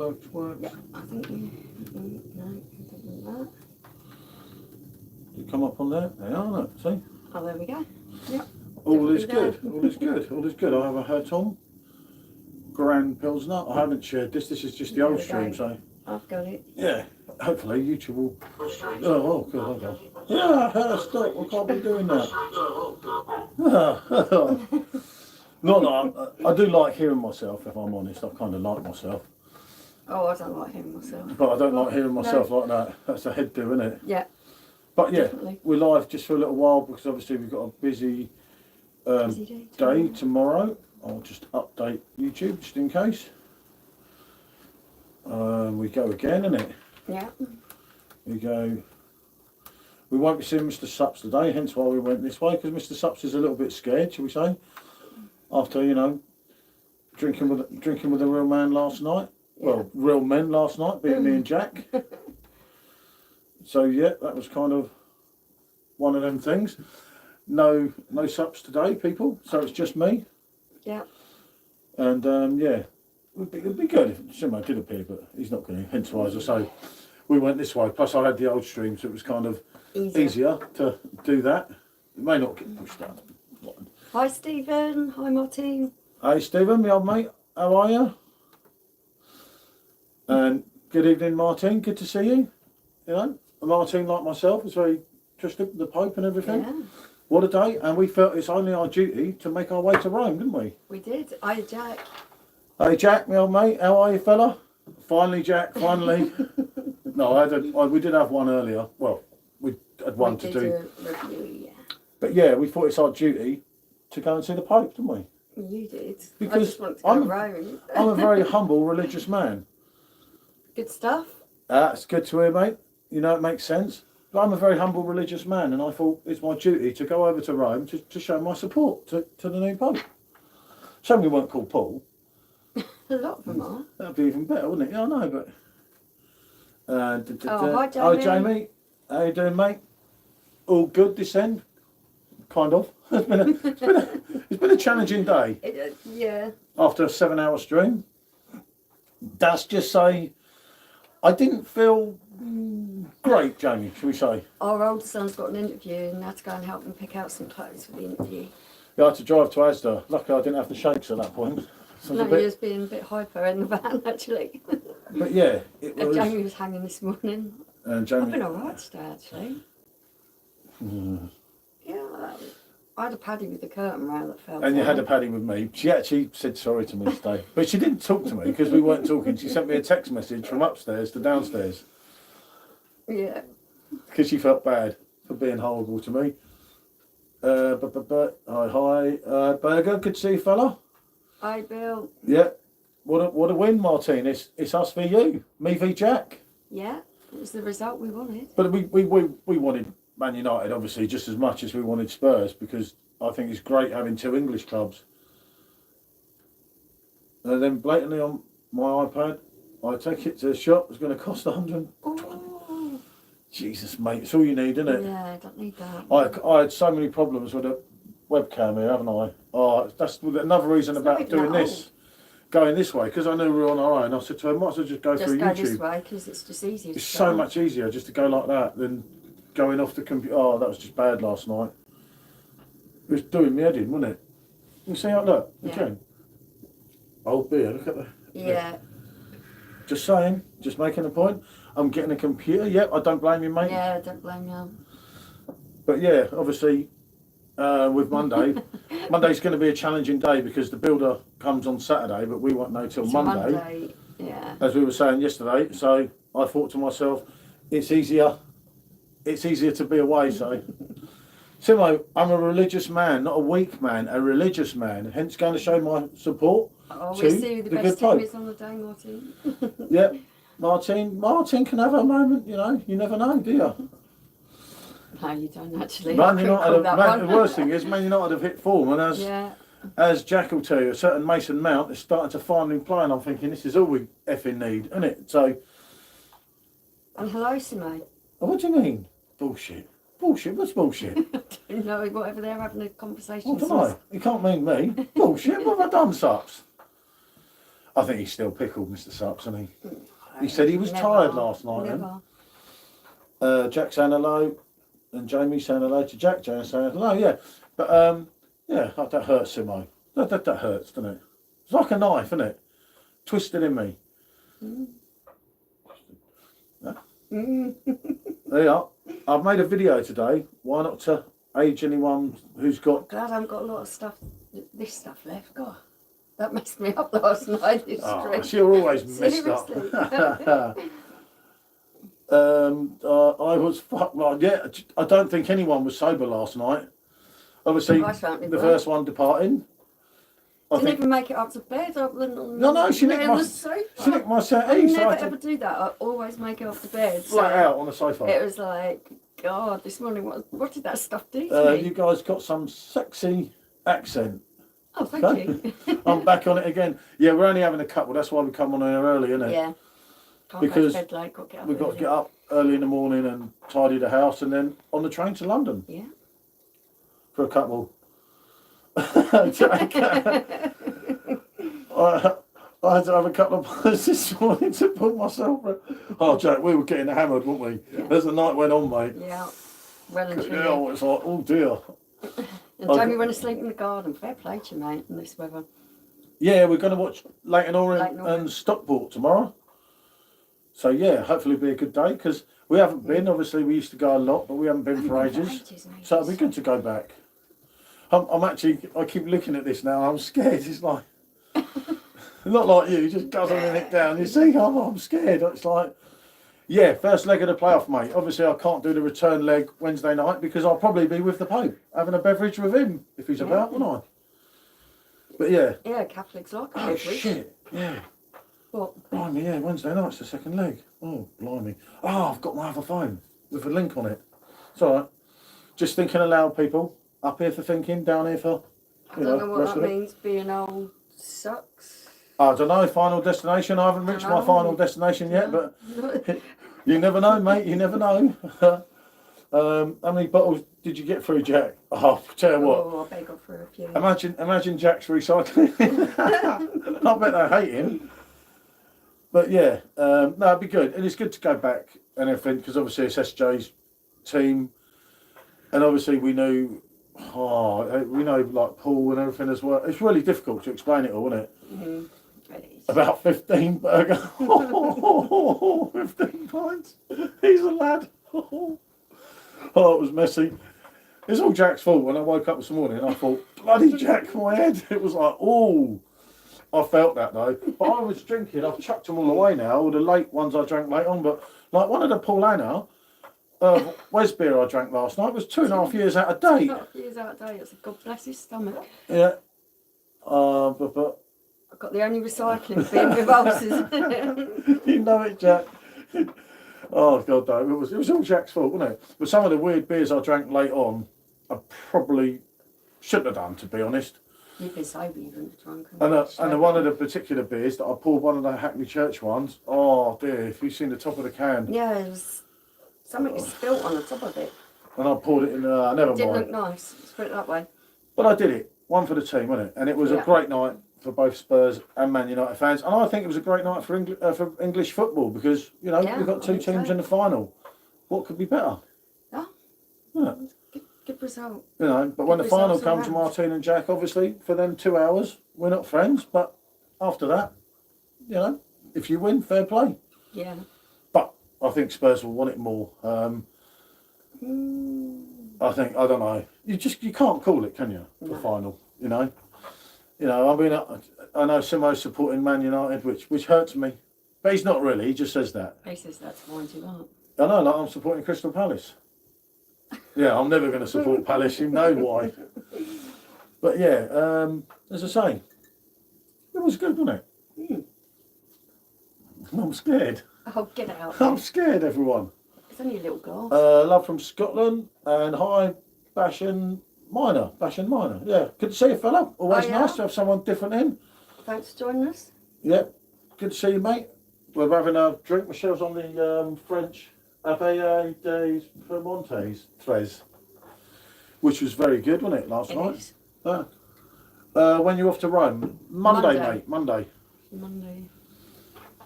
Work. Yeah, I think you. No, I think that. Did it come up on there? They are, look, see? Oh, there we go. Yep. All is Definitely good. All is good. All is good. I have a Hertom Grand Pilsner. I haven't shared this. This is just the There old we stream, go. so I've got it. yeah. Hopefully YouTube will. Oh, good. Okay. Yeah, stop. We can't be doing that. Not that I do like hearing myself. If I'm honest, I kind of like myself. Oh, I don't like hearing myself. But I don't like hearing myself like that. That's a head do, isn't it? Yeah. But yeah, Definitely. we're live just for a little while because obviously we've got a busy day tomorrow. I'll just update YouTube just in case. We go again, innit? Yeah. We go. We won't be seeing Mr. Sups today, hence why we went this way, because Mr. Sups is a little bit scared, shall we say? After, you know, drinking with a real man last night. Yeah. Well, real men last night, being me and Jack. So yeah, that was kind of one of them things. No Sups today, people. So it's just me. Yeah. And yeah, it'd be good if Simo did appear, but he's not going to. Hence why, as I say, we went this way. Plus, I had the old stream, so it was kind of easier to do that. It may not get pushed out. Hi, Stephen. Hi, Martin. Hey, Stephen, my old mate. How are you? And good evening, Martin. Good to see you. You know, Martin, like myself, is very trusted with the Pope and everything. Yeah. What a day. And we felt it's only our duty to make our way to Rome, didn't we? We did. Hi, Jack. Hey, Jack, my old mate. How are you, fella? Finally, Jack, finally. No, we did have one earlier. Well, we had one to do. A review, yeah. But yeah, we thought it's our duty to go and see the Pope, didn't we? You did. Because I just want to go to Rome. I'm a very humble religious man. Good stuff. That's good to hear, mate. You know, it makes sense. But I'm a very humble religious man, and I thought it's my duty to go over to Rome to show my support to the new Pope. Some we weren't called Paul. A lot of them are. That'd be even better, wouldn't it? Yeah, I know, but... Hi, Jamie. Hi, Jamie. How you doing, mate? All good this end? Kind of. It's been a challenging day. Yeah. After a 7-hour stream. That's just say, I didn't feel great, Jamie, shall we say. Our old son's got an interview and I had to go and help him pick out some clothes for the interview. Yeah, I had to drive to Asda. Luckily I didn't have the shakes at that point. So no, he was being a bit hyper in the van, actually. But yeah, it was... And Jamie was hanging this morning. And Jamie... I've been alright today, actually. Yeah, I had a paddy with the curtain round that fell. And you had a paddy with me. She actually said sorry to me today. But she didn't talk to me because we weren't talking. She sent me a text message from upstairs to downstairs. Yeah. Because she felt bad for being horrible to me. Hi, Burger, good to see you, fella. Hi, Bill. Yeah, what a win, Martin. It's us v you, me v Jack. Yeah, it was the result we wanted. But we wanted Man United, obviously, just as much as we wanted Spurs, because I think it's great having two English clubs. And then blatantly on my iPad, I take it to the shop. It's going to cost 120. Oh. Jesus, mate, it's all you need, isn't it? Yeah, I don't need that. I had so many problems with the webcam here, haven't I? Oh, that's another reason about doing this, going this way, because I knew we were on our own. I said to her, might as well just go through YouTube. Just go this way, because it's just easier. It's so much easier just to go like that than going off the computer. Oh, that was just bad last night. It was doing me head in, wasn't it? You see how look, you can. Old beer, look at the... Yeah. Just saying, just making a point. I'm getting a computer. Yep, I don't blame you, mate. Yeah, I don't blame you. But yeah, obviously, with Monday, Monday's going to be a challenging day because the builder comes on Saturday, but we won't know till Monday. Yeah. As we were saying yesterday, so I thought to myself, it's easier to be away. So, Simo, I'm a religious man, not a weak man, a religious man. Hence, going to show my support. Oh, we'll see who the best team is on the day, Martin. Yep, Martin can have a moment. You know, you never know, do you? No, you don't actually. Man United, the worst thing is Man United have hit form, and as Jack will tell you, a certain Mason Mount is starting to finally play, and I'm thinking this is all we effing need, isn't it? So. And hello, Simo. What do you mean? Bullshit. Bullshit? What's bullshit? I don't know, whatever they're having a conversation. What do I? You can't mean me. Bullshit. What have I done, Sups? I think he's still pickled, Mr. Sups, isn't he? He said he was tired last night. Jack saying hello, and Jamie saying hello to Jack. Jamie saying hello, yeah. But yeah, that hurts, Simo. That hurts, doesn't it? It's like a knife, isn't it? Twisted in me. Yeah. There you are. I've made a video today. Why not to age anyone who's got... Glad I haven't got a lot of stuff, this stuff left. God, that messed me up last night, this stream. You're always messed up. I was yeah. I don't think anyone was sober last night. Obviously, the first one departing. Didn't even make it up to bed. No, she nicked my settee. I never ever do that. I always make it up to bed. Flat out on the sofa. It was like, God, this morning, what did that stuff do to me? You guys got some sexy accent. Oh, thank you. I'm back on it again. Yeah, we're only having a couple. That's why we come on here early, isn't it? Yeah. Because we've got to get up early in the morning and tidy the house, and then on the train to London. Yeah. For a couple. I had to have a couple of pints this morning to put myself. Oh, Jack, we were getting hammered, weren't we? Yeah. As the night went on, mate. Yeah. Well and truly. Yeah, it's like, oh dear. And Jamie went to sleep in the garden. Fair play to you, mate, in this weather. Yeah, we're going to watch Leighton Orient and Stockport tomorrow. So yeah, hopefully it'll be a good day, because we haven't been. Obviously, we used to go a lot, but we haven't been for ages. So it'll be good to go back. I'm actually, I keep looking at this now. I'm scared. It's like, not like you, just guzzling it down. You see, I'm scared. It's like, yeah, first leg of the playoff, mate. Obviously, I can't do the return leg Wednesday night because I'll probably be with the Pope, having a beverage with him if he's about, won't I? But yeah. Yeah, Catholics like a Oh, beverage. shit. Yeah. What? Blimey, yeah, Wednesday night's the second leg. Oh, blimey. Oh, I've got my other phone with a link on it. It's all right. Just thinking aloud, people. Up here for thinking, down here for, I don't know what that means, being old sucks. I don't know, final destination. I haven't reached my final destination yet, but you never know, mate. You never know. How many bottles did you get through, Jack? Oh, tell you what. Oh, I bet I got through a few. Imagine Jack's recycling. I bet they hate him. But yeah, no, it'd be good. And it's good to go back and everything, because obviously it's SJ's team. And obviously we know like Paul and everything as well. It's really difficult to explain it all, isn't it? Mm-hmm. It is. About 15 burger. 15 pints. He's a lad. Oh, it was messy. It's all Jack's fault. When I woke up this morning, I thought, bloody Jack, my head. It was like, oh. I felt that though. But I was drinking. I've chucked them all away now. All the late ones I drank late on. But like one of the Paulana, Wes beer I drank last night was 2.5 years out of date. 2.5 years out of date. It's a God bless his stomach. Yeah. But I've got the only recycling bin with ulcers. You know it, Jack. Oh God, no, it was all Jack's fault, wasn't it? But some of the weird beers I drank late on, I probably shouldn't have done, to be honest. You've been sober, you wouldn't have drunk. And one of the particular beers that I poured, one of the Hackney Church ones. Oh dear, if you've seen the top of the can. Yeah, it was something spilt on the top of it. And I poured it in. Never It didn't mind. look nice. Let's put it that way. But I did it. One for the team, wasn't it? And it was a great night for both Spurs and Man United fans. And I think it was a great night for English football, because we've got two teams in the final. What could be better? Yeah. Good result. But when the final comes, Martin and Jack, obviously for them 2 hours, we're not friends. But after that, if you win, fair play. Yeah. But I think Spurs will want it more. I don't know. You can't call it, can you? The final. I mean, I know Simo's supporting Man United, which hurts me, but he's not really. He just says that. He says that to wind you up. I know. Like I'm supporting Crystal Palace. Yeah, I'm never going to support Palace. You know why. But yeah, as I say, it was good, wasn't it? I'm scared. Oh, get out. I'm scared, everyone. It's only a little glass. Love from Scotland, and hi, Bashan Minor. Yeah, good to see you, fella. Always nice to have someone different in. Thanks for joining us. Yeah, good to see you, mate. We're having a drink. Michelle's on the French Abbaye des Permontes Tres, which was very good, wasn't it, last night? When you're off to Rome? Monday, mate. Monday. Monday.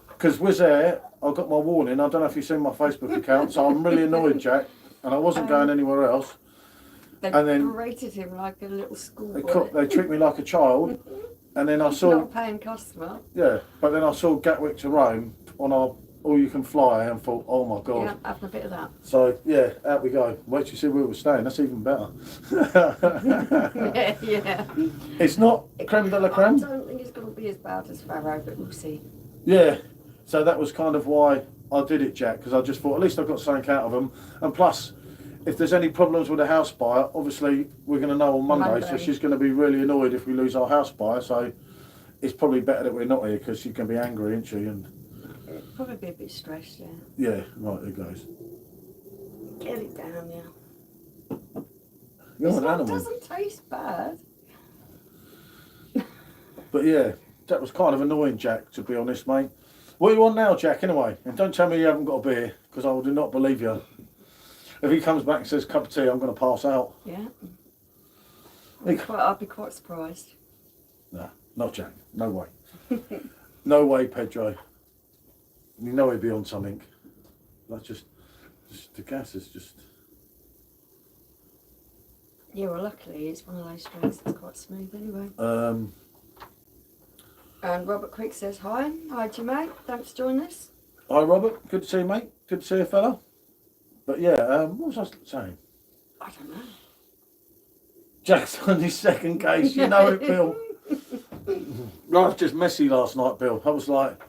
Because Wizz Air, I got my warning. I don't know if you've seen my Facebook account, so I'm really annoyed, Jack, and I wasn't going anywhere else. They And then- berated him like a little schoolboy. They treat me like a child, and then I Not saw, a paying customer. yeah, but then I saw Gatwick to Rome on our All You Can Fly and thought, oh my God. Yeah, having a bit of that. So, yeah, out we go. Wait till you see where we're staying, that's even better. Yeah. It's not creme de la I creme. don't think it's going to be as bad as Farrow, but we'll see. Yeah, so that was kind of why I did it, Jack, because I just thought at least I've got something out of them. And plus, if there's any problems with the house buyer, obviously we're going to know on Monday, so she's going to be really annoyed if we lose our house buyer. So it's probably better that we're not here because she can be angry, isn't she? And Probably be a bit stressed, yeah. yeah, right, there goes. Get it down, yeah. You're an It animal. doesn't taste bad. But yeah, that was kind of annoying, Jack, to be honest, mate. What are you on now, Jack, anyway? And don't tell me you haven't got a beer, because I do not believe you. If he comes back and says cup of tea, I'm going to pass out. Yeah. I'd be quite surprised. Nah, not Jack. No way. No way, Pedro. You know he'd be on something. That's just the gas is just... Yeah, well, luckily it's one of those strains that's quite smooth anyway. And Robert Quick says, hi. Hi to you, mate. Thanks for joining us. Hi, Robert. Good to see you, mate. Good to see you, fella. But yeah, what was I saying? I don't know. Jack's on his second case. You know it, Bill. Life's just messy last night, Bill. I was like,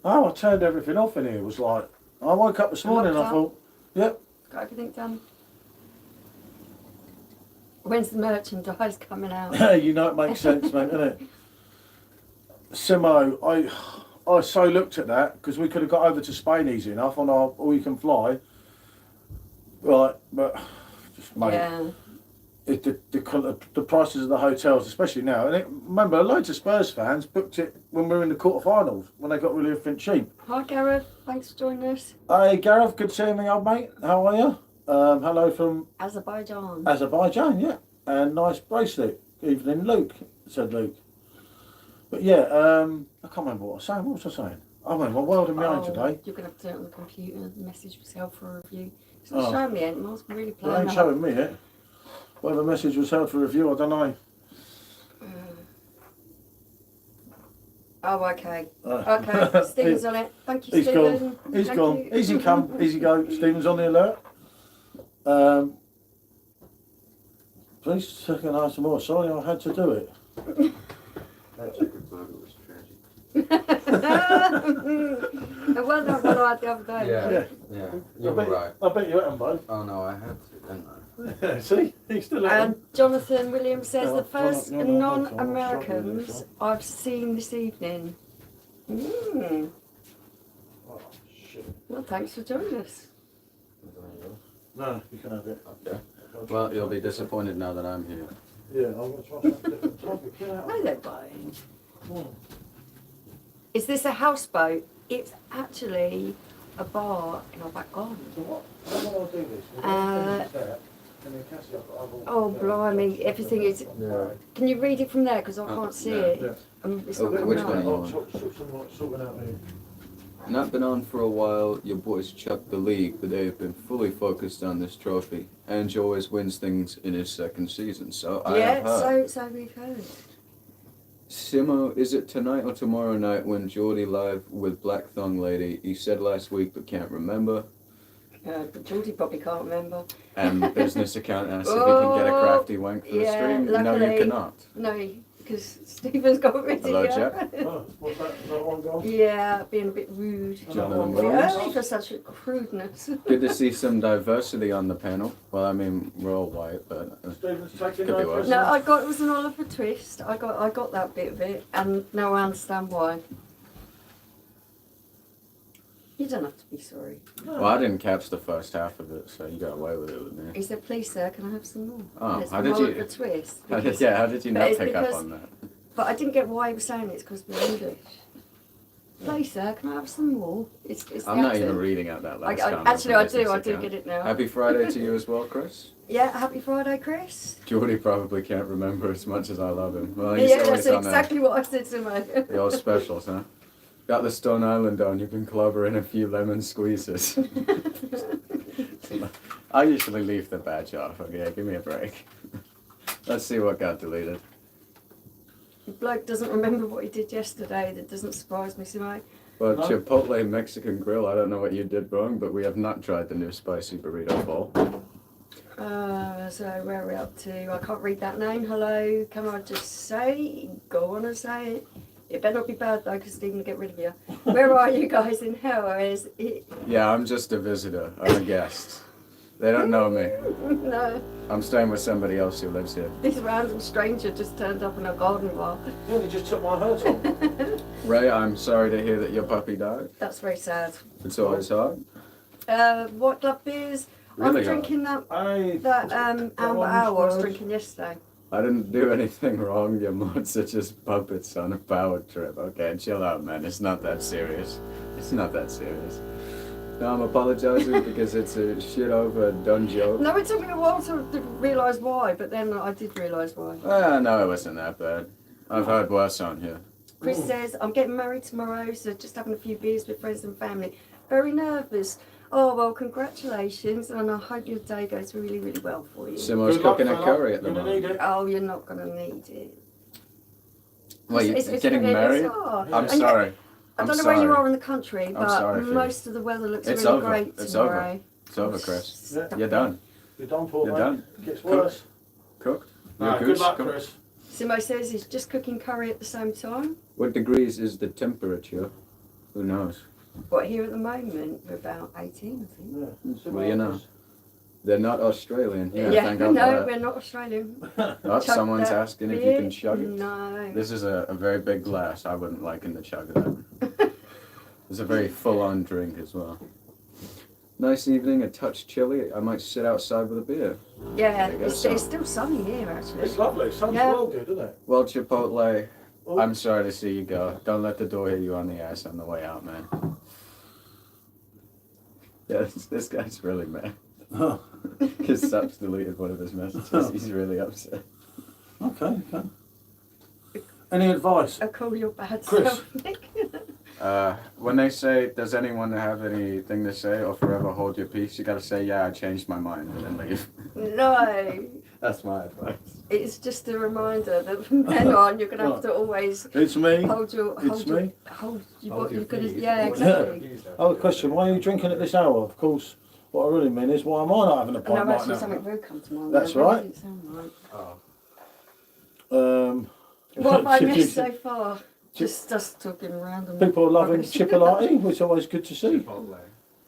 oh, I turned everything off in here. It was like, I woke up this morning and I thought, yep. Got everything done. When's the merchandise coming out? You know it makes sense, mate, doesn't it? Simo, I so looked at that because we could have got over to Spain easy enough on our All You Can Fly. Right, but just mate, Yeah. the prices of the hotels, especially now. And remember, loads of Spurs fans booked it when we were in the quarterfinals when they got really everything cheap. Hi, Gareth. Thanks for joining us. Hey, Gareth, good seeing me, old mate. How are you? Hello from Azerbaijan. Azerbaijan, yeah. And nice bracelet. Evening, Luke, said Luke. But yeah, I can't remember what I was saying. What was I saying? I mean, my world in my own today. You're going to have to do it on the computer. The message was held for a review. It's not showing me it. It's really It playing ain't up. showing me it. Whether the message was held for review, I don't know. Oh, okay. Okay, Stephen's on it. Thank you, He's Stephen. gone. He's Thank gone. you. Easy come, easy go. Stephen's on the alert. Please take an item more. Sorry, I had to do it. That chicken burger was tragic. It wasn't that one I had the other day. Yeah. Yeah, you were right. I bet you ate them both. Oh no, I had to, didn't I? Yeah, see? He's still at And Jonathan Williams says Yeah, the first no, non-Americans sorry. I've seen this evening. Mm. Oh, shit. Well, thanks for joining us. No, you can have it. Okay. Well, you'll be disappointed now that I'm here. Yeah, I'm going to try something different. Topic, get out. No, they're fine. Come on. Is this a houseboat? It's actually a bar in our back garden. So what I'll do this. Oh, blimey, everything is... Yeah. Can you read it from there? Because I can't see it. Yeah. It's Oh, not coming which up. one are you I'll on? sort it out here. Not been on for a while, your boys chucked the league, but they have been fully focused on this trophy. Ange always wins things in his second season, so I have Yeah, heard. so we've heard. Simo, is it tonight or tomorrow night when Geordie live with Black Thong Lady? He said last week but can't remember. But Geordie probably can't remember. And the business account asked if he can get a crafty wank for the Yeah, stream. No, luckily. you cannot. No, because Stephen's got rid of Hello, you. Jack. Oh, what's that? Is that one gone? Yeah, being a bit rude. Jonathan Yeah, Williams. only for such a crudeness. Good to see some diversity on the panel. Well, I mean, we're all white, but Stephen's taking Could be no worse. No, it was an Oliver twist. I got that bit of it, and now I understand why. You don't have to be sorry. well, I didn't catch the first half of it, so you got away with it with me. He said, "Please, sir, can I have some more?" Oh, It's how an did you- Oliver twist. How did, because- yeah, how did you but not it's pick up because- on that? But I didn't get why he was saying it. It's because we're English. Please, sir, can I have some more? It's I'm the not even accent. reading out that last I comment. actually, for I business do account. get it now. Happy Friday to you as well, Chris. Yeah, happy Friday, Chris. Geordie probably can't remember as much as I love him. Well, he's Yeah, always that's on exactly what I said to me. the old specials, huh? Got the Stone Island on, you can clobber in a few lemon squeezes. I usually leave the badge off. Okay, give me a break. Let's see what got deleted. The bloke doesn't remember what he did yesterday. That doesn't surprise me, Simo. Well, No. Chipotle Mexican Grill, I don't know what you did wrong, but we have not tried the new spicy burrito bowl. So where are we up to? I can't read that name. Hello, can I just say? Go on and say it. It better not be bad though, because Stephen will get rid of you. Where are you guys in hell? Is it? Yeah, I'm just a visitor. I'm a guest. They don't know me. No, I'm staying with somebody else who lives here. this random stranger just turned up in a garden bar. Yeah, they just took my hurt on. Ray, I'm sorry to hear that your puppy died. That's very sad. It's always hard. What club beers? Really I'm hard. drinking that Hey, Amber one's Ale I was good. drinking yesterday. I didn't do anything wrong. Your mods are just puppets on a power trip. Okay, chill out, man. It's not that serious. It's not that serious. No, I'm apologizing because it's a shit over done joke. No, it took me a while to realise why, but then I did realise why. No, it wasn't that bad. I've heard worse on here. Chris says, I'm getting married tomorrow, so just having a few beers with friends and family. Very nervous. Oh, well, congratulations, and I hope your day goes really, really well for you. Simo's Good luck, cooking a fella. curry at the You're gonna need moment. it. Oh, you're not going to need it. Well, you're It's getting really married? bizarre. I'm And sorry. I I'm don't know sorry. where you are in the country, but sorry for you. most of the weather looks It's really over. great It's tomorrow. over. It's over, Chris. Yeah. You're done. You're done for, You're mate. done. Gets Cooked. worse. Cooked. You're Ah, a good goose. luck, Cooked. Chris. Simo says he's just cooking curry at the same time. What degrees is the temperature? Who knows? But here at the moment, we're about 18, I think. Yeah. Well, you know. They're not Australian. Yeah, thank God no, for that. we're not Australian. Oh, Chug someone's that asking if you beer? can chug it. No. This is a very big glass. I wouldn't like him to chug that. It's a very full-on drink as well. Nice evening, a touch chilly. I might sit outside with a beer. Yeah, There you go, it's son. still sunny here, actually. It's lovely. Sun's Yeah. well good, isn't it? Well, Chipotle, Oh. I'm sorry to see you go. Don't let the door hit you on the ass on the way out, man. Yeah, this guy's really mad. Oh, Because Sups deleted one of his messages. He's really upset. okay. Any advice? I call your bad Chris. self, Nick. When they say, does anyone have anything to say or forever hold your peace, you gotta say, yeah, I changed my mind, and then leave. No, That's my advice. it's just a reminder that from then on you're going to have to always It's me. hold your... It's me. Hold Hold what your you're gonna, peace. yeah, exactly. Oh, question. Why are you drinking at this hour? Of course, what I really mean is, why am I not having a And pint I've right actually now? something very come to mind. That's there, but right. it didn't sound right. Oh. What have I missed so far? Just us talking random. People are loving rubbish. Chipolati, which is always good to see. Chipotle.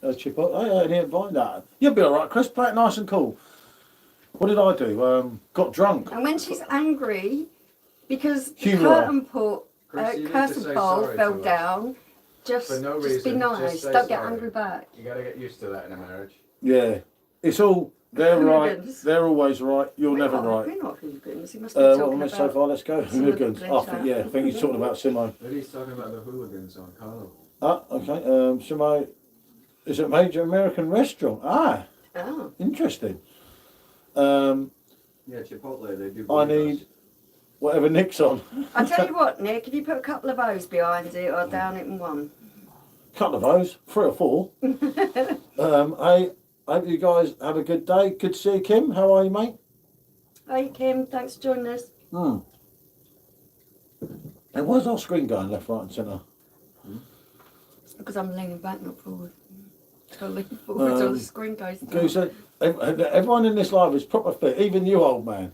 Chipotle, any advice? That you'll be all right, Chris. Play it nice and cool. What did I do? Got drunk. And when she's angry, because the Humour. curtain pole, Chris, you need to curtain say pole sorry fell to us. down, just, For no just be reason, nice. just say Don't get sorry. angry back. You gotta get used to that in a marriage. Yeah, it's all. They're right. Hooligans. They're always right. You're We're never not, right. We're not hooligans. He must be What talking am I so about. far? Let's go. some of the Hooligans. glitter. I think he's talking about Simo. Maybe he's talking about the hooligans on Carlo. Ah, okay. Simo is a major American restaurant. Ah, Oh. interesting. Yeah, Chipotle, they do. I need whatever Nick's on. I tell you what, Nick, if you put a couple of O's behind it or down it in one. Couple of those, 3 or 4. I hope you guys have a good day. Good to see you, Kim. How are you, mate? Hey, Kim, thanks for joining us. Hmm. And where's our screen going, left, right, and centre? Because I'm leaning back, not forward. So I lean forward till the screen goes down. Goose, everyone in this live is proper fit, even you, old man.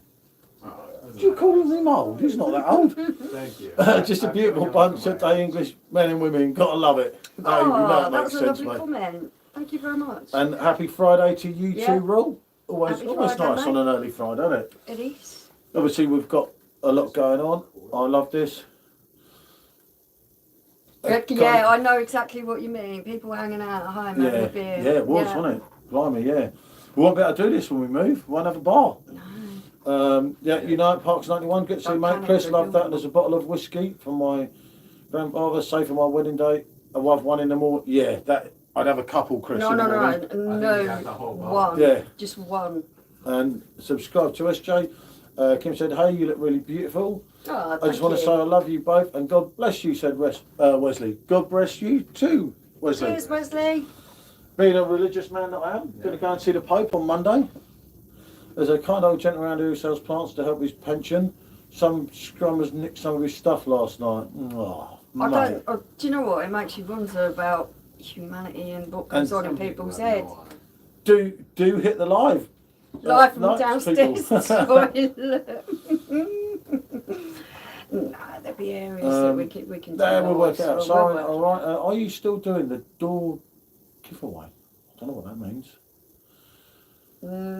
Do you call him old? He's not that old. Thank you. Just a beautiful bunch of day English men and women. Gotta love it. No, Oh, that that makes was a sense, lovely mate. comment. Thank you very much. And happy Friday to you Yeah. too, Rule. Always Happy nice Friday, on mate. an early Friday, isn't it? It is. Obviously, we've got a lot going on. I love this. Yeah, I know exactly what you mean. People hanging out at home having Yeah, a beer. yeah, it was, wasn't it? Blimey, yeah. We won't be able to do this when we move. We won't have a bar. Yeah, you know, Parks 91, good to see you, mate. Canada, Chris, love that. Bill. There's a bottle of whiskey from my grandfather, saved for my wedding day. I'll have one in the morning. Yeah, that I'd have a couple, Chris. No, in the no, morning. no, one. Yeah. Just one. And subscribe to SJ. Kim said, "Hey, you look really beautiful. Oh, I just want to say I love you both and God bless you," said Wesley. God bless you too, Wesley. Cheers, Wesley. Being a religious man that I am, going to go and see the Pope on Monday. There's a kind old gentleman around here who sells plants to help his pension. Some scrummers nicked some of his stuff last night. Oh, mate. Do you know what? It makes you wonder about humanity and what goes on in people's heads. Do hit the live. Live from lights, downstairs people. toilet. Nah, there'll be areas that we can do. There, we'll work it out. We'll Sorry, work it all right. Are you still doing the door giveaway? I don't know what that means.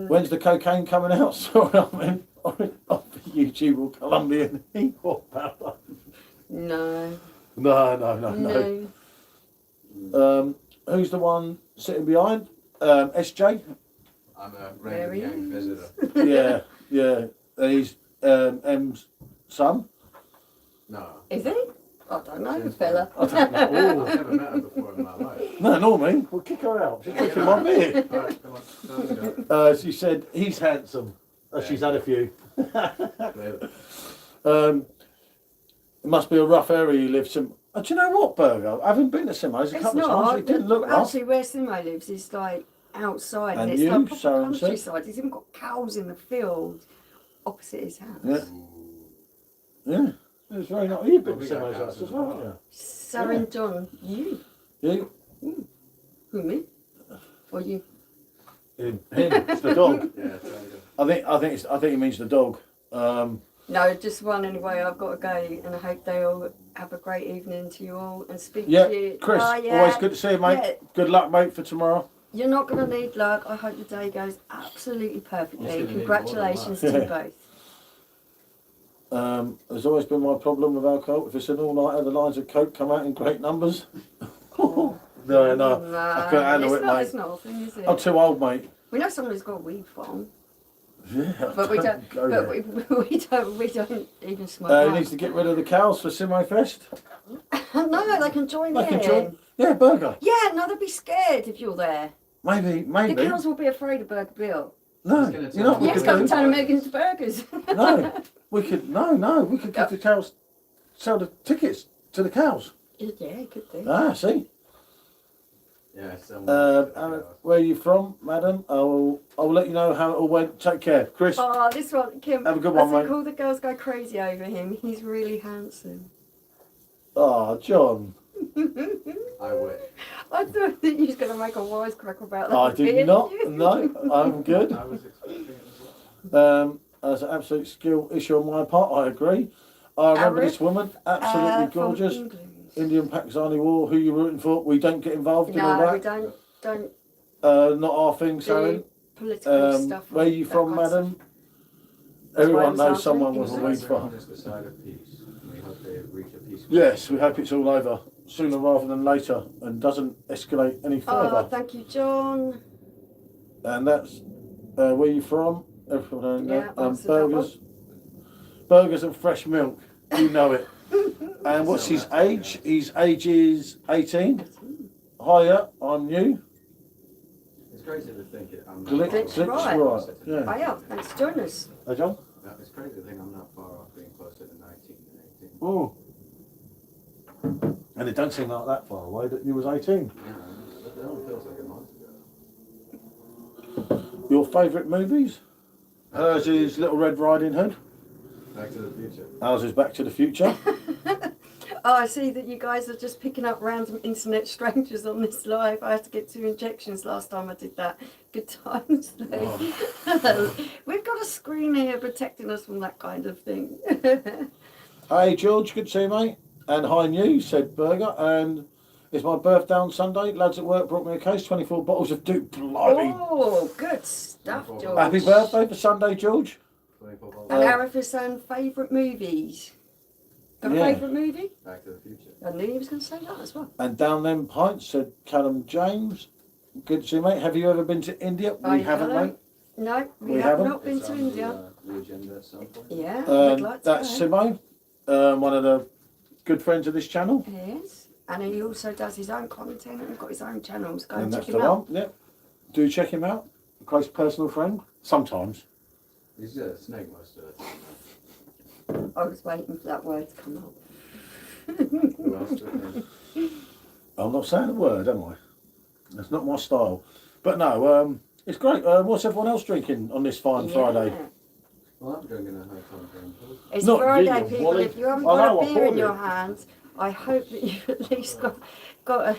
When's the cocaine coming out? Sorry, I mean, off YouTube or Colombian or powder. No. No. Who's the one sitting behind? SJ? I'm a random gang visitor. Yeah. He's M's son. No. Is he? I don't know the fella. I don't know. I've never met her before in my life. No, Normie, we'll kick her out. She's drinking my beer. Alright, come on. Let's go. She said he's handsome. She's had a few. Later. It must be a rough area you live. Do you know what, Burger? I haven't been to Simo's a It's couple of not. times. It didn't look rough. Actually, where Simo lives is like outside. And it's you, like proper so-and-so? countryside. He's even got cows in the field opposite his house. Yeah. Yeah. It was very nice. You've been to Simo's house as well, haven't you? Sarah and John, you? You? Who, me? Or you? Him. It's the dog. Yeah, try to go. I think he means the dog. No, just one anyway. I've got to go, and I hope they all have a great evening to you all and speak Yeah, to you. Chris, Oh, yeah. always good to see you, mate. Yeah. Good luck, mate, for tomorrow. You're not going to need luck. I hope the day goes absolutely He's perfectly. gonna need Congratulations more to than you both. Has always been my problem with alcohol. If it's an all-nighter, the lines of coke come out in great numbers. No, I couldn't handle it, mate. It's not a thing, is it? I'm too old, mate. We know someone who's got a weed farm, Yeah, but we don't. go But there. we don't even smoke. He that. needs to get rid of the cows for Simo Fest. No, they can join They in. can join. Yeah, Burger. Yeah, no, they'd be scared if you're there. Maybe. The cows will be afraid of Burger Bill. No, He's gonna you know what we Yes, could come and do? turn them into burgers. No, we could. No, we could give the cows, sell the tickets to the cows. Yeah, you could do. Ah, see. Yeah, Where are you from, madam? I'll let you know how it all went. Take care, Chris. Oh, this one, Kim. Have a good one, I think mate. all the girls go crazy over him. He's really handsome. Oh, John. I wish. I thought that you was going to make a wisecrack about that. I did didn't not. you? No, I'm good. I was expecting it as well. As an absolute skill issue on my part, I agree. I remember Arif, this woman, absolutely from gorgeous. England. Indian Pakistani war. Who you rooting for? We don't get involved in all No, we that. don't Not our thing, Sharon. do political stuff. Where are you that from, kind of madam? stuff. That's why Everyone I was knows answering. someone He with a was weed answering. farm. Is the side of peace. We hope they reach a peaceful. Yes, we hope it's all over sooner rather than later and doesn't escalate any Oh, further. thank you, John. And that's where you from? Everyone Yeah, answered that burgers, burgers and fresh milk. You know it. And what's his age? His age is 18. Hiya, I'm new. It's crazy to think it. I'm Glitch, Glitch glitch, right. right. Oh, Yeah. yeah, thanks for joining us. Hey, John. No, it's crazy to think I'm not far off being closer to 19 than 18. Oh. And it don't seem like that far away that you was 18. Yeah, that only feels like a month ago. Your favourite movies? Hers is Little Red Riding Hood. Back to the Future. Ours is Back to the Future. Oh, I see that you guys are just picking up random internet strangers on this live. I had to get 2 injections last time I did that. Good times. We've got a screen here protecting us from that kind of thing. Hey George, good to see you, mate. And hi new, said Burger. And it's my birthday on Sunday. Lads at work brought me a case, 24 bottles of Duke. Blimey. Oh, good stuff, George. Happy birthday for Sunday, George. 24 And volts. Arif is saying favourite movies. Got a Yeah. favourite movie? Back to the Future. I knew he was going to say that as well. And down them pints, said Callum James. Good to see you, mate. Have you ever been to India? Are We you haven't, Callum? mate. No, we We have haven't? not been It's to on India. The agenda at some point. Yeah, we'd like to That's go. Simo, one of the good friends of this channel. Yes. And he also does his own content and got his own channels. Go And and check that's him the out. one. Yep. Do check him out. A close personal friend. Sometimes. He's a snake most of the time. I was waiting for that word to come out. Who else do we think? I'm not saying a word, am I? That's not my style. But no, it's great. What's everyone else drinking on this fine Friday? Well, I'm drinking a hard time drink. It's Not Friday, you, people. Wally. If you haven't I got know, a I beer in poured your it. hands, I hope that you've at least got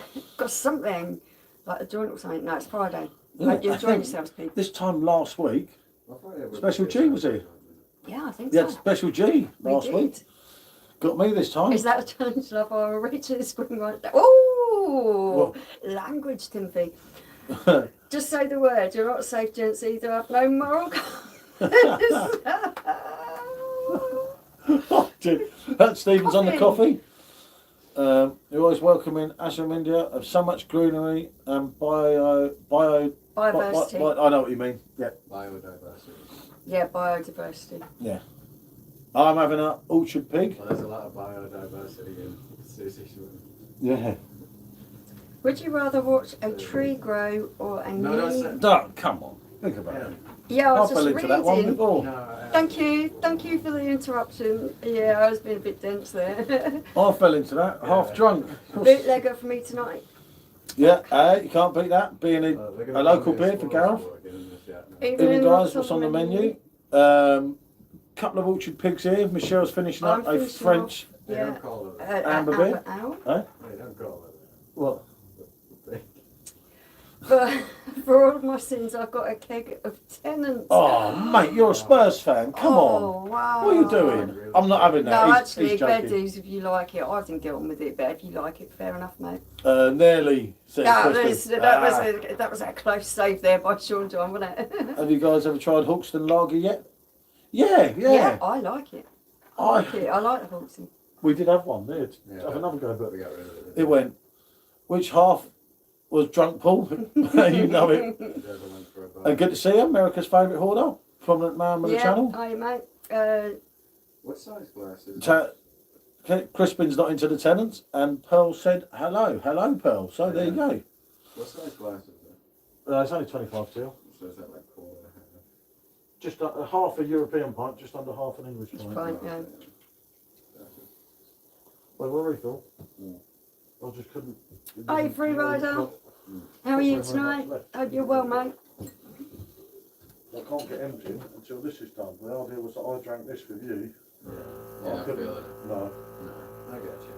something like a joint or something. No, it's Friday. Yeah, Hope you I enjoy think yourselves, people. this time last week, I thought it was Special G was here. Yeah, I think We had so. Special G last did. week. Got me this time. Is that a challenge love or a reach of the spring right there? Oh, What? language, Timothy. Just say the word. You're not safe, gents, either. Have no moral compass. That Stephen's on the coffee. You're always welcoming Assam India of so much greenery and Biodiversity. I know what you mean. Yeah. Biodiversity. Yeah, biodiversity. Yeah. I'm having an orchard pig. Well, there's a lot of biodiversity in Susie. Yeah. Would you rather watch a tree grow or a No, new... that's Oh, come on. Think about it. Yeah, I I was fell just into that one reading. before. No, Thank you for the interruption. Yeah, I was being a bit dense there. I fell into that, half drunk. Bootlegger for me tonight. Yeah, you can't beat that. Being a local beer for Gareth. Evening guys, what's on the menu? Couple of orchard pigs here. Michelle's finishing up a French. They don't call it. Amber beer? Owl. They don't call it. What? For all of my sins, I've got a keg of Tennants. Oh, mate, you're a Spurs fan. Come on. Oh, wow. What are you doing? I'm not having that. No, He's actually, fair joking. dues if you like it. I didn't get on with it, but if you like it, fair enough, mate. Nearly said Crispin. That was a close save there by Sean John, wasn't it? Have you guys ever tried Hawkston Lager yet? Yeah. I like it. I I like the Hawkston. We did have one there. Yeah, Have another go, but we got rid of it. it went. Which half was drunk Paul? You know it. The other went for a bite. And good to see you, America's favourite hoarder, prominent man with the channel. Hi, mate. What size glass is it? Crispin's not into the tenants, and Pearl said hello, Pearl. So there you go. What size glass is it? It's only 25 till. So is that like quarter? Just half a European pint, just under half an English It's pint. fine, yeah. Well, what refill? I just couldn't. Hi, Free Rider. How are you tonight? Hope you're well, mate. I can't get empty until this is done. The idea was that I drank this with you. Yeah, I feel it. No, I get you.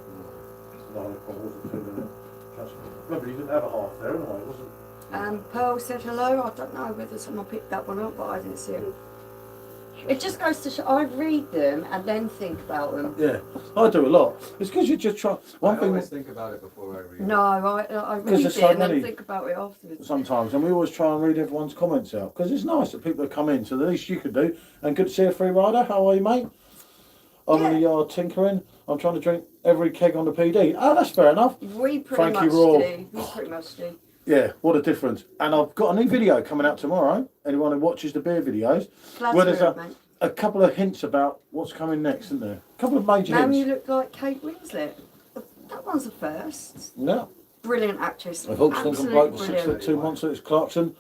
no, I wasn't feeling it. Trust me. Remember, you didn't have a half there anyway, it wasn't. Pearl said hello. I don't know whether someone picked that one up, but I didn't see it. It just goes to show I read them and then think about them. Yeah, I do a lot. It's because you just try. I always think about it before I read it. No, I read there's it so and many- then think about it afterwards. Sometimes, and we always try and read everyone's comments out because it's nice that people have come in. So the least you could do. And good to see you, Free Rider. How are you, mate? I'm in the yard tinkering. I'm trying to drink every keg on the PD. Oh, that's fair enough. We pretty Frankie much Raw. do. We pretty much do. Yeah, what a difference. And I've got a new video coming out tomorrow. Anyone who watches the beer videos, Glad where to there's hear it, mate. a couple of hints about what's coming next, isn't there? A couple of major Ma'am, hints. you look like Kate Winslet. That one's a first. Yeah. Brilliant actress. I've Hawkston Absolutely bloke, brilliant. 6'2" monster, it's Clarkson.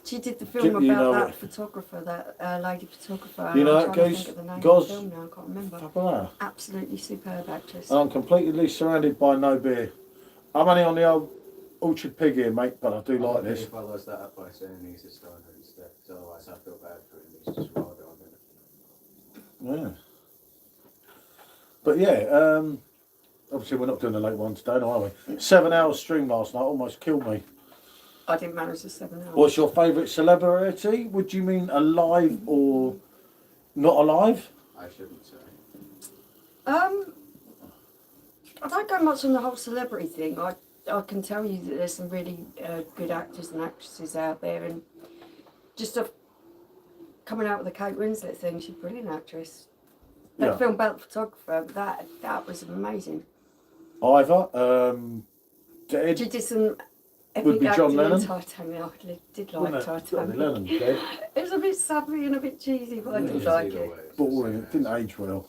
She did the film You about know that it. photographer, that lady photographer. You know I'm it, trying to Goose? think of the name Goz? of the film now, I can't remember. Papa. Absolutely superb actress. And I'm completely surrounded by no beer. I'm only on the old Orchard Pig here, mate, but I do like this. He follows that up by saying he's a stoner instead, so otherwise I feel bad for him. He's just raw dog it. Yeah. But yeah, obviously we're not doing the late one today, no, are we? 7 hours stream last night almost killed me. I didn't manage the 7 hours. What's your favourite celebrity? Would you mean alive or not alive? I shouldn't say. I don't go much on the whole celebrity thing. I can tell you that there's some really good actors and actresses out there, and just coming out with the Kate Winslet thing, she's a brilliant actress. That Yeah. film about the photographer, that was amazing. Either. Dead. She did some Would epic be John acting Lennon. in Titanic. I did like Wouldn't it? Johnny Titanic. Lennon's dead. It was a bit savvy and a bit cheesy, but I did Just like either it. way, it's the Boring. same It didn't as- age well.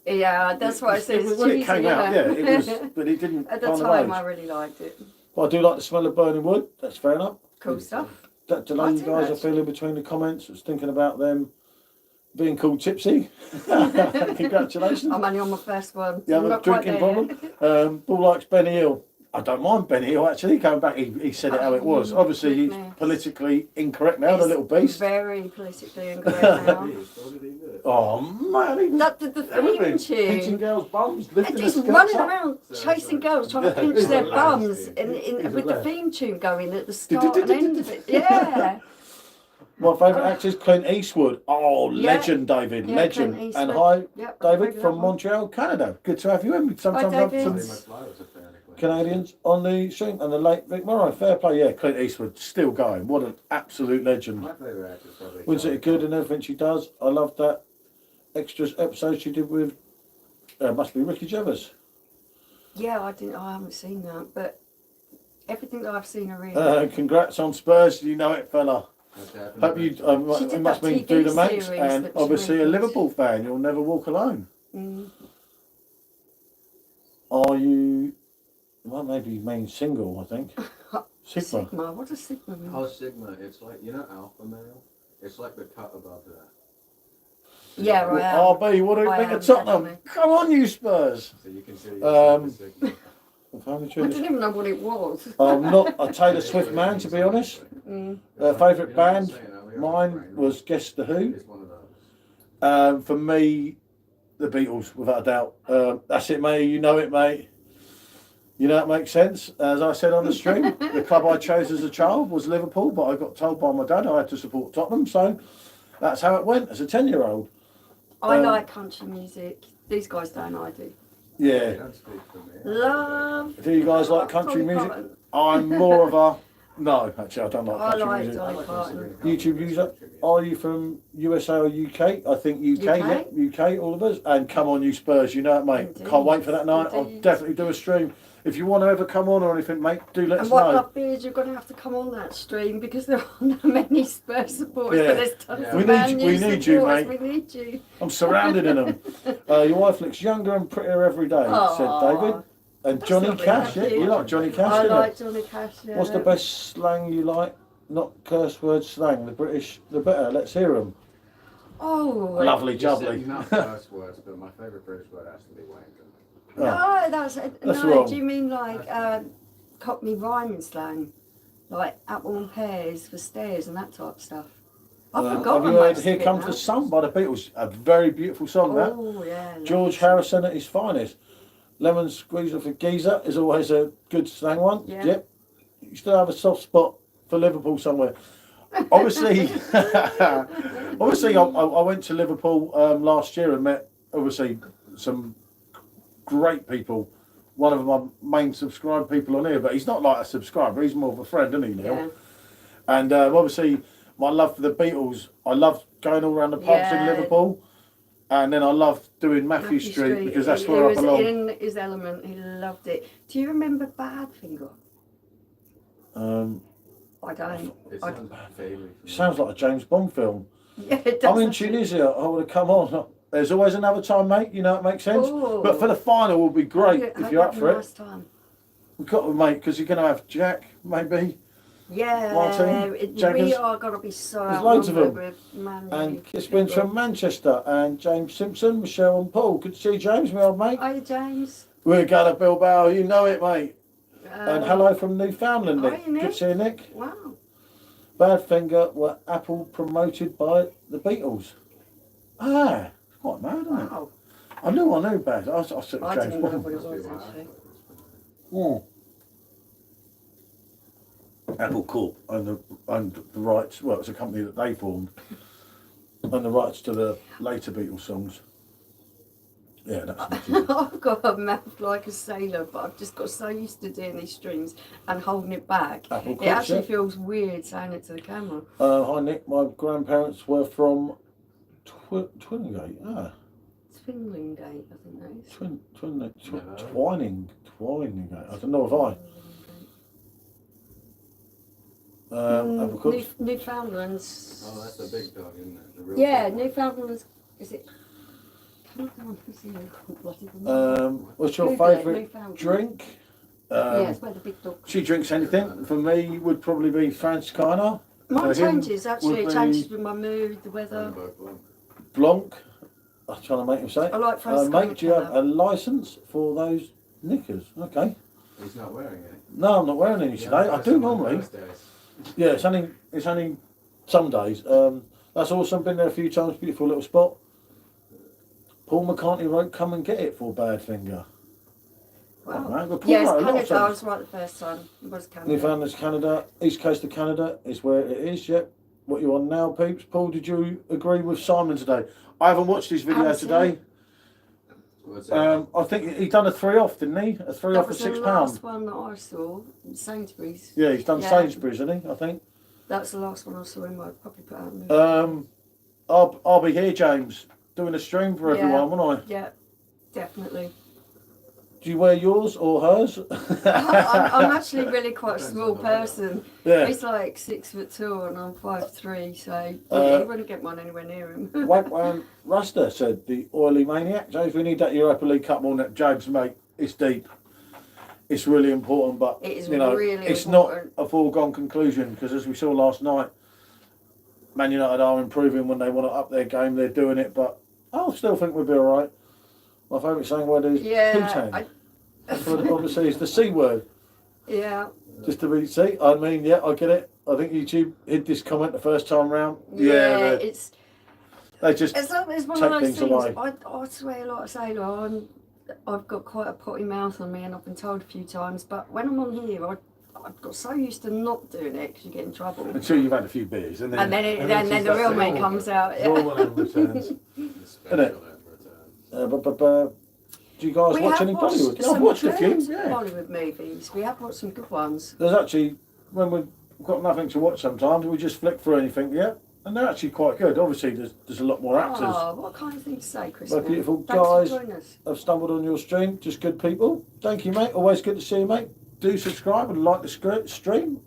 Yeah, that's what I said. It's when it cheesy, came out, yeah. it was, but it didn't At the kind time, of I age. really liked it. But I do like the smell of burning wood. That's fair enough. Cool stuff. That delay I you do, guys are actually. feeling between the comments. I was thinking about them being called tipsy. Congratulations. I'm only on my first one. You have I'm a not quite drinking there problem. Bull likes Benny Hill. I don't mind Benny Hill actually. Coming back, he said it how it was. Obviously, he's goodness. politically incorrect now, the It's little beast. Very politically incorrect now. Oh man, he That the theme everything. Pinching tune. girls' bums, lifting And the he's skirts running up. around chasing girls, trying to Yeah, pinch he's their a bums lad. in, He's with a the lad. theme tune going at the start and end of it. Yeah. My favourite actor is Clint Eastwood. Oh, Yeah. legend, David, Yeah, legend. Clint And Eastwood. hi, Yep, David very from good one. Montreal, Canada. Good to have you in. Sometimes I have David. some Canadians on the stream, and the late Vic Morrow. Fair play, yeah. Clint Eastwood still going. What an absolute legend. My favourite actor is probably Winsett good in everything she does. I love that extras episode she did with must be Ricky Gervais. Yeah, I haven't seen that, but everything that I've seen, I really. Congrats on Spurs, you know it, fella. Hope you She it did must that mean TV do the mates, series and that was obviously really a good. Liverpool fan. You'll never walk alone. Mm. Are you? Well, maybe you mean single. I think. Sigma. Sigma. What does Sigma mean? Oh, Sigma, it's like, you know alpha male? It's like the cut above that. Yeah, right. RB, what do you I think am, of Tottenham? definitely. Come on, you Spurs. So you can see I Sigma. I didn't even know what it was. I'm not a Taylor Swift man, to be honest. Mm. Favourite band, mine was Guess the Who. It's one of those. For me, the Beatles, without a doubt. That's it, mate. You know it, mate. You know it makes sense. As I said on the stream, the club I chose as a child was Liverpool, but I got told by my dad I had to support Tottenham, so that's how it went as a 10-year-old. I like country music. These guys don't. I do. Yeah. Don't speak for me. Love. Do you guys like country Dolly music? Parton. I'm more of a... No, actually, I don't like I country like music. Dolly Parton. YouTube user, are you from USA or UK? I think UK, UK? yeah, UK, all of us. And come on, you Spurs, you know it, mate. Indeed. Can't wait for that night. I'll Indeed. definitely do a stream. If you want to ever come on or anything, mate, do let us And what know. love is you're going to have to come on that stream because there aren't many Spurs supporters, Yeah. but there's tons Yeah. of We need Man you- U we need you, supporters. mate. We need you. I'm surrounded in them. Your wife looks younger and prettier every day, said Aw, David. And that's Johnny lovely, Cash, thank yeah, you. you like Johnny Cash, I don't like you? Johnny Cash. Yeah. What's the best slang you like? Not curse word slang, the British, the better. Let's hear them. Oh, Lovely You said jubbly. not first words, but my favourite British word has to be wanker. No, that's no. wrong. Do you mean like Cockney rhyming slang, like apple and pears for stairs and that type of stuff? I've forgotten. Have you heard most Here of it Comes now. the Sun by the Beatles? A very beautiful song, that. Oh yeah. lovely George song. Harrison at his finest. Lemon squeezer for geezer is always a good slang one. Yeah. Yep. You still have a soft spot for Liverpool somewhere. Obviously, obviously, I went to Liverpool last year and met obviously some great people. One of my main subscribed people on here, but he's not like a subscriber. He's more of a friend, isn't he, Neil? Yeah. And obviously, my love for the Beatles. I love going all around the pubs in Yeah. Liverpool, and then I love doing Matthew Street because that's he where I was belong. in his element. He loved it. Do you remember Badfinger? I don't. It I, sounds vaguely Sounds like a James Bond film. yeah, it does. I'm in actually. Tunisia. I would have come on. There's always another time, mate. You know it makes sense. Ooh. But for the final, will be great Hope if you you're have up a for nice it. time. We've got to, mate, because you're going to have Jack, maybe, Yeah, Martin, we Jaggers. are going to be so There's loads of outnumbered them. with Man and U Kispin people. from Manchester, and James Simpson, Michelle and Paul. Good to see you, James, my old mate. Hiya, James. We're going to Bilbao. You know it, mate. And hello from Newfoundland, Nick. Hiya, Nick. Good to see you, Nick. Wow. Badfinger were Apple promoted by the Beatles. Ah, quite mad, isn't it? Wow. I knew Bad. I said I James didn't know Bond. what it was actually. Apple Corp owned the rights. Well, it's a company that they formed, and the rights to the later Beatles songs. Yeah, that's what I've got a mouth like a sailor, but I've just got so used to doing these streams and holding it back. Apple It Corp, actually yeah. feels weird saying it to the camera. Hi Nick, my grandparents were from Twingate. It's Finlingate, I think that is. Twiningate. I don't know if I. Apple Corp. Newfoundland's. Oh, that's the big dog, isn't it? The real Yeah, big one. Newfoundland's. Is it What's your Google it, favourite Newfoundland. drink? Yeah, it's where the big dog. She drinks anything. For me, would probably be Franciscana. Mine For him changes actually. would It changes be with my mood, the weather. Blanc. I'm trying to make him say. I like Franciscana. Mate, do you have a licence for those knickers? Okay. He's not wearing it. No, I'm not wearing any today. I do normally. Yeah, it's only some days. That's awesome. Been there a few times. Beautiful little spot. Paul McCartney wrote, "Come and get it" for Badfinger. Wow. Right, but Paul Yes, wrote a lot of Canada. I songs. was right the first time. It was Canada. Newfoundland's Canada, east coast of Canada is where it is. Yep. What you on now, peeps? Paul, did you agree with Simon today? I haven't watched his video Haven't today. What's that? I think he done a 3 off, didn't he? A 3 That off for was the £6. last one that I saw. Sainsbury's. Yeah, he's done Yeah. Sainsbury's, hasn't he? I think. That's the last one I saw him. I'd probably put out. I'll be here, James, doing a stream for Yeah. everyone, won't I? Yeah, definitely. Do you wear yours or hers? I'm actually really quite a small person. Yeah. He's like 6'2" and I'm 5'3", so you wouldn't get one anywhere near him. Wagwan Rasta said, the oily maniac. James, we need that Europa League Cup more than James, mate. It's deep. It's really important, but It is really it's important. not a foregone conclusion because as we saw last night, Man United are improving when they want to up their game. They're doing it, but I still think we'll be all right. My favourite saying word is P-Tang. That's what obviously is the C word. Yeah. Just to be see, I mean, yeah, I get it. I think YouTube hit this comment the first time round. Yeah, they just it's one take of those things things. away. I swear a lot of sailor, and I've got quite a potty mouth on me, and I've been told a few times. But when I'm on here, I've got so used to not doing it because you get in trouble. Until you've had a few beers, and then the real me comes out. Yeah. Normal returns. Isn't it? Do you guys We watch have any watched Bollywood? some I've watched a few. good Yeah. Bollywood movies. We have watched some good ones. There's actually when we've got nothing to watch, sometimes we just flick through anything. Yeah, and they're actually quite good. Obviously, there's a lot more actors. Oh, what kind of thing to say, Chris? My beautiful Thanks guys for joining us. have stumbled on your stream. Just good people. Thank you, mate. Always good to see you, mate. Do subscribe and like the stream.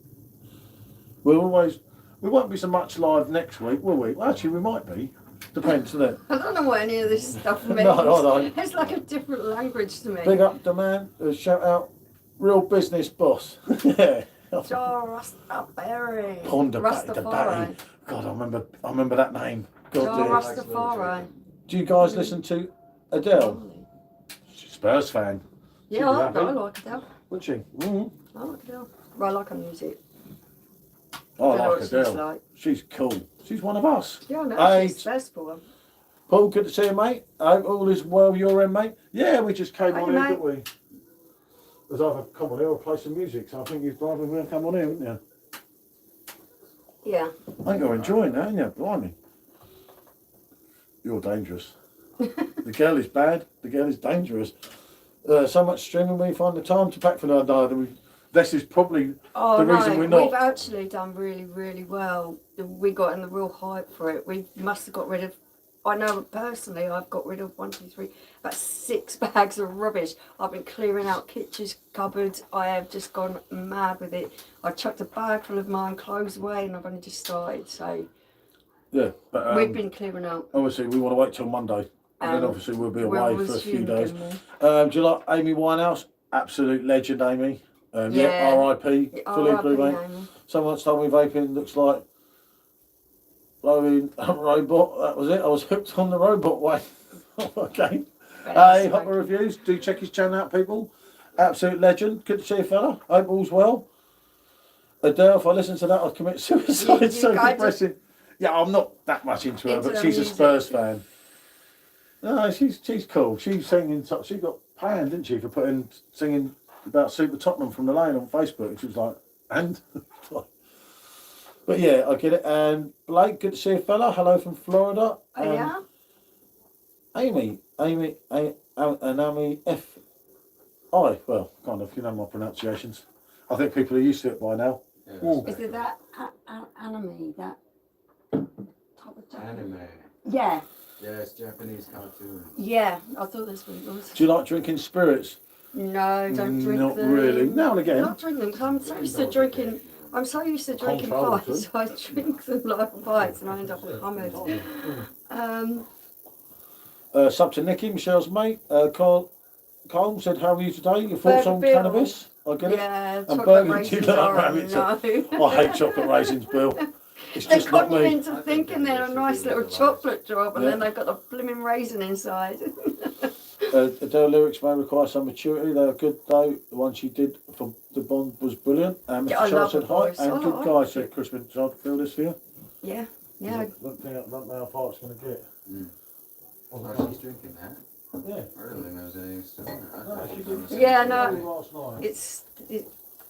We won't be so much live next week, will we? Well, actually, we might be. Depends, doesn't it? I don't know what any of this stuff means. No. It's like a different language to me. Big up the man. Shout out, real business boss. Yeah. Joe Rastafari. Ponda Rastafari. God, I remember that name. God, Joe dear. Rastafari. Do you guys listen to Adele? Spurs fan. Yeah, I happy. like Adele. Would she? Mm-hmm. I like Adele. Well, I like her music. I Don't know like what she's Adele. like. She's cool. She's one of us. Yeah, I know. Hey, She's best for them. Paul, good to see you, mate. All is well your end, mate. Yeah, we just came Hey, on here, mate. didn't we? There's either come on here or play some music, so I think you're driving we'll come on here, wouldn't you? Yeah. I think you're enjoying that, aren't you? Blimey. You're dangerous. The girl is bad, the girl is dangerous. So much streaming we find the time to pack for another day. This is probably the reason we're not. We've actually done really, really well. We got in the real hype for it. We must have got rid of, I know personally, I've got rid of 1, 2, 3, about 6 bags of rubbish. I've been clearing out kitchens, cupboards. I have just gone mad with it. I chucked a bag full of mine clothes away, and I've only just started. So Yeah, but we've been clearing out. obviously we want to wait till Monday, and then obviously we'll be away for a few days. Do you like Amy Winehouse? Absolute legend, Amy. Yeah, R.I.P. Fully agree, mate. Someone told me vaping looks like blowing a robot. That was it. I was hooked on the robot way. Okay. Hey, Hopper Reviews. Do check his channel out, people. Absolute legend. Good to see you, fella. Hope all's well. Adele, if I listen to that, I'd commit suicide. You So guys depressing. Yeah, I'm not that much into her, Into but the she's a music. Spurs fan. No, she's cool. She's singing. She got panned, didn't she, for singing about Super Tottenham from the Lane on Facebook. And she was like, and? But yeah, I get it. And Blake, good to see you, fella. Hello from Florida. Oh, yeah? Amy F. I, well, kind of, you know my pronunciations. I think people are used to it by now. Yeah, Is it that anime, that type of anime. Yeah, Yeah, it's Japanese cartoon. yeah. I thought this was yours. Do you like drinking spirits? No, don't drink Not them. really. Now and again. Not drink them, 'cause I'm so used to drinking. I'm so used to drinking Control pints. I drink them like pints, and I end up hammered. Sub to Nicky, Michelle's mate. Carl said, how are you today? Your thoughts Burger on Bill. cannabis? I get it. Yeah, And chocolate burger, raisins you don't are have a it. no. I hate chocolate raisins, Bill. It's They just not con you me. into thinking they're a nice little chocolate drop, and then they've got a blooming raisin inside. Adele lyrics may require some maturity. They are good though. The one she did for the Bond was brilliant. Mr. Yeah, I Charles love said the hi. voice. And I good like guy it. said Chris Minton. I'll feel this for you. Yeah, yeah. Look how far it's going to get. Oh, she's drinking that? Yeah. I don't think there was anything still in it. No, she did. Yeah, no. Last night. It's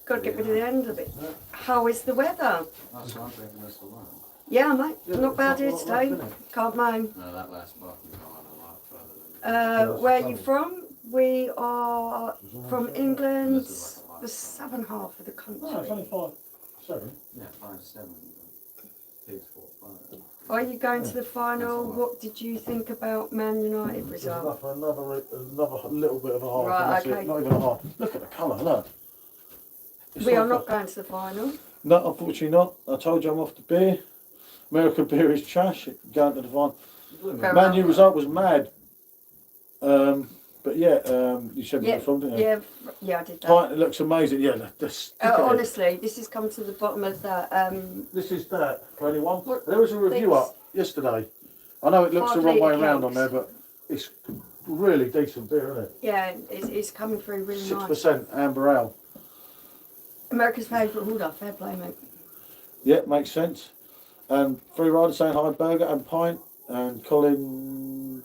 got to get rid of the end of it. How is the weather? That's what I'm drinking this alone. Yeah, mate. Yeah, Not bad it's here not today. left, innit? Can't moan. No, that last bottle can go on a lot further than Where are you from? We are from England, This is like the southern half of the No, it's only country. 5-7. yeah, 5-7. Pigs 4-5. Are you going to the final? What did you think about Man United There's result? enough for another little bit of a half. Right, and that's okay. it. Not even a half. Look at the colour, look. It's We are like not a- going to the final. No, unfortunately not. I told you I'm off the beer. American beer is trash. Going to the final. Fair Man U enough. result was mad. But yeah, you said Yeah, where from, didn't you? yeah, I did that. Pint, it looks amazing. Yeah, stick it in. Honestly, this has come to the bottom of that. This is that for anyone. What There was a review things? up yesterday. I know it looks the 5 wrong way litre around on kegs. there, but it's really decent beer, isn't it? Yeah, it's coming through really nice. 6% amber ale. America's favourite holder, fair play, mate. Yeah, makes sense. And Free Rider saying hi, Burger and Pint. And Colin.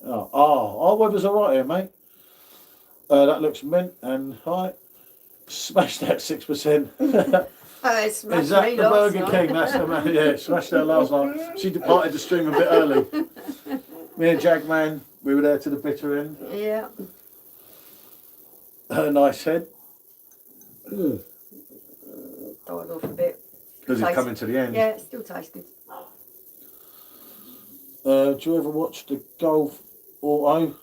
Our weather's alright here, mate. That looks mint. And hi. Smashed that 6%. Oh, it's Is that me the last Burger night. King? That's the man. Yeah, smashed that last night. She departed the stream a bit early. Me and Jagman, we were there to the bitter end. Yeah. Her nice head. Died off a bit. Because it's Tastes- coming to the end. Yeah, it still tastes good. Do you ever watch the Golf Auto?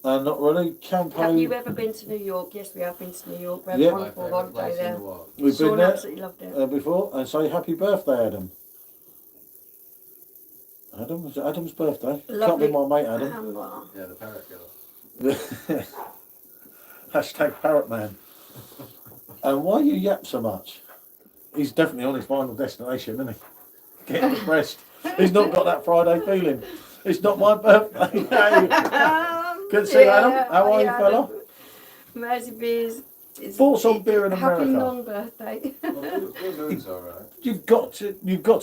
Not really. Campo. Have you ever been to New York? Yes, we have been to New York. We had Yeah. a My wonderful favourite holiday place in there. the world. We've Sean been there absolutely loved it. before. And say happy birthday, Adam. Adam? Was it Adam's birthday? Lovely. Can't be my mate, Adam. Yeah, the parrot killer. Hashtag parrot man. And why you yap so much? He's definitely on his final destination, isn't he? Getting depressed. He's not got that Friday feeling. It's not my birthday. Good to see you, Adam. How are you, fella? Mercy beers. Thoughts on beer in Happy America? non-birthday. Blue Moon's alright. You've got to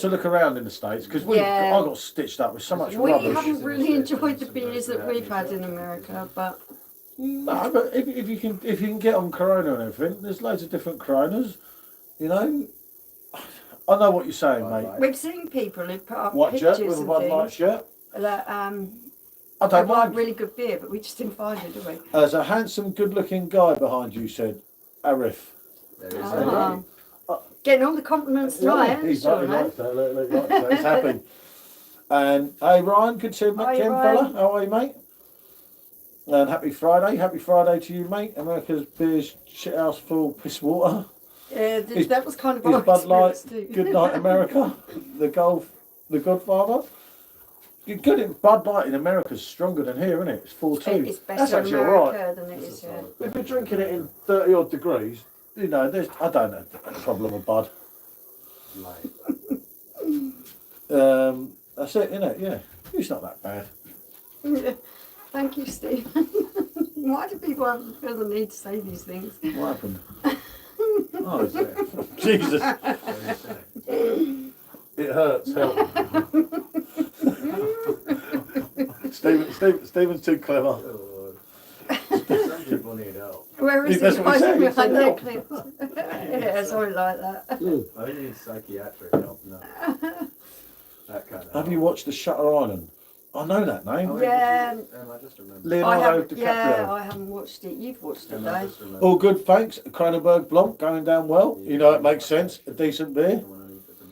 look around in the States because Yeah. I got stitched up with so much We rubbish. haven't really enjoyed the beers that we've had in America, but No, but if you can get on Corona and everything, there's loads of different Coronas. You know, I know what you're saying, Bud mate. Light. we've seen people who put up White shirt pictures with a and Bud Light things shirt. that I don't like mind. really good beer, but we just didn't find it, did we? There's a handsome, good-looking guy behind you. Said Arif. There is Ah. a Getting all the compliments tonight, he's Sean, he eh? likes that. Look, likes that. He's happy. And hey, Ryan, good to see you, Hi, Kim, Ryan. fella. How are you, mate? And happy Friday to you, mate. America's beer's shithouse full piss water. Yeah, Is- that was kind of Is our Bud Light experience too. Good Night America? The Godfather. You're good in Bud Light in America's stronger than here, isn't it? It's 4.2. It's better That's in actually alright. America than it is here. If you're drinking it in 30 odd degrees, you know, I don't have a problem with Bud. light. That's it, innit? Yeah. It's not that bad. Thank you, Stephen. Why do people have to feel the need to say these things? What happened? Oh, Jesus. It hurts. Help. Stephen's too clever. Oh, Lord. Some people need help. Where is That's it? what he said, he I said know help. clips. Yeah, something like that. I need psychiatric help, no. That kind of Have you watched The Shutter Island? I know that name. Yeah. I just remember. Leonardo DiCaprio. Yeah, I haven't watched it. You've watched it, I though. just remember. All good, thanks. Kronenberg Blanc going down well. You know, it makes sense. A decent beer. The one I need at the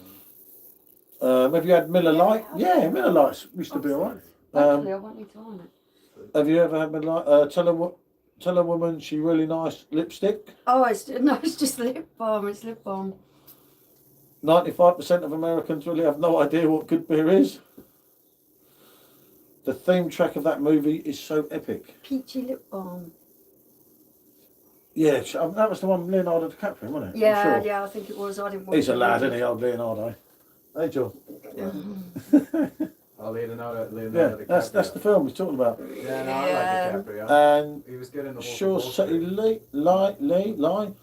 moment. Have you had Miller Lite? Yeah, Miller Lights used to be alright. Hopefully, I won't need to on it. Have you ever had Miller Lite? Tell a woman she really nice lipstick. Oh, it's just lip balm. It's lip balm. 95% of Americans really have no idea what good beer is. The theme track of that movie is so epic. Peachy lip balm. Yeah, that was the one with Leonardo DiCaprio, wasn't it? Yeah, I'm sure. yeah, I think it was. I didn't watch He's a the lad, movie. isn't he, old Leonardo? Hey, John. Oh, Leonardo Yeah, DiCaprio. that's the film he's talking about. Yeah, no, I like DiCaprio. And He was good in the Wolf of sure, Wall Street. Lee,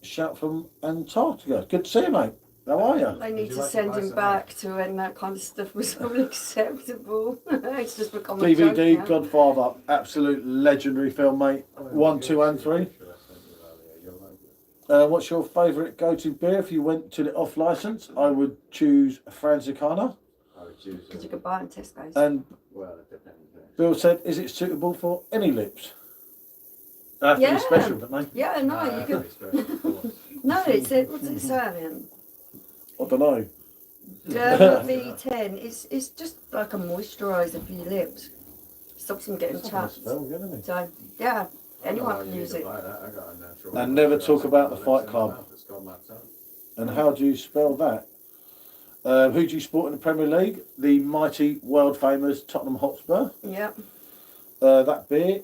shout from Antarctica. Good to see you, mate. How are you? They need you to like send advice him on back to when that kind of stuff was all acceptable. It's just become a joke DVD, now. Godfather, absolute legendary film, mate. 1, 2, and 3. What's your favourite go-to beer if you went to the off-licence? I would choose Franzicana. I would choose. Because you could buy it in Tesco's. And Well, it depends. Bill said, is it suitable for any lips? They have to Yeah. be special, don't they? Yeah, no, you could. No, what's it saying? I don't know. Derma V10. It's just like a moisturiser for your lips. Stops them getting chapped. So yeah, anyone can use it. And never talk about the Fight Club. And how do you spell that? Who do you support in the Premier League? The mighty, world famous Tottenham Hotspur. Yep. That beer.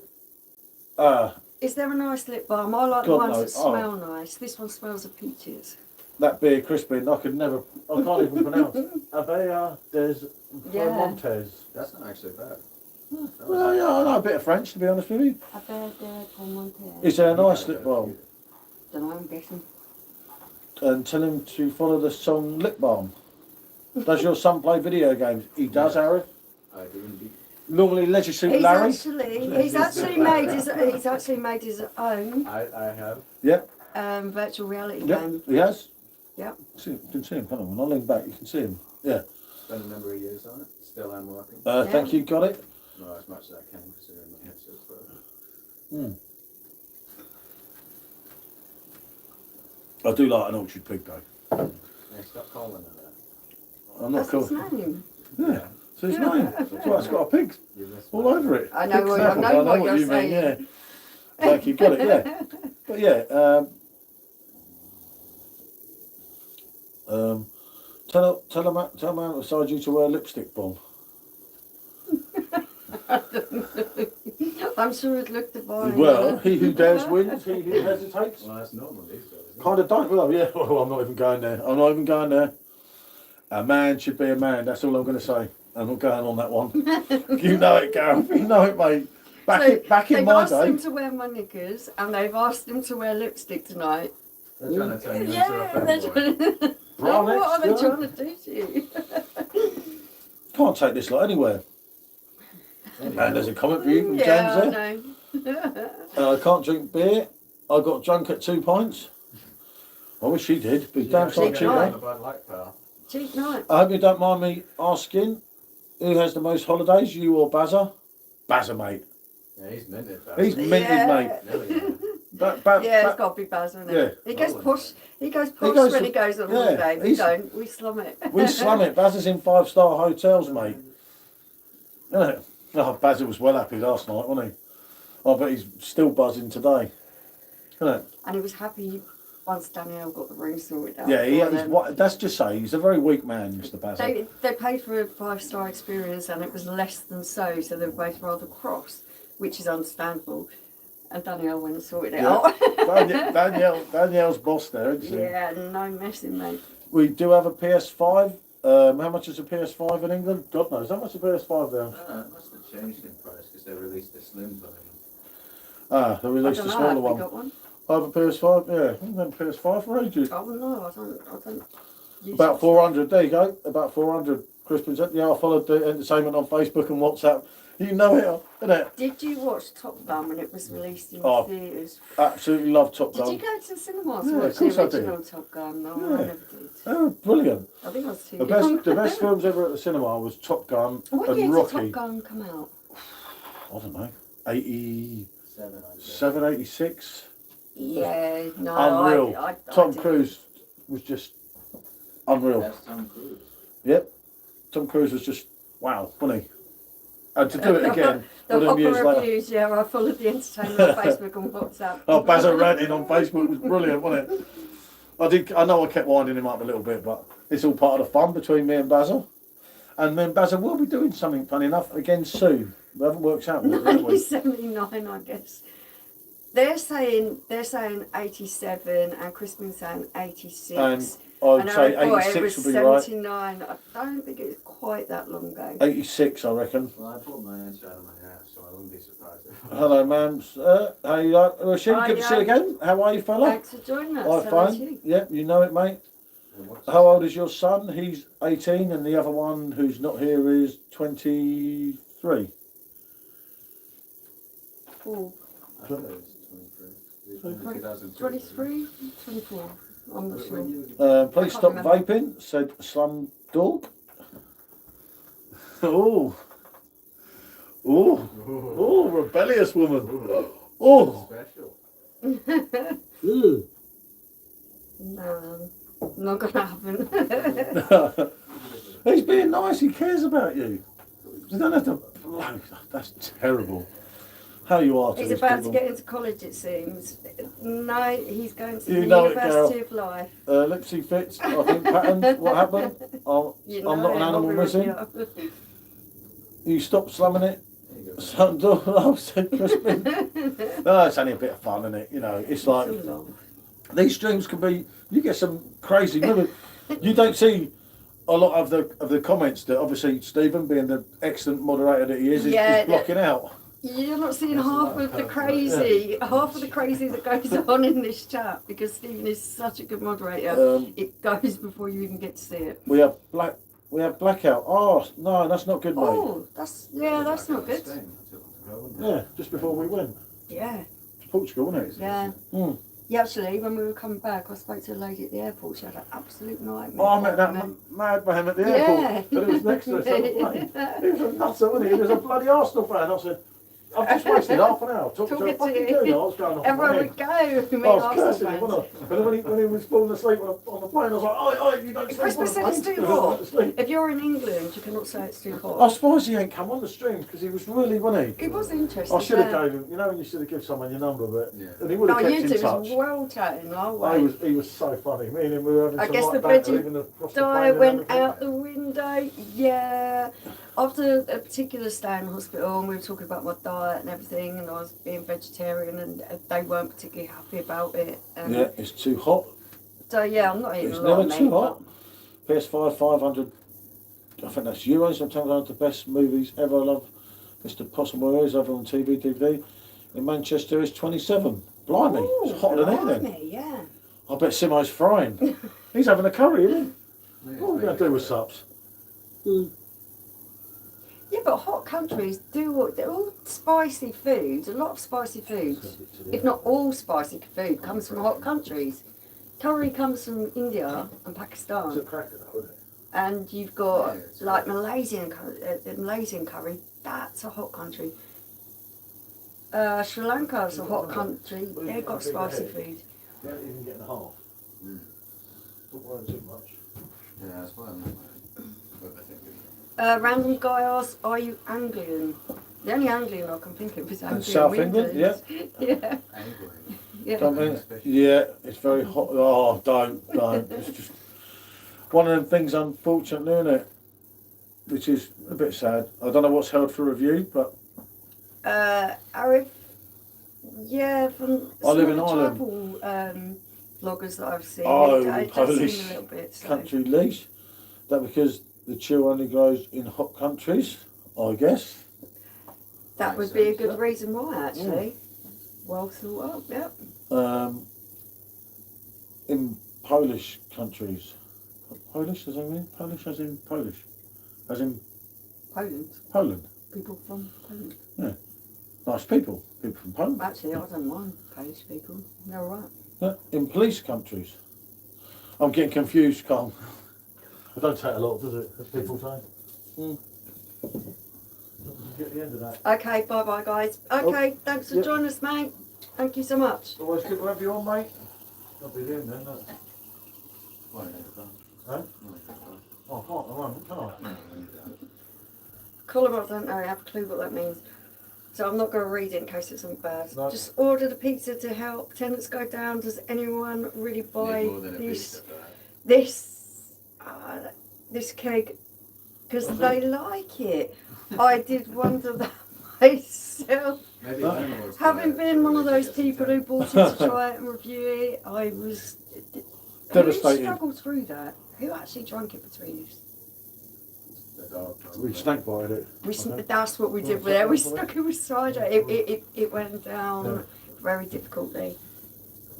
Is there a nice lip balm? I like the God, ones no. that smell nice. This one smells of peaches. That beer, Crispin, I can't even pronounce. Avea des Montes. That's not actually bad. Well, yeah, I know a bit of French, to be honest with you. Is there a nice lip balm? Don't know, I'm guessing. And tell him to follow the song Lip Balm. Does your son play video games? He does, Harry. I do indeed. Normally Leisure Suit Larry. He's actually made his own I have. Yep, virtual reality yep, game. he has. Yep. You can see him, can't you? When I lean back, you can see him. Yeah. Spent a number of years on it. Still am working. Thank you, got it. Not as much as I can considering my headset's broken. I do like an orchard pig though. Yeah, stop calling it that. I'm not That's cool. his name. Yeah, so his name. That's why it's got a pig You missed all my- over it. I know Pig what- snaffle, I know what you you're mean, saying. yeah. Thank you, got it, yeah. But yeah, tell him how to decide you to wear lipstick, Bob. I'm sure it looked divine. Well, he who dares wins, he who hesitates. Well, that's normal these days. Kind of don't. Well, yeah. Well, I'm not even going there. I'm not even going there. A man should be a man. That's all I'm going to say. I'm not going on that one. You know it, Gareth. You know it, mate. Back in my they've asked day. him to wear my knickers and they've asked him to wear lipstick tonight. They're trying to turn you into a Yeah, they're fanboy. trying Brown what are they X, yeah. trying to do to you? Can't take this lot anywhere. And there's a comment for you from Yeah, I James there. know. I can't drink beer. I got drunk at 2 pints. I wish she did. But damn sight Cheap cheap, night. eh? Bud Light, pal. Cheap night. I hope you don't mind me asking, who has the most holidays, you or Bazza? Bazza, mate. Yeah, he's minted. He's minted, Yeah. mate. Yeah, it's got to be Baz, isn't it? Yeah. He goes push. He goes push goes when to- he goes on yeah, holiday. We he's- don't. We slum it. We slum it. Bazza's in 5-star hotels, mate. Yeah. Oh, Bazza was well happy last night, wasn't he? I bet he's still buzzing today. Isn't it? And he was happy once Danielle got the room sorted out. Yeah, for them. that's just say he's a very weak man, Mr. Bazza. They paid for a 5-star experience and it was less than so they were both rather cross, which is understandable. And Danielle went and sorted it Yeah. out. Danielle's boss there, isn't she? Yeah, no messing, mate. We do have a PS5. How much is a PS5 in England? God knows. How much is a PS5 there? It must have changed in price because they released the slim version. They released I a don't know, smaller have we one. got one? I have a PS5, yeah. I haven't had a PS5 for ages. Oh no, I don't use About it. 400, there you go. About 400. Crispin said, yeah, I followed the entertainment on Facebook and WhatsApp. You know it, innit? Did you watch Top Gun when it was released in Oh, theatres? Absolutely love Top Did Gun. you go to the cinema to Yeah, watch of course the I did. original Top Gun? No, Yeah. I never did. Oh, brilliant. I think I was too The young. best films ever at the cinema was Top Gun What year and did Rocky. Top Gun come out? I don't know. 87, 700. 86. Yeah, no, Unreal. I Tom didn't. Cruise was just unreal. That's Tom Cruise. Yep. Tom Cruise was just, wow, wasn't he? And to do it again, The all them Hopper years later. reviews, yeah, I followed the entertainment on Facebook and WhatsApp. Oh, Bazza ranting on Facebook was brilliant, wasn't it? I know I kept winding him up a little bit, but it's all part of the fun between me and Bazza. And then Basil will be doing something funny enough again soon. We haven't worked out yet, have we? 1979, I guess. They're saying 87, and Chris been saying 86. And I would say I thought 86 would be 79. I don't think it's quite that long ago. 86, I reckon. Well, I pulled my answer out of my hat, so I wouldn't be surprised. Hello, ma'am. How you like? Rashid, good to see you again. How are you, fella? Thanks for joining us. All right, Hello to fine. you. Yeah, you know it, mate. How old is your son? He's 18, and the other one who's not here is 23. Oh, I thought it was 23. 23, 24. I'm not sure. Please can't stop remember. vaping, said Slum Dog. Oh. Oh. Oh, rebellious woman. Oh. Special. Ew. No, not gonna happen. He's being nice, he cares about you. You don't have to. Oh, that's terrible. How you are to He's these about people. to get into college, it seems. No, he's going to You the know it, University girl. of Life. Lipsy fits, I think, patterns. What happened? You I'm know not an it, animal obviously. missing. You stop slumming it. Son, oh, said Crispin. No, it's only a bit of fun, isn't it? You know, it's like It's all long. these streams can be. You get some crazy. Remember, you don't see a lot of the comments that obviously Stephen, being the excellent moderator that he is blocking out. You're not seeing half of the crazy, that goes on in this chat because Stephen is such a good moderator. It goes before you even get to see it. We have blackout. Oh no, that's not good, mate. Oh, that's not good. Yeah, just before we went. Yeah, It's Portugal, wasn't it? yeah. Mm. Yeah, actually, when we were coming back, I spoke to a lady at the airport. She had an absolute nightmare. Oh, I met that mad man at the airport. And it was next to us on the plane. He was a nutter, wasn't he? He was a bloody Arsenal fan. I said, I've just wasted half an hour talking to a fucking girl. I was going off Everyone my would head. go. I was cursing him, wasn't I? And then when he was falling asleep on the plane, I was like, oh, you don't sleep on the Christmas said plane. it's too because I hot. went to sleep. If you're in England, you cannot say it's too I hot. suppose he ain't come on the stream because he was really, wasn't he? It was interesting. I should have gave him, you know, when you should have given someone your number, but and he would No, have you kept two in touch. was well chatting. He was so funny. Me and him, we were having I some guess like the banter, veggie even across the Dye plane and went everything. out the window. Yeah. After a particular stay in hospital, and we were talking about my diet and everything, and I was being vegetarian, and they weren't particularly happy about it. Yeah, it's too hot. So yeah, I'm not eating It's a lot never of meat. too hot. PS5 500. I think that's euros. Sometimes one of the best movies ever. I love Mr. Possible is over on TV DVD. In Manchester is 27. Blimey, it's hotter than here then. Blimey, yeah. I bet Simo's frying. He's having a curry, isn't he? What are we going to do with subs? Yeah, but hot countries they're all spicy foods. A lot of spicy foods, if not all spicy food, comes from hot countries. Curry comes from India and Pakistan. It's a cracker though, isn't it? And you've got like Malaysian curry. That's a hot country. Sri Lanka's a hot country. They've got spicy food. You ain't even getting a half. Don't worry too much. Yeah, that's why I'm not overthinking. Random guy asks, "Are you Anglian?" The only Anglian I can think of is Anglian South England, Winders. Yeah. Angling. Yeah. Don't mean, yeah, it's very hot. Oh, don't. It's just one of them things, unfortunately, isn't it? Which is a bit sad. I don't know what's held for review, but Arif, yeah, from I live in some of the Ireland. travel vloggers that I've seen, Oh, it does Polish seem a little bit. So. country leash. That because the chill only grows in hot countries, I guess. That would be a good reason why, actually. Well thought up, yep. In Polish countries. Polish, does that mean? Polish as in Polish? As in Poland. Poland. People from Poland. Yeah. Nice people. People from Poland. Actually, I don't mind Polish people. They're alright. Yeah. In police countries. I'm getting confused, Carl. It don't take a lot, does it? As people say. Get the end of that. Okay, bye-bye, guys. Okay, thanks for joining us, mate. Thank you so much. Always good to have you on, mate. I'll be in then, no? Huh? Oh, I can't, I won't, can I? Call them up, don't know, I have a clue what that means. So I'm not going to read it in case it's something bad. No. Just order the pizza to help tenants go down. Does anyone really buy Need more than a this? pizza for that. This keg because they like it. I did wonder that myself. Maybe Having been one of those people who bought it to try it and review it, I was Devastated. Who struggled through that? Who actually drank it between us? We snack buyed it. That's what we did there. We stuck it with cider. It went down very difficultly.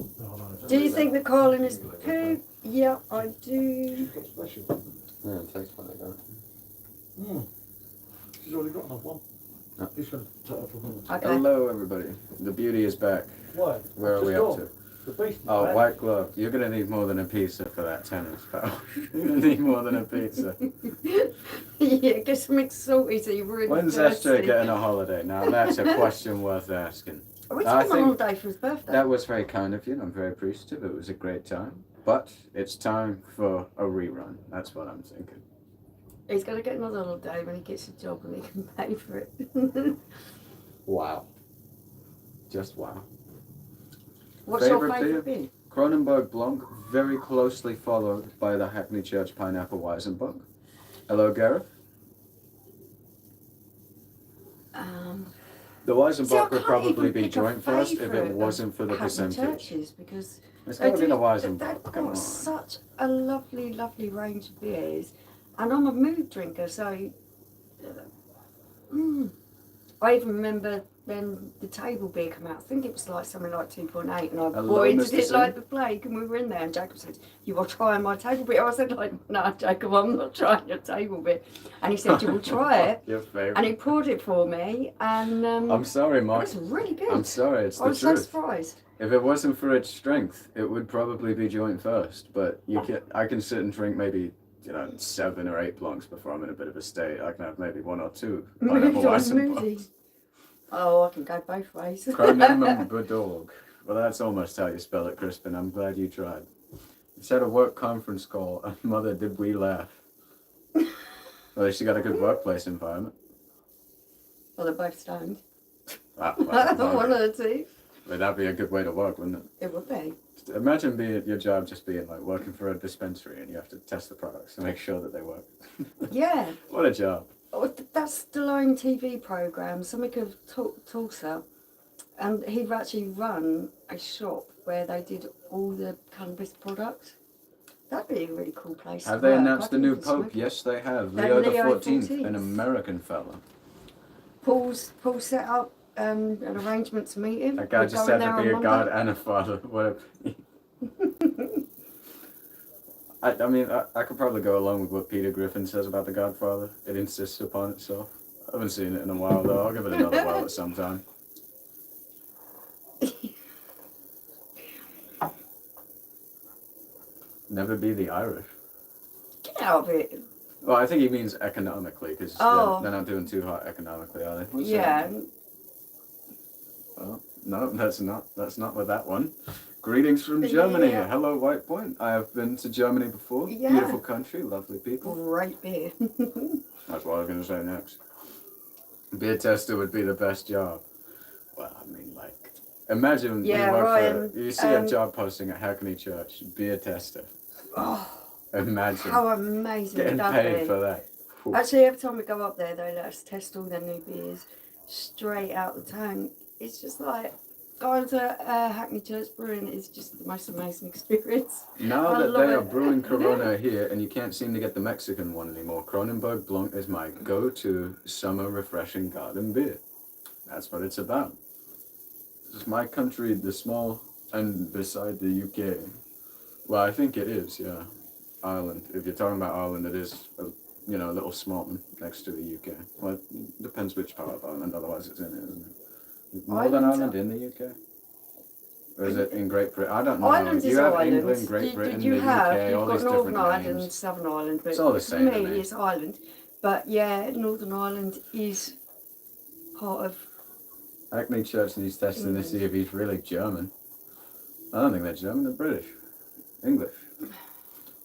Oh, no. Do you think that Carlin is poo? Yeah, I do. Yeah, it tastes funny, though. She's already got another one. No. He's going to take her from home. Okay. Hello, everybody. The beauty is back. Why? Where are we up to? The beast is Oh, back. white glove. You're gonna need more than a pizza for that tennis, pal. You're gonna need more than a pizza. Yeah, get something salty so you're really When's thirsty. SJ getting a holiday? Now that's a question worth asking. We I took him on think holiday for his birthday. That was very kind of you, and I'm very appreciative. It was a great time. But it's time for a rerun. That's what I'm thinking. He's going to get another holiday when he gets a job and he can pay for it. Wow. Just wow. What's your Favourite favourite beer? beer? Kronenberg Blanc, very closely followed by the Hackney Church Pineapple Weizenbock. Hello, Gareth. The Weizenbock would probably be joint first if it wasn't for the percentage. Churches because It's got to be the Weizenbock. they've Come got on. such a lovely, lovely range of beers, and I'm a mood drinker, so I even remember when the table beer came out. I think it was like something like 2.8, and I Hello, avoided Mr. it Sim. like the plague. And we were in there, and Jacob said, "You are trying my table beer." I said, "Like, no, Jacob, I'm not trying your table beer." And he said, "You will try it." Your favourite. And he poured it for me, and I'm sorry, it Mark. was really good. I'm sorry, it's I the was so truth. surprised. If it wasn't for its strength, it would probably be joint first. But I can sit and drink maybe 7 or 8 Blancs before I'm in a bit of a state. I can have maybe 1 or 2. Moody. Weizenbocks. Oh, I can go both ways. Kronen Budorg. Well, that's almost how you spell it, Crispin. I'm glad you tried. It's at a work conference call, and mother, did we laugh. Well, she got a good workplace environment. Well, they're both stoned. One One of the two. But that'd be a good way to work, wouldn't it? It would be. Just imagine your job just being like working for a dispensary and you have to test the products to make sure that they work. Yeah. What a job. Oh, that's Stallone TV programme, something of Tulsa. And he'd actually run a shop where they did all the cannabis products. That'd be a really cool place. Have to they work. announced I the think new you could Pope? smoke it. Yes, they have. They're Leo the Leo 14th, 14th. an American fella. Paul set up an arrangement to meet him. That guy We're just going had to there be on a god Monday. and a father. Whatever. I mean, I could probably go along with what Peter Griffin says about The Godfather. It insists upon itself. I haven't seen it in a while, though. I'll give it another whirl at some time. Never be the Irish. Get out of it. Well, I think he means economically, because Oh. they're not doing too hot economically, are they? What's Yeah. that? Well, no, that's not with that one. Greetings from Germany. Yeah. Hello, White Point. I have been to Germany before. Yeah. Beautiful country, lovely people. Great beer. That's what I was going to say next. Beer tester would be the best job. Well, I mean, like, imagine Yeah, you work Ryan, you see a job posting at Hackney Church, beer tester. Oh, Imagine how amazing would getting that paid be? for that. Whew. Actually, every time we go up there, they let us test all their new beers straight out the tank. It's just like going to Hackney Church Brewing is just the most amazing experience. Now I that love they are it. brewing Corona here and you can't seem to get the Mexican one anymore, Kronenberg Blanc is my go-to summer refreshing garden beer. That's what it's about. This is my country, the small, and beside the UK. Well, I think it is, yeah. Ireland. If you're talking about Ireland, it is, a little small one next to the UK. Well, it depends which part of Ireland, otherwise it's in it, isn't it? Is Northern Ireland in the UK? Or is it in Great Britain? I don't know. Ireland you is have Ireland. England, Great Britain, you the have, UK, you've all got these Northern different Ireland, names. Southern Ireland, but It's all the for same to me, me. it's Ireland. But yeah, Northern Ireland is part of. Hackney Church needs testing to see if he's really German. I don't think they're German, they're British. English.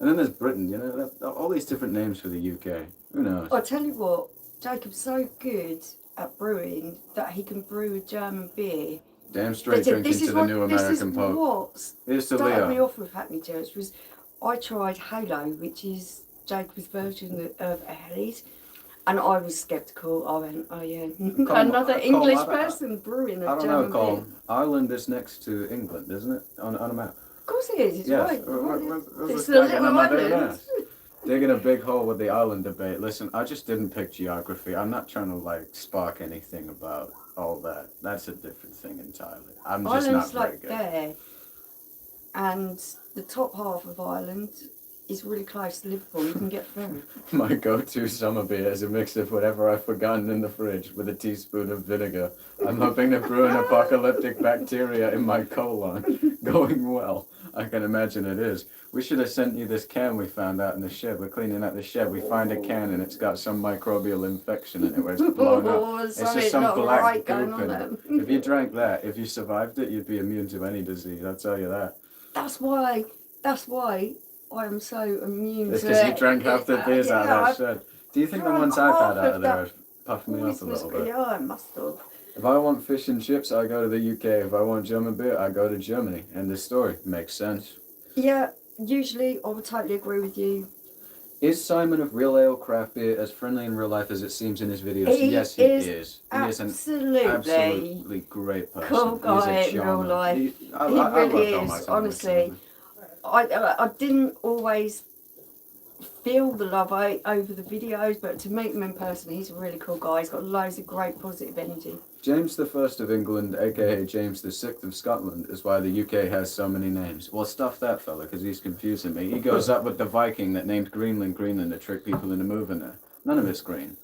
And then there's Britain, all these different names for the UK. Who knows? I tell you what, Jacob's so good at brewing that he can brew a German beer. Damn straight drinking to the new American Pope. What Here's to started me Leo. off with Hackney Church was I tried Halo, which is Jacob's version of Helles, And I was sceptical. I went, oh yeah, Colm, another English person brewing a I don't German know, Colm. beer. Ireland is next to England, isn't it? On a map. Of course it is. It's Yes. right. It's It's a little island. Digging a big hole with the island debate. Listen, I just didn't pick geography. I'm not trying to like spark anything about all that. That's a different thing entirely. I'm just Ireland's not very like good. there, and the top half of Ireland is really close to Liverpool. You can get through. My go-to summer beer is a mix of whatever I've forgotten in the fridge with a teaspoon of vinegar. I'm hoping to brew an apocalyptic bacteria in my colon. Going well. I can imagine it is. We should have sent you this can we found out in the shed. We're cleaning out the shed. We find a can and it's got some microbial infection in it where it's blown up. Oh, It's something just some not black right goop going on in there. it. If you drank that, if you survived it, you'd be immune to any disease. I'll tell you that. That's why I am so immune It's to because you drank half the beers out of that shed. Do you think the ones I've had out of there have puffed me up a little bit? Yeah, I must have. If I want fish and chips, I go to the UK. If I want German beer, I go to Germany. And this story makes sense. Yeah, usually I would totally agree with you. Is Simon of Real Ale Craft Beer as friendly in real life as it seems in his videos? He Yes, he is. He is an Absolutely. absolutely great person. Cool guy He's a in real charmer. life. He He loved really all my is, comments honestly. on him. I didn't always feel the love over the videos, but to meet him in person, he's a really cool guy. He's got loads of great positive energy. James the First of England, aka James the Sixth of Scotland, is why the UK has so many names. Well, stuff that fella, because he's confusing me. He goes up with the Viking that named Greenland Greenland to trick people into moving there. None of it's green.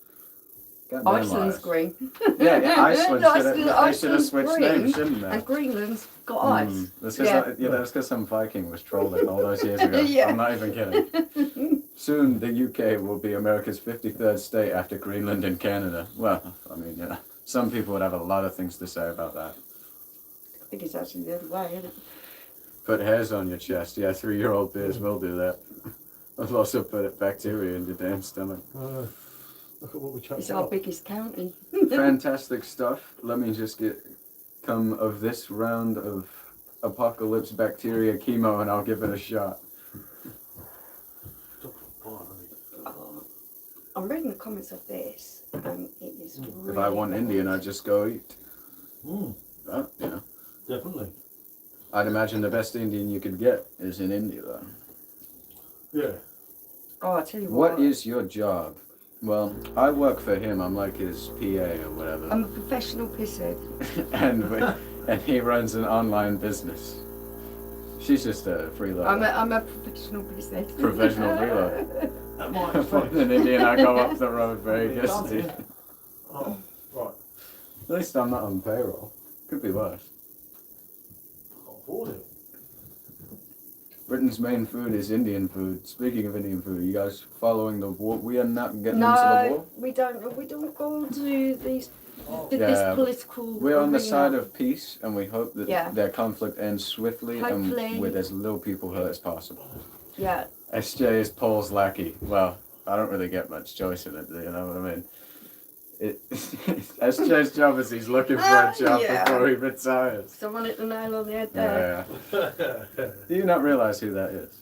Goddamn Iceland's lies. green. Yeah, Iceland should have switched green, names, shouldn't they? And Greenland's got ice. That's Yeah. that's because some Viking was trolling all those years ago. Yeah. I'm not even kidding. Soon the UK will be America's 53rd state after Greenland and Canada. Well, I mean, you know, some people would have a lot of things to say about that. I think it's actually the other way, isn't it? Put hairs on your chest. Yeah, 3-year-old beers will do that. I've also put bacteria in your damn stomach. Look at what we chucked It's our up. biggest county. Fantastic stuff. Let me just come of this round of apocalypse bacteria chemo and I'll give it a shot. Oh, I'm reading the comments of this, and it is really If I want Indian, I'd just go eat. Mm, You know. definitely. I'd imagine the best Indian you could get is in India, though. Yeah. Oh, I tell you what. What is your job? Well, I work for him. I'm like his PA or whatever. I'm a professional pisshead. and he runs an online business. She's just a freeloader. I'm a professional pisshead. Professional freeloader. That might If I'm an Indian, I go up the road very gusty. Oh, right. At least I'm not on payroll. Could be worse. Can't afford it. Britain's main food is Indian food. Speaking of Indian food, are you guys following the war? We are not getting into the war. No, we don't go to these this Yeah, political. We're on the arena. side of peace, and we hope that Yeah. their conflict ends swiftly Hopefully. and with as little people hurt as possible. Yeah. SJ is Paul's lackey. Well, I don't really get much choice in it, you know what I mean? SJ's job is he's looking for a job Yeah. before he retires. Someone hit the nail on the head there. Yeah. Do you not realise who that is?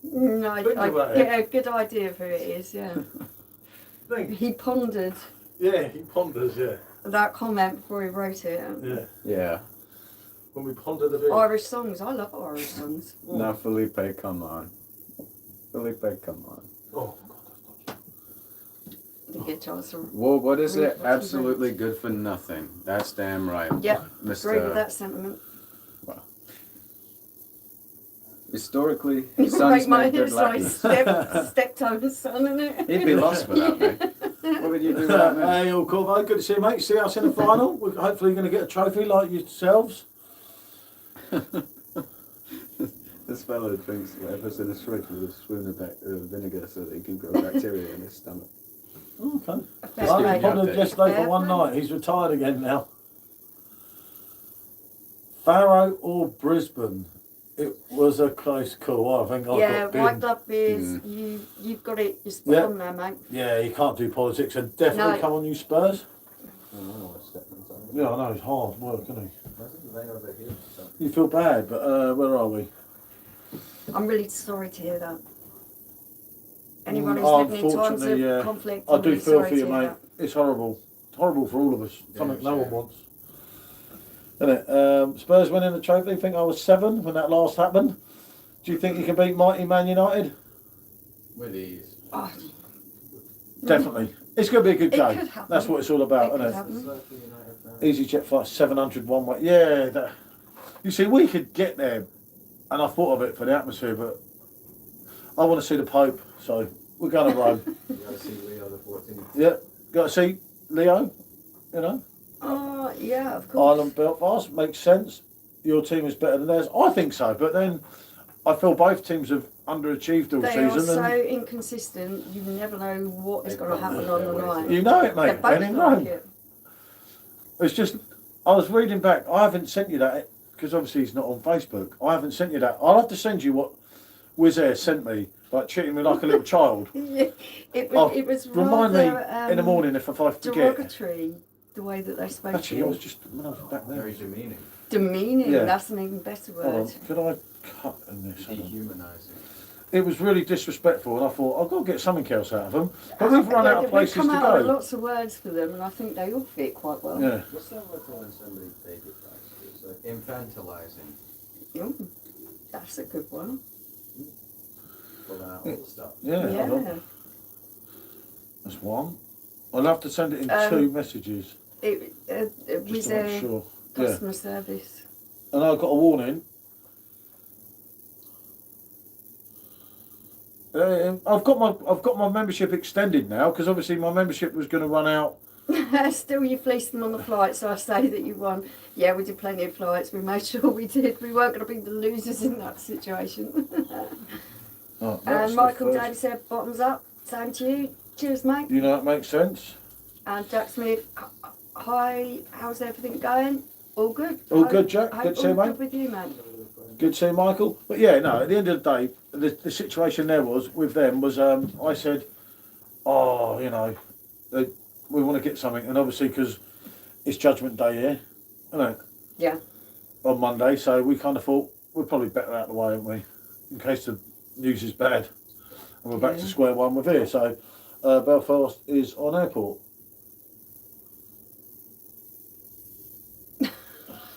No, I about get a good idea of who it is, yeah. Think. He pondered Yeah, he ponders, yeah. that comment before he wrote it. Yeah. Yeah. When we ponder the bit. Irish songs, I love Irish songs. Now, Felipe, come on. Felipe, come on. Oh, I didn't get a chance to. Well, what is Read it? what you Absolutely wrote. good for nothing. That's damn right. Yep, Mr. agree with that sentiment. Historically, Right, sons my make good it's like lackeys. stepped over son, isn't it? He'd be lost without me. What would you do without me? Hey, all cool, mate. Good to see you, mate. See us in the final. We're hopefully going to get a trophy like yourselves. This fellow drinks whatever's in his fridge with a spoon of vinegar so that he can grow bacteria in his stomach. Okay. Fair Just give I me play. an pondered update. yesterday for Fair one play. night. He's retired again now. Farrow or Brisbane? It was a close call. I think I Yeah, got wiped bitten. up is you've got it. You're spot Yeah. on there, mate. Yeah, you can't do politics and definitely No. come on you Spurs. Oh, Yeah, I know, it's hard work, isn't it? You feel bad, but where are we? I'm really sorry to hear that. Anyone who's Oh, living in times of unfortunately, yeah. conflict. I I'm do really feel sorry for to you, hear mate. that. It's horrible. It's horrible for all of us. Something Yeah, no sure. one wants. Isn't it? Spurs winning the trophy. I think I was 7 when that last happened. Do you think you can beat mighty Man United? With ease. Oh, Definitely. It's going to be a good It game. could happen. That's what it's all about, It could isn't it? happen. EasyJet flight 700 one way. Yeah. You see, we could get there, and I thought of it for the atmosphere, but I want to see the Pope, so we're going to Rome. You gotta see Leo the 14th. Yeah. Got to see Leo. You know. Oh, yeah, of course. Ireland, Belfast makes sense. Your team is better than theirs. I think so, but then I feel both teams have underachieved all They season. are so and inconsistent. You never know what is going to happen on the night. you know it, They're mate. both And in like Rome, it. it's just. I was reading back. I haven't sent you that because obviously he's not on Facebook. I haven't sent you that. I'll have to send you what Wizz Air sent me, like treating me like a little child. Yeah, it Oh, was. It was Remind rather, me in the morning if I forget. derogatory the way that they spoke. Actually, to I you. was just when I was back there. Very demeaning. Demeaning. Yeah. That's an even better Hold on, word. could I cut in this? Hold on. Dehumanizing. It was really disrespectful, and I thought I've got to get something else out of them. But we've run out of places We've to come out with go. lots of words for them, and I think they all fit quite well. Yeah. What's that word for when somebody baby flies? It's infantilizing. Ooh, that's a good one. Pulling out all the stuff. Yeah. Hold on. That's one. I'll have to send it in 2 messages It just was to make a sure. Yeah. customer service. And I got a warning. I've got my membership extended now because obviously my membership was going to run out. Still, you fleeced them on the flight, so I say that you won. Yeah, we did plenty of flights. We made sure we did. We weren't going to be the losers in that situation. Oh, that's And the Michael first- Daly said, bottoms up. Same to you. Cheers, mate. You know, it makes sense. And Jack Smith, hi. How's everything going? All good. All good, Jack? Hope Good to see you, all mate. good with you, man. Good to see you, Michael. But yeah, no, at the end of the day, the situation there was with them was I said, oh, you know, we want to get something, and obviously because it's Judgment Day here, isn't it? Yeah. On Monday, so we kind of thought we're probably better out of the way, aren't we? In case the news is bad, and we're back to square one with here. So Belfast is on airport.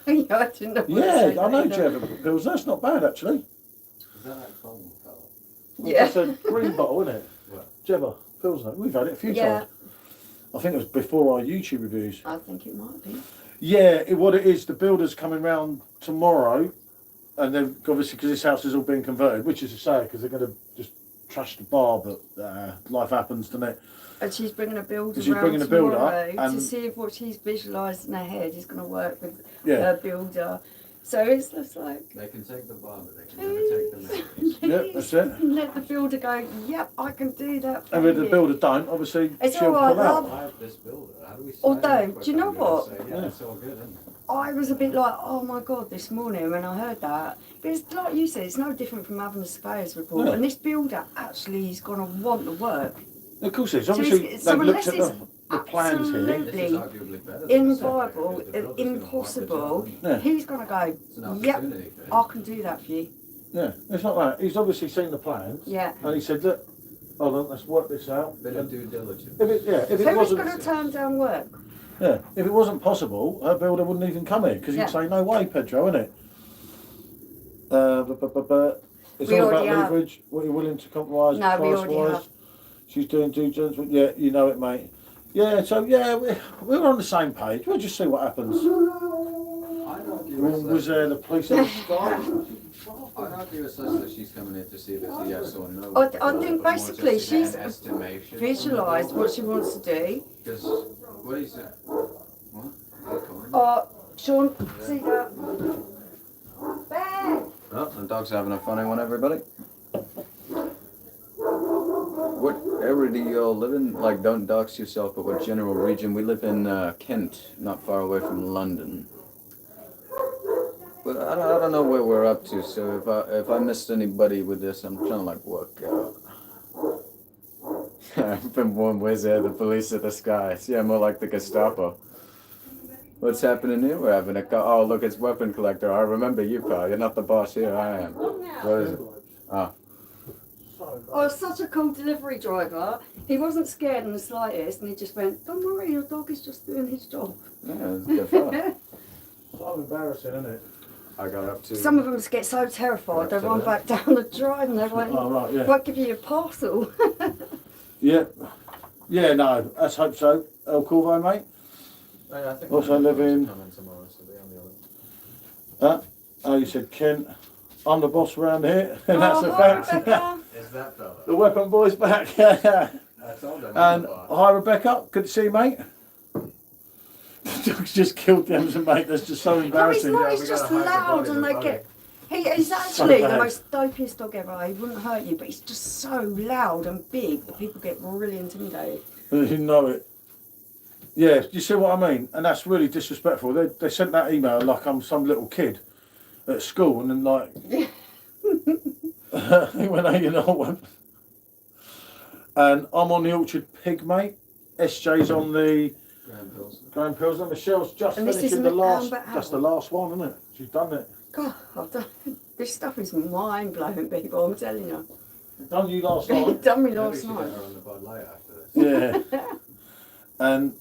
Yeah, I didn't know what to Yeah, say I know, either. Jeff. Bills. That's not bad actually. Is that like foam colour? Yeah. It's a green bottle, isn't it? What? Jebba, Pilsner. We've had it a few Yeah. times. I think it was before our YouTube reviews. I think it might be. Yeah, what it is, the builder's coming round tomorrow, and then obviously because this house is all being converted, which is a sad because they're going to just trash the bar, but life happens, doesn't it? And she's bringing a builder She's around bringing a builder tomorrow to and- see if what she's visualised in her head is going to work with Yeah. her builder. So it's just like, They can take the bar, but they can never take the memories. Yeah, that's it. let the builder go, yep, I can do that for And if the you." builder don't, obviously It's she'll all right, pull out. love. I have this builder. How do we sign Although, up do you know if I'm gonna what? say, yeah, it's all good, isn't it? I was a bit like, oh my god, this morning when I heard that. But it's like you said, it's no different from having a surveyor's report. Yeah. And this builder actually is going to want the work. Of course it is. So Obviously it's- so they've looked unless at the plans here. absolute- This is arguably better than Inviable, the surveyor, because the builder's gonna want the impossible. job, isn't Yeah. He's going to go, It's an yep, opportunity for him. I can do that for you. Yeah, it's not that. He's obviously seen the plans. Yeah. And he said, look, hold on, let's work this out. Bit of And due diligence. if it Who's wasn't, going to turn down work? yeah, if it wasn't possible, her builder wouldn't even come here because Yeah. he'd say, no way, Pedro, innit? It's We all about already have. leverage. What you're willing to compromise No, we already price-wise. have. She's doing due diligence. Yeah, you know it, mate. Yeah, so yeah, we're on the same page. We'll just see what happens. I'd argue it's Was that- there the police in the sky? I'd argue it's less that she's coming in to see if it's a yes or no. I think but more basically just to get she's an estimation. Visualised what she wants to do. Because, what is that? What? Okay. Oh, Sean, see that? Ben! Oh, the dog's having a funny one, everybody. What area do you all live in? Like, don't dox yourself, but what general region? We live in Kent, not far away from London. But I don't know where we're up to, so if I missed anybody with this, I'm trying to, like, work out. I've been warned, where's the police of the skies? Yeah, more like the Gestapo. What's happening here? We're having a oh, look, it's weapon collector. I remember you, pal. You're not the boss here, I am. What is it? Ah. Oh, such a cool delivery driver. He wasn't scared in the slightest, and he just went, "Don't worry, your dog is just doing his job." Yeah, it's good fun. So embarrassing, isn't it? I got up to. Some of them get so terrified they run back down the drive and they won't, Oh, right, yeah. won't give you your parcel. Yeah. Yeah, no, let's hope so. El Corvo, mate. Yeah, I think Also live in- coming tomorrow, so they're on the other. Oh, you said Kent. I'm the boss around here, and that's Oh, a hi, fact. Rebecca. Is that fella? The weapon boy's back. I told them. And hi, Rebecca. Good to see you, mate. The dog's just killed them, mate. That's just so No, he's embarrassing. not. Yeah, He's we just gotta hide the loud body and of they the get... He's actually the bad. most dopiest dog ever. He wouldn't hurt you, but he's just so loud and big that people get really intimidated. You know it. Yeah, you see what I mean? And that's really disrespectful. They sent that email like I'm some little kid at school, and then like... he went, hey, you know what? And I'm on the Orchard Pig, mate. SJ's on the Grand Pilsner. Michelle's just And this finishing is the an last. amber That's the ale. last one, isn't it? She's done it. God, this stuff is mind-blowing, people, I'm telling you. Done you last He night. done me Maybe last we should night. get her on the Bud Light after this. Yeah. And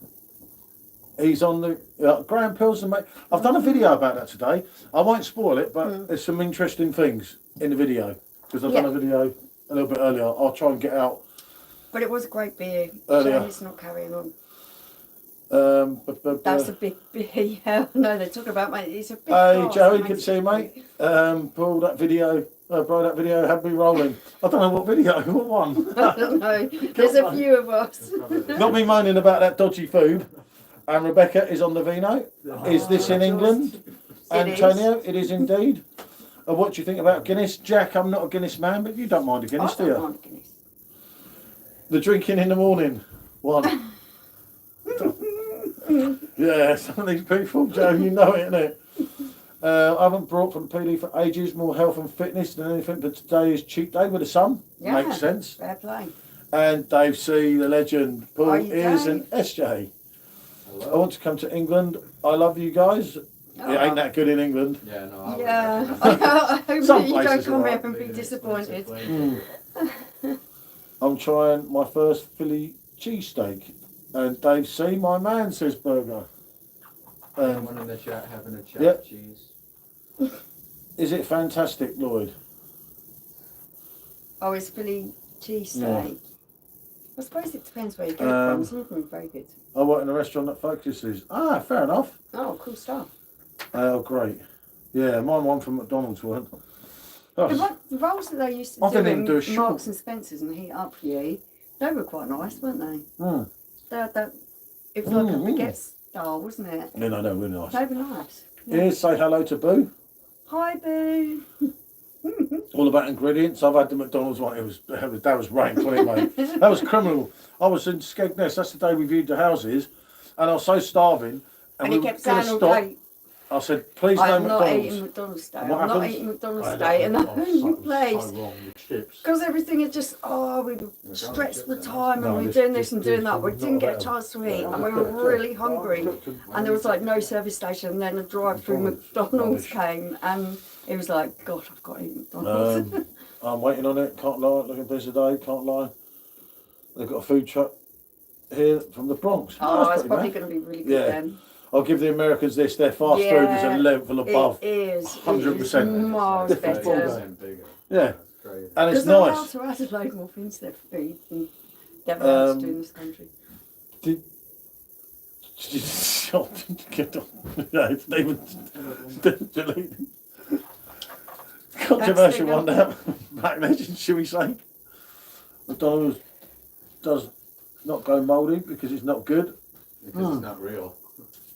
he's on the Grand Pilsner, mate. I've done a video about that today. I won't spoil it, but there's some interesting things in the video because I've done a video a little bit earlier. I'll try and get out. But it was a great beer. Earlier. Shame it's not carrying on. But, That's a big beer. Yeah, no, they're talking about, mate. It's a big hey, glass, Joey, it good to makes see you, it mate. big. Paul, that video had me rolling. I don't know what video, what one. I don't know. There's a few of us. Got me moaning about that dodgy food. And Rebecca is on the vino. Is this in England? Antonio, it is indeed. What do you think about Guinness? Jack, I'm not a Guinness man, but you don't mind a Guinness, do I you? don't mind Guinness. The drinking in the morning. One. Yeah, some of these people, Joe, you know it, innit? I haven't brought from PD for ages, more health and fitness than anything, but today is cheat day with the sun. Yeah, Makes sense. fair play. And Dave C, the legend, Paul Are you is Dave? an SJ. Hello. I want to come to England. I love you guys. It ain't that good in England. Yeah, no. I Yeah, I hope Some that you don't places come are here right. and be disappointed. I'm trying my first Philly cheesesteak. And Dave C, my man, says burger. Someone in the chat having a chat. Yeah. Cheese. Is it fantastic, Lloyd? Oh, it's Philly cheesesteak. Yeah. I suppose it depends where you get it from. Some of them are very good. I work in a restaurant that focuses. Ah, fair enough. Oh, cool stuff. Oh, great. Yeah, mine one from McDonald's weren't. Oh, The rolls that they used to I do didn't even do a in short- Marks and Spencer's and heat up for you, they were quite nice, weren't they? mm. It was like a Mm, baguette style, wasn't it? Yeah, no, really nice. They were nice. Here's say hello to Boo. Hi, Boo. All about ingredients. I've had the McDonald's one. That was rank, wasn't it, mate? That was criminal. I was in Skegness. That's the day we viewed the houses, and I was so starving. And we he were kept gonna saying all stop. day, I said, please no I'm not McDonald's. eating McDonald's today. What I'm not happens? eating McDonald's today. And the place, wrong with chips. because everything is just, we were stretched for time No, and we were this- doing this this- and doing this that. We is didn't not get a better. chance to eat Yeah, and we were cooked really it. hungry. Cooked it. And there was like no service station. And then a drive-through McDonald's came and it was like, God, I've got to eat McDonald's. I'm waiting on it. Can't lie. Looking busy today. Can't lie. They've got a food truck here from the Bronx. Oh, That's it's pretty probably mad. going to be really good Yeah. then. I'll give the Americans this. Their fast food is a level above. It is. 100%. It is miles Different better. ballgame. Bigger. Yeah, That's crazy. and it's Because they're allowed nice. to add a load more things to their food than they're allowed to do in this country. Get on. Yeah, it's David. Delete. Controversial one now. Black legend, should we say? McDonald's does not go mouldy because it's not good. Because it's not real.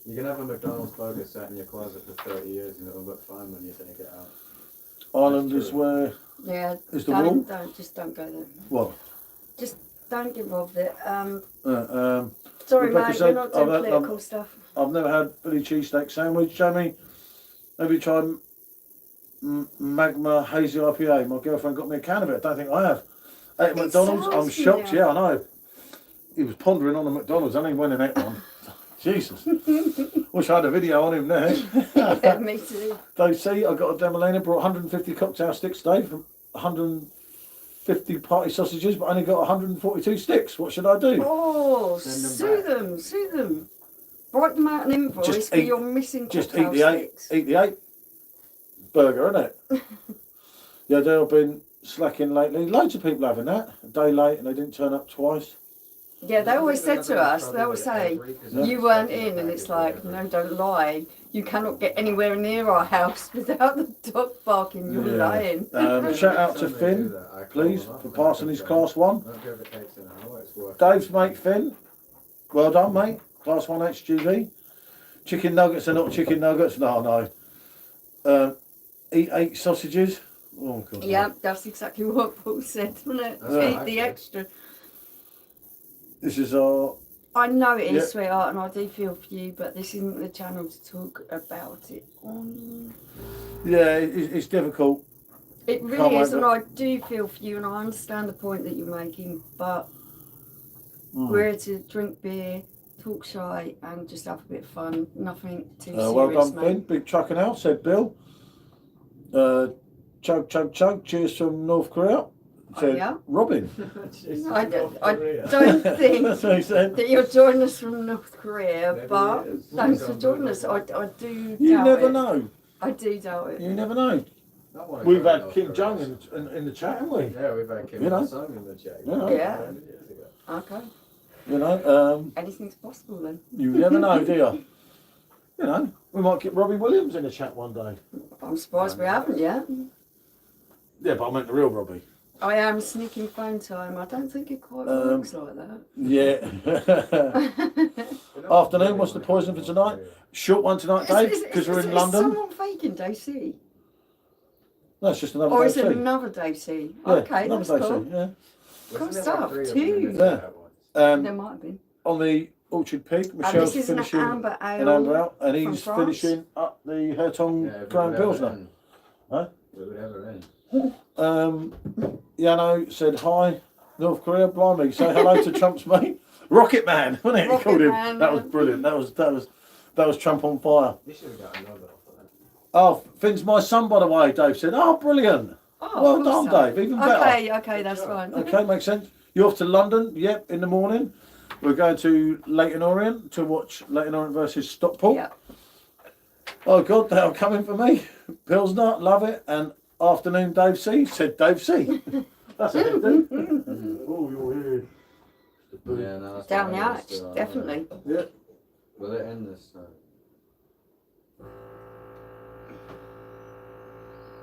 You can have a McDonald's burger sat in your closet for 30 years and it'll look fine when you take it out. Ireland That's is true. where Yeah, is the rule. just don't go there. What? Just don't get involved with it. Uh, Sorry, Rebecca mate, said, we're not doing I've- political stuff. I've never had Philly cheesesteak sandwich. Jamie, have you tried Magma Hazy IPA? My girlfriend got me a can of it. I don't think I have. At McDonald's, sounds I'm shocked. familiar. Yeah, I know. He was pondering on the McDonald's. I ain't winning that one. Jesus. Wish I had a video on him there. Yeah, me too. They see I got a Demolina, brought 150 cocktail sticks today from 150 50 party sausages, but only got 142 sticks. What should I do? Oh, Send them sue back. them, sue them. Write them out an invoice Just for eat- your missing Just cocktail eat the sticks. eight burger, innit? Yeah, they've been slacking lately. Loads of people having that. A day late and they didn't turn up twice. Yeah, they always said to us, they always say, Yeah. you weren't in, and it's like, no, don't lie. You cannot get anywhere near our house without the dog barking, you're Yeah. lying. Shout out to Finn, please, for passing his class 1. Dave's mate Finn, well done, mate. Class 1 HGV. Chicken nuggets are not chicken nuggets. No. Eat 8 sausages. Oh, God. Yeah, that's exactly what Paul said, wasn't it? Yeah. Eat the extra. This is our. I know it is, Yeah. sweetheart, and I do feel for you, but this isn't the channel to talk about it on. Yeah, it's difficult. It Can't really is, wait, and I do feel for you, and I understand the point that you're making, but we're here to drink beer, talk shy, and just have a bit of fun. Nothing too serious, Well done, mate. Finn. Big truck and out, said Bill. Chug, chug, chug. Cheers from North Korea. Said yeah? Robin. I don't think That's what he said. that you're joining us from North Korea, Maybe but it is. thanks for joining us. I do You doubt never it. know. I do doubt it. You never know. We've had Kim Jong in the chat, haven't we? Yeah, we've had Kim You know. Jong in the chat. Yeah. Yeah. Okay. You know, Anything's possible then. you never know, do you? You know, we might get Robbie Williams in the chat one day. I'm surprised we haven't yet. Yeah, but I meant the real Robbie. I am sneaking phone time. I don't think it quite works like that. Yeah. Afternoon, what's the poison for tonight? Short one tonight, Dave, because we're in London. Is someone faking Dave C? No, it's just another Or Dave is it C. another Dave C? Yeah, Okay, another that's Dave cool. C, yeah. Cool stuff, too. Yeah. There might have been. On the Orchard Peak, And Michelle's this is an finishing amber an ale. amber out, and from he's France. finishing up the Hertong Grand Pilsner. Huh? Yano said hi, North Korea, blimey, say hello to Trump's mate, Rocket Man, wasn't it? He Rocket called him. Man, That yeah. was brilliant. That was Trump on fire. You should have got another off of that. Oh, Finn's my son, by the way. Dave said, "Oh, brilliant. Oh, Well cool done, stuff. Dave. Even better." Okay, that's fine. Okay, makes sense. You're off to London. Yep, in the morning. We're going to Leighton Orient to watch Leighton Orient versus Stockport. Yeah. Oh God, they are coming for me. Pilsner, love it. And afternoon, Dave C. Said Dave C. That's a hit, dude. Oh, you're here. Yeah, no, that's Down the what I arch, was doing. definitely. Yeah. Will it end this time?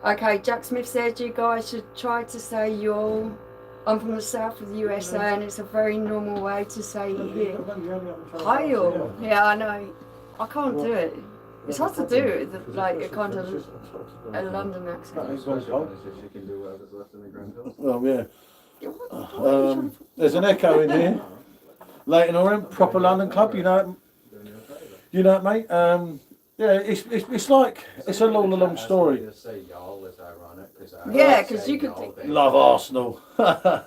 Okay, Jack Smith said you guys should try to say y'all. I'm from the south of the USA and it's a very normal way to say here. Hi y'all. Yeah, I know. I can't do it. It's hard to do it with like a kind of a London accent. Especially when it's just you can do whatever's left in the Grand Hill. Well, yeah. Yeah, what the fuck are you trying to- There's an echo in here. Leighton Orient, proper London club. You know it. You know it, mate. Yeah, it's like it's a long story. Just say y'all is ironic because Yeah, 'cause you could think- Love Arsenal. How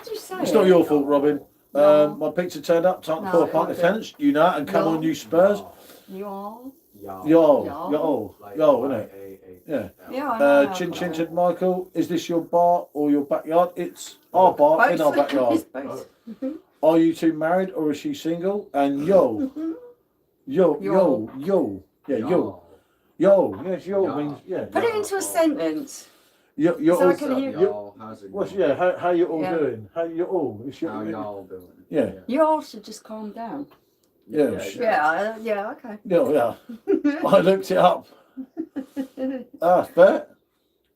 do you say It's it? not your fault, Robin. No. My pizza turned up. Time to No, pour a it pint of wasn't. tennis. You know it, and come No. on, you Spurs. Y'all. Yo, Y'all. innit? Yeah. Yeah, I know. Chin Chin said, Michael, is this your bar or your backyard? It's our bar in our backyard. It's both. Are you two married or is she single? And yo. Yeah, yo. Yes, yo means, yeah. Put it into a sentence. You're So I all, can hear- Y'all, how's it what's, going? yeah, how you all Yeah. doing? How you all? It's your, How y'all doing? Yeah. You all should just calm down. Yeah, Yeah, okay. yeah. I looked it up. Fair.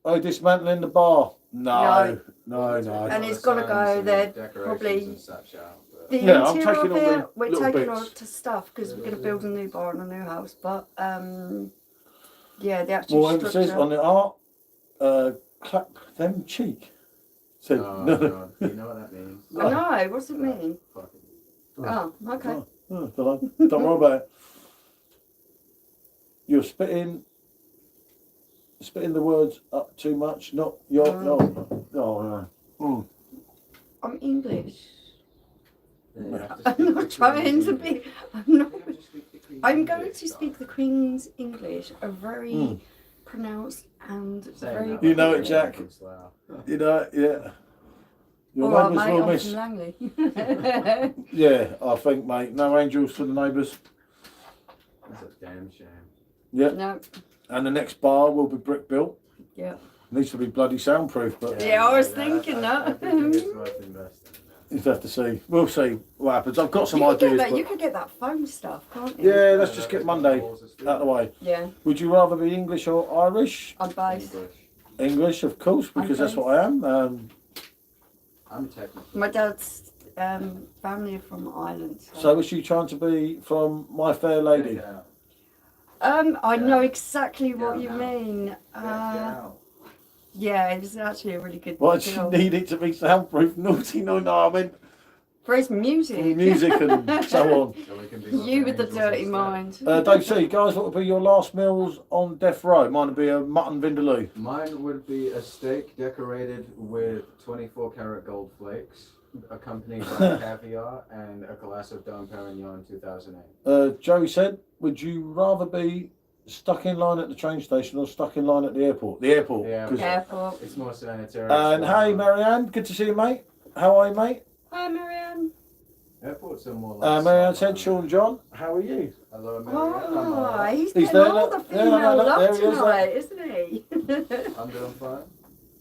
Oh, dismantling the bar. No. And it's gotta go there, probably- The Yeah, I'm interior taking of all the it, we're little taking bits. all to stuff because we're going to build a new bar and a new house. But yeah, the actual More emphasis structure. on the art. Clap them cheek. So, Oh, God. You know what that means? I know. What's it mean? Fucking- Oh, okay. Don't worry about it. You're spitting the words up too much. Not your. No. I'm English. Yeah, you have to I'm speak not the trying to Queen's be. English. I'm not. You have to speak the Queen's I'm English, going to speak the Queen's English, a very pronounced and Saying very. that You know like it, Jack. fucking slow. You know, yeah. Your All right, neighbours mate, will I'm miss. from Langley. Yeah, I think, mate. No angels for the neighbours. That's a damn shame. Yep. No, And the next bar will be brick built. yeah. Needs to be bloody soundproof, but Yeah, I was thinking I that. think it's worth investing in that. you'd have to see. We'll see what happens. I've got some You could get ideas. that. But You could get that foam stuff, can't you? yeah, let's just get Monday out of the way. Yeah, Would you rather be English or Irish? I'm both. English, of course, because that's what I am. I'm technical. My dad's family are from Ireland. So was she trying to be from My Fair Lady? Yeah. I know exactly what you Yeah. mean. Yeah, it was actually a really good Why did you film. need it to be soundproof? Naughty, no, I meant For his music. music and so on. So we can be You with the angels dirty instead. mind. Dave C, guys, what would be your last meals on death row? Mine would be a mutton vindaloo. Mine would be a steak decorated with 24 karat gold flakes, accompanied by caviar and a glass of Dom Perignon 2008. Joey said, would you rather be stuck in line at the train station or stuck in line at the airport? The airport. Yeah. 'cause- Airport. It's more sanitary. And it's hey, more- Marianne, good to see you, mate. How are you, mate? Hi, Marianne. Airports are more like. Marianne said, Sean John, how are you? Hello, Marianne. Oh, he's He's getting there, all the look. Yeah, no, female look, love there he is, tonight, isn't he? I'm doing fine.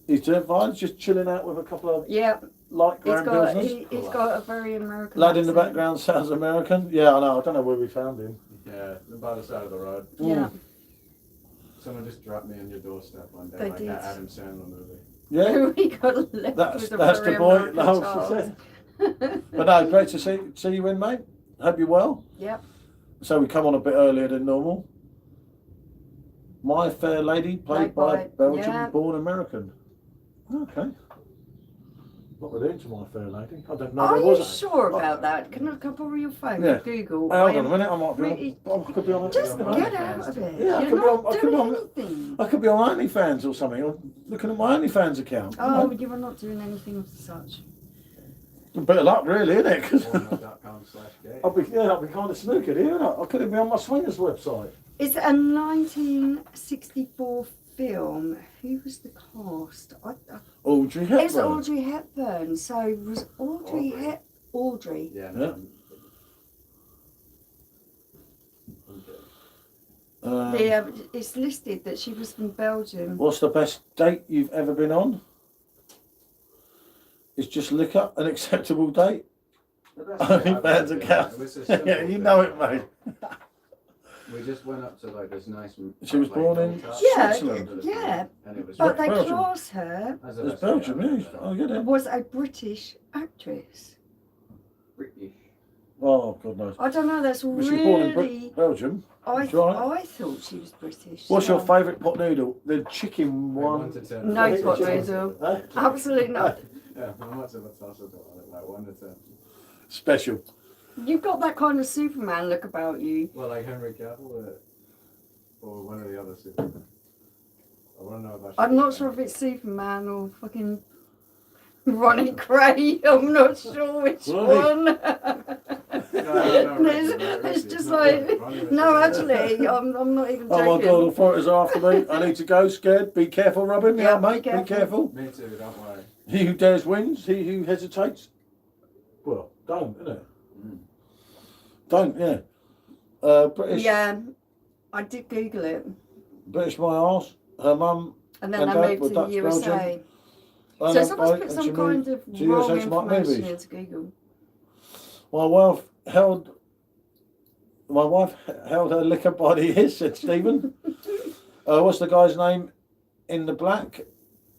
He's doing fine, he's just chilling out with a couple of Yeah, light he's ground got business. he's got a very American Lad in the accent. background sounds American. Yeah, I know. I don't know where we found him. Yeah, by the side of the road. Yeah. Someone just dropped me on your doorstep one day, They like did. that Adam Sandler movie. Yeah, We got left that's with a the very boy. American No, child. she said. But no, great to see you in, mate. Hope you're well. Yep. So we come on a bit earlier than normal. My Fair Lady, played by by- Belgian-born American. Okay. What were they into My Fair Lady? I don't know. Are there you was sure about that? Can I borrow your phone? Yeah. Google. Hey, hold on a minute. I might be Really- on. I could be on. Just on- get out of it. Yeah, I You're could be not on- I could be doing on- anything. I could be on OnlyFans or something. Or looking at my OnlyFans account. Oh, you are not doing anything of such. A bit of luck, really, isn't it? 'Cause Walnut.com/gay. I'll be kind of snookered here, innit? I could have been on my swingers website. It's a 1964 film. Who was the cast? Audrey Hepburn. It's Audrey Hepburn. So was Audrey. Audrey. Yeah. Yeah. No. It's listed that she was from Belgium. What's the best date you've ever been on? Is just liquor an acceptable date? OnlyFans account. Yeah, you know it, mate. We just went up to like this nice. She was born in Yeah, Switzerland. yeah. And it was But they Belgium. class her As It's Belgium, yeah. I get it. was a British actress. British. Oh, God knows. I don't know. That's Well, she was born in really. Belgium. I That's right. I thought she was British. What's your so- favourite pot noodle? The chicken One one. to 10. No pot noodle. Huh? Absolutely not. Yeah, how much of a toss it like 1 to 10? Special. You've got that kind of Superman look about you. Well, like Henry Cavill or one of the other Supermen. I want to know about. I'm not sure if it's Superman or fucking Ronnie Gray. I'm not sure which Ronnie. one. It's just like no, actually, I'm not even Oh my joking. God, authorities are after me. I need to go, scared. Be careful, Robin. Yeah, Yeah, mate, be be careful. Me too, don't worry. He who dares wins, he who hesitates. Well, don't, innit? Mm. Don't, yeah. British, Yeah, I did Google it, British my arse. Her mum. and then And I Dad moved were to the Dutch, USA. Belgium. So someone's and put she some moved kind of to wrong USA to make information movies. into Google. My wife held her liquor by the ears, said Stephen. What's the guy's name in the black?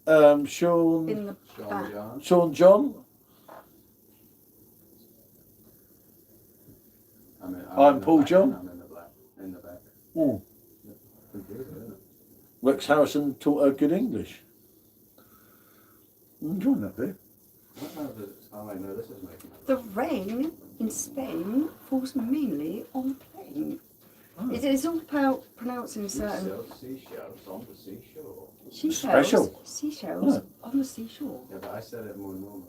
Sean. In the Sean back. John. Sean John. I'm in the Paul back, John. I'm in the black. In the back. Mm. Confusing, isn't it? Rex Harrison taught her good English. I'm enjoying that bit. I don't know if it's. Oh, wait, no, this is making. The rain in Spain falls mainly on plain. Oh. It's all about pronouncing You certain sell seashells on the seashore. Special. Seashells Yeah. on the seashore. Yeah, but I said it more normally.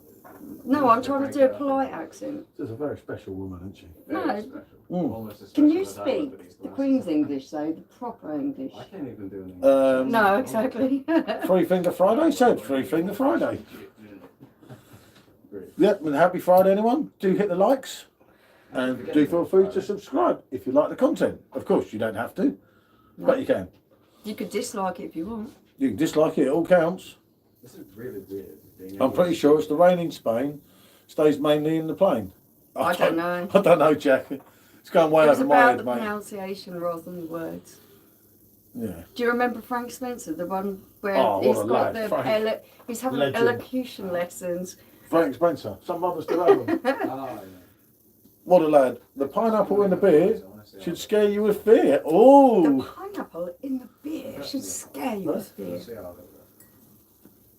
No, I'm trying to do a polite accent. She's a very special woman, isn't she? No. Very special. Mm. Almost as Can special you as I look with speak these the glasses. Queen's English, though, the proper English? I can't even do an English. No, exactly. Three Finger Friday said, Three Finger Friday. Yep, and happy Friday, anyone. Do hit the likes. And do feel free to subscribe if you like the content. Of course, you don't have to, but you can. You could dislike it if you want. You can dislike it, it all counts. This is really weird. I'm pretty sure it's the rain in Spain stays mainly in the plane. I don't know. I don't know, Jack. It's going way It was over my about head, the mate. pronunciation rather than the words. Yeah. Do you remember Frank Spencer, the one where Oh, what he's a got lad, the Frank. he's having Legend. elocution lessons? Frank Spencer. Some others do have them. Oh, yeah. What a lad. The pineapple in the beer should scare you with fear. Oh! The pineapple in the beer should scare you with fear.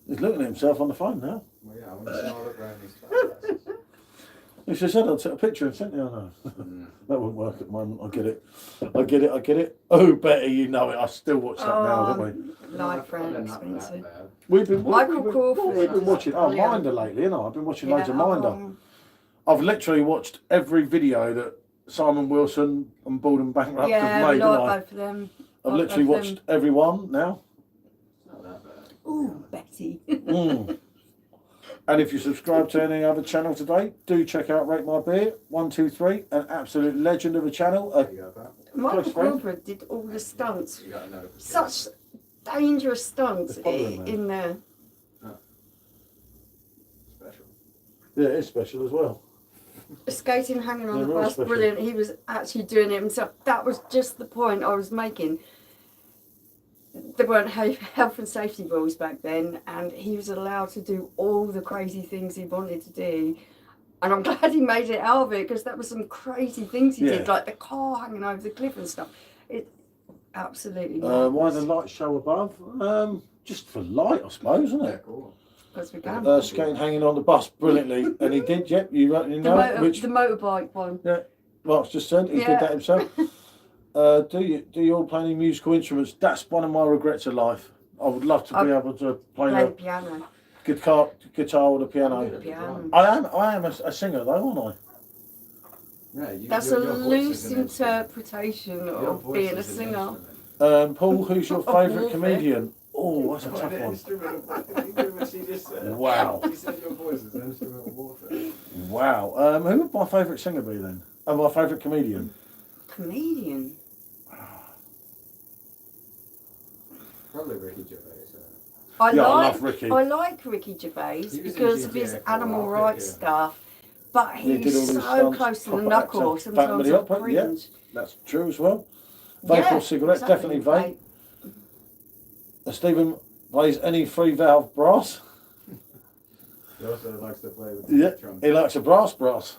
He's looking at himself on the phone now. Well, yeah, I want to see how I look around these glasses. He just said I'd take a picture and sent you. I know. That wouldn't work at the moment. I get it. Oh, Betty, you know it. I still watch that now, don't we? Like Frank Spencer. We've been Michael Crawford. We've been watching. Oh, Brilliant. Minder lately, you know. I've been watching Yeah, loads of Minder. I've literally watched every video that Simon Wilson and Bald Bankrupt yeah, have we made. haven't I? like both of them. I've Like literally both of watched every one now. Not that bad. Ooh, Betty. Mm. And if you subscribe to any other channel today, do check out Rate My Beer 123, an absolute legend of a channel. There you go, pal. Michael Close friend. Crawford did all the stunts. You gotta know. Such dangerous stunts It's following in there. Special. Yeah, it's special as well. Skating, hanging on Yeah, the real bus, special. brilliant. He was actually doing it himself. That was just the point I was making. There weren't health and safety rules back then, and he was allowed to do all the crazy things he wanted to do. And I'm glad he made it out of it, because that was some crazy things he did, Yeah. like the car hanging over the cliff and stuff. It absolutely. Why the light show above? Just for light, I suppose, isn't Yeah, it? cool. Because we can. Skating hanging on the bus brilliantly, and he did. Yep, you know which. The motorbike one. Yeah, Mark's just said he Yeah. did that himself. Do you all play any musical instruments? That's one of my regrets of life. I would love to be able to play Play the piano. guitar or the piano. Piano. I am a singer though, aren't Yeah, That's your a voice loose is an instrument. interpretation Your of voice being a is an singer. instrument. I? Paul, who's your favourite Warfare. comedian? Oh, that's a What tough an one. instrument. You hear what she just said? Wow. She said your voice is an instrument of warfare. Wow. Who would my favourite singer be then? And my favourite comedian? Comedian. Probably Ricky Gervais. I love Ricky. I like Ricky Gervais He was in because of his GTA for a animal while, rights yeah. stuff, but He did he's all these so stunts, close to the proper knuckle. actor. Sometimes Fattened I it up, yeah. cringe. That's true as well. Vape or cigarettes, definitely vape. Stephen plays any free valve brass. He also likes to play with the Yeah, trumpet. he likes a brass.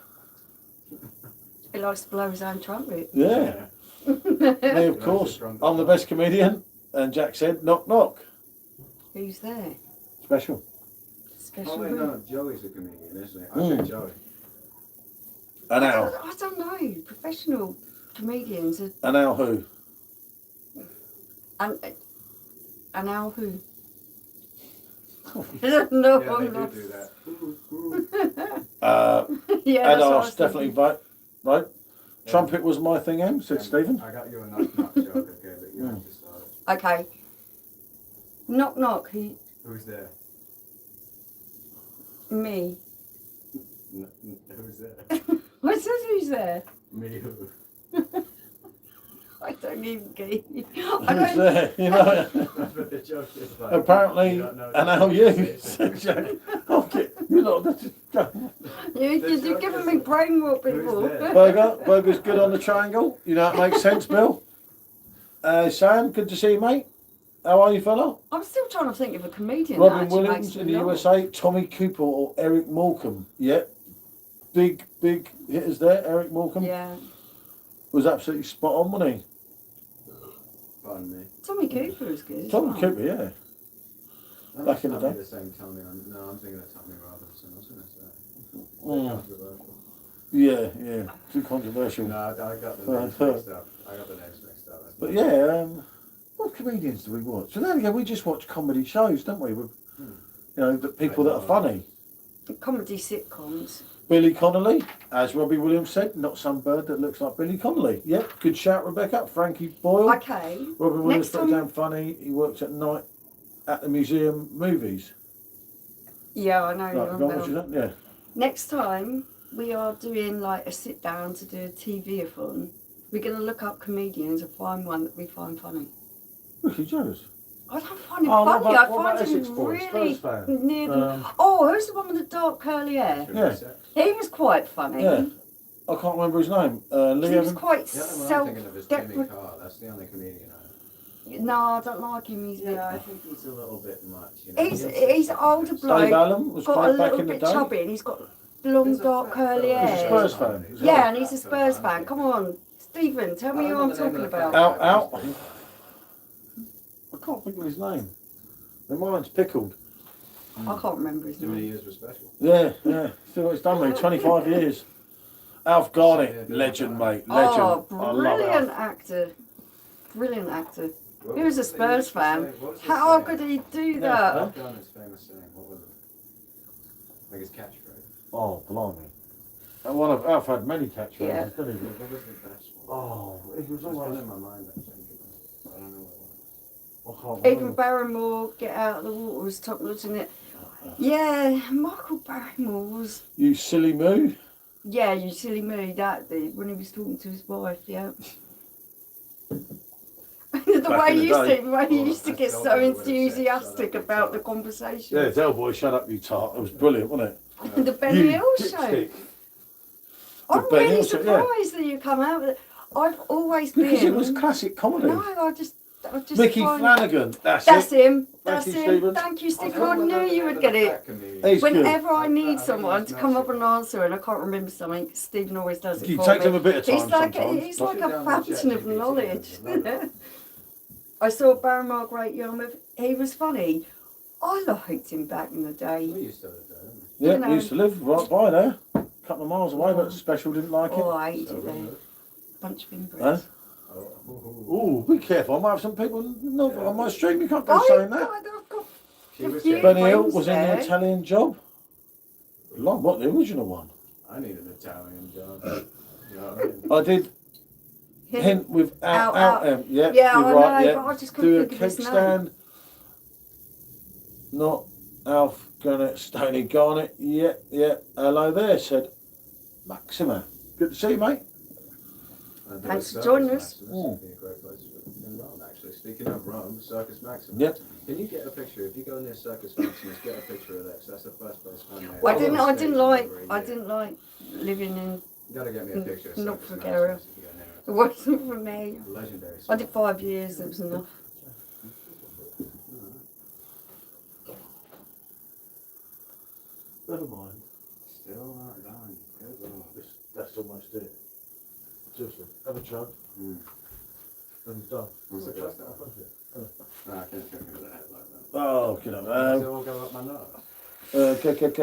He likes to blow his own trumpet. Yeah. Me, of course, I'm the best comedian. And Jack said, knock, knock. Who's there? Special. Special. Oh wait, who? no, Joey's a comedian, isn't he? I Mm. think Joey. An owl. I don't know. Professional comedians are An owl who? an owl who? I don't know. Yeah, they I'm do not. do that. Ooh, ooh. Yeah, And that's what I I'll was definitely thinking. vote. Right? Trumpet was my thing, Em, said Stephen. I got you a knock joke, okay, but you have to start it. Okay. Knock knock. Who's there? Me. Who's there? I said who's there? Me who? I don't even get it. I Who's don't. there? You know, But the joke is like, apparently, you don't know an the owl you, face. said Jack. Okay, you're not. You're giving me brain rot, people. Who's there? Burger's good on the triangle. You know, it makes sense, Bill. Sam, good to see you, mate. How are you, fella? I'm still trying to think of a comedian. Robin that actually Williams makes in me the laugh. USA, Tommy Cooper or Eric Morecambe. Yeah, big hitters there. Eric Morecambe Yeah. was absolutely spot on, wasn't he? Pardon me. Tommy Cooper is good. as Tommy well. Cooper, yeah. I'm Back in the Tommy day. the same Tommy. No, I'm thinking of Tommy Robinson, wasn't it? Mm. Controversial. Yeah, too controversial. No, I got the names mixed up. I got the names mixed up. That's But my bad. yeah, what comedians do we watch? So then again, we just watch comedy shows, don't we? With, you know, the people that are funny. Comedy sitcoms. Billy Connolly, as Robbie Williams said, not some bird that looks like Billy Connolly. Yep, good shout, Rebecca. Frankie Boyle. Okay. Robbie Williams, Next pretty time- damn funny. He works at night at the museum movies. Yeah, I know Right, you're go on on, what's about. your name? Yeah. Next time we are doing like a sit down to do a TV-a-thon. We're going to look up comedians and find one that we find funny. Ricky Gervais. I don't find him Oh, what funny. about- what I about find Essex him boy, really Spurs fan? near the... Oh, who's the one with the dark curly hair? Should Yeah. we set? He was quite funny. Yeah. I can't remember his name. He Lee was Evans. quite The only one I'm thinking of is Jimmy self-deprecating. Carr. That's the only comedian I know. No, I don't like him. He's Yeah, I think he's a little bit much. You know. he's an older Dave bloke. Allen was Got a quite back little in the bit day. chubby, and he's got long There's a dark fat curly fella. He's a hair. Spurs fan. as well. Yeah, and he's a Spurs fan. Come on, Stephen, tell me I who don't I'm know the name talking of the about. fat Out. I can't think of his name. The mind's pickled. I can't remember his Too many name. years were special. Yeah. See what it's done, mate. 25 years. Alf Garnett, legend, mate. Legend. Oh, I love brilliant Alf. actor. Brilliant actor. What He was a it Spurs used to fan. say? What was his How saying? could he do Yeah, that? Alf Garnett's famous saying. What was it? I think his catchphrase. Oh, blimey. And one of Alf had many catchphrases, Yeah. didn't he? What was the best one? Oh, he was It's gone always. in my mind, I think. I don't know what it was. I can't Even remember. Barrymore, Get Out of the Water was top notch, it? Yeah, Michael Barrymore was. You silly moo. Yeah, you silly me, when he was talking to his wife, yeah. The Back way in the he used day. to, the way he Well, used to I get felt so I would've said, enthusiastic "Shut up, about the you conversation. Yeah, Del Boy, shut up, you tart. It was brilliant, wasn't it? The Benny You Hill show. dipstick. I'm Benny really Hill show, yeah. surprised that you come out with it. I've always been. Because it was classic comedy. No, I just Mickey find- Flanagan. That's That's it. him. That's Thank you, him. Stephen. Thank you, I Stephen. thought I we knew were you would the get it. fat comedian. He's good. Whenever I need think someone he's to come up massive. and answer and I can't remember something, Stephen always does it It for takes me. him a bit of time He's like sometimes. he's but- like Sit a down and fountain chat of GPT knowledge. together. I saw Barrymore Great Yarmouth. He was funny. I liked him back in the We day. used to do it. Yeah, You know. we used to live right by there. A couple of miles away, but Special didn't like Oh, it. I hated So it there. remote. Bunch of inbreds. Huh? Oh, Oh, be careful. I might have some people not Yeah. on my stream. You can't go I've saying that. got She was few here. Benny Hill friends was in there. the Italian Job. Long, what, the original one? I need an Italian job. You know what I mean? I did him. hint with Out, out, yeah, Yeah, you're I right, know, yeah. but I just couldn't Do a think of cake his name. stand. Not Alf Garnett, Stoney Garnett. Yeah. Hello there, said Maxima. Good to see you, mate. And Thanks the for joining Circus us. Maximus would be a great place in Rome, actually. Speaking of Rome, Circus Maximus. Yep. Can you get a picture? If you go near Circus Maximus, get a picture of that. 'Cause that's the first place I'm there. I I've didn't. got I a didn't stage like. over a I year. didn't like living in. You gotta get me a picture of Not Circus for Gary. Maximus if you go near It wasn't for me. it. Legendary. I did 5 years. It was enough. Never mind. Still not done. Good lord. That's almost it. Seriously, have a chug Mm. and done. What's the first one? No, I can't check into that like that. Oh, get up. Does it all go up my nose? Gav, This isn't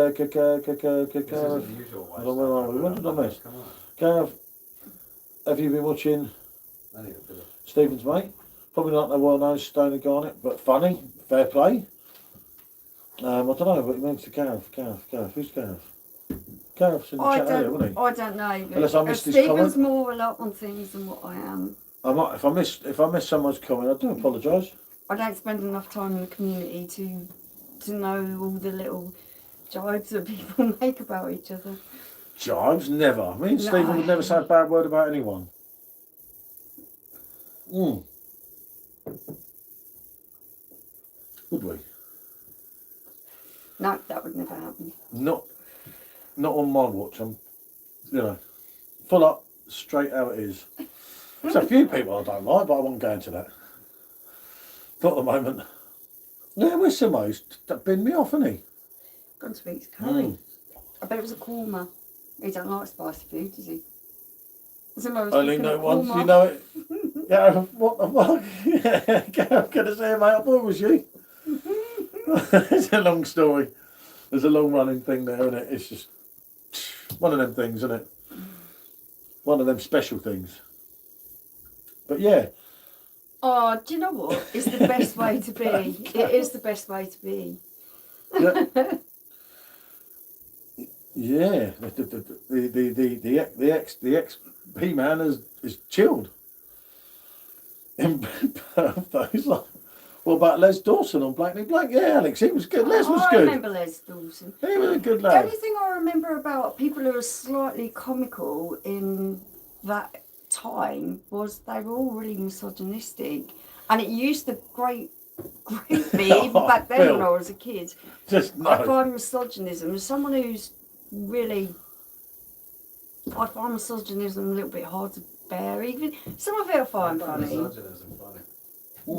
the usual way. I don't know where we went on this. Come on. have you been watching I need a pillow. Stephen's mate? Probably not the well-known Stoney Garnett, but funny, fair play. I don't know, but he means to Gav. Who's Gav? Gav's in the I chat earlier, wasn't don't. I don't know. Unless I missed his Stephen's comment. more up on things than what I am. he? If I miss someone's comment, I do apologise. I don't spend enough time in the community to know all the little jibes that people make about each other. Jibes, never. Me and No. Stephen would never say a bad word about anyone. Would we? No, that would never happen. Not on my watch. I'm, full up, straight how it is. There's a few people I don't like, but I won't go into that. Not at the moment. Yeah, where's Simo's binned me off, hasn't he? Gone to eat curry. I bet it was a korma. He don't like spicy food, does he? Somebody was Only cooking know a once, korma. you know it. Yeah, what the fuck? Yeah, I'm gonna say, mate, I thought it was you. It's a long story. There's a long running thing there, isn't it? It's just one of them things, isn't it? One of them special things. But yeah, Oh, do you know what? It's the best way to be. It is the best way to be. yeah, yeah. The ex He-Man is chilled. In birthdays, like, what about Les Dawson on Blackney Black? Yeah, Alex, he was good. Les was I good. remember Les Dawson. He was a good The lad. only thing I remember about people who were slightly comical in that time was they were all really misogynistic, and it used to grate me even back then when I was a kid. Just I no. find misogynism as someone who's really. I find misogynism a little bit hard to bear. Even some of it I find funny. Misogynism funny.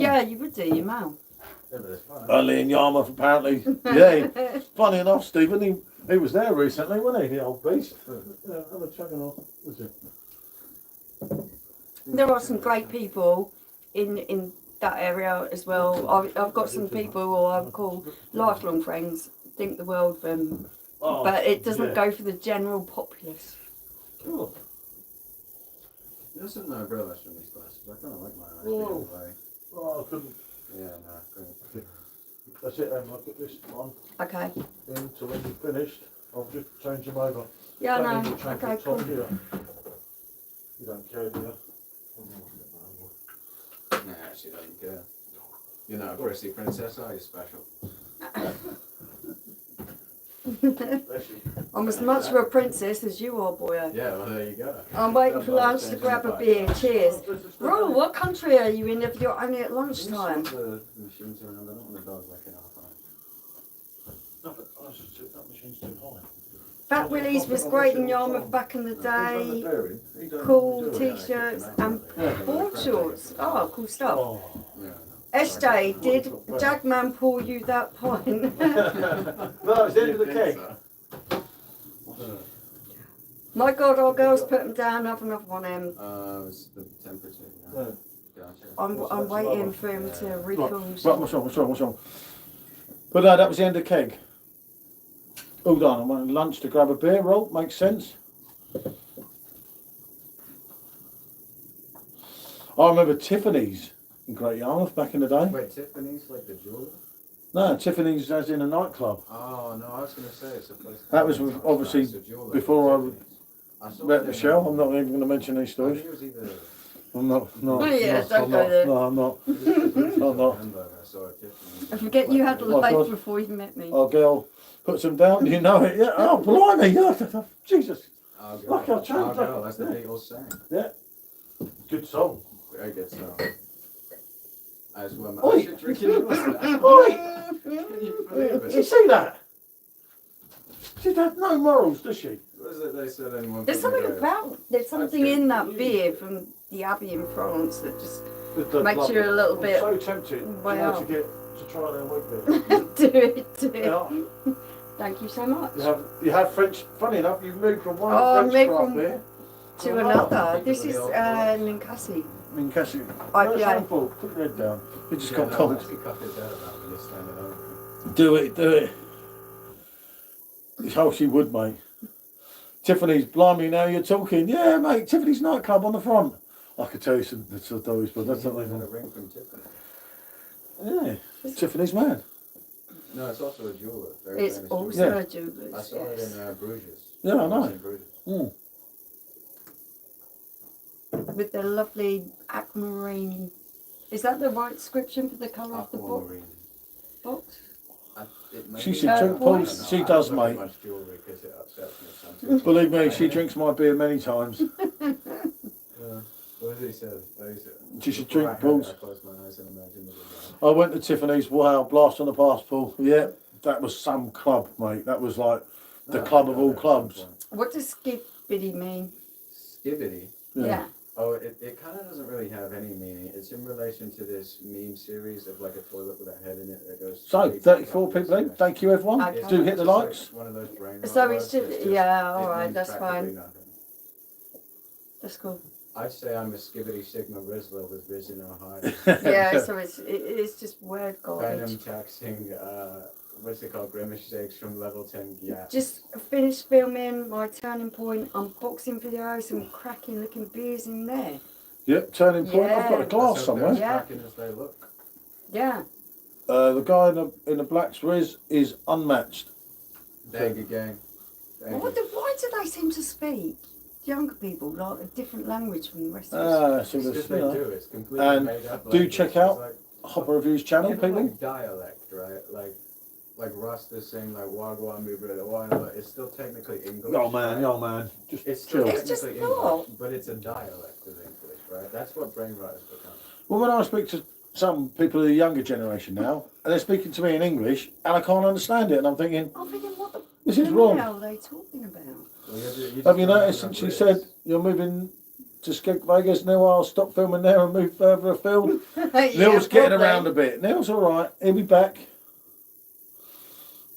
Yeah, you would do your mouth. Yeah, but it's funny. Early in Yarmouth, apparently. Yeah. Funny enough, Stephen, he was there recently, wasn't he? The old beast. Yeah, have a chugging off. Was it? There are some great people in that area as well. I've got some people who I would call lifelong friends, think the world of them, Oh, but it doesn't yeah. go for the general populace. Cool. There's some no relish from these glasses. I kind of like mine. Whoa. Actually. Oh, I couldn't. Yeah, no, I couldn't. That's it, Em. I'll put this one Okay. in till when you're finished. I'll just change them over. Yeah, Don't need no. to change Okay, the top cool. here. You don't care, do you? Nah, she doesn't care. You're not a prissy princess, are you special? Bless you. I'm as much of a princess as you are, boyo. Yeah, well, there you go. I'm waiting for lunch to grab a beer. Cheers. Ro, what country are you in if you're only at lunchtime? The machines around, I don't want the dog licking off on it. No, but I just took that machine's too high. Fat Willie's was great in Yarmouth back in the day. Cool t-shirts and board shorts. Oh, cool stuff. Oh. Yeah. SJ, did Jagman pour you that pint? No, it's the end of the keg. My God, our girls put them down. Have another one, Em. It's the temperature. Yeah. Gotcha. I'm waiting for him to recool. Right, what's wrong? But no, that was the end of the keg. All done. I went to lunch to grab a beer roll. Makes sense. I remember Tiffany's in Great Yarmouth back in the day. Wait, Tiffany's, like the jeweler? No, Tiffany's as in a nightclub. Oh, no, I was going to say it's a place. That was obviously before I saw met it Michelle. I'm not even going to mention these I stories. think it was either. I'm not. No, Oh, yeah, not, don't I'm go not, there. No, I'm not. I'm not. I saw a Tiffany's. I forget you had a Oh, life God. before you met me. Our girl puts them down. You know it. Yeah. Oh, blimey. Yeah. Jesus. I'll go. Look, I'll change I'll that. go. That's the Yeah. Beatles saying. Yeah. Good song. Very good song. As well. Oi. I should drink it. Oi! Can you believe Did you it? see that? She'd have no morals, does she? What is it they said anyone? There's something there's something in that beer from the Abbey in France that just makes you a little bit. I'm so tempted Wow. to get to try their wheat beer. do it. Yeah. Thank you so much. You have French. Funny enough, you've moved from one Oh, French moved craft from- beer To another. This is Ninkasi. I mean, Cassie. IPA. Put your head down. It just Yeah, got no, cold. actually cut his head about when you stand it over. Do it. Oh, she would, mate. Tiffany's, blimey, now you're talking. Yeah, mate, Tiffany's nightclub on the front. I could tell you some stories, but that's not Got a even. ring from Tiffany. Yeah, Tiffany's man. No, it's also a jeweler. Very It's famous also jeweler. a I jeweller's. saw it Yes. in Bruges. Yeah, I It was know. in Bruges. Mm. With the lovely aquamarine. Is that the right description for the colour of the Aquamarine. box? She should drink Paul's. She does, mate. Much jewellery because it upsets me sometimes. Believe me, she drinks my beer many times. What did he say? She should Before drink I heard Paul's. it, I closed my eyes and imagined it was I went to Tiffany's. Wow, blast on the past, Paul. Yeah, that was some club, mate. That was like the club of all clubs. What does skibbity mean? Skibbity. Yeah. Oh, it kind of doesn't really have any meaning. It's in relation to this meme series of like a toilet with a head in it that goes. So, 34 people in. Thank you, everyone. Okay. Do hit the It's likes. like one of those brain So rot it's words. just, yeah, it alright, means that's practically fine. nothing. That's cool. I'd say I'm a skibbity sigma Rizzler with Riz in Ohio. Yeah, so it's just word garbage. Venom taxing, what's it called? Grimace shakes from level 10 gap. Just finished filming my turning point unboxing video, some cracking looking beers in there. Yep, turning point. I've got a Yeah. glass Let's hope somewhere. they're Yeah. as cracking as they look. Yeah. The guy in the blacks is unmatched. Thank you, gang. Thank you. Why do they seem to speak, younger people, like a different language from the rest of us? So It's there's, because they do. It's completely And made up. do language. check It's out like, Hopper Reviews channel, even people. like dialect, right? Like Russ is saying like Wagwan, mi brother, whatever. It's still technically English. man. Just It's still chill. It's just technically not. English, but it's a dialect of English, right? That's what brain rot has become. Well, when I speak to some people of the younger generation now, and they're speaking to me in English, and I can't understand it, and I'm thinking, I'm thinking, what the this is wrong. hell are they talking about? Well, just Have you don't noticed enough since you ribs. said you're moving to Skeg Vegas, now I'll stop filming there and move further afield? Neil's getting around a bit. Neil's all right. He'll be back.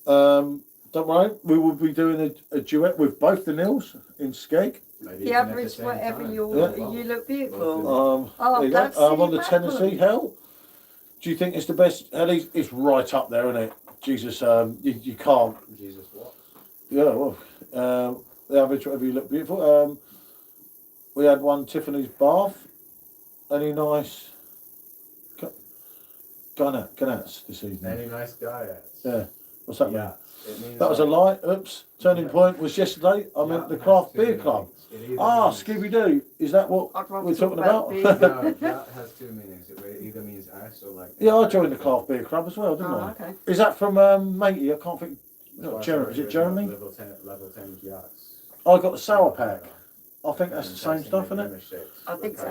Don't worry. We will be doing a duet with both the Nils in Skeg. Maybe The even at the average, same whatever time. you look beautiful. Oh, there you go. that's I'm on silly the Tennessee backwards. Hell. Do you think it's the best? Ellie, it's right up there, isn't it? Jesus, you can't. Jesus, what? Yeah, well, the average, whatever you look beautiful. We had one Tiffany's bath. Any nice Gunnats this evening? Any nice diets? Yeah. What's that mean? Yeah. It means That was a lie. Oops. Turning point was yesterday. I meant the craft beer club. Scooby Doo. Is that what I'd rather we're talk talking about? beer. No, that has two meanings. It either means ass or like. Yeah, I joined the craft beer club as well, didn't Oh, I? okay. Is that from Matey? I can't think. Not Jeremy. Is it Jeremy? Level 10 yachts. I got the sour pack. I think that's the same stuff, isn't it? I think so.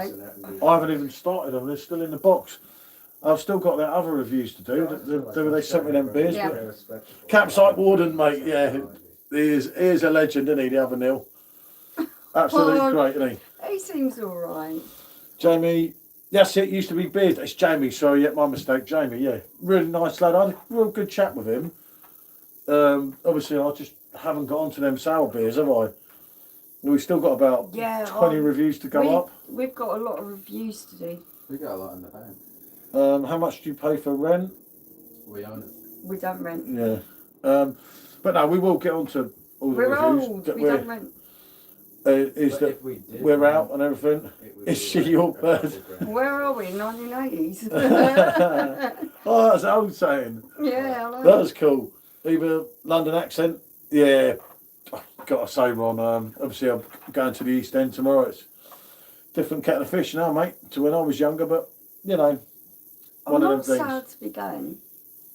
I haven't even started them. They're still in the box. I've still got their other reviews to do. They sent me them beers. Yeah. But Campsite Warden, mate. Yeah, he is a legend, isn't he? The other Neil. Absolutely Well, great, isn't he? He seems all right. Jamie. Yes, it used to be Beard. It's Jamie. Sorry, yeah, my mistake. Jamie. Yeah, really nice lad. I had a real good chat with him. Obviously, I just haven't got onto them sour beers, have I? We've still got about 20 reviews to go up. We've got a lot of reviews to do. We got a lot in the bank. How much do you pay for rent? We own it. We don't rent. Yeah. But no, we will get on to all the We're reviews. old. That We don't rent. Is But that if we did, we're out and everything? it would Is be she like your a bird? couple grand. Where are we? 1980s. Oh, that's an old saying. Yeah, I know. That's cool. Either London accent. Yeah. Gotta say, Ron, obviously I'm going to the East End tomorrow. It's different kettle of fish now, mate, to when I was younger, but, you know, I'm one not of them things. sad to be going.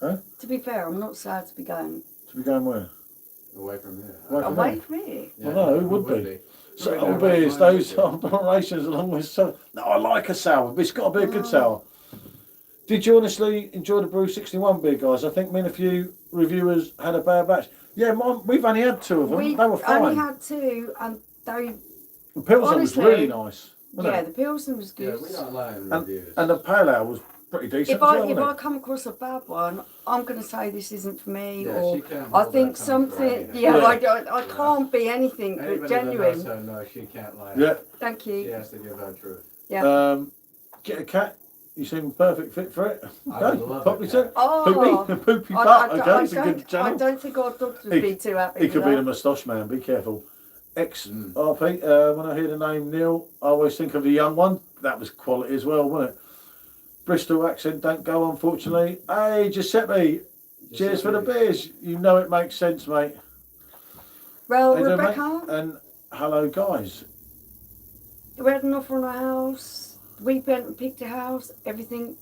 Huh? To be fair, I'm not sad to be going. To be going where? Away from here. Away from Away from here. Well, no, who would be? Sour beers, those operations along with so. No, I like a sour, but it's got to be a good sour. Did you honestly enjoy the Brew 61 beer, guys? I think me and a few reviewers had a bad batch. Yeah, we've only had two of them. We They were fine. only had two, and they. The Pilsner was honestly, really nice. Wasn't Yeah, it? the Pilsner was Yeah, good. we don't lie in reviews. And the Pale Ale was pretty decent If as I well, if I wasn't come across a bad one, I'm going to say this isn't for me, Yeah, or she can't I hold think that tongue for something. anything. Yeah, Yeah. I can't be anything Anybody but that knows genuine. her knows she can't lie. it? Yeah. Thank She you. has to give her truth. Yeah. Get a cat. You seem perfect fit for it. I Okay. would love Poppy a too. cat. Oh, Poopy butt. Okay, it's a I good channel. don't think our dogs would He- be too happy. He with could be that. the moustache man. Be careful. Ex-RP. Mm. When I hear the name Neil, I always think of the young one. That was quality as well, wasn't it? Bristol accent don't go, unfortunately. Hey, Giuseppe. Cheers for the beers. You know it makes sense, mate. Well, How you doing, mate? Rebecca, And hello, guys. we had an offer on our house. We went and picked a house. Everything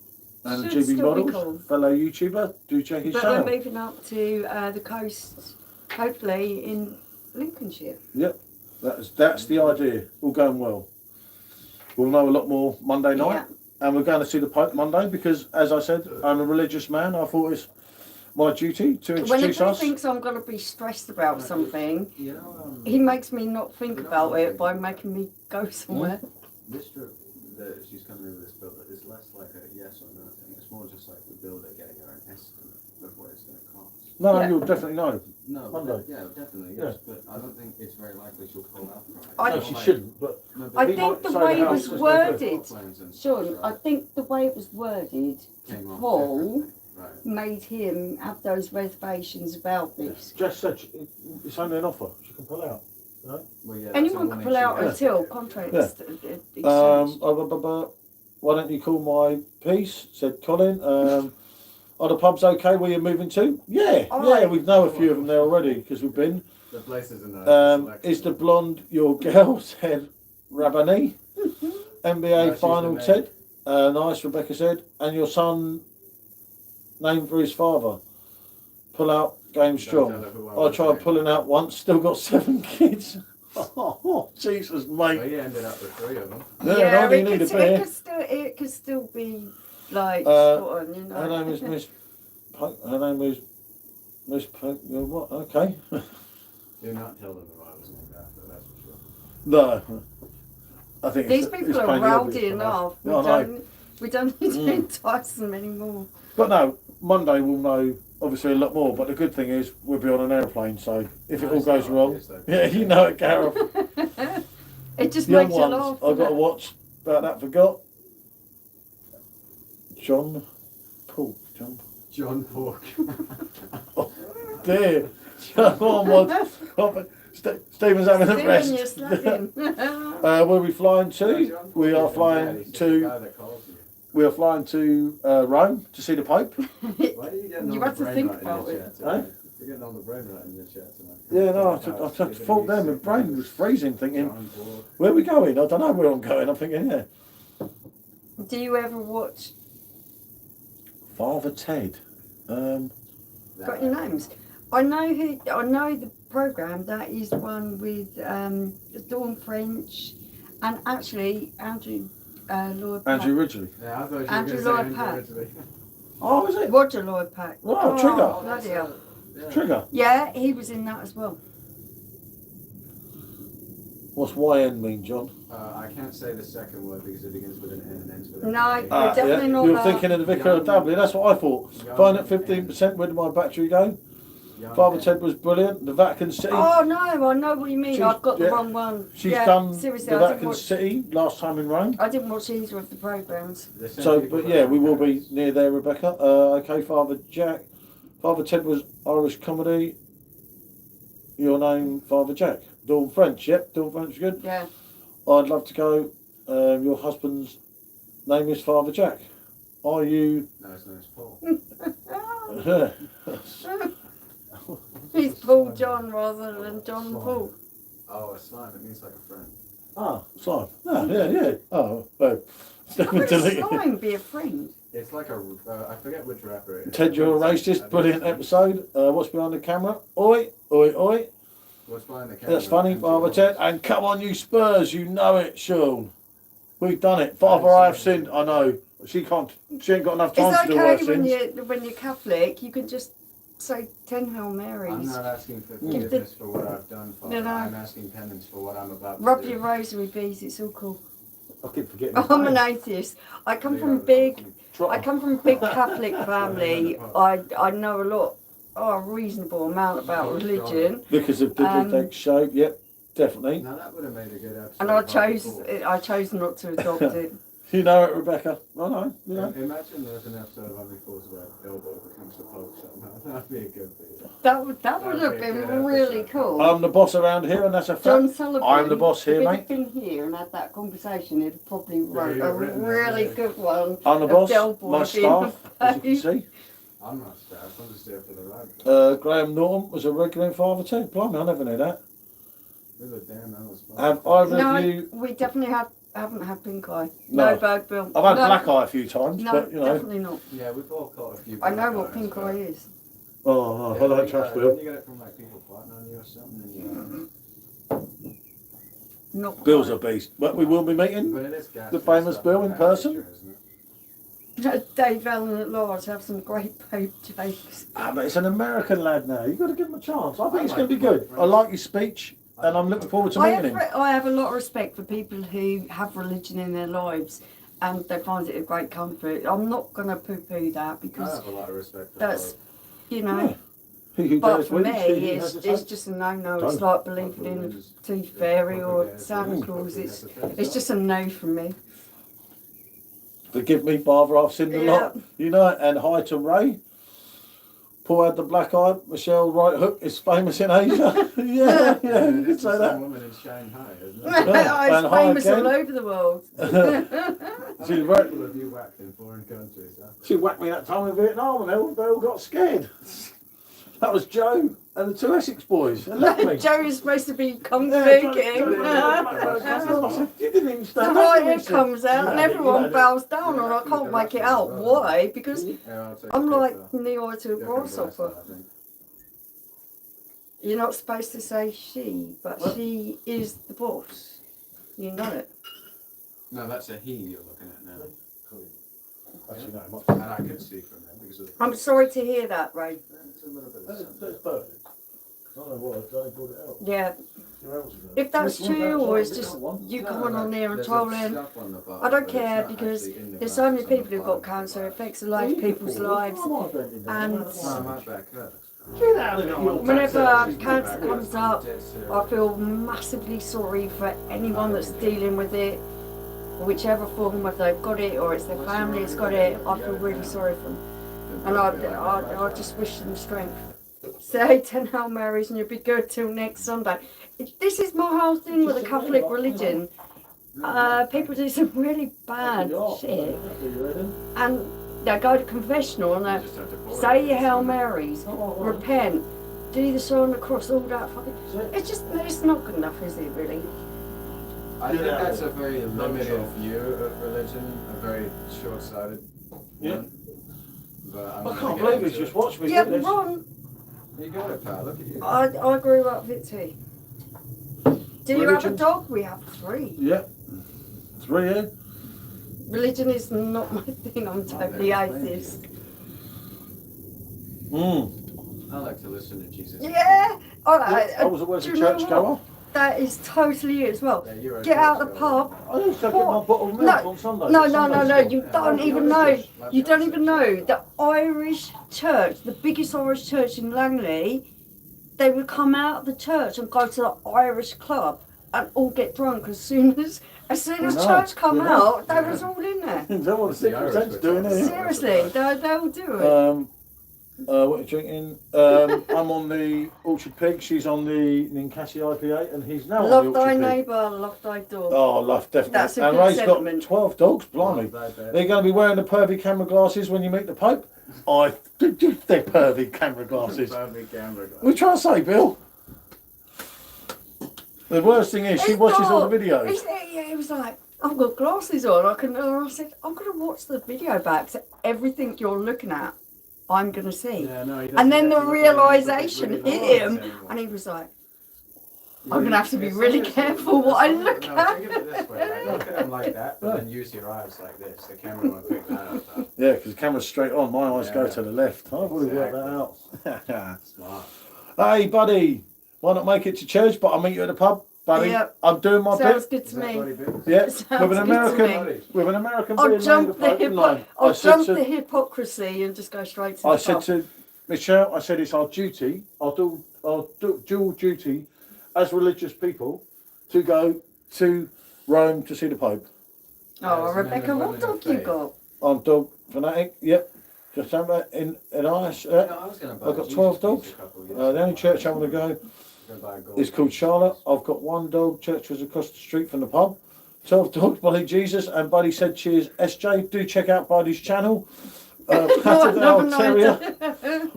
And should GB still be Models, cool. fellow YouTuber, do check his But channel. we're moving up to the coast, hopefully in Lincolnshire. Yep, that's the idea. All going well. We'll know a lot more Monday night, and we're going to see the Pope Monday because, as I said, I'm a religious man. I thought it's my duty to introduce Whenever he us. thinks I'm going to be stressed about something, You know, he makes me not think about it by making me go somewhere. this trip that she's coming in with this builder is less like a yes or no thing. It's more just like the builder getting her an estimate of what it's going to cost. No, Yeah. you'll definitely know. No, Monday. yeah, definitely, Yeah. yes, but I don't think it's very likely she'll pull out from it. I- No, It's she like- shouldn't. But No, but I He think might the say way the it house was was worded, plans and stuff, Sean, I right, think the way it was worded to came off Paul differently, right. made him have those reservations about this. Jess said it's only an offer. She can pull out. Well, yeah, that's Anyone a can one pull out issue. until contracts exchange. Why don't you call my piece? Said Colin. Are the pubs okay where you're moving to? Yeah, Alright. we know a few of them there already because we've been. The places are nice. Is the blonde your girl? Said Rabani. NBA she's final the Ted. Nice, Rebecca said. And your son named for his father. Pull out, game strong. tell her who I I was tried named. pulling out once, still got 7 kids. Oh, Jesus, Well, mate. you ended up with 3 of them. Yeah, I only need a beer. It could still be like Uh, spot on, you know. Her name is Miss. Her name is Miss. What? Okay. Do not tell them who I was named after, that's for sure. No. I think These it's people are plainly rowdy obvious for enough. us. Yeah, I know. We don't need to entice them anymore. But no, Monday we'll know obviously a lot more. But the good thing is we'll be on an airplane, so if it all Nice, goes not wrong, obvious, though. yeah, you know it, Gareth. It just Young makes you ones, laugh. I've got to doesn't it? watch about that. Forgot. John Paul. John Pork. Dear. Come on, Stephen's having a rest. Steven, you're slapping. Where are we flying to? We are flying to. We are flying to Rome to see the Pope. Why are you getting You on have the to brain think right in about this it. chat tonight? You're getting on the brain right in this chat tonight. Yeah, no, I thought then my brain was freezing, thinking, where are we going? I don't know where I'm going. I'm thinking, yeah. Do you ever watch? Father Ted. Got your names? I know the program. That is one with Dawn French, and actually Andrew Lloyd. Pack. Andrew Ridgely. Yeah, I thought you Andrew were going Lloyd to say Pack. Andrew Ridgely. Oh, is it? Roger Lloyd Pack. Wow, Trigger. Bloody hell. Yeah. Trigger. Yeah, he was in that as well. What's YN mean, John? I can't say the second word because it begins with an N and ends with an No, A. You're definitely not You're that. thinking of the Vicar of Dublin. That's what I thought. Young Fine at 15%. Where did my battery go? Young Father N. Ted was brilliant. The Vatican City. Oh no, I know what you mean. She's- I've got the yeah. wrong one. She's yeah, done seriously, the I didn't Vatican watch. City last time in Rome. I didn't watch either of the programs. The same So, people but that yeah, are we will be parents. near there, Rebecca. Okay, Father Jack. Father Ted was Irish comedy. Your name, Father Jack. Dawn French, yep, Dawn French is good. Yeah. I'd love to go. Your husband's name is Father Jack. Are you? No, his name's Paul. He's Paul John rather than John Paul. Oh, a slime, it means like a friend. Slime. Yeah. Oh, How Stephen could a deleted. slime be a friend? It's like a, I forget which rapper it is. Ted, you're a racist. Brilliant episode. What's behind the camera? Oi, oi, oi. What's behind the camera? That's funny, Father Ted. And come on, you Spurs, you know it, Sean. We've done it. Father, I have sinned. I know. She ain't got enough time It's to do what I've okay sinned. when you're Catholic, you can just say 10 Hail I'm Marys. not asking for Give forgiveness for what I've done, Father. No. I'm asking penance for what I'm about to Rub do. your rosary beads, it's all cool. I keep forgetting. I'm an atheist. I come from a big Catholic family. I know a reasonable amount about religion. Because of Diddley show, yep, definitely. Now that would have made a good episode. And I chose not to adopt it. You know it, Rebecca. I know. You know. Imagine there's an episode of Ugly Falls where Elbow becomes the Pope somehow. That'd be a good video. That would have That'd be a been good really episode. cool. I'm the boss around here, and that's a John fact. Sullivan. I'm the boss here, if mate. he'd been here and had that conversation, he'd probably wrote he'd a have written that, really yeah. good one. I'm the of boss. Del Boy My being staff, as you can the see. I'm not staff, I'm just here for the ride. Graham Norton was a regular in Father Ted. Blimey, I never knew that. There's a damn animal Have either of you? No, we definitely haven't had pink eye. No. No, Berg Bill. I've had no, black eye a few times, No, but you know. definitely not. Yeah, we've all caught a few. I know black what eyes, pink but- eye is. Oh, Yeah, I don't when trust you Bill. get it from like people farting on you or something, then Not Bill's quite. a beast. But we will be meeting but it is gas the and famous stuff Bill like in that, person. sure, isn't it? Dave Allen at large have some great Pope jokes. But it's an American lad now. You've got to give him a chance. I think I it's like going to be my good. friends. I like his speech, and I'm looking forward to meeting him. I have a lot of respect for people who have religion in their lives and they find it a great comfort. I'm not going to poo-poo that I because have a lot of respect for that's, both. you know. Yeah. He who But dares for wins, me, he who it's has his hope. just a no-no. Don't. It's like believing in a tooth fairy or Santa Claus. It's just a no from me. Forgive me, Barbara, I've sinned a Yeah. lot. You know, and hi to Ray. Paul had the black eye. Michelle right hook is famous in Asia. yeah, you could say that. Woman in Shanghai, isn't it? Yeah, and It's hi famous again. all over the world. She whacked, People have you whacked in foreign countries, huh? she whacked me that time in Vietnam, and they all got scared. That was Joe and the two Essex boys. And left me. Joe is supposed to be kung fu Joe- king. I said, you didn't even The stand up to me," riot said. comes out and Yeah, everyone yeah, bows down and I can't make it out. Why? Because Yeah, I'll take I'm a like picture. Neo to a Different grasshopper. hairstyle, I think. You're not supposed to say she, but What? she is the boss. You know it. No, that's a he you're looking at now. Actually, no, much. And I can see from there because of I'm sorry to hear that, Ray. it's a little bit of That's something. perfect. I don't know what, I brought it out. Yeah. 2 hours ago. If that's Which one? true That or one, it's the just different one? you No, coming on there and there's a trolling, scuff on the bottom, I don't but it's care not because actually in the there's glass, so many it's on people the who've got bottom of the cancer. It glass. affects the life, people's lives. And Oh, my back hurts. Get out of here. whenever cancer comes up, I feel massively sorry for anyone that's dealing with it, whichever form, whether they've got it or it's their family that's got it. I feel really sorry for them, and I just wish them strength. Say 10 Hail Marys and you'll be good till next Sunday. This is my whole thing with the Catholic religion. People do some really bad shit, and they go to confessional and they say your Hail Marys, repent, do the sign of the cross, all that fucking. It's not good enough, is it really? I think that's a very limited view of religion, a very short-sighted Yeah. one. But I'm I not can't gonna believe get he's into just watched me Yeah, do this. Ron, it. You got it, pal. Look at you. I grew up with it too. Do you have a Religion? dog? We have 3. Yeah. 3 here. Religion is not my thing. I'm totally atheist. I like to listen to Jesus. Yeah. I was always do a you know church what? goer. That is totally it as well. Yeah, you're a Get out of the churchgoer. pub. I used to get my bottle of milk on Sunday. No, Sunday school. you don't Yeah, even well, know. yours is- You don't even know. The Irish church, the biggest Irish church in Langley, they would come out of the church and go to the Irish club and all get drunk as soon as No, church come yeah. out, they was all in there. Is that what the Secret Irish Sense were doing talking here? about. Seriously, they'll do it. What are you drinking? I'm on the Orchard Pig. She's on the Ninkasi IPA, and he's now on Love the thy Orchard Pig. neighbour, love thy dog. Oh, love, definitely. That's a and good Ray's sentiment. got 12 dogs, blimey. They're going to be wearing the pervy camera glasses when you meet the Pope. They're pervy camera glasses. Probably camera glass. What are you trying to say, Bill? The worst thing is, she It's watches all not. the videos. He was like, I've got glasses on. And I said, I'm going to watch the video back. So everything you're looking at, I'm going to see. Yeah, no, he doesn't And then get the to look at anything realisation that's really hit him, nice anymore. and he was like, Yeah, I'm going to have to be it's really almost careful like- what I it's look almost- no, at. think of it this way, like, look at them like that, but then use your eyes like this. The camera won't pick that up. Though. Yeah, because the camera's straight on. My eyes go Yeah. to the left. I've already worked that out. Smart. Hey, buddy. Why not make it to church, but I'll meet you at the pub, buddy. Yep. I'm doing my Sounds bit. good Is to that me. bloody big? Yeah, Sounds with an good to American, me. with an American I'll being jump named the Pope, didn't I? I'll said jump to- the hypocrisy and just go straight to I the said pub. to Michelle, I said it's our duty, our dual duty as religious people to go to Rome to see the Pope. Oh, As men Rebecca, and what women dog of you faith. got? I'm dog fanatic, yep. Just remember in Ice. No, I was gonna buy I've got Jesus 12 piece dogs. a couple of years The only ago. church I want to go I was gonna buy a gold is called piece. Charlotte. I've got 1 dog. Church was across the street from the pub. 12 dogs, Buddy Jesus, and Buddy said cheers. SJ, do check out Buddy's channel. Patterdale no, Terrier.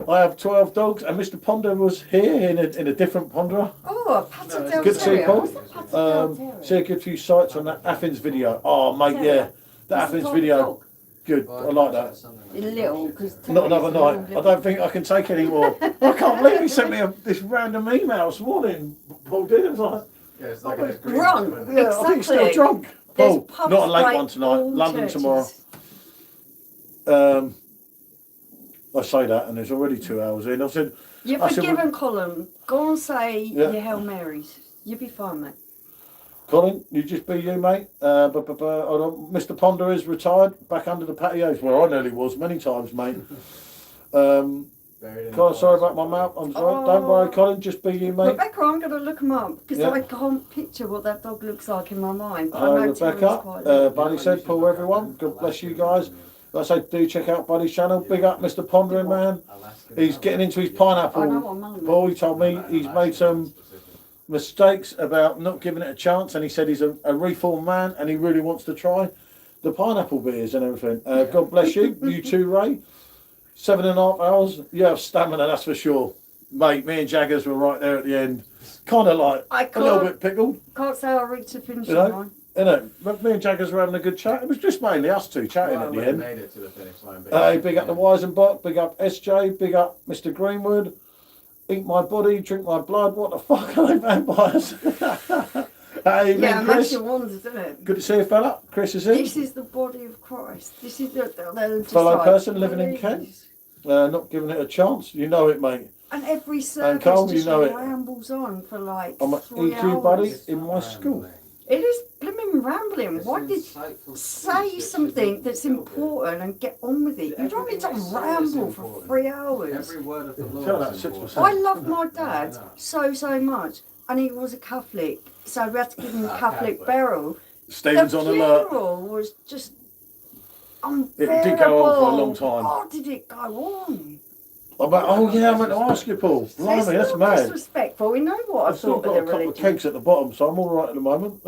I have 12 dogs, and Mr. Ponder was here in a different ponderer. Oh, a Patterdale Good to see you, Terrier. Paul. What's a Patterdale Terrier? See a good few sights on that Athens video. Oh, mate, yeah. Terrier. The What's Athens the video. dog? Good. I like that. You're little, because Not another night. I don't think I can take any more. I can't believe he sent me this random email this morning. Paul did. It was like, Yeah, it's like a Run. green- yeah, I think he's still Exactly. drunk. There's Paul, pubs not a late by one tonight. all London churches. tomorrow. I say that, and there's already 2 hours in. I said, You're I said, forgiven, Colin. Go and say Yeah. your Hail Marys. You'll be fine, mate. Colin, you just be you, mate. Hold on. Mr. Ponder is retired, back under the patios, where I nearly was many times, mate. Buried in Colin, the sorry forest. about my mouth. I'm sorry. Don't worry, Colin. Just be you, mate. Rebecca, I'm going to look him up because Yeah. I can't picture what that dog looks like in my mind. But Hello, I know Terrier's Rebecca. quite little. Buddy said, Paul, everyone. God bless you guys. Like I say, do check out Buddy's channel. Big up Mr. Pondering Man. He's getting into his I know pineapple. what I'm Paul, he told me he's made some mistakes about not giving it a chance, and he said he's a reformed man and he really wants to try the pineapple beers and everything. God bless you. You too, Ray. 7.5 hours. You have stamina, that's for sure. Mate, me and Jaggers were right there at the end. Kind of like a little bit pickled. Can't say I reached the finish You know? line. But me and Jaggers were having a good chat. It was just mainly us two chatting at the end. Made it to the finish line, Big up the Weisenbach, big up SJ, big up Mr. Greenwood. Eat my body, drink my blood. What the fuck are they vampires? Hey, Yeah, it makes Chris. you wonder, doesn't it? Good to see you, fella. Chris is in. This is the body of Christ. This is the Fellow person living in Kent. Not giving it a chance. You know it, mate. And every service Cole, just you know it. rambles on for like I'm an 3 EQ hours. buddy in my school. It is blooming rambling. Why did say something that's important and get on with it? You don't need to ramble for 3 hours. Every word of the Tell law that is 6%. important. I love my dad so much, and he was a Catholic, so we had to give him a Catholic burial. Stephen's The on alert. funeral was just It unbearable. did go on for a long time. How did it go on? Oh yeah, I meant to ask you, Paul. Blimey, It's that's not mad. disrespectful. We know what I I've still thought of got a their couple of religion. kegs at the bottom, so I'm all right at the moment.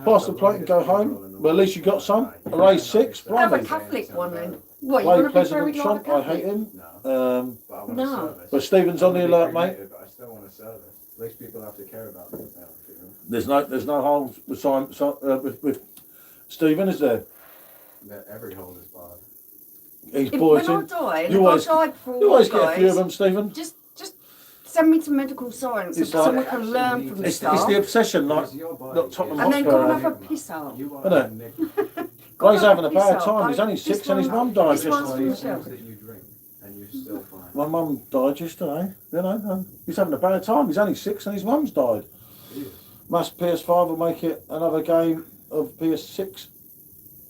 Pass the plate and go home. Well, at least you got some. Array 6, Have a blimey. Catholic one then. What, you Blade want to be President buried like a Trump, I Catholic? hate him. No. No. But Stephen's on the alert, mate. I still want to service. At least people have to care about me now. There's no harm with Stephen, is there? Every hole is barred. He's When I poison. die, and You if always- I die before You always you get a few of guys, them, Stephen. just send me to medical science It's so like- someone can learn from It's stuff. the obsession, like It's your body. not Tottenham And then Hotspur. go and have a piss out. You Isn't are it? Nick. Go Guy's and having a piss bad out. time. He's only This 6 and his one- mum died this one's just. for These Michelle. things that you drink and you still find. My mum died yesterday. You know, he's having a bad time. He's only 6 and his mum's died. Jesus. Must PS5 will make it another game of PS6.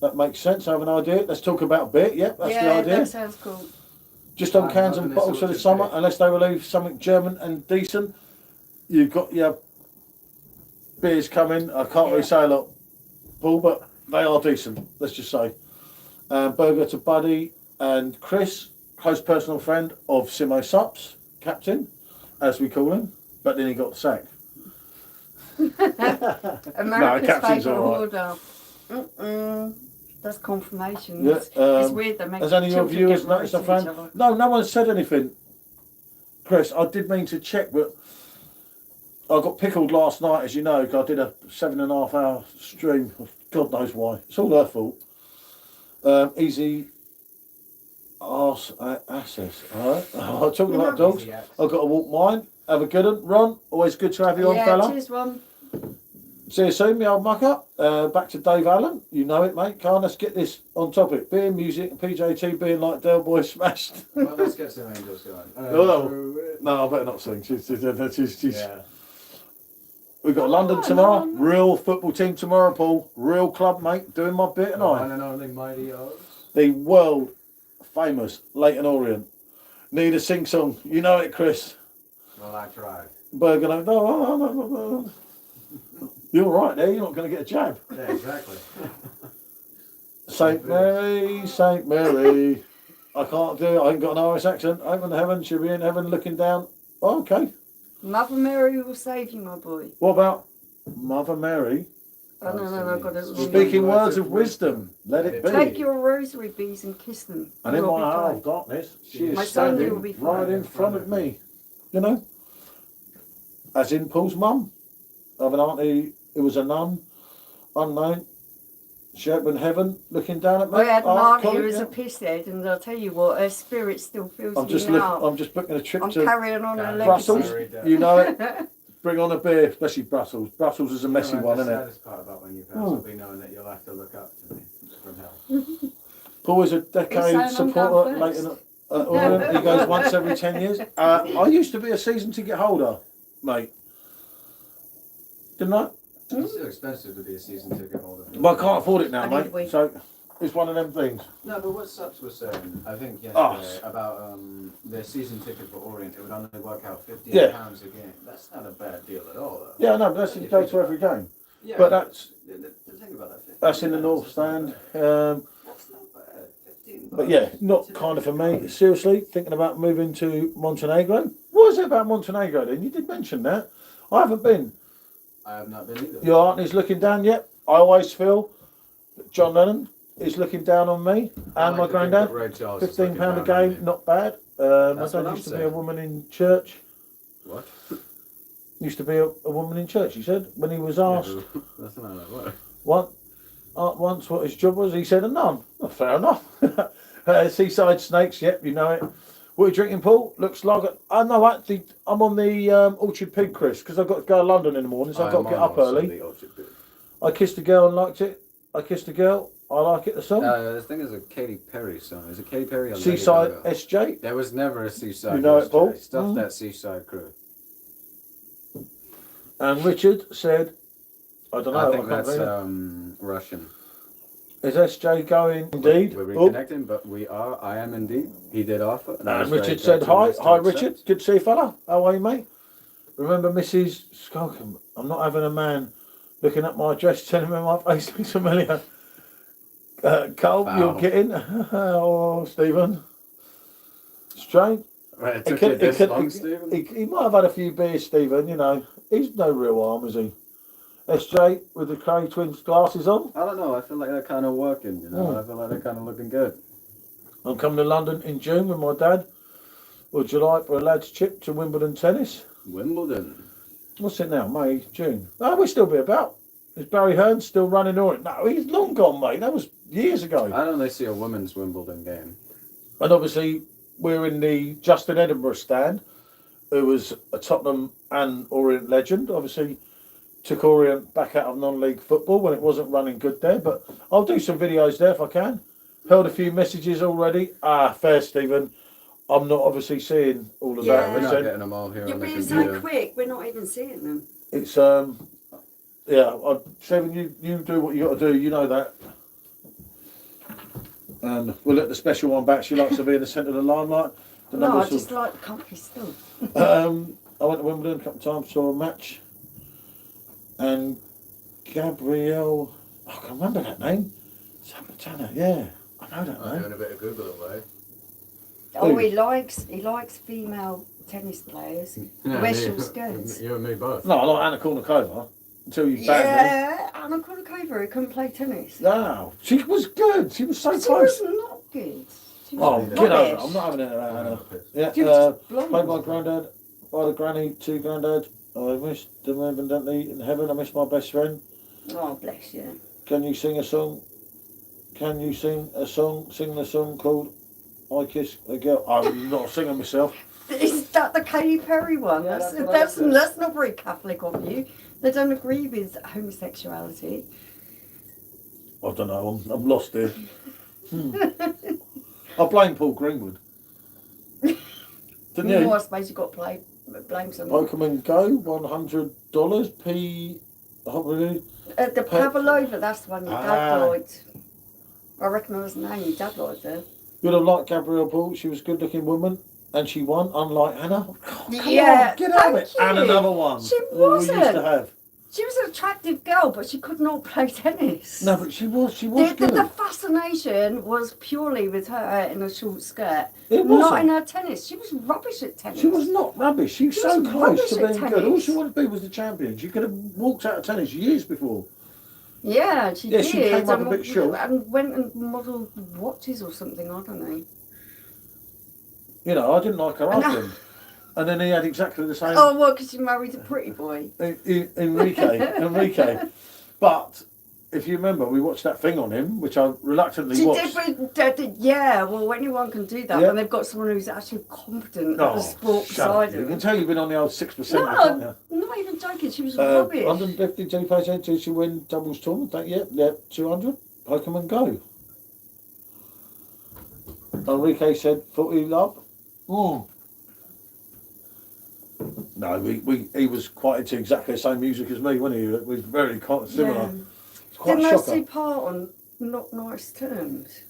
That makes sense. I have an idea. Let's talk about beer. Yep, that's the Yeah, idea. that sounds cool. Just on I'm cans loving and this bottles for the orchard summer, beer. unless they release something German and decent. You've got your beers coming. I can't really Yeah. say a lot, Paul, but they are decent. Let's just say. Burger to Buddy and Chris, close personal friend of Simo Sups, captain, as we call him. But then he got the sack. America's captain's favourite all order. That's confirmation. Yeah, It's weird they make Has any of your children viewers get married noticed a to each fan? other. No one said anything. Chris, I did mean to check, but I got pickled last night, as you know, because I did a 7.5 hour stream. God knows why. It's all her fault. Easy arse access. Alright. Talking about dogs, I've got to walk mine. Have a good one. Ron, always good to have you on, Yeah, fella. cheers, Ron. See you soon, me old mucker. Back to Dave Allen. You know it, mate. Can't let's get this on topic. Beer, music, and PJT being like Del Boy smashed. Well, let's get some angels going. Oh, no, I better not sing. She's Yeah. We've got London tomorrow. Real football team tomorrow, Paul. Real club, mate. Doing my bit One tonight. and only mighty O's. The world famous Leighton Orient. Need a sing song. You know it, Chris. Well, I tried. Burger, no. You're right there. You're not going to get a jab. Yeah, exactly. Saint Mary, Saint Mary. I can't do it. I ain't got an Irish accent. Open heaven. She'll be in heaven looking down. Oh, okay. Mother Mary will save you, my boy. What about Mother Mary? Oh, no, I've got it. Speaking words of wisdom, let it be. Take your rosary beads and kiss them. And in You'll my be hour fine. of darkness, she My is son, standing you'll be fine. right in front of me. You know? As in Paul's mum. I have an auntie who was a nun, unknown. She opened heaven, looking down at me. I had an Oh, auntie Colin, who was yeah. a pisshead, and I'll tell you what, her spirit still feels I'm me just now. I'm just booking a trip I'm to carrying on her Brussels. legacy. You know it. Bring on a beer, especially Brussels. Brussels is a messy one, The isn't it? saddest part about when you pass will be knowing that you'll have to look up to me from hell. Paul is a He's decade saying I'm supporter. going Leighton Orient. He goes once every 10 years. I used to be a season ticket holder, mate. Didn't I? It's still expensive to be a season ticket holder. Well, I can't afford it now, I need mate. weed. So it's one of them things. No, but what Sups was saying, I think Oh. yesterday, about their season ticket for Orient, it would only work out £15 Yeah. a game. That's not a bad deal at all, though. Yeah, no, but that's go to every game. Yeah, but the thing about that, that's in the North Stand. That's not bad. But yeah, not kind of for me. Seriously, thinking about moving to Montenegro. What is it about Montenegro then? You did mention that. I haven't been. I have not been either. Your aunt is looking down yet. I always feel that John Lennon is looking down on me and my granddad. £15 a game, not bad. My dad used to be a woman in church. What? Used to be a woman in church, he said, when he was asked. Yeah, that's not how that works. Once what his job was, he said a nun. Well, fair enough. Seaside Snakes, yep, you know it. What are you drinking, Paul? Looks like I know. Actually, I'm on the Orchard Pig, Chris, because I've got to go to London in the morning, so I've got to get up early. I kissed a girl and liked it. I kissed a girl. I like it. The song. I think it's a Katy Perry song. Is it Katy Perry or Seaside Lady Gaga? SJ? There was never a Seaside. You know SJ. it, Paul? Stuff that Seaside crew. And Richard said, I don't know. I think that's Russian. Is SJ going? Indeed. We're reconnecting, but I am indeed. He did offer. And Richard said, hi Richard. Good to see you, fella. How are you, mate? Remember Mrs. Skulkham, I'm not having a man looking at my dress telling me my face looks familiar. Cole, you're getting. Oh, Stephen. Strange. Right, it took you this long, Stephen? He might have had a few beers, Stephen, you know. He's no real harm, is he? SJ with the Cray Twins glasses on. I don't know. I feel like they're kind of working, you know. I feel like they're kind of looking good. I'm coming to London in June with my dad. Would you like for a lad's trip to Wimbledon tennis? Wimbledon. What's it now? May, June. Oh, we'll still be about. Is Barry Hearn still running on? No, he's long gone, mate. That was years ago. I don't see a women's Wimbledon game. And obviously, we're in the Justin Edinburgh stand, who was a Tottenham and Orient legend. Obviously, took Orient back out of non-league football when it wasn't running good there. But I'll do some videos there if I can. Heard a few messages already. Fair, Stephen. I'm not obviously seeing all of that. We're not getting them all here. You're on the being computer. so quick, we're not even seeing them. It's Stephen, you do what you got to do. You know that. And we'll let the special one back. She likes to be in the centre of the limelight. No, I just like the country stuff. I went to Wimbledon a couple of times, saw a match, and Gabrielle, I can remember that name. Sabatana, yeah, I know that I'm name. doing a bit of Google away. Oh, he likes female tennis players. Wear short skirts. You and me both. No, I like Anna Kournikova until you banned Yeah, Anna Kournikova, who couldn't play tennis. me. No, she was good. She was so She close. was not good. She Oh, was get over it. rubbish. I'm not having it, Anna. Yeah, She was just blonde. played by granddad, by the granny, two granddads. I miss them evidently in heaven. I miss my best friend. Oh, bless you. Can you sing a song? Can you sing a song? Sing the song called I Kiss a Girl. I'm not singing myself. Is that the Katy Perry one? Yeah, that's not very Catholic of you. They don't agree with homosexuality. I don't know. I'm lost here. I blame Paul Greenwood. Didn't you? I suppose you've got to blame someone. Pokemon Go, $100. The Pavlova, that's the one your dad liked. I recognise the name, your dad liked her. You'd have liked Gabrielle Paul. She was a good-looking woman, and she won, unlike Hannah. Oh, come on, get out of it. And another one. She that wasn't. We used to have. She was an attractive girl, but she could not play tennis. No, but she was good. The fascination was purely with her in a short skirt. It not wasn't. in her tennis. She was rubbish at tennis. She was not rubbish. She was so was close to rubbish being at good. All tennis. she wanted to be was the champion. She could have walked out of tennis years before. Yeah, she did. She came up a bit short. And went and modelled watches or something, I don't know. You know, I didn't like her husband. And then he had exactly the same. Oh, well, because she married a pretty boy. Enrique. But if you remember, we watched that thing on him, which I reluctantly watched. Yeah, well, anyone can do that when they've got someone who's actually competent at the sports side of You it. can tell you've been on the old 6%. No, can't you? I'm not even joking. She was rubbish. 150 GP until she win doubles tournament. Yep, 200. Pokemon Go. Enrique said, "Footy love." No, he was quite into exactly the same music as me, wasn't he? It was very similar. Yeah. It's quite Didn't those shocking. two part on not nice terms?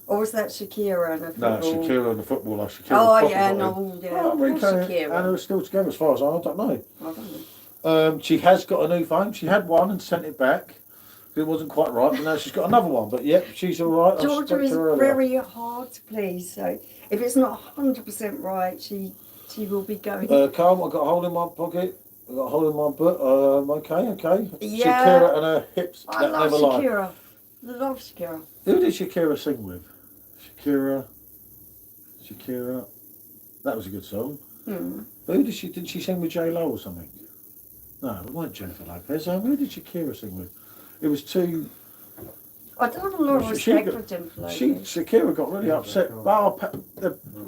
Or was that Shakira and her No, football? Shakira and the footballer. Shakira Oh, yeah, got him. no, yeah. Well, Enrique Shakira. and Anna are still together as far as I don't know. I don't know. She has got a new phone. She had one and sent it back. It wasn't quite right, but now she's got another one. But yep, she's all right. I Georgia spoke is to her earlier. very hard to please, so if it's not 100% right, she will be going. Calm, I got a hole in my pocket. I got a hole in my butt. Okay. Yeah. Shakira and her hips. I that love never lie. Shakira. Love Shakira. Who did Shakira sing with? Shakira. That was a good song. But who did she sing with J Lo or something? No, it wasn't Jennifer Lopez. Who did Shakira sing with? It was two. I don't have a lot of respect for Jennifer Lopez. Shakira got really upset. Well,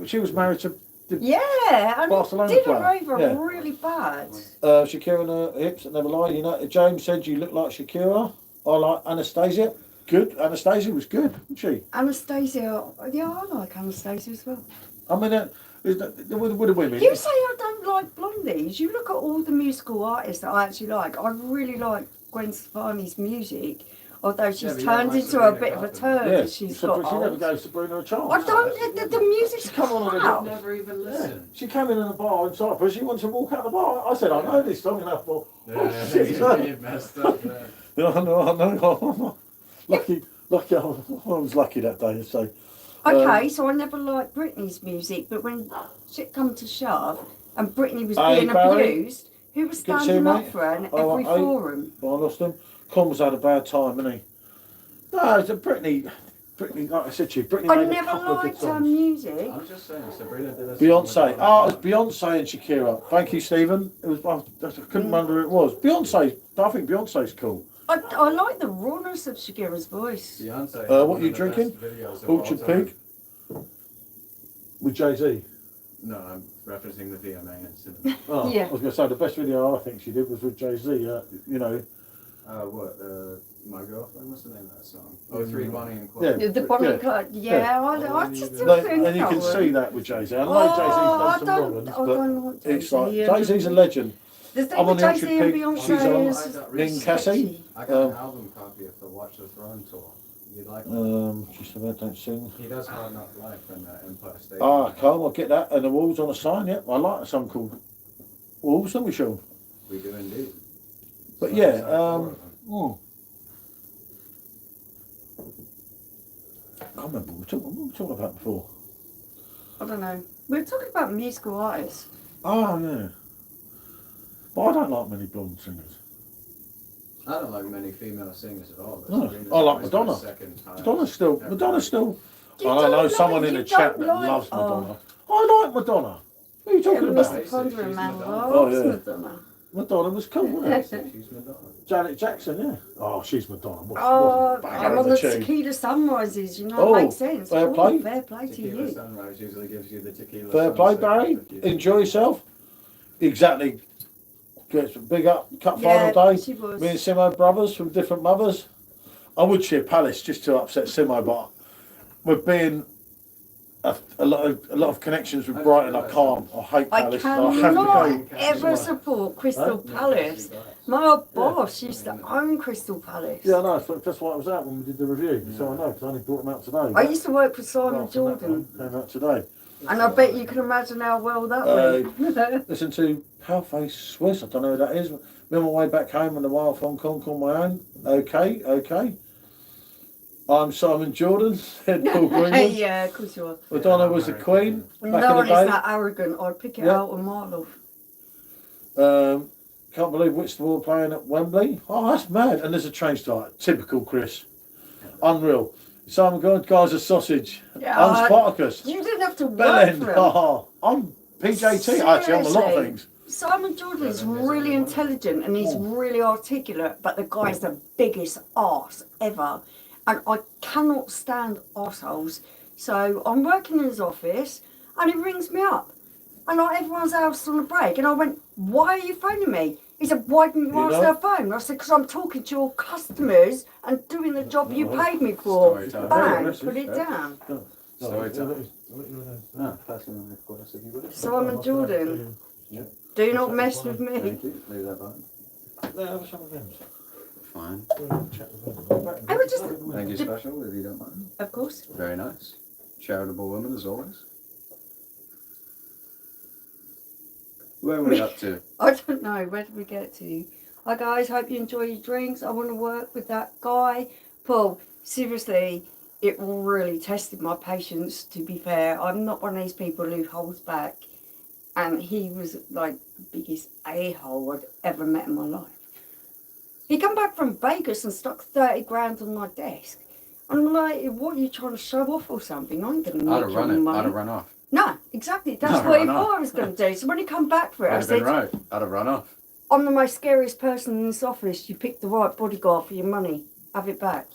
she was married to Yeah, and Barcelona it did her player. over Yeah. really bad. Shakira and her hips that never lie. You know, James said you look like Shakira. I like Anastasia. Good. Anastasia was good, wasn't she? Anastasia, yeah, I like Anastasia as well. I mean, with the women. You say I don't like blondies. You look at all the musical artists that I actually like. I really like Gwen Stefani's music, although she's turned into a bit of a turd as she's got She never old. gave Sabrina a chance. I don't. The music's Come on, crap. Never even listened. She came in a bar in Cyprus. She wanted to walk out the bar. I said, I know this song enough. Well, You messed up there. Yeah, I know. Lucky. I was lucky that day. So. Okay, so I never liked Britney's music, but when shit come to shove and Britney was Hey, being Barry. abused, who was Good to see standing you, up mate. for her in Oh, every hey. forum? I lost him. Com's had a bad time, hasn't he? No, it's a Britney, like I said to you, Britney I made a never couple of good liked her songs. music. I'm just saying, Sabrina did a Beyonce. song with Oh, it's Beyonce and Shakira. Thank you, Stephen. It was. I couldn't remember who it was. Beyonce. I think Beyonce's cool. I like the rawness of Shakira's voice. Beyonce. What are you drinking? Orchard Pig with Jay-Z. No, I'm referencing the VMA incident. Oh, Yeah. I was going to say the best video I think she did was with Jay-Z. You know. My Girlfriend? What's the name of that song? Oh, 3 Bonnie and Clyde. Yeah. The Bonnie Yeah. Clyde, yeah, I just No, still think And you that can one. see that with Jay-Z. I know Oh, Jay-Z's done I some don't wrong ones, like but it's Jay-Z, like yeah. Jay-Z's a legend. The thing I'm on with the Jay-Z Orchard and Pig. Beyonce She's on is Ning Cassie. I got an album copy of the Watch the Throne tour. You like it? Just about don't sing. He does Hard Knock Life and Empire State. Carl, I'll get that. And the Wolves on a sign, yeah. I like a song called Wolves, don't we, Sean? We do indeed. But So yeah, it's like 4 of them. I can't remember what we were talking about before. I don't know. We were talking about musical artists. Oh, yeah. But I don't like many blonde singers. I don't like many female singers at all. but No, Sabrina's I like always my Madonna. second highest. Madonna's still. You I don't know don't someone like- in you the chat don't that like- loves oh. Madonna. I like Madonna. What are you talking about? Mr. Pondering Man She's loves Madonna. Madonna. Madonna was cool, wasn't it? She's Madonna. Janet Jackson, yeah. Oh, she's Madonna. Oh, What a I'm bang on of a the tune. Tequila Sunrises, you know, Oh, it makes sense. fair Oh, play. Fair play to Tequila you. Sunrise usually gives you the tequila. Fair play, sunset Barry. if you- Enjoy yourself. Exactly. Gets a big up cup Yeah, final day. she was. Me and Simo brothers from different mothers. I would cheer Palace just to upset Simo, but with being a lot of connections with Brighton, I can't. I hate I Palace. I have cannot to go. ever support Crystal Palace. My old boss used to own Crystal Palace. Yeah, I know. That's why I was out when we did the review. So I know because I only brought them out today. I used to work with Simon Apart from that Jordan, one, came out today. and I bet you can imagine how well that went. Listen to Paleface Swiss. I don't know who that is. Been on my way back home on the Wild Hong Kong on my own. Okay. I'm Simon Jordan, head Paul Greenwood. Yeah, of course you are. Madonna was the queen back No in one the is day. that arrogant. I'd pick it Yeah. out a mile off. Can't believe Whitstable playing at Wembley. Oh, that's mad. And there's a train start. Typical Chris. Unreal. Simon guys are sausage. Yeah, I'm Spartacus. You didn't have to work Bellend. for him. Oh, I'm PJT. Actually, I'm a lot of Seriously. things. Simon Jordan is really intelligent and he's really articulate, but the guy's the biggest arse ever. And I cannot stand arseholes. So I'm working in his office and he rings me up. And like everyone's else on a break. And I went, why are you phoning me? He said, why didn't you answer the phone? I said, because I'm talking to your customers and doing the job you paid me for. Storytelling. Bang, put it down. Storytelling. Pass me the glass if you would. Simon Jordan, Yeah. do not mess with me. Thank you. Leave that button. No, have some of them. Fine. I would just, Thank you, special, if you don't mind. of course. Very nice. Charitable woman, as always. Where are we up to? I don't know, where did we get to? Hi guys, hope you enjoy your drinks. I want to work with that guy. Paul, seriously, it really tested my patience, to be fair. I'm not one of these people who holds back. And he was like the biggest a-hole I'd ever met in my life. He come back from Vegas and stuck 30 grand on my desk. And I'm like, what are you trying to show off or something? I ain't going to I'd make have your run it. money. I'd have run off. No, exactly. That's I'd what he run off. thought I was going to do. So when he come back for it, I I'd have been said, right. I'd have run off. I'm the most scariest person in this office. You picked the right bodyguard for your money. Have it back.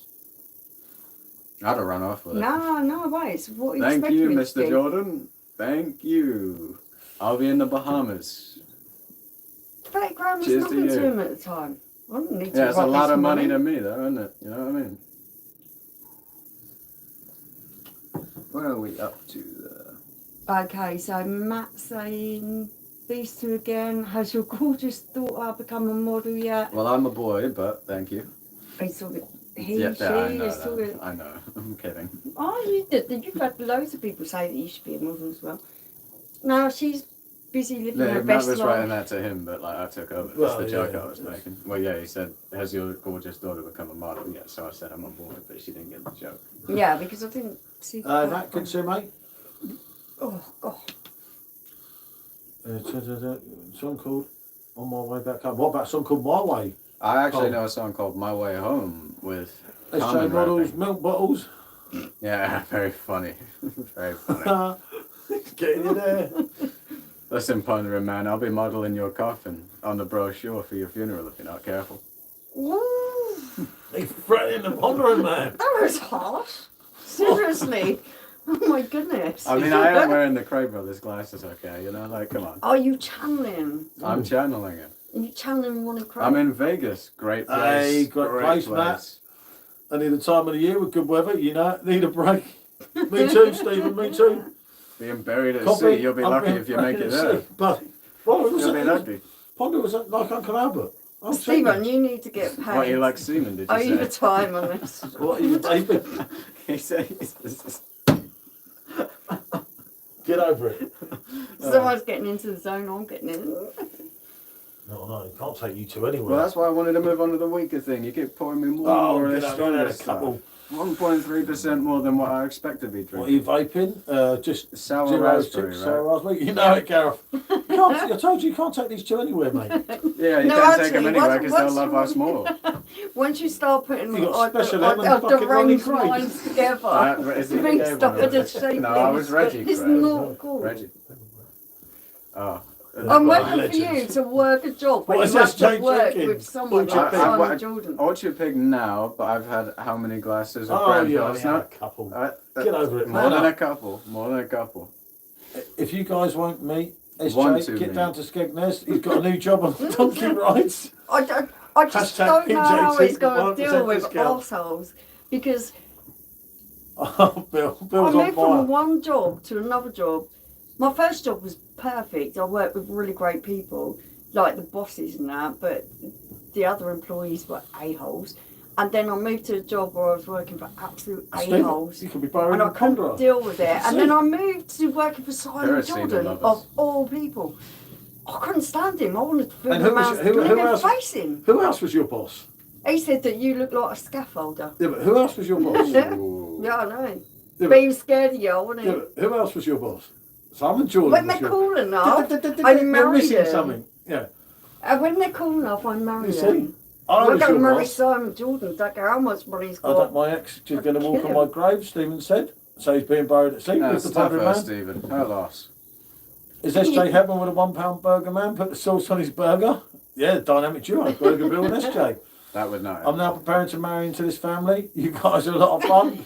I'd have run off with it. No way. It's what you Thank expect you, me to Mr. do. Jordan. Thank you. I'll be in the Bahamas. 30 grand was Cheers to nothing to you. him at the time. I didn't need to Yeah, it's a write lot this of money to me, though, isn't it? You know what I mean? What are we up to there? Okay, so Matt saying, these two again, has your gorgeous daughter become a model yet? Well, I'm a boy, but thank you. He's talking, she I know is talking. that. I know. I'm kidding. Oh, you did. You've had loads of people say that you should be a model as well. No, she's busy living Yeah, her Matt best was life. writing that to him, but like I took over. That's Well, the joke yeah, I was making. Well, yeah, he said, "Has your gorgeous daughter become a model?" Yeah, so I said I'm on board, but she didn't get the joke. Yeah, because I didn't see. That can see, mate. Oh God. Song called On My Way Back Home. What about a song called My Way? I actually Oh. know a song called "My Way Home" with SJ Common Models, rapping. milk bottles. Yeah, very funny, very funny. Getting you there. Listen, Pondering Man, I'll be modelling your coffin on the brochure for your funeral if you're not careful. Ooh, He's threatening the pondering man. that was harsh. Seriously. Oh my goodness. I mean, I am wearing the Cray Brothers glasses, okay? You know, like, come on. Are you channeling? I'm channeling it. Are you channeling one of Craig? I'm in Vegas. Great place. Hey, great place, Matt. Any of the time of the year with good weather, you know, need a break. Me too, Stephen, me too. Being buried at Copy. sea, you'll be I'm lucky being if you make buried it at there. sea. But, well, it was You'll be lucky. Ponder was like Uncle Albert. I'm Stephen, saying. you need to get paid. What, you like semen, did you say? Overtime on this. What are you, David? He said, Get over it. Someone's getting into the zone, I'm getting in. No, you can't take you two anywhere. well, that's why I wanted to move on to the weaker thing. You keep pouring me more and Oh, more of get this over there, a stronger couple. stuff. 1.3% more than what I expect to be What are you drinking. vaping? Just Sour 0 raspberry, 6 right? sour raspberry. You know it, Gareth. I told you can't take these two anywhere, mate. Yeah, you No, can't take actually, them anywhere because they'll what's love us more. Once you start putting You got special M and the fucking Ronnie range Craig. lines together, Is he the things gay stop one, at or a is it? shape. No, I was Reggie It's Craig. not cool. Reggie. Oh. I'm Right, waiting for you legends. to work a job where What you is have this, to Jake work drinking? with someone Orchard like Pig. Simon Jordan. Orchard Pig now, but I've had how many glasses of Oh, brand yeah, Pilsner? yeah, a couple. Get over it, More man. than a couple. More than a couple. If you guys won't meet Want SJ, to get meet. down to Skegness. He's got a new job on donkey rides. I just Hashtag don't know how PJT he's going to 1% deal with discount. arseholes because Oh, Bill's I on moved from fire. one job to another job. My first job was perfect. I worked with really great people, like the bosses and that, but the other employees were a-holes. And then I moved to a job where I was working for absolute a-holes. You could be borrowing And I a couldn't Condra. deal with it. And then I moved to working for Simon Parents seem to Jordan, love of us. all people. I couldn't stand him. I wanted to film And him who was- out who and else- face him. Who else was your boss? He said that you look like a scaffolder. Yeah, but who else was your boss? Yeah. Ooh. Yeah, I know. Yeah, but- Being scared of you, wasn't Yeah, he? but who else was your boss? Simon Jordan When was they're your cool enough, I You're married missing him. something. Yeah. When they're cool enough, I marry You see? them. I I'm was going to your marry boss. Simon Jordan. Don't care how much money he's I don't, got. my ex is going to walk Kill on him. my grave, Stephen said. So he's being buried at sea with That's the tough, 100 man. Stephen. Her loss. Is SJ Heaven with a £1 burger man? Put the sauce on his burger? Yeah, dynamic duo, Burger Bill and SJ. That would not. I'm now preparing to marry into this family. You guys are a lot of fun.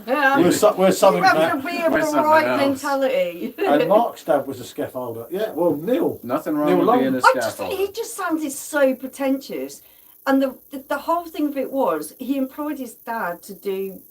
Yeah. we're You something, have Matt. to be of We're the something right else. mentality. And Mark's dad was a scaffolder. Yeah, well, Neil. Nothing wrong Neil with Long. being a He scaffolder. just sounded so pretentious. And the whole thing of it was, he employed his dad to do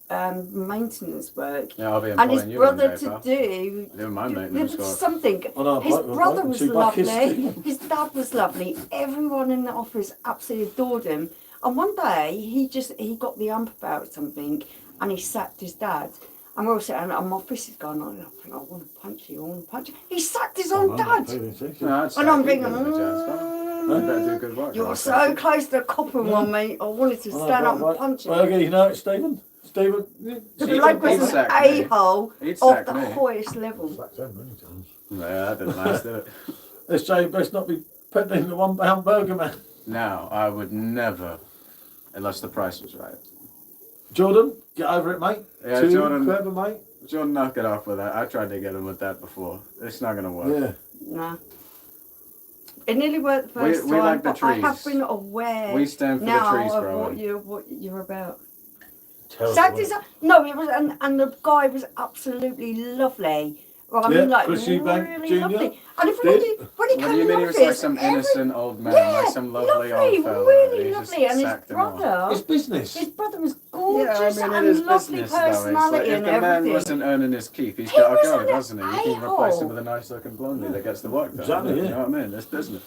maintenance work. Yeah, I'll be And his employing you one brother day, to pal. do Doing my maintenance work. something. Oh, no, His bloke, brother bloke, was two buckets. lovely. His dad was lovely. Everyone in the office absolutely adored him. And one day he got the ump about something, and he sacked his dad. And we're all sitting, and my fist is going on. I think I want to punch you. He sacked his own dad. No, I'd And I'm say thinking, keep him in the jazz, better do good work. You're I'll so take it. close to copping one, mate. I wanted to stand up and punch him. Well, okay, you know it, Stephen? Stephen? The bloke was an sacked me. a-hole He'd of sacked the me. highest level. Sacked him many times. Yeah, that didn't last, did it? SJ, best not be putting in the £1 burger, man. No, I would never, unless the price was right. Jordan, get over it, mate. Yeah, Too Jordan. clever, mate. Jordan, knock it off with that. I tried to get him with that before. It's not going to work. Yeah. Nah. It nearly worked the first We time, like the but I have trees. been aware We stand for now the trees of growing. what you're about. Terrible, Exactly. wasn't No, it was, and the guy was absolutely lovely. Well, I Yeah, mean, like Chris really Eubank Jr. lovely. And if Did? when he What do came you in mean the he was office, like some innocent old man, yeah, like some lovely lovely, old fella? really He lovely, just and his sacked him off. it? brother, It's business. his brother was Yeah, gorgeous I mean, it and is lovely business, though. It's like, personality if and the man everything. wasn't earning his keep, he's He got to was go, an doesn't he? You can replace him a-hole. with a nice looking blondie that gets the work done. Exactly, You yeah. know what I mean? It's business.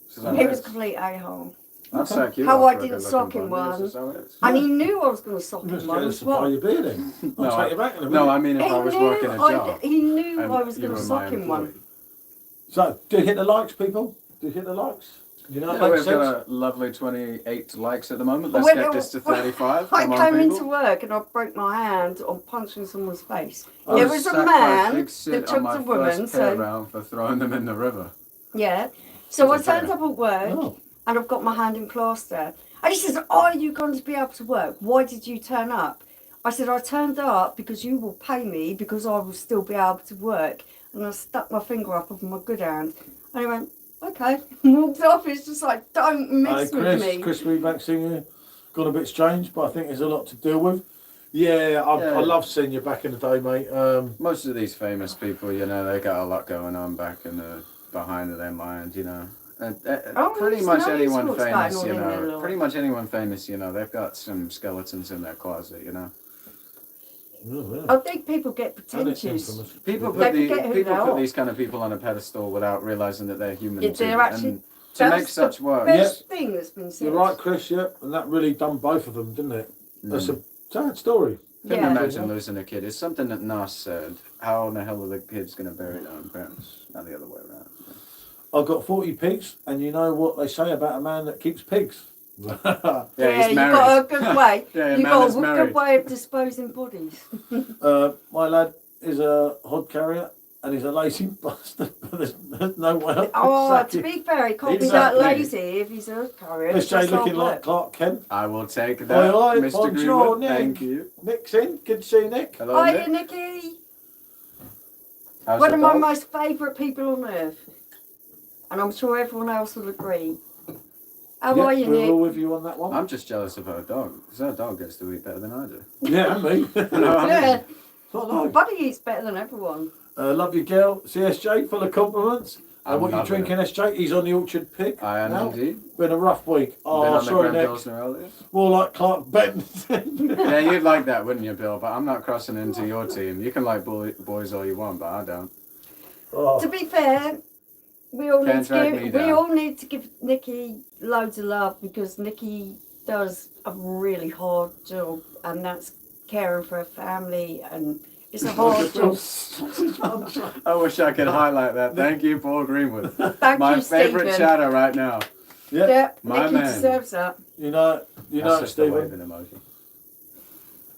This is how He it was a is. complete a-hole. I'd sack you How off I for a didn't good-looking sock him blondie. one. This is how it is. And he knew I was going to sock I'm him just one getting as supply well. your beer then. I'll No, take you back in a minute. No, I mean if I was working a job. He knew and I was you going to were sock my him one. employee. So, do you hit the likes, people? Do you hit the likes? You know, Yeah, that makes we've sense. got a lovely 28 likes at the moment. Let's When get this to 35. I Come on, came people. into work and I broke my hand on punching someone's face. I There was a sacked my man big that shit took on my the woman, first pay so round for throwing them in the river. yeah. So I It's a turned bear. up at work Oh. and I've got my hand in plaster. And he says, "Are you going to be able to work? Why did you turn up?" I said, "I turned up because you will pay me because I will still be able to work." And I stuck my finger up of my good hand. And he went, "Okay," and walked off. It's just like, don't mess with me. Chris Reedbank Senior, gone a bit strange, but I think there's a lot to deal with. Yeah, I love seeing you back in the day, mate. Most of these famous people, you know, they got a lot going on back in the behind of their mind, you know. And, pretty he's much nice. anyone What's famous, going you on in their know, life? pretty much anyone famous, you know, they've got some skeletons in their closet, you know. I think people get And it's pretentious. infamous. People They put, forget who people they put are. these kind of people on a pedestal without realising that they're human Yeah, too. they're actually- And to That's make such work, Best thing that's been said. You're right, Chris, yeah, and that really done both of them, didn't it? That's a sad story. couldn't Yeah. imagine losing a kid. It's something that Nas said. How in the hell are the kids going to bury their own parents? Not the other way around. I've got 40 pigs, and you know what they say about a man that keeps pigs? Yeah, Yeah, he's you married. got a good way. Yeah, you man got is a married. good way of disposing bodies. My lad is a hod carrier, and he's a lazy bastard, but there's no way I Oh, can to sack him. be fair, he can't be Exactly. that lazy if he's a carrier. Let's say looking like Clark Kent. I will take that, Oi, oi, Mr. bonjour, Greenwood. Nick. Thank you. Nick's in, good to see you, Nick. Hello, Hiya, Nick. Nicky. How's One the of my dog? most favourite people on earth. And I'm sure everyone else will agree. How are you, we're all Nick? with you on that one. I'm just jealous of her dog, because her dog gets to eat better than I do. Yeah, and me. Yeah. Not nice. Buddy eats better than everyone. Love you, girl. CSJ, full of compliments. And I'm what you loving drinking, SJ? He's on the Orchard Pig. I am now. indeed. Been a rough week. Oh, Been on the sorry, Grand Nick. Pilsner earlier. More like Clark Benton. Yeah, you'd like that, wouldn't you, Bill? But I'm not crossing into your team. You can like boys all you want, but I don't. Oh. To be fair, we all Can't need to drag me give down. Nikki loads of love because Nikki does a really hard job, and that's caring for her family, and it's a hard job. I wish I could highlight that. Thank you, Paul Greenwood. Thank My you, favourite Stephen. chatter right now. Yeah, Yeah, My Nikki man. deserves that. you know, That's just a Stephen. waving emoji.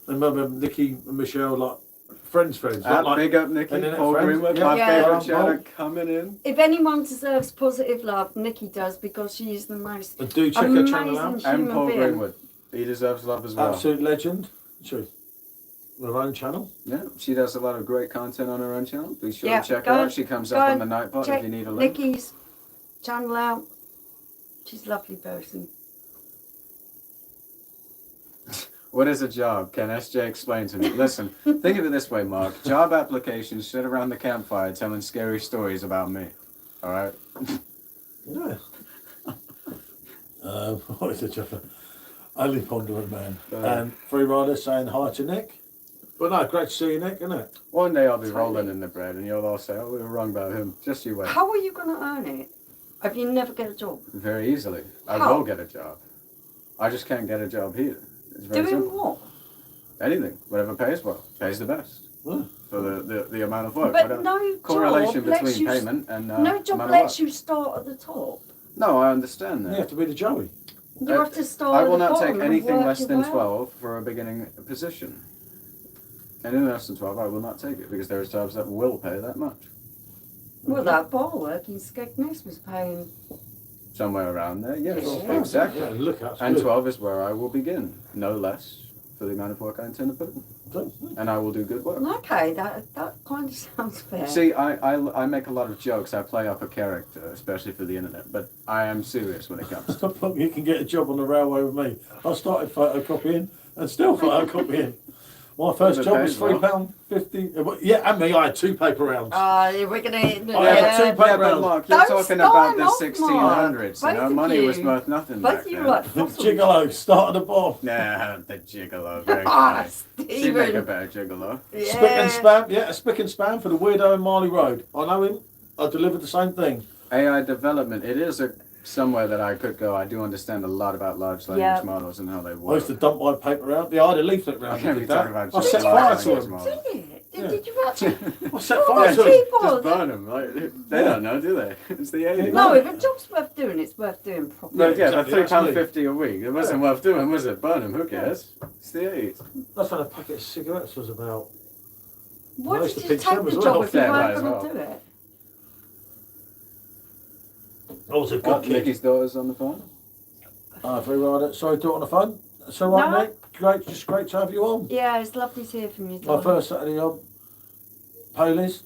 Remember Nikki and Michelle, like friends, like, Big up, Nicky. and then Paul friends. Greenwood, Yeah. my Yeah. favourite Yeah. chatter coming in. If anyone deserves positive love, Nikki does because she is the most and do check her channel amazing out. And human Paul being. Greenwood. He deserves love as well. Absolute legend. True. Her own channel. Yeah, she does a lot of great content on her own channel. Be sure Yeah, to check go her and- out. She comes go up on and the Nightbot check if you need a link. Nikki's channel out. She's a lovely person. What is a job? Can SJ explain to me? Listen, think of it this way, Mark. Job applications sit around the campfire telling scary stories about me. All right? Yeah. What is a job? Only pondering man. And Free Rider saying hi to Nick. But no, great to see you, Nick, isn't it? One day I'll be rolling in the bread and you'll all say, oh, we were wrong about him. Just you wait. How are you going to earn it if you never get a job? Very easily. I How? will get a job. I just can't get a job here. It's very Doing simple. what? Anything. Whatever pays well. Pays the best. Yeah. For the amount of work. But Whatever. no Correlation job lets between you, payment and no job amount of lets work. you start at the top. No, I understand You that. have to be the Joey. You have to start I at will the not take bottom and anything work less your than way up. 12 for a beginning position. Anything less than 12, I will not take it because there are jobs that will pay that much. Well, that bar work in Skegness was paying. Somewhere around there, yes, Yeah. exactly. Yeah, look, that's And good. 12 is where I will begin, no less, for the amount of work I intend to put in. And I will do good work. Okay, that kind of sounds fair. See, I make a lot of jokes, I play up a character, especially for the internet, but I am serious when it comes to You can get a job on the railway with me. I started photocopying and still photocopying. My first It job was pays well. £3.50. Yeah, and me, I had 2 paper rounds. We're gonna. I had Yeah. 2 Yeah, paper but rounds. Mark, you're Don't talking start about the off, 1600s, Mark. you know, Both of money was you. worth nothing Both back of you then. like fossils. Gigolo, start at the bottom. Yeah, the gigolo, very Ah, funny. She'd make a Stephen. better gigolo. Yeah. Spick and spam, yeah, a spick and spam for the weirdo in Marley Road. I know him. I delivered the same thing. AI development, it is somewhere that I could go. I do understand a lot about large language Yeah. models and how they I work. used to dump my paper round. Yeah, I had a leaflet round. I can't that be did talking that. about I set just fire large to language them. models. Did you actually? I set Yeah, fire to them. people just that- burn them. Like, they don't know, do they? It's the 80s. No, if a job's worth doing, it's worth doing properly. But yeah, exactly, for that's me. £3.50 a week, it wasn't worth doing, was it? Burn them, who cares? It's the 80s. That's when a packet of cigarettes was about. Why I used did to you pinch take them the as job well. if you Yeah, might weren't as going well. to do it? I was a Oh, good kid. Nikki's daughter's on the phone. Very right. Sorry, do it on the phone. So right, No. Nick. Great, just great to have you on. Yeah, it's lovely to hear from you. My Tom. first Saturday on. Paylists.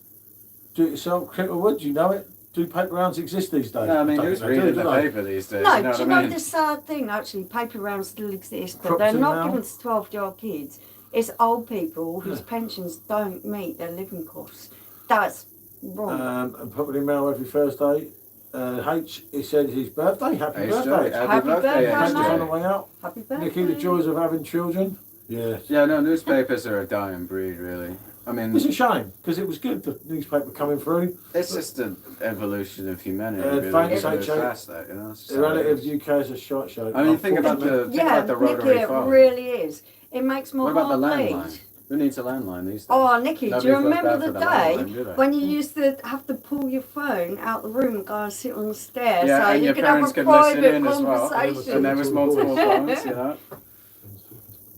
Do it yourself. Cricklewood, you know it. Do paper rounds exist these days? No, I mean, don't who's think they do, reading do the they? paper these days? No, you know do you what I know mean? the sad thing? Actually, paper rounds still exist, but Crops they're in not now. given to 12-year-old kids. It's old people whose pensions don't meet their living costs. That's wrong. And put it in mail every Thursday. H, he said it's his birthday. Happy Hey, birthday. Happy birthday, Friends mate. on the way out. Happy birthday. Nicky, the joys of having children. Yes. Yeah, no, newspapers are a dying breed, really. I mean, It's a shame because it was good, the newspaper coming through. it's just an evolution of humanity, really. thanks, It goes HA. past that, you know? It's just The how it relative is. UK is a shot show. I mean, think about Unfortunately. the rotary Nicky, it phone. really is. It makes my What about the heart bleed. landline? Who needs a landline these days? Oh, Nicky, do Nobody you feels remember bad the for the day landline, do they? when you used to have to pull your phone out the room and go and sit on the stairs Yeah, so and you your could have parents a could listen private in as well. conversation? And there was multiple phones, you know?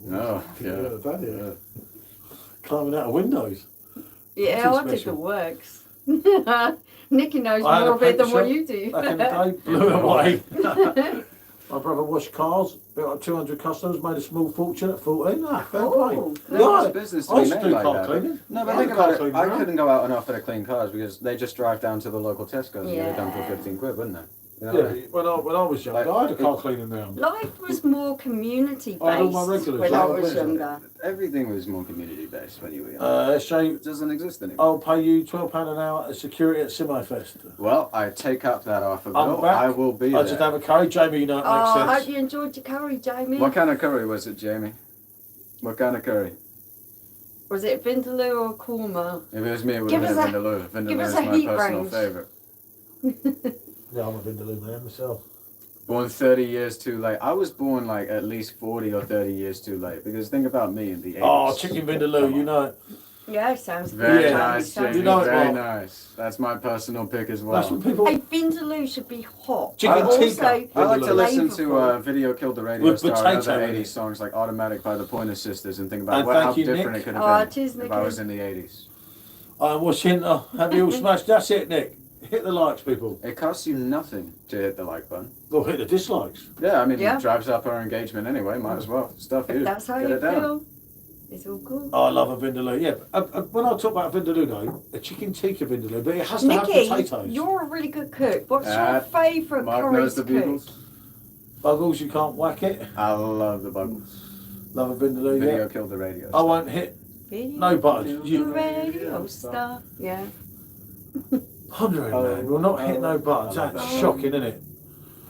No, yeah. That is. Climbing out of windows. Yeah, Nothing I did the special. works. Nicky knows I had more a of it than paper what shop you do. Back in the day, blew it away. My brother washed cars, built up 200 customers, made a small fortune at 14. Ah, fair play. Oh, There's Yeah, business I to be used to made do like car that. cleaning. No, but Yeah, think car about it. cleaning I around. couldn't go out and offer to clean cars because they just drive down to the local Tesco's and get it done for Yeah. 15 quid, wouldn't they? You know Yeah, what I mean? when I was younger, Like, I had a car cleaning round. Life was more community I had all my based regulars, when I yeah, was yeah. younger. Everything was more community based when you were young. SJ, It doesn't exist anymore. I'll pay you £12 an hour as security at Semi-Fest. Well, I take up that offer, I'm Bill. back. I will be I just there. have a curry. Jamie, you know it Oh, I makes hope sense. you enjoyed your curry, Jamie. What kind of curry was it, Jamie? What kind of curry? Was it vindaloo or korma? If it was me, it would Give have us been a- Vindaloo. give Vindaloo us is a my heat personal range. favourite. Yeah, I'm a Vindaloo man myself. Born 30 years too late. I was born like at least 40 or 30 years too late. Because think about me in the 80s. Oh, chicken Vindaloo, you know it. Yeah, sounds Very good. Yeah. nice, Sounds Jamie. You know it, Very Mark. nice. That's my personal pick as That's well. when people. Hey, vindaloo should be hot. Chicken but tikka. also I like to listen to flavourful. Video Killed the Radio With Star and potato other in 80s it. songs like Automatic by the Pointer Sisters and think about And how thank you, different Nick. it could Oh, have been cheers, if Nick. I was in the 80s. I'm watching. Have you all smashed? That's it, Nick. Hit the likes, people. It costs you nothing to hit the like button. Well, hit the dislikes. Yeah, I mean, Yeah. it drives up our engagement anyway. Might as well. Stuff If you. that's how Get you it down. feel, it's all cool. I love a Vindaloo. Yeah, when I talk about Vindaloo, though, a chicken tikka Vindaloo, but it has to have Nicky, potatoes. you're a really good cook. What's your Uh, favourite Mark curry knows to the cook? Beatles. Buggles, you can't whack it. I love the Buggles. Love a Vindaloo. Video Yeah. Killed the Radio I Star. won't hit Video no buttons. Killed You- the radio star. Yeah. pondering, Oh, man. We'll not hit no buttons. I love That's that. shocking, isn't it?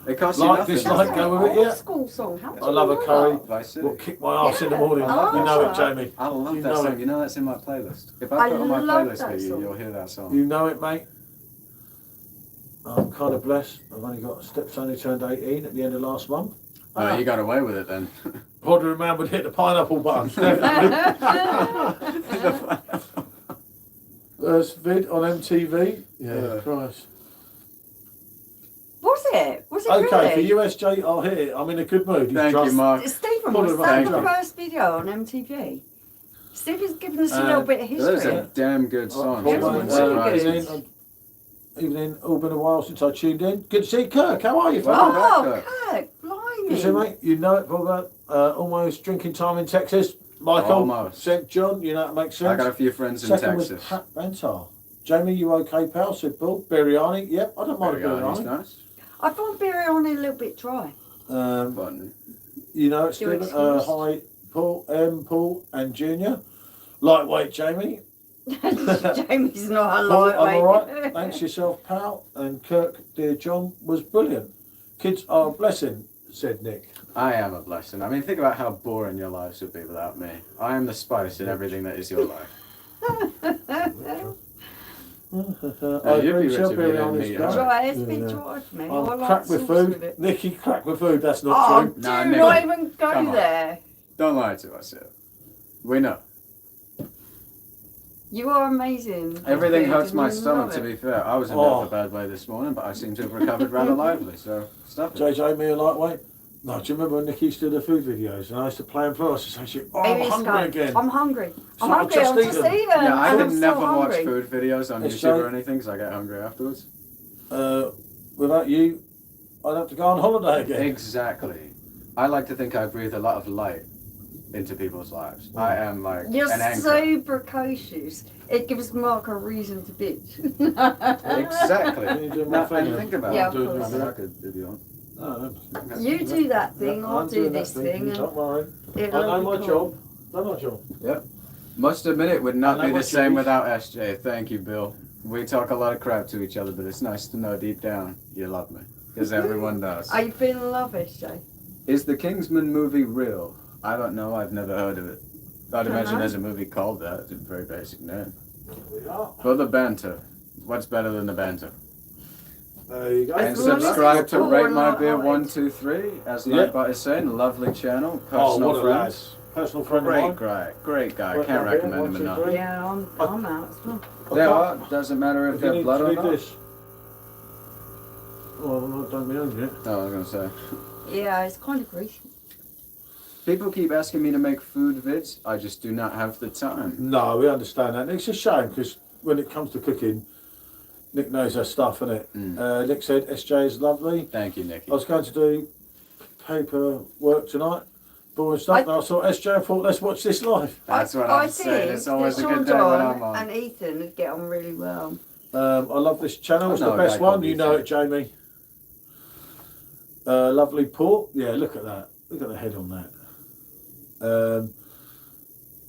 It costs you Like, nothing. dislike, go with it, yeah. Old school song. How I love a do you curry. know that? Vice City. Will kick my ass in the Yeah. morning. Oh. You know it, Jamie. I love You that know song. it. You know that's in my playlist. If I I put on my love playlist that for you, song. you'll hear that song. You know it, mate. I'm kind of blessed. I've only got a stepson who turned 18 at the end of last month. Oh, you got away with it then. Roderick man would hit the pineapple button. Definitely. First vid on MTV. Yeah, Yeah. Christ. Was it? Was it Okay, really? for USJ, I'll hit it. I'm in a good mood. He's Thank you, just- Mark. Stephen, Full was of that the thank you. first video on MTV? Stephen's given us a little bit of Those history. are damn good songs. Yeah, I'm well, surprised. really Evening, all been a while since I tuned in. Good to see you, Kirk. How are you, fella? Welcome back, Oh, Kirk. Kirk, Good to see you, blimey. mate. You know it, probably. Almost drinking time in Texas. Michael, Almost. St. John, you know it makes sense. I got a few friends in Second was Texas. Pat Banter. Jamie, you okay, pal? Said Bill. Biryani, yep, I don't mind a Biryani's biryani. nice. I find biryani a little bit dry. Fun. You know it's You're good. excused. Hi, Paul, and Junior. Lightweight, Jamie. Jamie's not a Paul, I'm lightweight. alright. Thanks yourself, pal. And Kirk, dear John, was brilliant. Kids are a blessing, said Nick. I am a blessing. I mean, think about how boring your lives would be without me. I am the spice in everything that is your life. I you'd be agree, rich Shell if you didn't biryani's meet great. us. Dry, it's a bit Yeah. dry for me. I I'm like cracked with sauce with food. it. Nicky, cracked with food. That's not Oh, true. do Nah, not Nick. even go Come on. there. Don't lie to us here. We know. You are amazing. Everything Food, hurts my and you stomach, love to it. be fair. I was in a Oh. bit of a bad way this morning, but I seem to have recovered rather lively, so stop it. JJ, me a lightweight. No, do you remember when Nicky used to do the food videos and I used to play them for us and say, oh, I'm Maybe it's hungry going, again. I'm hungry. So I'm I'll hungry. just I'm eat just them. eating. Yeah, I and can I'm never so watch hungry. food videos on It's YouTube so- or anything because I get hungry afterwards. Without you, I'd have to go on holiday again. Exactly. I like to think I breathe a lot of light into people's lives. I am like You're an anchor. so precocious. It gives Mark a reason to bitch. Exactly. Can you do my No, thing and then? think about Yeah, it. of course. I mean, I could if you want. No, You do that thing, yeah, I'll I'm do doing that this thing, thing. Don't worry. I It'll know my be job. Know my job. Must admit it would not I know be the what you same mean. without SJ. Thank you, Bill. We talk a lot of crap to each other, but it's nice to know deep down you love me. Because everyone does. Are you feeling lavish, Jay? Is the Kingsman movie real? I don't know. I've never heard of it. I'd imagine know. there's a movie called that. It's a very basic name. We are. But the banter. What's better than the banter? There you go. And As long as subscribe it's to cool Rate and My not Beer hard. 123, as Yeah. Nightbot is saying. Lovely channel. Oh, Personal what a friends. lad. Personal friend of mine. Great guy. Rate Can't My Beer, recommend him 1, 2, enough. 3. Yeah, I'm out as well. They are. Doesn't matter if If you they're need blood to or read not. this. Oh, I'm not done my own yet. No, I was gonna say. Yeah, it's kind of greasy. People keep asking me to make food vids. I just do not have the time. No, we understand that. And it's a shame because when it comes to cooking, Nick knows her stuff, innit? Nick said SJ is lovely. Thank you, Nicky. I was going to do paper work tonight, boring stuff, and I saw SJ and thought, let's watch this live. That's what I I'm saying. think It's always a that good day Sean when John I'm on. and Ethan would get on really well. I love this channel, it's I the know a best guy one, called you know it, Ethan. Jamie. Lovely port, yeah, look at that. Look at the head on that.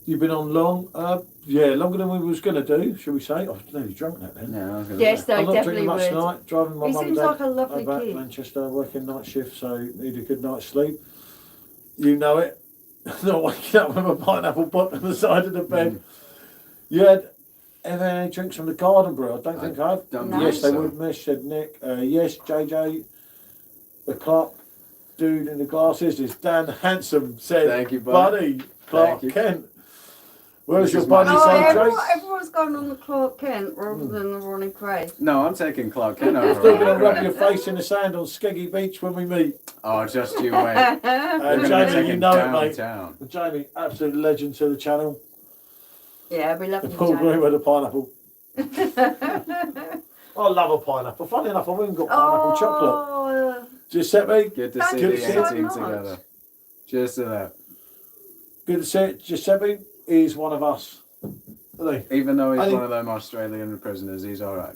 You've been on long? Yeah, longer than we was going to do, shall we say? I've nearly drunk that then. Yeah, I was gonna Yes, say. they I'm not definitely drinking much would. tonight, driving my He mum and seems dad like a lovely back to kid. Manchester, working night shift, so need a good night's sleep. You know it. Not waking up with a pineapple pop on the side of the bed. You had ever any drinks from the garden brew? I don't think I have. don't believe Yes, they so. would, miss, said Nick. Yes, JJ, the Clark dude in the glasses is Dan Handsome, said Thank you, buddy. Clark Thank you. Kent. Where's This your is my- buddy, Oh, Sam everyone's going on the Clark Kent rather than the Ronnie Cray. No, I'm taking Clark Kent Still over. going to Ronnie rub Cray. your face in the sand on Skeggy Beach when we meet. Oh, just you wait. We're gonna Jamie, take you him know it, mate. downtown. Jamie, absolute legend to the channel. Yeah, we love And you, Paul Green Jamie. with a pineapple. I love a pineapple. Funny enough, I've even got pineapple chocolate. Oh, Giuseppe, Good to Thank see you the so A-team much. together. Cheers to that. good to see it. Giuseppe is one of us. Isn't he? Even though he's I think- one of them Australian prisoners, he's alright.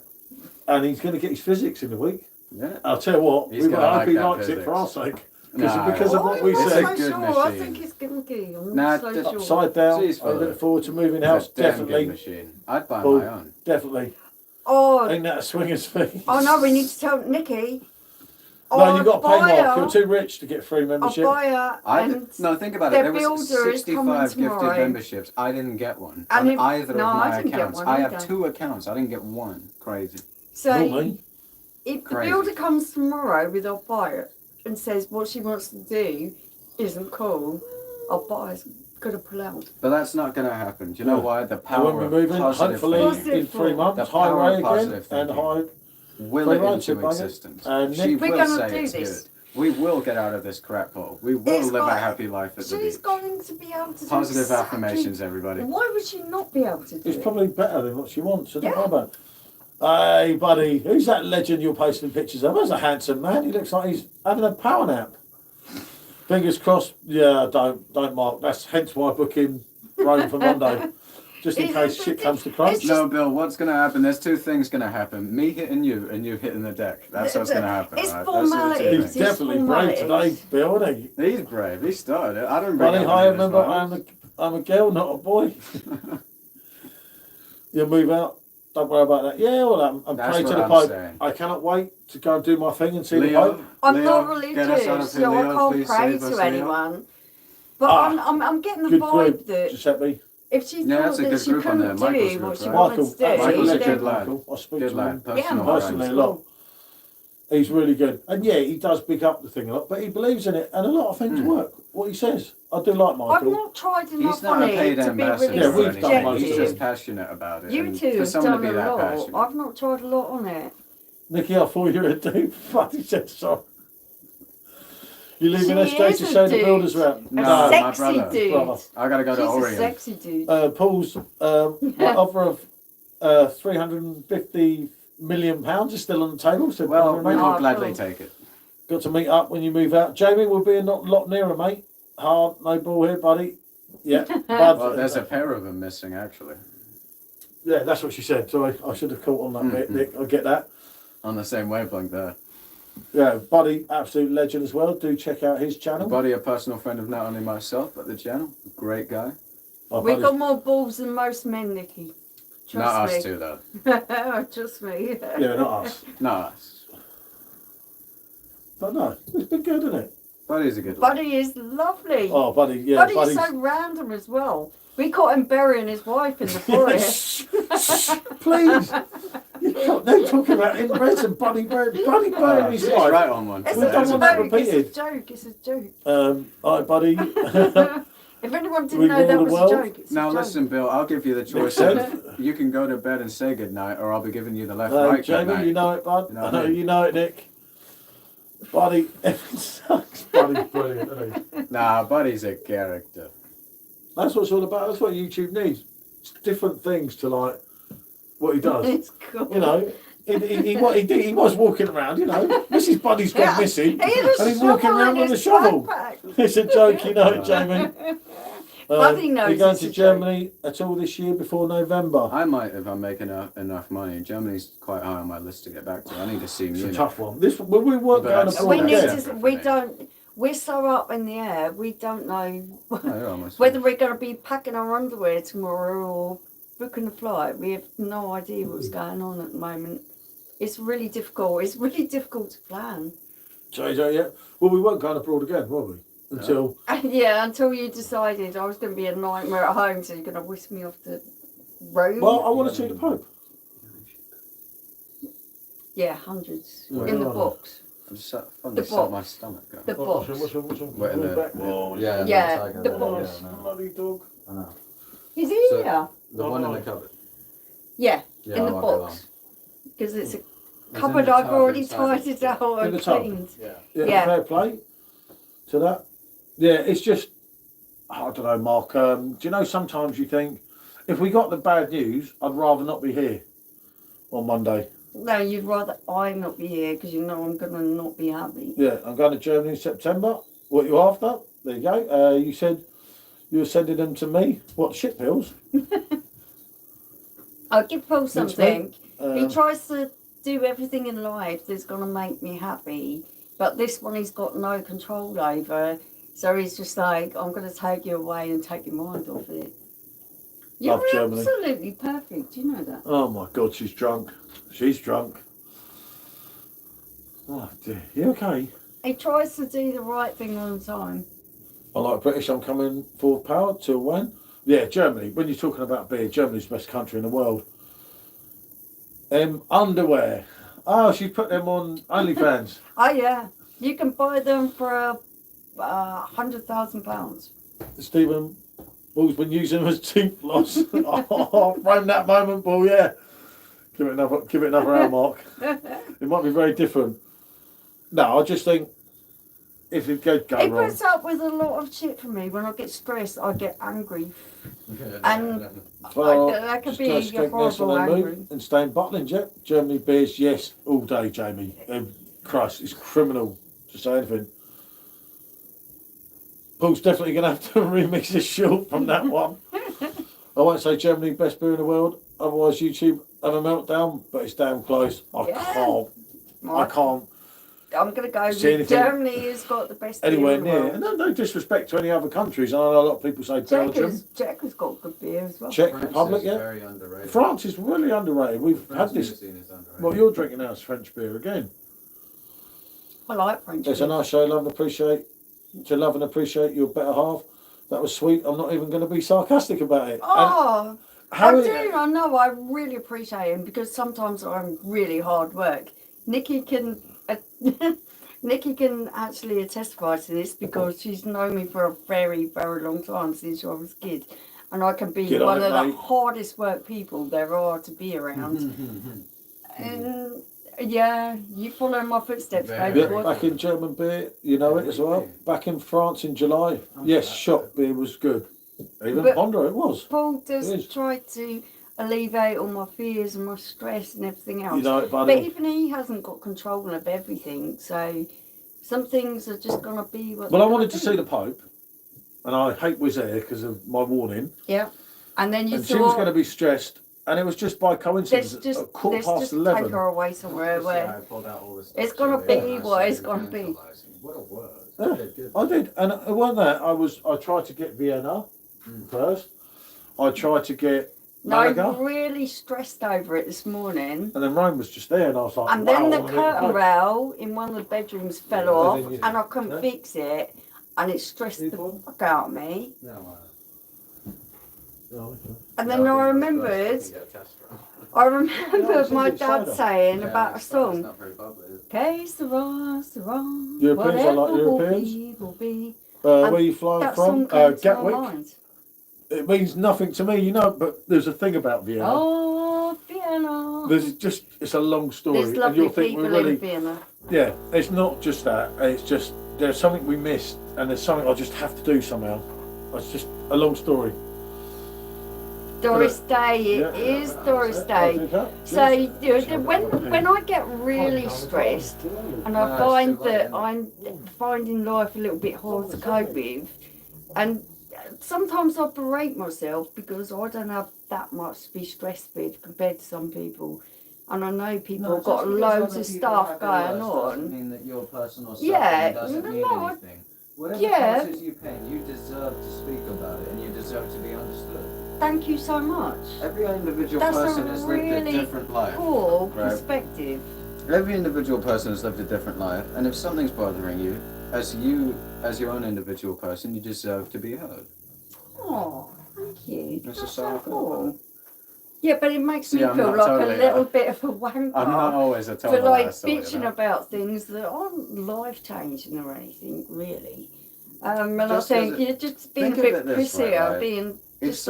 And he's going to get his physics in the week. Yeah. I'll tell you what, He's we gonna hope like he that likes it for our physics. sake. Nah, Because of what we It's said. a good I machine. think it's gimmicky. I'm Nah, not so just sure. Upside down, She's I full of look it. forward to moving It's house. a damn good Definitely, machine. I'd buy Paul. my own. definitely. Oh, Ain't that a swinger's fee? oh no, we need to tell Nikki. No, you've got to pay buy Mark. her- You're too rich to get free I'll membership. buy her and No, think about their it. There builder was is coming 65 gifted tomorrow. memberships. I didn't get one And on if- either no, of I my didn't get accounts. one I have either. 2 accounts. I didn't get one. Crazy. so Normally. if the Crazy. builder comes tomorrow with our buyer and says what she wants to do isn't cool, our buyer's gonna pull out. But that's not going to happen. Do you know Yeah. why? The And power when we're moving, of positive hopefully thought. Positive in 3 thought. months, The power highway of again positive and thinking. high. will it Right, into bugger. existence. And She We're will gonna say do it's this. good. We will get out of this crap hole. We will It's live a got- happy life at the She's beach. going to be able to do Positive exactly- affirmations, everybody. Why would she not be able to do It's it? probably better than what she wants. So don't Yeah. worry about it. Hey, buddy, who's that legend you're posting pictures of? That's a handsome man. He looks like he's having a power nap. Fingers crossed. Yeah, don't Mark. That's hence why I book him Rome for Monday, just in case shit comes to crunch. It's No, Bill, what's going to happen? There's two things going to happen. Me hitting you and you hitting the deck. That's what's going to happen, It's right? Those are the two formalities. He's things. definitely brave today, Bill, isn't he? He's brave. He started it. I don't bring Buddy, up hi, any of his remember violence. I'm a girl, not a boy. You'll move out. Don't worry about that. Yeah, well, I'm That's praying to what the I'm Pope. saying. I cannot wait to go and do my thing and see the Leo, Pope. I'm Leo, not get us out religious, of here, so I Leo, can't please pray save us, to Leo. anyone. But Ah, I'm getting the Good vibe group, that Giuseppe. if she Yeah, thought that's a that good she group on there. couldn't Michael's do group, what she right? wanted Michael, to do, absolutely Michael's a legend, good lad. Michael. I speak Good to lad, him personal Michael's personally a friend. lot. He's really good. And yeah, he does big up the thing a lot, but he believes in it and a lot of things work. What he says. I do like I've Michael. not tried He's enough not on a it paid to be ambassador really Yeah, or we've done anything. most He's of just it. passionate about it. You And two for have someone done to be a that lot. passionate. I've not tried a lot on it. Nicky, I thought you were a dude. Fucking said sorry. You leaving She there straight is to a show the dude. builders around? A No, my sexy brother. dude. Brother. I gotta go She's to a Orion. sexy dude. Paul's my offer of £350 million is still on the table. So Well, we mate. will Oh, gladly cool. take it. Got to meet up when you move out. Jamie will be a lot nearer, mate. Hard, no ball here, buddy. Yeah, bud. Well, there's a pair of them missing, actually. Yeah, that's what she said. Sorry, I should have caught on that bit, Nick. I get that. On the same wavelength there. Yeah, Buddy, absolute legend as well. Do check out his channel. Buddy, a personal friend of not only myself, but the channel. Great guy. Oh, We've Buddy's- got more balls than most men, Nicky. Not Trust us me. two, though. Trust me. Yeah, not us. Not us. But no, it's been good, isn't it? Buddy's a good lad. Buddy is lovely. Oh, Buddy, yeah, Buddy's Buddy's... so random as well. We caught him burying his wife in the forest. Please. They're talking about inbreds and Buddy burying his He's wife. right on one. It's We've a done one that joke. repeated. It's a joke. It's a joke. Hi, Buddy. If anyone We didn't know rule that the was world. a joke, it's Now a joke. listen, Bill, I'll give you the choice sense. of you can go to bed and say goodnight, or I'll be giving you the left right good Jamie, night. you know it, bud. You know I what know I mean? you know it, Nick. Buddy, it sucks. Buddy's brilliant, isn't he? Nah, Buddy's a character. That's what it's all about. That's what YouTube needs. It's different things to like what he does. It's cool. You know, he was walking around. You know, Mrs. Buddy's gone Yeah. missing, He had a and he's walking shovel around in with a his shovel. backpack. It's a joke, you know it, Jamie. Buddy knows You're going it's to a Germany at all this year before November? I might if I'm making enough money. Germany's quite high on my list to get back to. I need to see It's a Munich. tough one. This we weren't But going that's- abroad We need again. Yeah. to. We don't. We're so up in the air. We don't know Oh, you're almost whether we're going to be packing our underwear tomorrow or booking a flight. We have no idea what's going on at the moment. It's really difficult. It's really difficult to plan. So, yeah. Well, we weren't going abroad again, were we? Until Yeah, until you decided I was going to be a nightmare at home, so you're going to whisk me off the road. well, I want to see the Pope. Yeah, hundreds Yeah, in the right. box. I'm just so fun The to set box. my stomach going. The box. What's on? Wait, in the- Back there. yeah, Yeah, it's like the a- box. yeah, no. Bloody dog. I know. Is he So- here? The one in the cupboard. Yeah, Yeah, in I the won't be long. box. Because it's a in cupboard the I've tub already inside. tidied out In and the tub. cleaned. Yeah, Yeah. fair play to that. Yeah, it's just, I don't know, Mark. Do you know sometimes you think, if we got the bad news, I'd rather not be here on Monday. No, you'd rather I not be here because you know I'm going to not be happy. Yeah, I'm going to Germany in September. What you after? There you go. You said you were sending them to me. What, shit pills? I'll give Paul something. He Um, tries to do everything in life that's going to make me happy, but this one he's got no control over. So he's just like, I'm going to take you away and take your mind off it. You're Love Germany. absolutely perfect. You know that. Oh my God, she's drunk. She's drunk. Oh dear. You okay? He tries to do the right thing all the time. I like British. I'm coming for power till when? Yeah, Germany. When you're talking about beer, Germany's the best country in the world. Underwear. Oh, she put them on OnlyFans. Oh yeah, you can buy them for £100,000. Stephen Paul's been using them as teeth floss. Oh, frame that moment, Paul. Yeah. Give it another hour, Mark. It might be very different. No, I just think if it go He wrong, puts up with a lot of shit from me. When I get stressed, I get angry. And well, that could just be go a Skegness horrible and then angry. move and stay in Butlin, yeah. Germany beers, yes, all day, Jamie. Christ, it's criminal to say anything. Paul's definitely going to have to remix this short from that one. I won't say Germany best beer in the world, otherwise YouTube have a meltdown, but it's damn close. I can't. I'm going to go see with Germany has got the best anywhere beer in the near. world. And no disrespect to any other countries. I know a lot of people say Belgium. Czech has got good beer as well. Czech Republic, yeah. Very underrated. France is really underrated. We've had this. What you're drinking now is French beer again. I like French It's beer. a nice show. Love and appreciate your better half. That was sweet. I'm not even going to be sarcastic about it. Oh, I I know. I really appreciate him because sometimes I'm really hard work. Nikki can actually testify to this because she's known me for a very, very long time since I was a kid. And I can be one of the hardest work people there are to be around. And yeah, you follow my footsteps, baby. Yeah, back in German beer, you know it as well. Back in France in July, yes, shop beer was good. Even Ponder, it was. Paul does try to alleviate all my fears and my stress and everything else. You know it, buddy. But even he hasn't got control of everything, so some things are just going to be what Well, I wanted to see the Pope, and I hate Wizz Air because of my warning. Yeah. And then she was going to be stressed, and it was just by coincidence at 11:15. Take her away somewhere where it's going to be what it's going to be. What a word. Yeah, I did, and it wasn't that. I tried to get Vienna first. I tried to get Malaga. I really stressed over it this morning. And then Rome was just there, and I was like, and then the curtain rail in one of the bedrooms fell off, and I couldn't fix it, and it stressed the fuck out of me. And then I remembered my dad saying about a song. Que sera, sera. Europeans, I like Europeans. Will be. Where are you flying from? Gatwick. Mind. It means nothing to me, you know, but there's a thing about Vienna. Oh, Vienna. It's a long story. There's lovely and you'll think people in Vienna. Yeah, it's not just that. It's just, there's something we missed, and there's something I just have to do somehow. It's just a long story. Doris Day, it is Doris Day. So when I get really stressed and I find that I'm finding life a little bit hard to cope with, and sometimes I berate myself because I don't have that much to be stressed with compared to some people. And I know people have got loads of stuff going on. Doesn't mean that your personal stuff doesn't mean anything. Whatever prices you pay, you deserve to speak about it and you deserve to be understood. Thank you so much. Every individual person has lived a different life. That's a really cool perspective. Every individual person has lived a different life, and if something's bothering you, as your own individual person, you deserve to be heard. Oh, thank you. That's so cool. Yeah, but it makes me feel like totally, a little bit of a wanker. I'm not always a total for like asshole, bitching about things that aren't life changing or anything, really. And I think you're just being a bit prissier, being just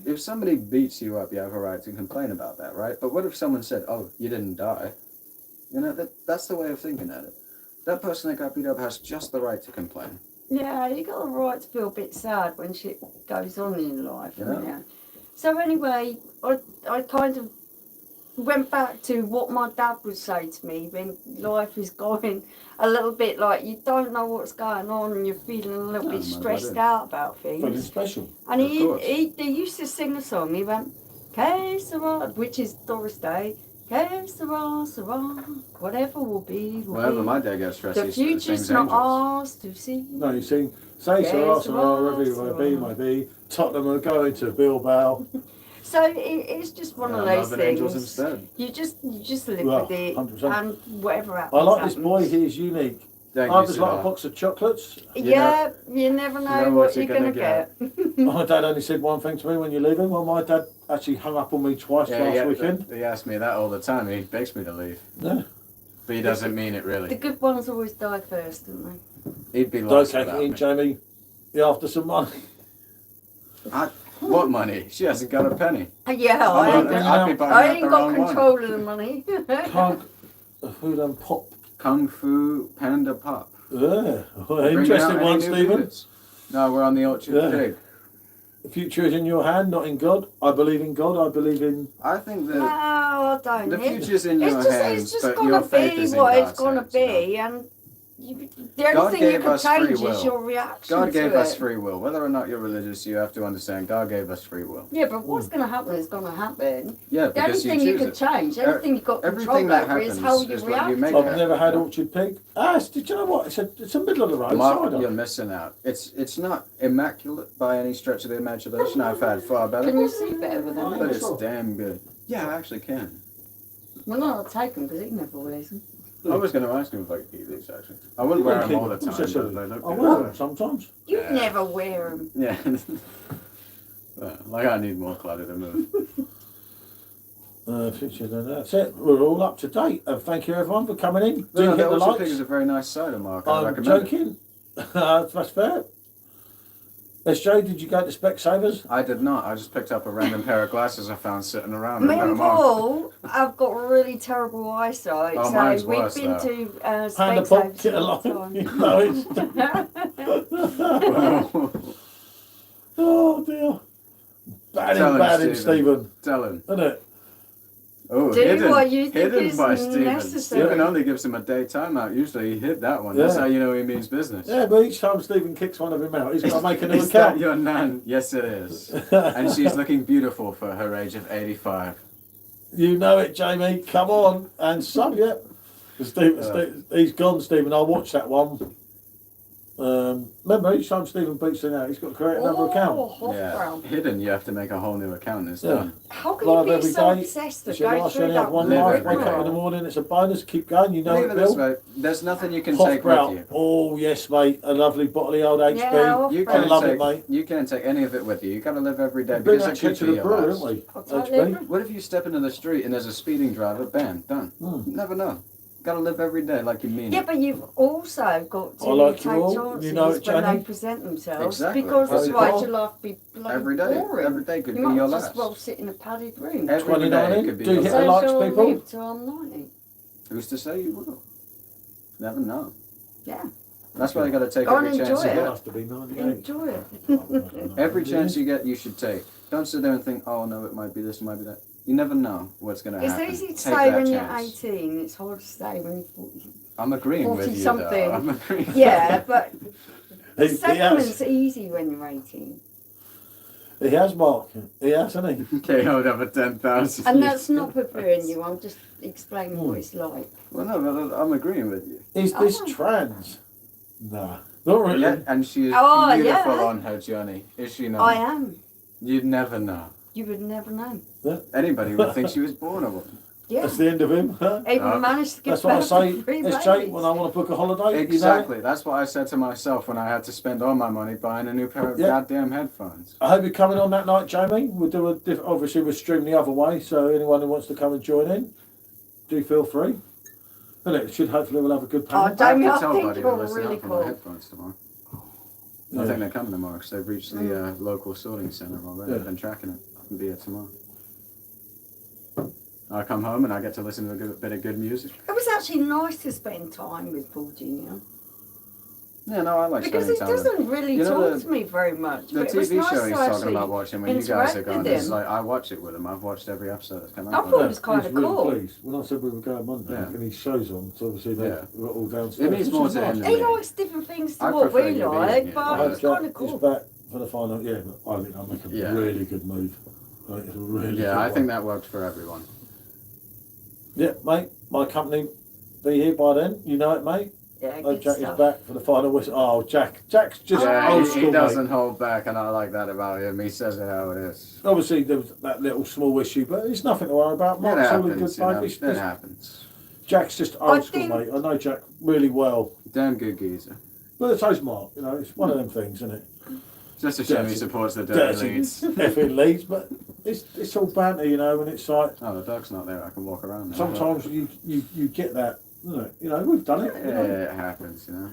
if somebody beats you up, you have a right to complain about that, right? But what if someone said, "Oh, you didn't die"? You know, that's the way of thinking at it. That person that got beat up has just the right to complain. Yeah, you got the right to feel a bit sad when shit goes on in life. Yeah. So anyway, I kind of went back to what my dad would say to me when life is going a little bit like you don't know what's going on and you're feeling a little bit stressed out about things. Feeling special. And he used to sing a song. He went, "Que sera," which is Doris Day. Que sera, sera, whatever will be, will Whenever be. my dad gets stressed, the future's not ours to see. No, you sing, say sera, sera, wherever you may be. Tottenham are going to Bilbao. So it's just one of those things. Instead. You just live with it 100%. and whatever happens. I like this boy, he's unique. I was like a box of chocolates. You never know what you're going to get. My dad only said one thing to me when you're leaving. Well, my dad actually hung up on me twice last weekend. He asks me that all the time. He begs me to leave. Yeah. But he doesn't mean it really. The good ones always die first, don't they? He'd be lost without me. Jamie. You after some money? What money? She hasn't got a penny. Yeah, I I ain't got wrong control of the money. Kung Fu and Pop. Kung Fu Panda Pop. Yeah, well, Bringing interesting out one, any new Stephen. beers? No, we're on the Orchard Yeah. Pig. The future is in your hand, not in God. I believe in God. I believe in. I think No, that I don't. the future's in It's your just, hands, it's just but gonna your faith be is in what it's God's gonna hands, you know? be, and the God only thing you gave can us free change is will. your reaction God to gave it. us free will. Whether or not you're religious, you have to understand God gave us free will. Yeah, but what's going to happen is going to happen. Yeah, The only because you thing you choose can it. change, the only thing you've got control Everything that over is happens how you is what react you make to of I've it. never had Orchard Pig. Do you know what? It's a middle of the road Mark, cider. you're missing out. It's not immaculate by any stretch of the imagination. I've had far better, Can you see better with them? but it's damn good. Yeah, I actually can. Well, no, I'll take them because he never wears them. I was going to ask him if I could keep these, actually. I wouldn't wear them all the time, but they look I good. wear them sometimes. You Yeah. never wear them. Yeah. Well, like I need more clutter to move. Pictures and that's it. We're all up to date. And thank you everyone for coming in. Do No, hit the the Orchard Pig likes. is a very nice cider, Mark. I I'm recommend it. joking. That's fair. SJ, did you go to Specsavers? I did not. I just picked up a random pair of glasses I found sitting around. Me and put and them on. Paul have got really terrible eyesight, Oh, mine's so we've worse, been though. to Panda Pop, Specsavers get all the along. time. No, it's. Oh dear. Tell him, Bad in Stephen. Stephen. Tell him. Isn't it? Oh, Do hidden. what you think Hidden is by Stephen. necessary. Stephen only gives him a day timeout. Usually he hid that one. That's Yeah. how you know he means business. Yeah, but each time Stephen kicks one of him out, he's got to make a new Is that account. your nan? Yes, it is. And she's looking beautiful for her age of 85. You know it, Jamie. Come on. And sub, yeah. He's gone, Stephen. I watched that one. Remember, each time Stephen beats it out, he's got to create another account. Hot Yeah. brown. Hidden, you have to make a whole new account. It's Yeah. done. How can Live you be every so day. obsessed to It's your go life, you through only that have one Live life. every Wake up in the day. morning, it's a bonus. Keep going, you know Leave it, it this Bill. way. There's nothing you can Hot take brown. with you. Oh, yes, mate. A lovely bottle of old HB. Yeah, I'll You Brown. can't love take, it, mate. You can't take any of it with you. You got to live every day Bring because that it shit could to be the your brewery, last. haven't we? I'll totally HB. agree. What if you step into the street and there's a speeding driver? Bam, done. You never know. Got to live every day like you mean Yeah, it. but you've also got to I like take you all. chances You know it, when Jenny. they present themselves. Exactly. Because That's otherwise it. your life be bloody Every day. boring. Every day could You be might your just last. well sit in a padded room. Every 29 day in. could be Do your hit So the last. likes, shall I people. live till I'm 90. Who's to say you will? Never know. Yeah. That's why you got to take Go and every chance enjoy you it. get. Has to be 98. Enjoy it. Every chance you get, you should take. Don't sit there and think, oh no, it might be this, it might be that. You never know what's going to It's happen. easy to Take say that when chance. you're 18. It's hard to say when you're 40. I'm agreeing with 40 you, something. though. I'm agreeing. Yeah, but He settlement's has. easy when you're 18. He has, Mark. He has, hasn't he? Okay, hold up at 10,000. And that's not preparing you, I'm just explaining what it's like. Well, no, but I'm agreeing with you. Is this Oh. trans? Nah. Not really. Yeah, and she is Oh, beautiful yeah. on her journey. Is she not? I am. You'd never know. You would never know. Anybody would think she was born a woman. Yeah. That's the end of him. Huh? Even managed to get That's what I back say. to 3 SJ, babies. when I want to book a holiday. Exactly. That's what I said to myself when I had to spend all my money buying a new pair of Yeah. goddamn headphones. I hope you're coming on that night, Jamie. We'll do obviously we'll stream the other way, so anyone who wants to come and join in, do feel free. And it should hopefully we'll have a good Oh, panel. Damien, I have I to tell think Buddy to you're listen really out for my cool. headphones tomorrow. Yeah. I think they're coming tomorrow because they've reached the local sorting centre already. Yeah. I've been tracking it. I'll be here tomorrow. I come home and I get to listen to a bit of good music. It was actually nice to spend time with Paul Jr. Yeah, no, I like Because spending he time with doesn't really You know talk to me very much. The but it was TV nice show to he's talking actually about watching when you guys interact are gone, with it's him. like I watch it with him. I've watched every episode that's come I out. thought it was kind He's of really cool. pleased. When I said we were going Monday, Yeah. and he shows on, so obviously they're all downstairs. It means which more is to nice. him He me. likes different things to I what prefer we you being like, here. but I it hope was Jack kind of is cool. back for the final. Yeah, but I think I'll make a Yeah. really good move. I think it's a really good Yeah, I one. think that worked for everyone. Yeah, mate, my company be here by then. You know it, mate. Yeah, Oh, good Jack stuff. is back for the final whistle. Oh, Jack's just Yeah, old he school, doesn't mate. hold back, and I like that about him. He says it how it is. Obviously, there was that little small issue, but it's nothing to worry about. It Mark's all in happens, good you know. mate. It happens. Jack's just I old school, think- mate. I know Jack really well. Damn good geezer. But so's Mark, you know, it's one of them things, isn't it? Just a shame he Dirty- supports the dirty Dirty leads. effing leads, but it's all banter, you know, and it's like Oh, the dog's not there. I can walk around now. sometimes you get that, isn't it? You know, we've done it. You Yeah, know? it happens, you know.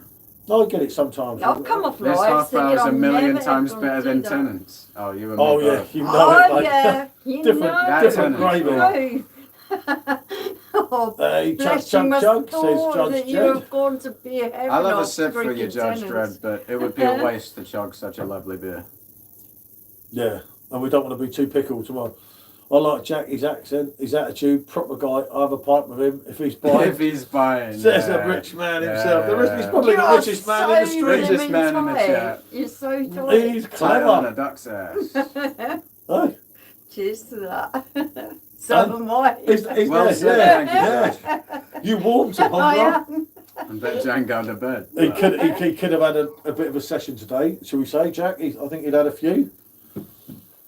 I get it sometimes. I've come off This live half hour thinking is a I'm million never times ever better gonna than do that. tenants. Oh, you and me Oh yeah, both. you know Oh it, mate. yeah, you Different- know different it's gravy. true. Oh, Hey, bless chug, you, chug, must chug, thought says Judge that you Jed. have gone to beer heaven. I'll have a after sip for you, drinking Judge Tennent's. Dredd, but it would be a waste to chug such a lovely beer. Yeah, and we don't want to be too pickled tomorrow. I like Jack, his accent, his attitude, proper guy. I have a pint with him if he's buying. If he's buying, Says yeah. a rich man Yeah. himself. He's probably You the are richest man in the so street. Richest man in the tight. chat. You're so tight. He's Tight on a clever. duck's ass. Hey, Cheers to that. So am I. he's Well there, said, yeah, thank you, yeah. You warmed him, I huh, am. I bet Jan go to bed. he could have had a bit of a session today, shall we say, Jack? I think he'd had a few.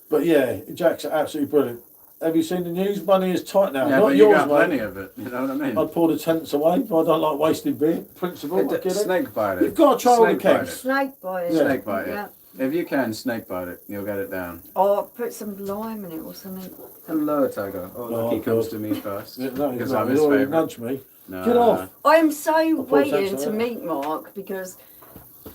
But yeah, Jack's absolutely brilliant. Have you seen the news? Money is tight now. Yeah, Not but you yours, got mate. plenty of it. You know what I mean? I'd pour the tenants away, but I don't like wasting beer. Principle, I get it. Snake bite it. You've got to try all the Snake bite kegs. it. Snake bite. Yeah. Snake bite it. Yeah. If you can snake bite it, you'll get it down. Or put some lime in it or something. Hello, Tiger. Oh, look, Oh, he comes God. to me first. Yeah, no, he's Because not. I'm He's his already favourite. nudged me. No, Get off. I'm so thought waiting that's to right. meet Mark because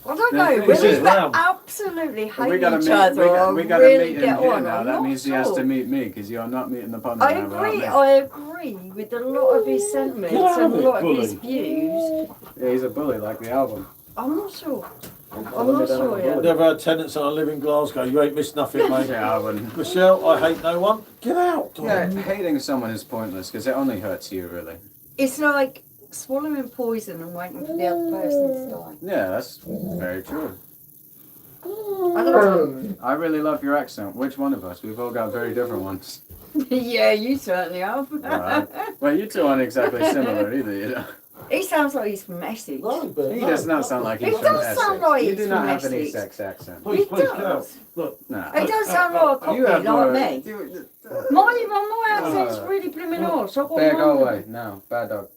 I don't The know, thing we is, either round. absolutely hate We gotta each meet. other or We gotta really meet get him here on. now. I'm That not means he has sure. to meet me because you're not meeting the partner. I now without agree. me. I agree with a lot of his sentiments Get and out a of lot it, of his bully. views. Yeah, he's a bully like the album. I'm not sure. I'm Well, not we don't sure have a yet. I've never had tenants and I live in Glasgow. You ain't missed nothing, mate. Yeah, I wouldn't. Michelle, I hate no one. Get out. Yeah, darling. hating someone is pointless because it only hurts you, really. It's like swallowing poison and waiting for the other person to die. Yeah, that's very true. I don't I really love your accent. Which one of us? We've all got very different ones. know. Yeah, you certainly have. Right. Well, you two aren't exactly similar either, you know. He sounds like he's from Essex. No, but He no, does not sound like He he's from does Essex. sound like You he's do not from have any Essex. sex accent. Please, He please, get out. does. Look. No. He does sound like a cockney, You have more. like me. My accent's really blooming harsh. I've got Bear, go mine. away. No, bad dog.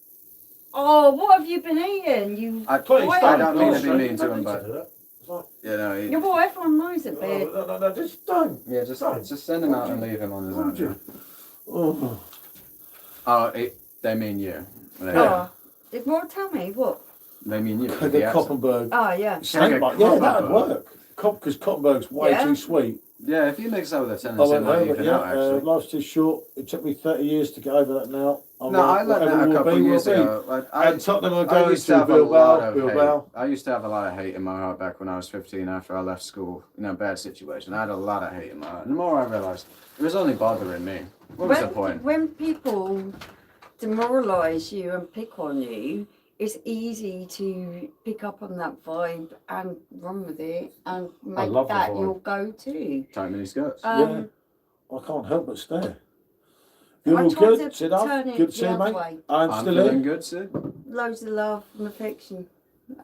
Oh, what have you been eating? You Please, boy. I don't mean to be Don't mean to need him, but do that. It's like, you know, Your boy, everyone knows it, babe. no, just don't. yeah, just send him out and leave him on his own. Would you? Oh. Oh, they mean you. Oh, well, tell me, what? They mean you. The The accent. Koppenberg. Oh, yeah. Snake bite. Yeah, that'd work. Because Koppenberg's way Yeah. too sweet. Yeah, if you mix up with the I tenants, it went might over, even yeah, out actually. life's too short. It took me 30 years to get over that now. I'm No, I like, learned whatever that a will couple be, of will years be. ago. Like, And Tottenham are I going used to to have a lot of Bilbao. hate. I used to have a lot of hate in my heart back when I was 15 after I left school in a bad situation. I had a lot of hate in my heart. And the more I realised, it was only bothering me. What was the point? When people demoralise you and pick on you, it's easy to pick up on that vibe and run with it and make love the that vibe. your go-to. Tight mini skirts. Yeah. I can't help but stare. I You're all tried good, to Sid up. turn it Good to see the you, other mate. way. I'm I'm still feeling in. good, Sid. Loads of love and affection.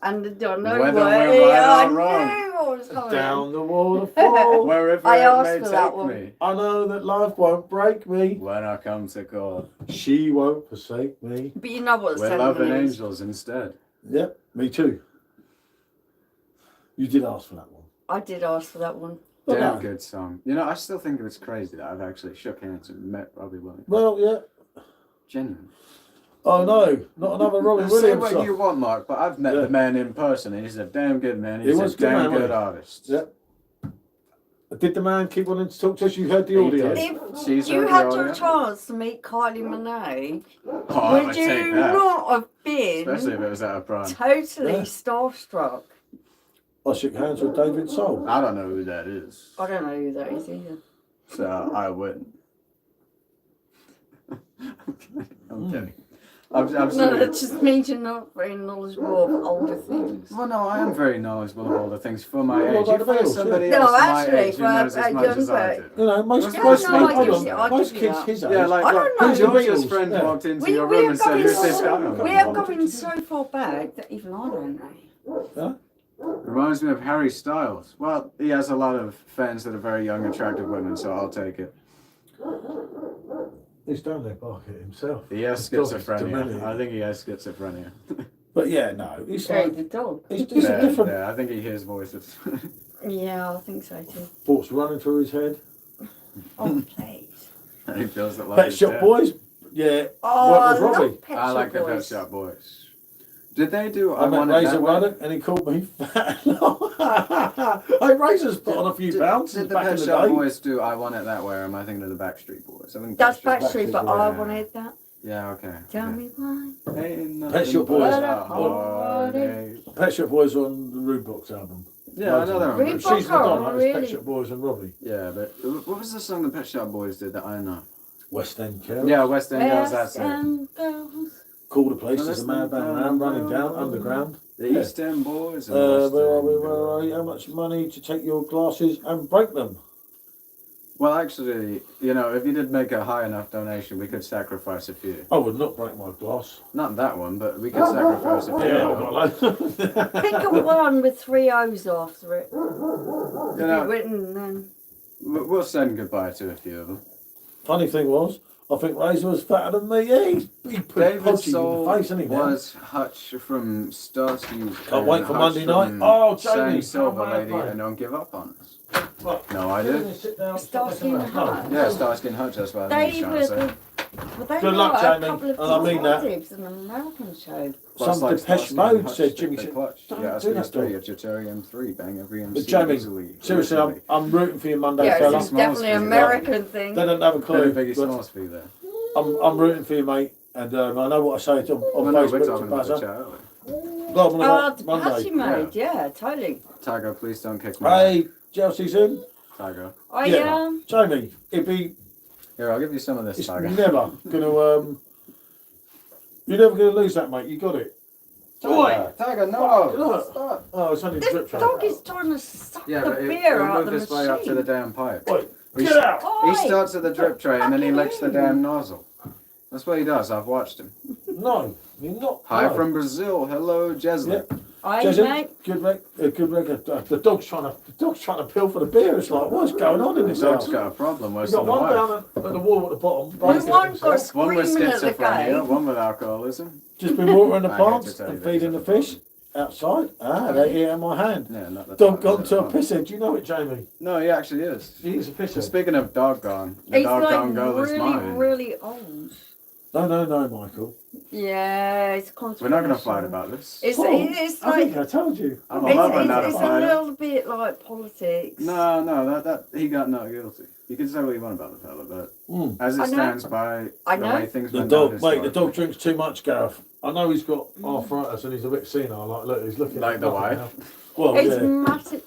And I don't know Whether where we're right I or wrong. knew what was coming. Down the waterfall. Wherever I it asked may for that take one. me. I know that life won't break me. When I come to call. She won't forsake me. But you know what the We're loving sentiment is. angels instead. Yep, me too. You did ask for that one. I did ask for that one. But Damn no. good song. You know, I still think it's crazy that I've actually shook hands and met Robbie Williams. Well, yeah. Genuine. Oh no, not another Robbie Say Williams what song. you want, Mark, but I've met Yeah. the man in person and he's a damn good man. He He's was a good damn man, good wasn't he? artist. Yeah. Did the man keep wanting to talk to us? You heard the He audio. did. If She's you heard had the your audio. chance to meet Kylie Minogue, Oh, I would would take you that. not have been Especially if it was at a prime. totally Yeah. starstruck? I shook hands with David Soul. I don't know who that is. I don't know who that is either. So I wouldn't. I'm kidding. I'm No, serious. that just means you're not very knowledgeable of older things. Well, no, I am very knowledgeable of all the things for my Well, age. like You the find Beatles, somebody yeah. else No, my actually, age who for knows a as much as I younger- do. You know, most, Yeah, most, no, I hold give on, you- I most give you kids that. his age. Yeah, like, I don't look, know. who's your Beatles, biggest friend yeah. walked into We your are room and said, going who's this guy? so far back that even I don't know. Huh? Reminds me of Harry Styles. Well, he has a lot of fans that are very young, attractive women, so I'll take it. He's down there barking at himself. He has His dog is schizophrenia. dominion. I think he has schizophrenia. But yeah, no, he's Hey, like, the dog. it's a Yeah, different yeah, I think he hears voices. Yeah, I think so too. thoughts running through his head. Oh, please. He feels that love Pet is Shop dead. Boys, yeah. Oh, What I was Robbie? love Pet I Shop like the Pet Boys. Shop Boys. Did they do I met Want It Razor That Way? Ruddock and he called me fat. Hey, Razor's put on a few pounds Did the back in Pet the Shop day. Boys do I Want It That Way, or am I thinking of the Backstreet Boys? I think That's Pet Shop- Backstreet, but Backstreet I Boys. wanted that. Yeah, okay. Tell okay. me why. Ain't nothing Pet Shop but Boys. a heartache. Pet Shop Boys on the Rude Box album. Yeah, I know they're on Rude Rude Box? She's Madonna, Oh, it's Pet really? Shop Boys and Robbie. Yeah, but what was the song the Pet Shop Boys did that I know? West End Girls. Yeah, West End Girls, West that's it. End Girls. Call the police, Well, there's a that's madman the- around, running down, underground. The Yeah. East End Boys and the West Where are End we, where are Girls. you? How much money to take your glasses and break them? Well, actually, you know, if you did make a high enough donation, we could sacrifice a few. I would not break my glass. Not that one, but we could sacrifice a few. Yeah, I've got loads. Think of one with 3 O's after it. You Be know, written then. we'll send goodbye to a few of them. Funny thing was, I think Razor was fatter than me. Yeah, he put David Podgy in Soul the face, isn't he? now? was Hutch from Starsky's. Can't wait for Hutch Monday night. from Oh, Sang Jamie, Silver oh, man, Lady man. and Don't Give Up on Us. What? No idea. Sit down, Starsky and Hutch. Yeah, Starsky and Hutch, that's what I They was trying were to say. well, they Good luck, were a Jamie, couple of and I mean that. detectives in an American show. Plus, Some Depeche Starsky and Mode Hutch said took Jimmy the said, clutch. "Don't Yeah, do Aspen that, 3, Dom." it's your Cherry M3, bang every MC But Jamie, easily. seriously, I'm rooting for you Monday, Yeah, fella. it's definitely an American thing. They don't have a Very clue. Biggie but Smalls for you there. I'm rooting for you, mate. And I know what I say to on Well, no, we're Facebook to talking about the Buzzer. chat, aren't we? Blah, blah, blah, Oh, the party Monday. made, yeah, totally. Tiger, please don't kick me. Hey, Chelsea's in. Tiger. I Yeah. Jamie, it'd be Here, I'll give you some of this, it's Tiger. never gonna you're never gonna lose that, mate. You got it. Tiger, no! Look. Stop! Oh, it's only This drip dog tray. is trying to suck Yeah, the but beer he'll out of move the his way up to the machine. damn pipe. Oi, He get out! Oi, He starts at the drip tray and then he licks the fucking damn nozzle. That's what he does, I've watched him. No, you're not. Hi no. from Brazil, hello Jesley. Yeah. Aye, Jason, mate. good record. The dog's trying to peel for the beer. It's like, what's going on in this Dog's house? got a problem, worse You've than got the one wife. down at the wall at the bottom. There's breaking one himself. got One with screaming at the schizophrenia, game. one with alcoholism. Just been watering the I hate to plants tell you and that feeding the he's got a fish outside. Ah, they eat out of my hand. Yeah, not the Dog dog, gone to a pisshead. Do you know it, Jamie? No, he actually is. He is a pisshead. Speaking of dog gone, the He's dog like gone girl is really, mine. really old. No, Michael. Yeah, it's We're not going to controversial. fight about this. It's, Well, it's I like think I told you. I'm a lover, not a it's a fighter. little bit like politics. No, that he got not guilty. You can say what you want about the fella, but Mm. as I it know. stands by I the know. way things The went dog, down mate. The historically. dog drinks too much, Gareth. I know he's got arthritis and he's a bit senile. Like, look, he's looking Like the nothing wife? now. Well, It's yeah. massive.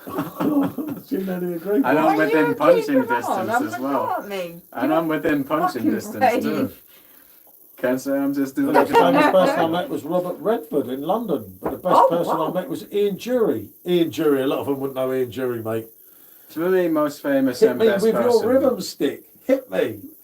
Do you know the agree? And I'm Why within you punching keeping on? distance I'm as well. at me. And I'm within punching fucking distance brave. too. Can't say I'm just The doing next it. famous person I met was Robert Redford in London. But the best Oh, person wow. I met was Ian Jury. Ian Jury, a lot of them wouldn't know Ian Jury, mate. To me, most famous Hit and me best with person. your rhythm stick. Hit me.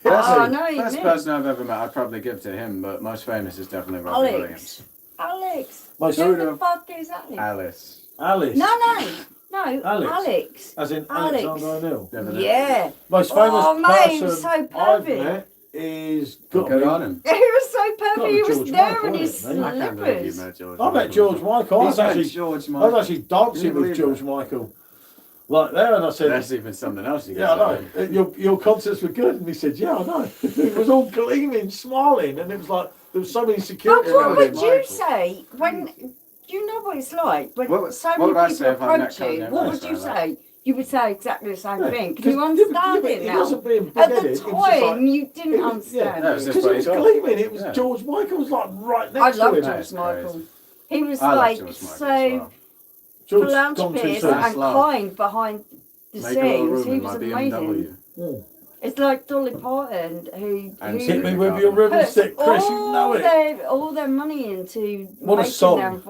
Hit Oh, me. no, you Best mean. person I've ever met, I'd probably give to him, but most famous is definitely Robbie Williams. Alex. Most Who Who the the- fuck is Alex? Alice. Alice. No, Alex. Alex. As in Alex. Alexander O'Neill. Definitely. Yeah. Most famous Oh, mate, he was person so I've perfect. met is got Good me. on him. He was so Gotta perfect. be He was George there Michael, in his isn't it, mate? I can't believe you slippers. met George I met George Michael. I He's was actually, met George I was Michael. actually dancing Can you with believe George Michael. Like there, and I said, That's even something else you yeah, I can know. Your concerts were good, and he said, yeah, I know. It was all gleaming, smiling, and it was like there was so many But security what around would him. you Michael. say when you know what it's like when What- so what many would I people say if I met approach you? Kanye What West would you like that? say? You would say exactly the same Yeah, thing. Can you 'cause- understand yeah, it he now? wasn't being At big-headed, the it was just like- time, you didn't it was- understand yeah, it was it. just Because what it he was got. gleaming. It was Yeah. George Michael was like right I next love to him. George That's Michael. crazy. He was I love like George Michael as so well. George gone too philanthropist soon. That's and love. kind behind the Make a little scenes. room He in was my amazing. BMW. It's like Dolly Parton who And Hit me who with your ribbon puts stick, Chris. You know it. all their money into What a making song.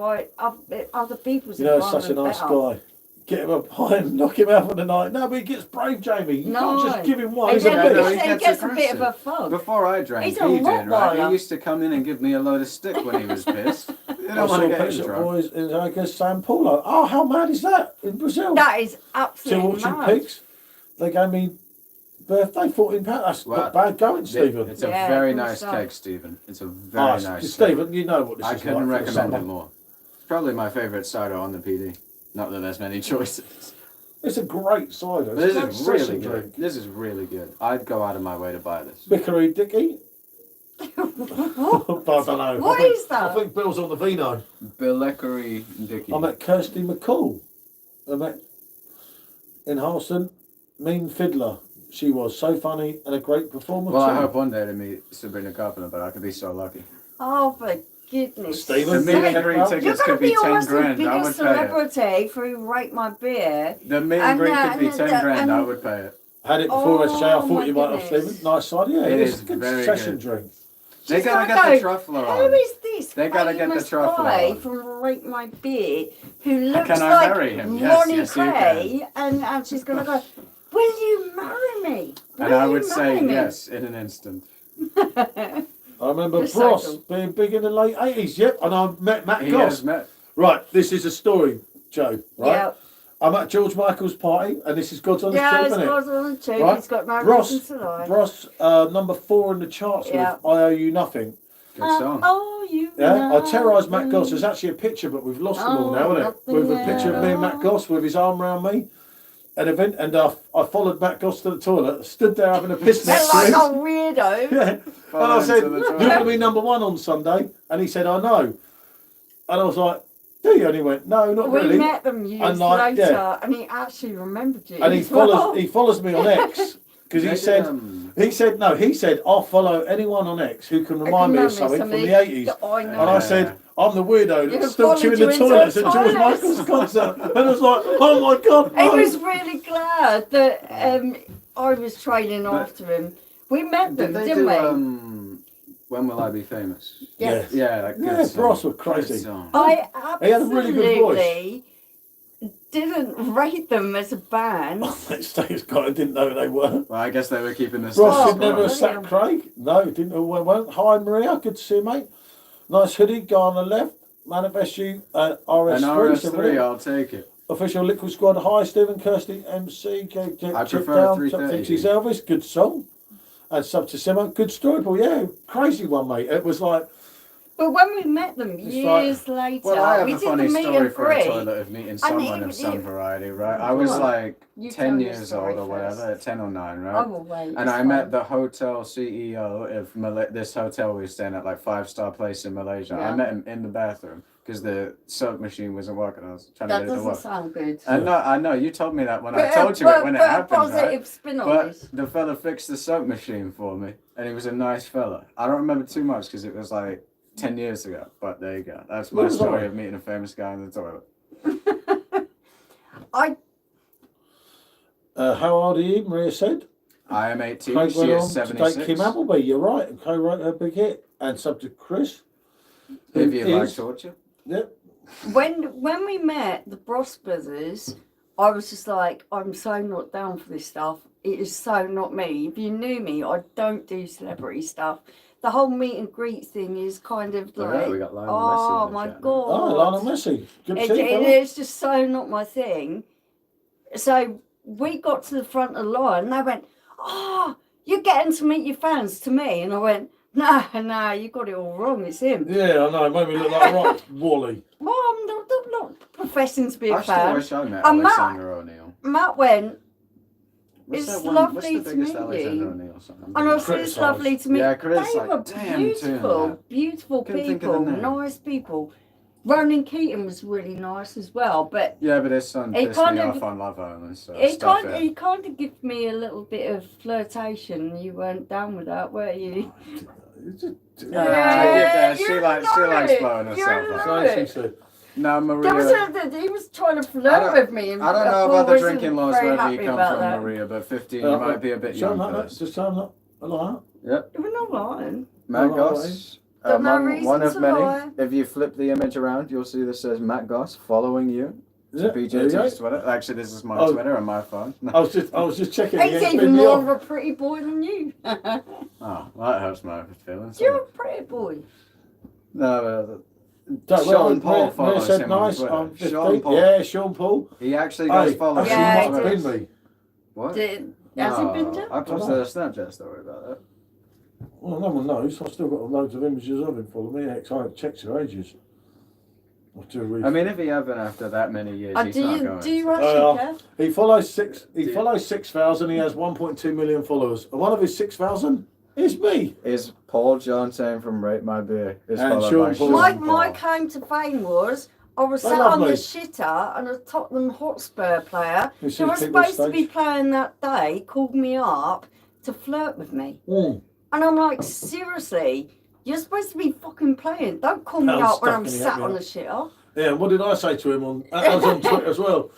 their other people's You know, he's such a environment nice better. guy. Get him up high and knock him out for the night. No, but he gets brave, Jamie. You No. can't just give him one. He He's Yeah, a gets, no, beast. he he gets gets a bit of a aggressive. thug. Before I drank, He's a he did, right? Rottweiler. He used to come in and give me a load of stick when he was pissed. You I don't want saw to get Pet him Shop drunk. Boys in I guess Sao Paulo. Oh, how mad is that in Brazil? That is Still absolutely watching mad. pigs. They gave me birthday £14. That's Well, not bad going, Stephen. It's a Yeah, very good nice stuff. cake, Stephen. It's a very nice cake. Stephen, you know what this I is couldn't like for the recommend summer. it more. It's probably my favourite cider on the PD. Not that there's many choices. It's a great cider. It's This a great is really refreshing good. drink. This is really good. I'd go out of my way to buy this. Bickery Dicky. But I don't know. What I think, is that? I think Bill's on the vino. Billeckery Dicky. I met Kirsty McCall. I met in Harleston. Mean fiddler. She was so funny and a great performer Well, too. I hope one day to meet Sabrina Carpenter, but I could be so lucky. Oh, for goodness Stephen, The meet and sake. greet You're You're tickets going could to be be 10 almost the grand. I biggest would pay it. celebrity for who rate my beer. The meet and greet could be And, 10 grand. I and- would pay it. Had it before Oh, SJ. I thought my you might have, goodness. Stephen. Nice side. Yeah, It it's is a good very session good. drink. They She's gotta gonna get the go, truffler Who on. is this They gotta get the famous truffle guy on. from Rate My Beer who looks Can I like marry him? Yes, Ronnie yes, you Clay? And she's going to go, will you marry me? And Will I you would say marry me?" yes in an instant. I remember You're so Bros cool. being big in the late 80s. Yep, and I met Matt He Goss. has met. Right, this is a story, Joe. Right, Yeah, I'm at George Michael's party, and this is God's Honest yeah, Truth, it's isn't it? got on the tube. Right. He's got no Ross, reason to lie. Ross, number 4 in the charts Yeah. with I Owe You Nothing. Good song. Oh, you Yeah, I terrorised Matt nothing. Goss. There's actually a picture, but we've lost them all Oh, now, isn't it? nothing With a picture of me and at Matt Goss with his arm around me. An event, and I followed Matt Goss to the toilet, stood there having a piss next They're to like him. a weirdo. Yeah. And Follow I said, him to the "You're toilet." going to be number 1 on Sunday," and he said, "I know." And I was like, "Do you?" And he went, "No, not We really." met them years And like, later, yeah. and he actually remembered you. And he as well. follows me on X because he said I'll follow anyone on X who can remind me of something from the 80s. that I know. And I said, "I'm the weirdo that You stalked you in the followed you into toilets the at George toilets. Michael's concert." And I was like, "Oh my God!" He no." was really glad that I was training after him. We met them, Did they didn't do, we? When Will I Be Famous? Yes. Yeah, that good Yeah, song. Bros were Good crazy. song. I He had a really good voice. absolutely didn't rate them as a band. States guy didn't know who they were. Well, I guess they were keeping this. Ross Oh, had never brilliant. slapped Craig. No, didn't know where went. Hi Maria, good to see you, mate. Nice hoodie, guy on the left. Manifest you at RS3. An so RS3, brilliant. I'll take it. Official Liquid Squad. Hi Stephen, Kirsty, MC. Check I check prefer down. 330. Fizzics Elvis, good song. And Sub to Simmer, good story, but yeah, crazy one, mate. It was like, But when we met them It's years later, Well, I have we a did funny the meet story and for a greet. toilet of meeting And someone it- of some it- variety, right? I was Right. like You 10 tell your years story old or first. whatever, 10 or 9, I right? will wait. And it's I met fine. the hotel CEO of this hotel we were staying at, like 5-star place in Malaysia. Yeah. I met him in the bathroom because the soap machine wasn't working. I was trying to That get it to doesn't work. sound good. I know, you told me that when I But, told you but- it when it but a happened, positive right? spin on But this. the fella fixed the soap machine for me, and he was a nice fella. I don't remember too much because it was like 10 years ago, but there you go. That's my What was story that? of meeting a famous guy in the toilet. how old are you? Maria said. I am 18, Craig she went is on to date 76. Kim Appleby. You're right. And co-wrote her big hit. And sub to Chris. who If you like is- torture. Yep. When we met the Bros Brothers, I was just like, I'm so not down for this stuff. It is so not me. If you knew me, I don't do celebrity stuff. The whole meet and greet thing is kind of Oh, like, yeah, we got Lionel Messi oh in the my chat now. god. Oh, Lionel Messi. Good to see you, fella. It's just so not my thing. So we got to the front of the line and they went, oh, you're getting to meet your fans to me. And I went, no, you got it all wrong. It's him. Yeah, I know. It made me look like right Wally. Well, I'm not professing to be a I still fan. wish I met And Alexander O'Neill. Matt went, What's It's that one- lovely what's to the biggest meet Alexander you. O'Neill song? and I said, it's Criticised. lovely to meet Yeah, They criticised. were Damn, beautiful, too, beautiful Couldn't think of the people, name. nice people. Ronan Keaton was really nice as well, but Yeah, but his son He pissed me kind of- off on Love Island, so he stuff kind, it. he kind of gave me a little bit of flirtation. You weren't down with that, were you? It's just- Yeah, she you likes know blowing it. herself You up. know So she it. said. No, There was Maria. he was trying to I flirt don't- with me. And I don't know Paul about the wasn't drinking laws very wherever you happy come about from, that. Maria, but 15, you might be a bit young for this. Just saying that. I like Yep. We're not lying. Matt Oh, Goss. Got no One reason of to many. lie. If you flip the image around, you'll see this says Matt Goss following you. that. To Yeah, there you go. BJT's Twitter. Actually, this is my Oh. Twitter on my phone. I was just checking. He's He ain't even been me more off. of a pretty boy than you. Oh, well, that hurts my feelings. You're a pretty boy. No, Don't Sean worry, Paul Maria follows said him on nice. Twitter. I'm 15. Sean Paul. Yeah, Sean Paul. he actually does Hey, follow actually, me Yeah, might on have Twitter. been me. What? Has he been to? I posted a Snapchat story about that. Well, no one knows. I've still got loads of images of him following me. I haven't checked for ages. I'll do a I refresh. mean, if he haven't after that many years, he's Do not you going. actually Oh, care? He follows 6. He Yeah. follows 6,000. He has 1.2 million followers. And one of his 6,000 It's me. Is Paul Johnson from Rate My Beer. Is And followed Sean by Paul. Sean My Paul. claim to fame was I was Oh, sat on the lovely. shitter and a Tottenham Hotspur player You who see was people supposed to be stage? playing that day called me up to flirt with me. Mm. And I'm like, seriously, you're supposed to be fucking playing. Don't call me I'm up when stuck I'm in the sat app, on yeah. the shitter. Yeah, and what did I say to him on? I was on Twitter as well.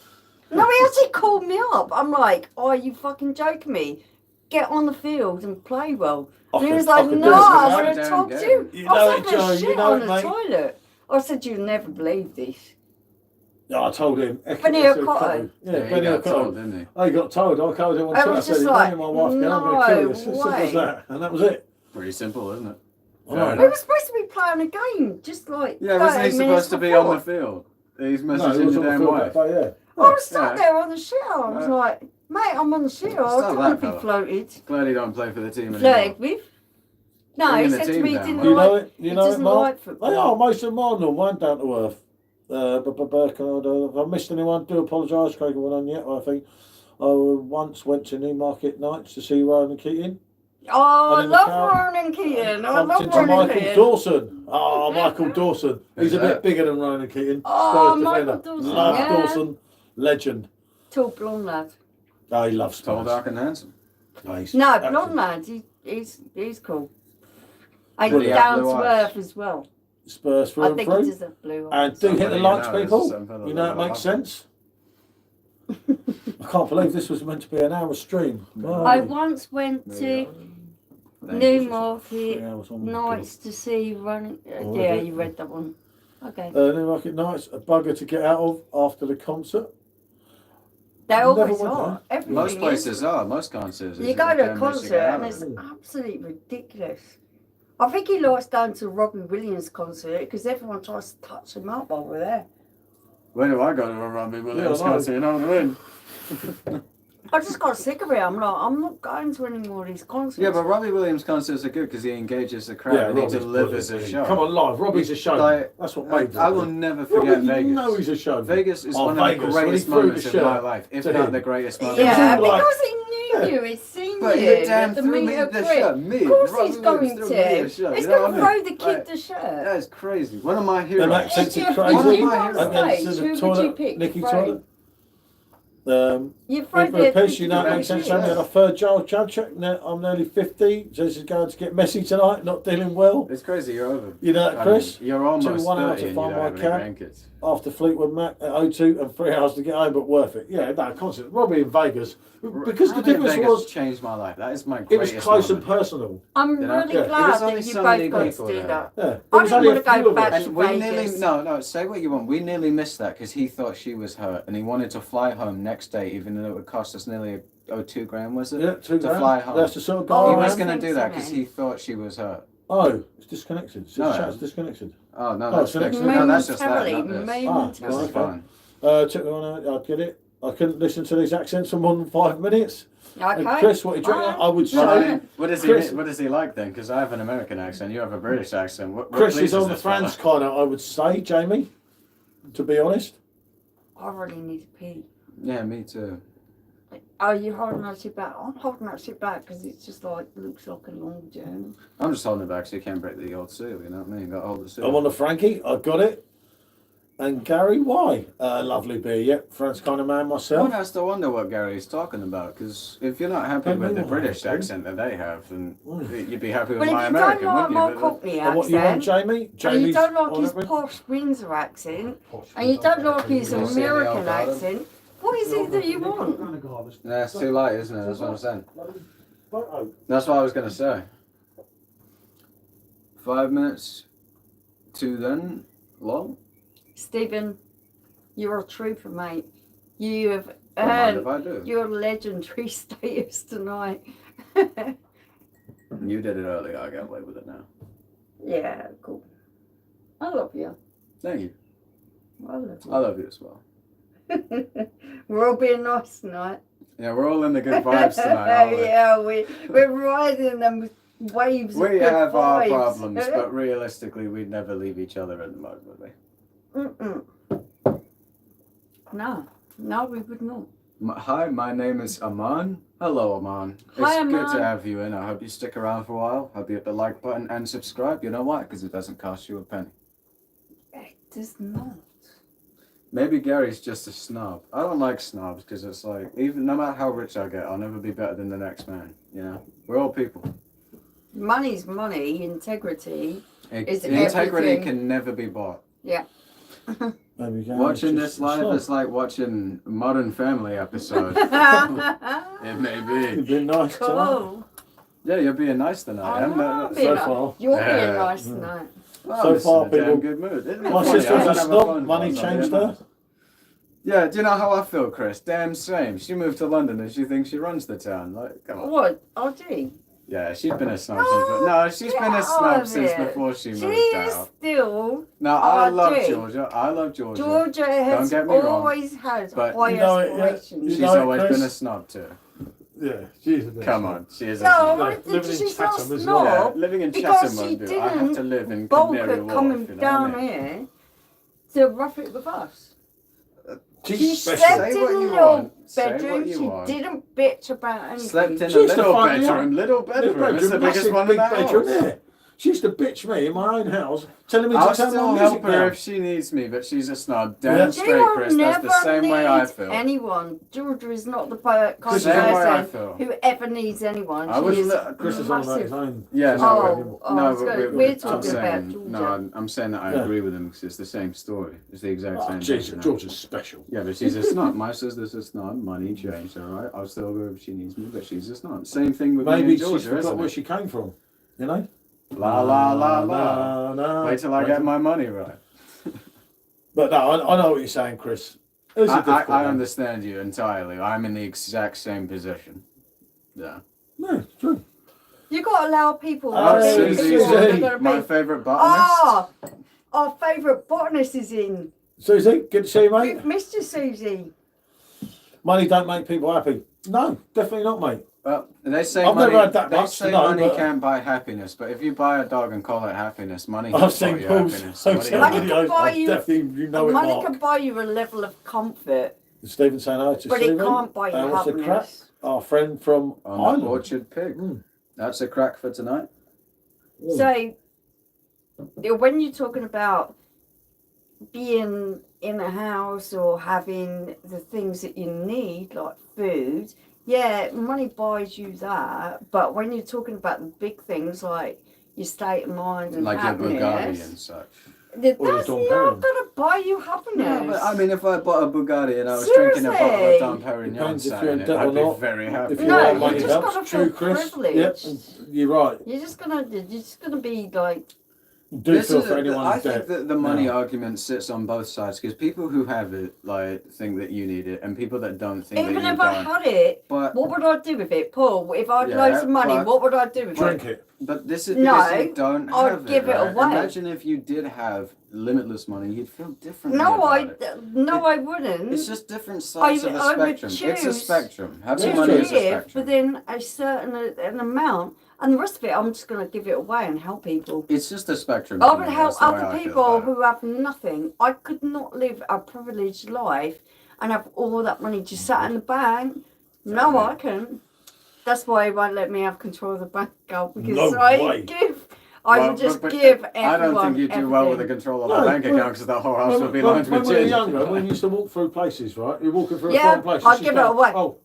No, he actually called me up. I'm like, oh, are you fucking joking me? Get on the field and play well. I And he could- was I like, could no, do it, I'm mate. going to Damn talk game. to you. You I know was it, having Joe, a you shit know on it, the mate. toilet. I said, you'll never believe this. Yeah, I told him. Benny O'Cotton. Yeah, he Benny got told, O'Cotton. didn't he? I got told. I called him on I Twitter. I was said, just "You're like, my wife, girl. I'm going to kill you." It's as simple as way. that. And that was it. Pretty simple, isn't it? I know. We were supposed to be playing a game, just like Yeah, wasn't he 30 minutes supposed to be before. on the field? He's No, messaging he was your on the damn field wife. that day, yeah. I was sat Yeah. there on the shitter. I was Yeah. like, mate, I'm on the shitter. I Stop don't want that, to be fella. floated. Glad he don't play for the team anymore. Flirted with. No, Bringing he the said to team me he down, didn't mate. You like know it? You he know it, doesn't Mark? like football. They are. Most of them are normal and down to earth. If I missed anyone, do apologise. Craig went on yet, I think. I once went to Newmarket Nights to see Rowan Keating. Oh, I And in the love car, Ronan Keating. I Bumped love into Ronan Michael Keating. Dawson. Oh, Michael Dawson. He's Who's a bit that? bigger than Ronan Keating. Oh, Spurs Michael defender. Dawson, Love yeah. Dawson. Legend. Tall blonde lad. Oh, he loves Tall, Spurs. dark, and handsome. Oh, he's No, excellent. blonde lad. He's cool. And Would he have down blue to eyes? earth as well. Spurs through I and think he through. does have blue And eyes. do hit the Somebody lights, you know, people. some fella You know it that I makes love. sense. I can't believe this was meant to be an hour stream. I once went to Newmarket 3 hours on. Nights to see running. Oh, Yeah, is it? you read that one. Okay. Newmarket Nights, a bugger to get out of after the concert. They never always went are. there. Everything Most is. places are. Most concerts. You go to a concert and it's absolutely ridiculous. I think he likes going to Robbie Williams concert because everyone tries to touch him up while we're there. Where do I go to a Robbie Williams Yeah, I know. concert? You know what I mean? I just got sick of it. I'm like, I'm not going to any more of these concerts. Yeah, but Robbie Williams concerts are good because he engages the crowd and he Robbie's delivers a brilliant. show. Come on, live. Robbie's a show. Like, That's what made I will Robbie. never forget Robbie, Vegas. You know he's a show. Vegas is Oh, one of Vegas, the when he greatest threw the moments of shirt my life, if to not him. the greatest moment. Yeah, Like- because he knew you. He's seen But you. he damn at the threw me meet and the greet. shirt. Me, Of course Robbie he's going Williams threw to. me a shirt, He's you know going to what I throw mean? the kid Like, the shirt. That is crazy. One of my Them heroes. accents If are you crazy. One of were my on heroes. And then stage, to the who would toilet, you pick? Nicky Throw? toilet. You throw With a the piece, you know, it makes sense. Yeah. I'm a third child check. I'm nearly 50, so this is going to get messy tonight. Not dealing well. It's crazy. You're over. You know that, Chris? You're almost 1 hour 30 to and you find don't my have any cat. grandkids. After Fleetwood Mac at O2 and 3 hours to get home, but worth it. Yeah, no, concert. Robbie in Vegas. Because the Robbie in difference Vegas was, changed my life. That is my it was greatest close moment. and personal. I'm You know? really Yeah. It was glad only that you so both many got to people do there. that. Yeah. It I was didn't only want a to go few of back us. to And we nearly Vegas. no, say what you want. We nearly missed that because he thought she was hurt and he wanted to fly home next day, even though it would cost us nearly $2,000, was it? Yeah, 2 To grand. fly home. That's the sort of Oh, He guy I was am. going to do that Thanks, because he thought she was hurt. Oh, it's disconnected. It's No, chat's disconnected. Oh no, Oh, that's so next fixed. week- No, that's just that. Momentarily, Not this. momentarily. This is okay. fine. Took me on. I'd get it. I couldn't listen to these accents for more than 5 minutes. And Okay. Chris, what you drink? Alright. I would Well, I say mean, what Chris- is he like then? Because I have an American accent, you have a British accent. What Chris is pleases on the this fella? France kind of. I would say, Jamie. To be honest. I really need to pee. Yeah, me too. Oh, you're holding that shit back? I'm holding that shit back because it's just like, looks like a long journey. I'm just holding it back so you can't break the old seal. You know what I mean? Got to hold the seal. I'm on the Frankie. I got it. And Gary, why? Lovely beer. Yep, France kind of man myself. One has to wonder what Gary's talking about, because if you're not happy Don't with the know British what, accent that they have, then Mm. you'd be happy with Well, my if you American, don't like wouldn't my you? Cockney And what you want, accent, Jamie? and Jamie's you don't like on his it, mate? posh Windsor accent, and you don't like his Can you see the American old garden? accent, what is it that you want? No, it's too light, isn't it? That's what I'm saying. That's what I was going to say. 5 minutes to then long. Stephen, you're a trooper, mate. You have Don't mind earned if I do. your legendary status tonight. You did it earlier. I get away with it now. Yeah, cool. I love you. Thank you. I love you. I love you as well. We're all being nice tonight. Yeah, we're all in the good vibes tonight, aren't we? Yeah, we're riding them waves of We good have our vibes. problems, but realistically, we'd never leave each other in the mud, would we? Mm-mm. No, we would not. Hi, my name is Aman. Hello, Aman. It's Hi, good to Aman. have you in. I hope you stick around for a while. Hope you hit the like button and subscribe. You know why? Because it doesn't cost you a penny. It does not. Maybe Gary's just a snob. I don't like snobs because it's like, even no matter how rich I get, I'll never be better than the next man. You know, we're all people. Money's money. Integrity is Integrity everything. can never be bought. Yeah. There we go. Watching It's this just live a is like watching Modern Family episode. It may You've be. been nice tonight. Cool. Yeah, you're being nice tonight. I Em. know, I'm so being far. You're Yeah. being nice tonight. Well, So I'm just far, in a damn people- good mood. Isn't it My funny? sister I was a don't have snob. phone Money calls, changed yeah. her. Yeah, do you know how I feel, Chris? Damn same. She moved to London and she thinks she runs the town. Like, come on. What? Oh, gee. Yeah, she's been a snob No, since. No, she's been a get snob out of since it. before she She moved is out. still. No, I Oh, love gee. Georgia. I love Georgia. Georgia has get me wrong, always had but- high You know it, yeah. aspirations. You She's know it, always Chris? been a snob too. Yeah, she's a bit. Come on, she is a No, snob. Living in she's not Chatham as well. Yeah, snob living in because Chatham she won't do. I have to didn't live in bulk Canary it Wharf. coming You know down what I mean? here to rough it with us. She She's slept special. Say in what a you little want. Say bedroom. what you She want. didn't bitch about anything. Slept in a She's the little funny bedroom. one. Little bedroom. It's the biggest massive one in big the bedroom house. there. She used to bitch me in my own house, telling me I'll to turn still my help music her down. if she needs me, but she's a snob. Yeah. Damn She straight, will Chris. That's never the same way I need feel. anyone. Georgia is not the kind of Same way I person feel. who ever needs anyone. I She was is li- Chris is on about his massive. own. Yeah, She's no, not Oh, anymore. oh, No, it's but good. we're We're I'm talking saying, about Georgia. no, I'm saying that I Yeah. agree with him because it's the same story. It's the exact Oh, same. Jesus, thing, you know? Georgia's special. Yeah, but she's a snob. My sister's a snob. Money changed, all right? I'll still go if she needs me, but she's a snob. Same thing with me Maybe and she's Georgia, forgot isn't where it? she came from. You know? La la la la. la. Wait till I get my money right. But no, I know what you're saying, Chris. It's a difficult I one. understand you entirely. I'm in the exact same position. Yeah. No, it's true. You got to allow people Oh, to be Susie, who they're gonna my be. favourite botanist. Ah, our favourite botanist is in. Susie, good to see you, mate. We've missed you, Susie. Money don't make people happy. No, definitely not, mate. Well, they say I've money, never had that they much, say no, money but- can't buy happiness, but if you buy a dog and call it happiness, money I've can seen buy you Paul's happiness. social What do you Money want? can videos. buy I you- definitely, you know it, Money Mark. can buy you a level of comfort, Stephen saying hi to but Stephen. it can't buy you What's the crack? happiness. Our friend from On Ireland. the Orchard Pig. Mm. That's a crack for tonight. So, when you're talking about being in a house or having the things that you need, like food, yeah, money buys you that. But when you're talking about the big things like your state of mind and Like your Bugatti happiness, and such. that's Or your not Dom going Perignon. to buy you happiness. No, but I mean, if I bought a Bugatti and I was drinking a bottle of Seriously? Dom Perignon Depends if sat you're in in it, debt I'd or be not. very happy. If No, you are, you money just helps. gotta True, feel Chris. privileged. Yep, you're right. You're just gonna be like, You do feel for anyone I who's think dead. that the money No. argument sits on both sides because people who have it like think that you need it, and people that don't think even that you if I don't. had it, But what would I do with it, Paul? If I had Yeah, loads of money, but- what would I do with Drink it? it. this is No, because you don't I'd have give it right? away. Imagine if you did have limitless money, you'd feel differently No, about it. I wouldn't. It's just different sides of the I would spectrum. It's a choose spectrum. to Having money is a live spectrum. within a certain an amount, and the rest of it, I'm just going to give it away and help people. It's just a spectrum. I to would me, help that's the way other I feel people about it. who have nothing. I could not live a privileged life and have all that money just sat in the bank. No, Exactly. I couldn't. That's why he won't let me have control of the bank account because No I way. I Well, would just but give everyone I don't think you do well with the everything. control of No, the bank well, account because the whole house would be lined when with we were gin. younger, when we used to walk through places, right? You're walking through a Yeah, foreign place. I'd she's give it going, away. Oh,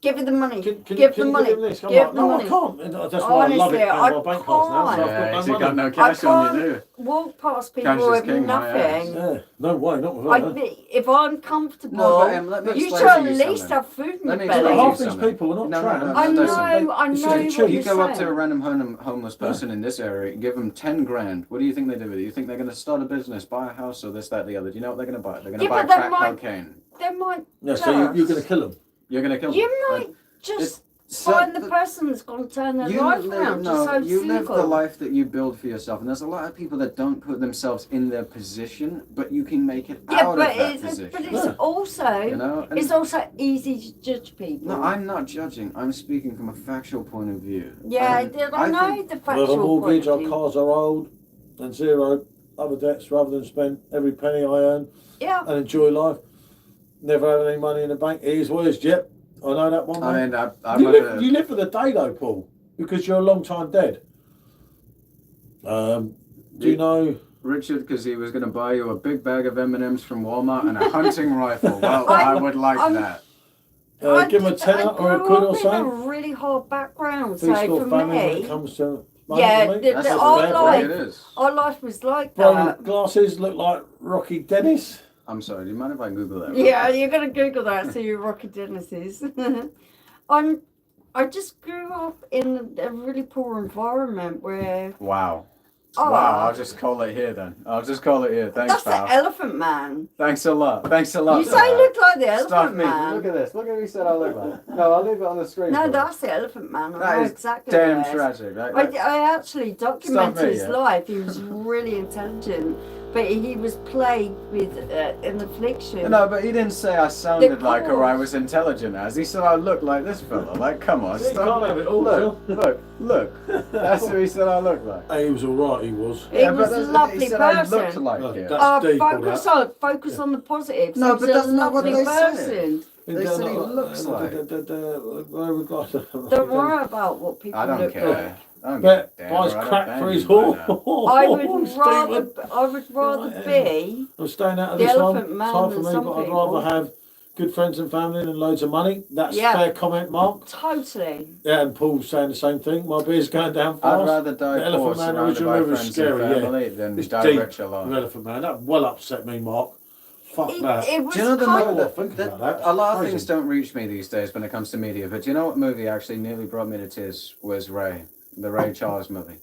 Give it the money. can Give you the money. give him this? I'm Give like, the no, money. I can't. And that's why I love Honestly, it. I Paying my bank cards now, so I've Yeah, got you no got money. no cash on you, do you? Walk past Cash people is with king, my ass. nothing. Yeah, no way, not with her. If I'm comfortable, No, but, let me you explain should to at you least something. have food in Let your me belly. explain Half to you these something. people are not No, tramps. no, I know, listen. I know It's what just you're cheap. You go up to a saying. random homeless person in this area, give them 10 grand. What do you think they do with it? You think they're going to start a business, buy a house, or this, that, the other? Do you know what they're going to buy? They're going to Yeah, buy but they crack might- cocaine. They might Yeah, so you're just- going to kill them. You're going to kill them. You might just So find the person that's going to turn their you life live, around. no, Just so you live cynical. the life that you build for yourself, and there's a lot of people that don't put themselves in their position, but you can make it Yeah, out but of that it's position. Yeah. also You know, and- it's also easy to judge people. no, I'm not judging. I'm speaking from a factual point of view. Yeah, I know think- the We factual have a mortgage, point our of view. cars are old, and zero other debts rather than spend every penny I earn Yeah, and enjoy life. never had any money in the bank. Here's words, yep. I know that one. I Mate. mean, I You live for the day though, Paul, because you're a long time dead. Do you know Richard, because he was going to buy you a big bag of M&Ms from Walmart and a hunting rifle. Well, I would like that. give him a tenner or a quid or in a something? really hard background, Feast so or for famine when it me, comes to money. yeah, for me. That's our the life, way it is. our life was like Brown that. glasses look like Rocky Dennis. I'm sorry, do you mind if I Google that? Yeah, you're gonna Google that, see who Rocky Dennis is. I just grew up in a really poor environment where. Wow. Oh, Wow, I'll just call it here then. I'll just call it here. Thanks, that's pal. the Elephant Man. Thanks a lot. Thanks a lot. You for say that. look like the Stuff Elephant me. Man. Look at this. Look at who said I look like. No, I'll leave it on the screen. No, for you. that's the Elephant Man. I That know is exactly damn what it is. tragic. Right? I actually documented me, his yeah. life. He was really intelligent, but he was plagued with an affliction. No, but he didn't say I sounded like or I cause- was intelligent as. He said I look like this fella. Like, come on, You stop. can't have it all, Look. That's who he said I look like. He was alright, he was. He was but a that's- lovely he said I person. looked like No, him. that's deep, all Focus on the positives. No, He but was that's a not what lovely they said. person. They said he looks like. Don't worry about what people I don't look care. like. I don't Bet give a damn, buys right? I've crack banged for his you by now. whore. I would Stephen. rather be I'm staying out of the this one. Elephant Man Time for than me, some but I'd people. rather have good friends and family and loads of money. That's Yeah. fair comment, Mark. totally. Yeah, and Paul's saying the same thing. My beer's going down fast. I'd rather die The poor Elephant Man surrounded original by movie was friends scary, and yeah. family than It's die deep, rich alone. The Elephant Man. That well upset me, Mark. Fuck that. It was Do you know the kind movie of, think about that. A lot of Crazy. things don't reach me these days when it comes to media, but do you know what movie actually nearly brought me to tears was Ray, the Ray Charles movie.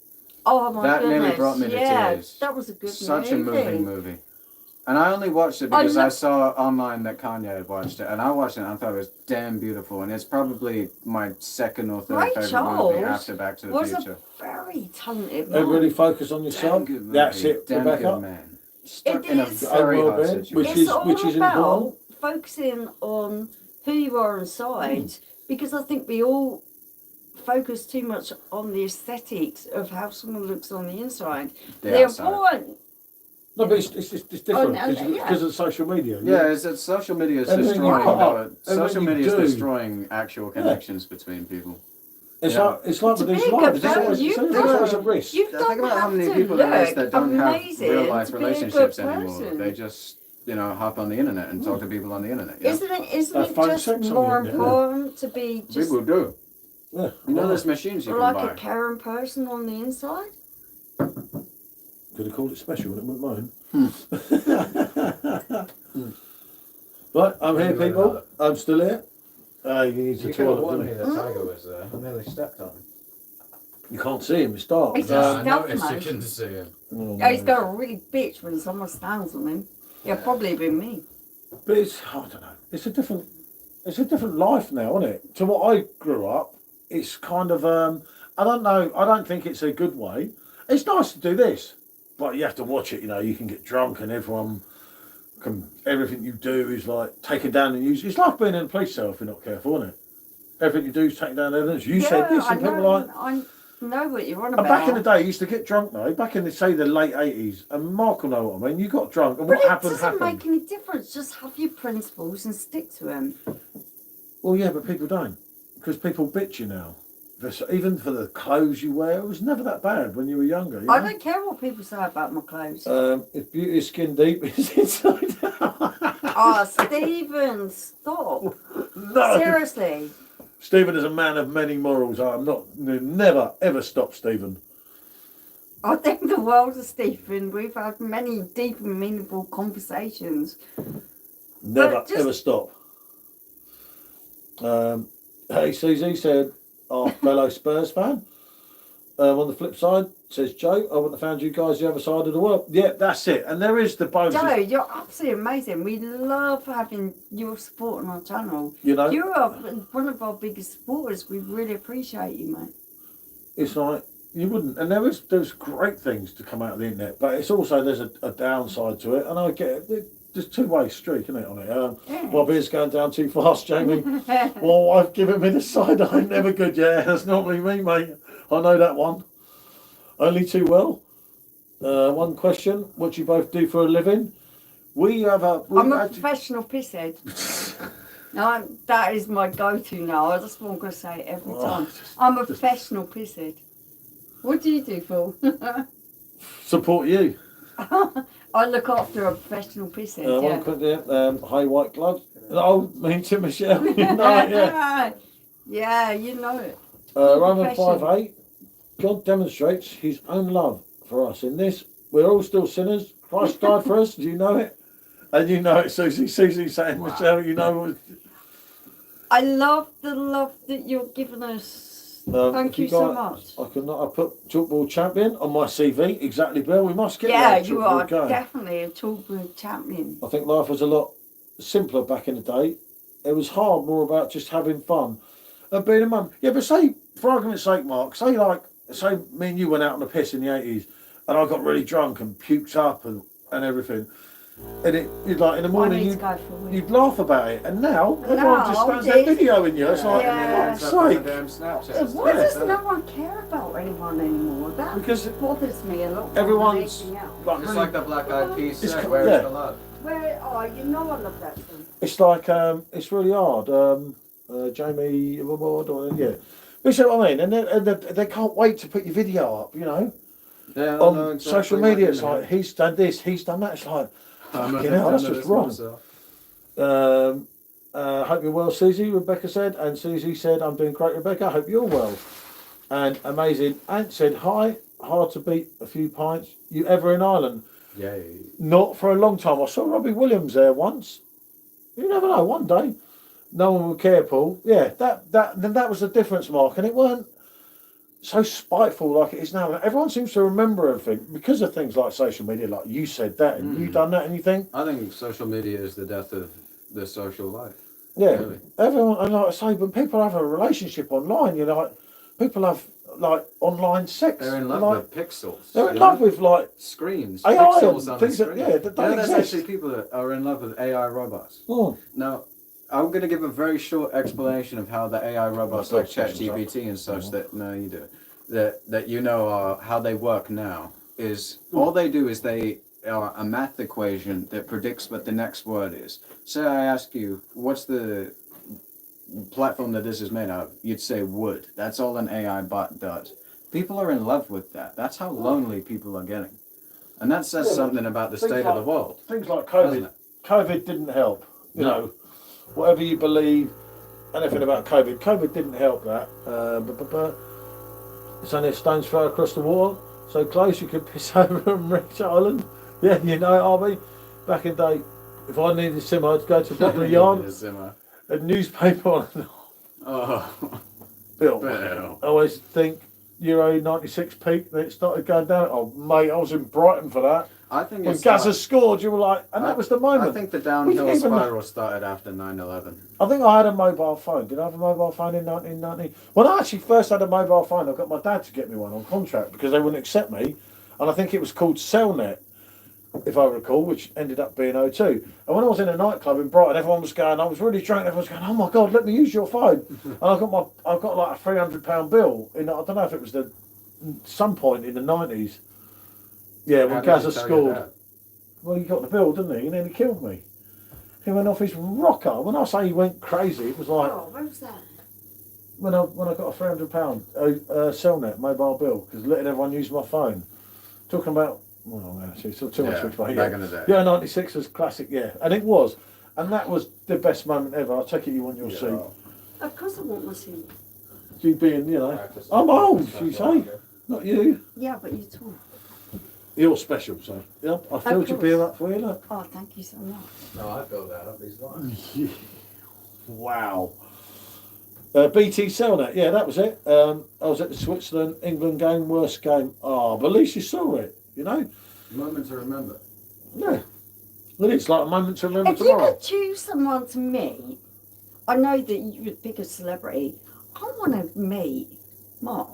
oh my That goodness. nearly brought me to yeah, tears. that was a good Such a movie. moving movie. And I only watched it because I I saw online that Kanye had watched it, and I watched it and I thought it was damn beautiful, and it's probably my second or third Ray favorite Charles movie after Back to the was Future. a very talented man. Everybody focus on yourself. Damn good movie. That's it, Damn Rebecca. good man. Stuck It in a is. very Overall hard bed, situation. which It's is- all which is about important. focusing on who you are inside, because I think we all focus too much on the aesthetics of how someone looks on the inside. The They're outside. important. No, but it's different and- because yeah. of social media. Yeah, it's that social media is Everything you destroying. put up, Social everything you media is do. destroying actual connections between people. It's Yeah. like To with these be a lives. good There's always, person, there's always a risk. You Think don't about how have many to people there is look that don't have amazing real life to be a good relationships anymore. person. They just, hop on the internet and talk to people on the internet. Yeah? Isn't Phone it just sex on more the internet, important to be just People do. Yeah. You know, there's machines you can like buy. a caring person on the inside? Could have called it special and it wouldn't mind. Hmm. Right, I'm here, people. I'm still here. You need to You could have toilet, warned don't me you? that Tiger was there. I nearly stepped on him. You can't see him. It's dark. It's Yeah, just I stealth noticed you mode. couldn't see him. Oh, Yeah, he's no. got a really bitch when someone stands on him. Yeah, probably been me. But I don't know. It's a different life now, isn't it? To what I grew up, it's kind of I don't know. I don't think it's a good way. It's nice to do this, but you have to watch it. You can get drunk and everything you do is like taken down and used. It's like being in a police cell if you're not careful, isn't it? Everything you do is taken down evidence. You said this, and people are like. I know what you're on And about. back in the day, you used to get drunk though. Back in the late 80s, and Mark will know what I mean. You got drunk, and but what it happened doesn't happened. make any difference. Just have your principles and stick to them. Well, yeah, but people don't, because people bitch you now. Even for the clothes you wear, it was never that bad when you were younger. You I know? don't care what people say about my clothes. If beauty is skin deep, it's inside out. Oh, Stephen, stop. No, Seriously. Stephen is a man of many morals. I'm not, never ever stop Stephen. I think the world of Stephen, we've had many deep and meaningful conversations. Never But just- ever stop. Hey, CZ said, our fellow Spurs fan. On the flip side, says Joe, I wouldn't have found you guys the other side of the world. Yeah, that's it. And there is the bonus. Joe, you're absolutely amazing. We love having your support on our channel. You know, You are one of our biggest supporters. We really appreciate you, mate. it's like you wouldn't. And there's great things to come out of the internet, but it's also there's a downside to it. And I get it. There's two-way streak, isn't it, on it? Yeah. My beer's going down too fast, Jamie. My wife giving me the side eye, never good. Yeah, that's normally me, mate. I know that one. Only too well. One question: what do you both do for a living? We have a. I'm a professional pisshead. No, that is my go-to now. I just want to say it every time. I'm a professional pisshead. What do you do, Paul? Support you. I look after a professional pisshead. One quick there. High white gloves. Oh, me to Michelle. You know it, yeah. Yeah, you know it. Roman 5'8". God demonstrates his own love for us in this. We're all still sinners. Christ died for us. Do you know it? And you know it, Susie. Susie saying, wow. Michelle, you know what. I love the love that you're giving us. Thank you so much. I put chalkboard champion on my CV. Exactly, Bill. We must get that. Yeah, you are definitely a chalkboard champion. I think life was a lot simpler back in the day. It was hard, more about just having fun and being a mum. Yeah, but say, for argument's sake, Mark, say me and you went out on the piss in the 80s and I got really drunk and puked up and everything. And you'd like in the morning you'd laugh about it, and now everyone just stands there videoing you. It's like, why does no one care about anyone anymore? That because it bothers me a lot. Everyone's like, it's like the Black Eyed Peas said, where's the love? Where are you? Know I love that song. It's like it's really hard. Jamie, yeah. You see what I mean? And they can't wait to put your video up. You know, on exactly social media. It's like he's done this, he's done that. It's like. That's just wrong. Hope you're well, Susie, Rebecca said. And Susie said, I'm doing great, Rebecca. Hope you're well. And amazing. Ant said, hi. Hard to beat a few pints. You ever in Ireland? Yay. Not for a long time. I saw Robbie Williams there once. You never know, one day. No one would care, Paul. Yeah, that was the difference, Mark. And it weren't so spiteful like it is now. Everyone seems to remember everything because of things like social media, like you said that and you done that and you think. I think social media is the death of the social life. Yeah, really. Everyone, and like I say, when people have a relationship online, you know, like, people have like online sex. They're in love with pixels. They're in love with like screens, AI, pixels on things the screen. There's actually people that are in love with AI robots. Oh. Now, I'm going to give a very short explanation of how the AI robots like ChatGPT and such that you know are how they work now. Is all they do is they are a math equation that predicts what the next word is. Say I ask you, what's the platform that this is made of? You'd say wood. That's all an AI bot does. People are in love with that. That's how lonely people are getting. And that says something about the state of the world. Things like COVID. COVID didn't help. You know, whatever you believe, anything about COVID. COVID didn't help that. It's only a stone's throw across the water. So close you could piss over and reach Ireland. Yeah, you know, Arby. Back in the day, if I needed a simmer, I'd go to Bottom Yard. A newspaper. Oh. Bill. I always think Euro 96 peak, then it started going down. Oh, mate, I was in Brighton for that. I think when Gaza scored, you were like, and that was the moment. I think the downhill spiral started after 9/11. I think I had a mobile phone. Did I have a mobile phone in 1990? When I actually first had a mobile phone, I got my dad to get me one on contract because they wouldn't accept me. And I think it was called Cellnet, if I recall, which ended up being O2. And when I was in a nightclub in Brighton, everyone was going, I was really drunk, everyone was going, oh my God, let me use your phone. And I got like a £300 bill. I don't know if it was some point in the 90s. Yeah, when Gaza scored. Well, he got the bill, didn't he? And then he killed me. He went off his rocker. When I say he went crazy, it was like... Oh, when was that? When I got a £300 Cellnet mobile bill, because letting everyone use my phone. Talking about... Well, actually, so too much to explain. Back in the day. Yeah, 96 was classic, yeah. And it was. And that was the best moment ever. I take it you want your seat. Of course I want my seat. You being, you know... I'm old, you say. Not you. Yeah, but you're tall. You're special, so yeah. I filled your beer up for you, look. Oh, thank you so much. No, I filled that up. He's lying. Wow. BT Cellnet, yeah, that was it. I was at the Switzerland England game, worst game. Oh, but at least you saw it, you know. Moment to remember. Yeah. Well, it's like a moment to remember if tomorrow. If you could choose someone to meet, I know that you would pick a celebrity. I want to meet Mark.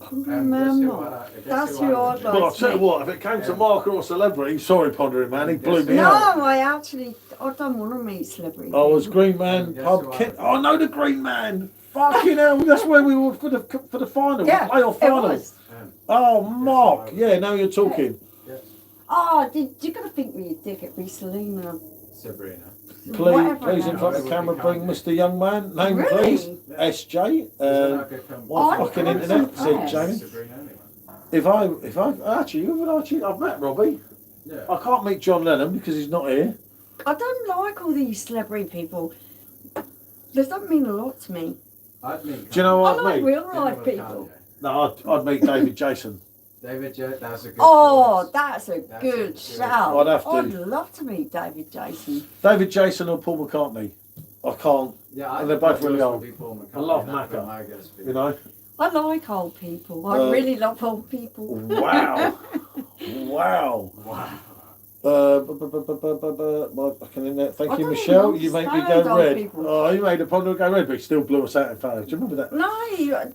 Pondering Man Mark. That's who I'd like to meet. Well, I'll tell you what, if it came to Mark or a celebrity, sorry, Pondering Man, he blew me out. No, I don't want to meet celebrities. I was Green Man, pub kit. Oh, I know the Green Man. Fucking hell, that's where we were for the final, yeah, the playoff final. It was. Oh, Mark. Yeah, now you're talking. Yeah. Oh, you're going to think me a dick at me, Selena. Sabrina. Please in front of the camera, bring Mr. Young Man. Name, Really? please. SJ. What I fucking wasn't internet? Said impressed. Jamie. Sabrina anyway. If I, actually, who would I choose? I've met Robbie. Yeah. I can't meet John Lennon because he's not here. I don't like all these celebrity people. They don't mean a lot to me. I'd meet. Do you know I what like I mean? real life people. No, I'd meet David Jason. David that's a good Oh, choice. that's a That's good a good- shout. I'd have to. I'd love to meet David Jason. David Jason or Paul McCartney. I can't, Yeah, and they're both really old. I love That'd be Macca. my guess for you know. I like old people. I really love old people. Wow. Wow. Wow. Fucking in there. Thank I you, don't Michelle. even You made me understand go old red. people. Oh, you made a point of go red, but you still blew us out in Farrow. Do you remember that? No,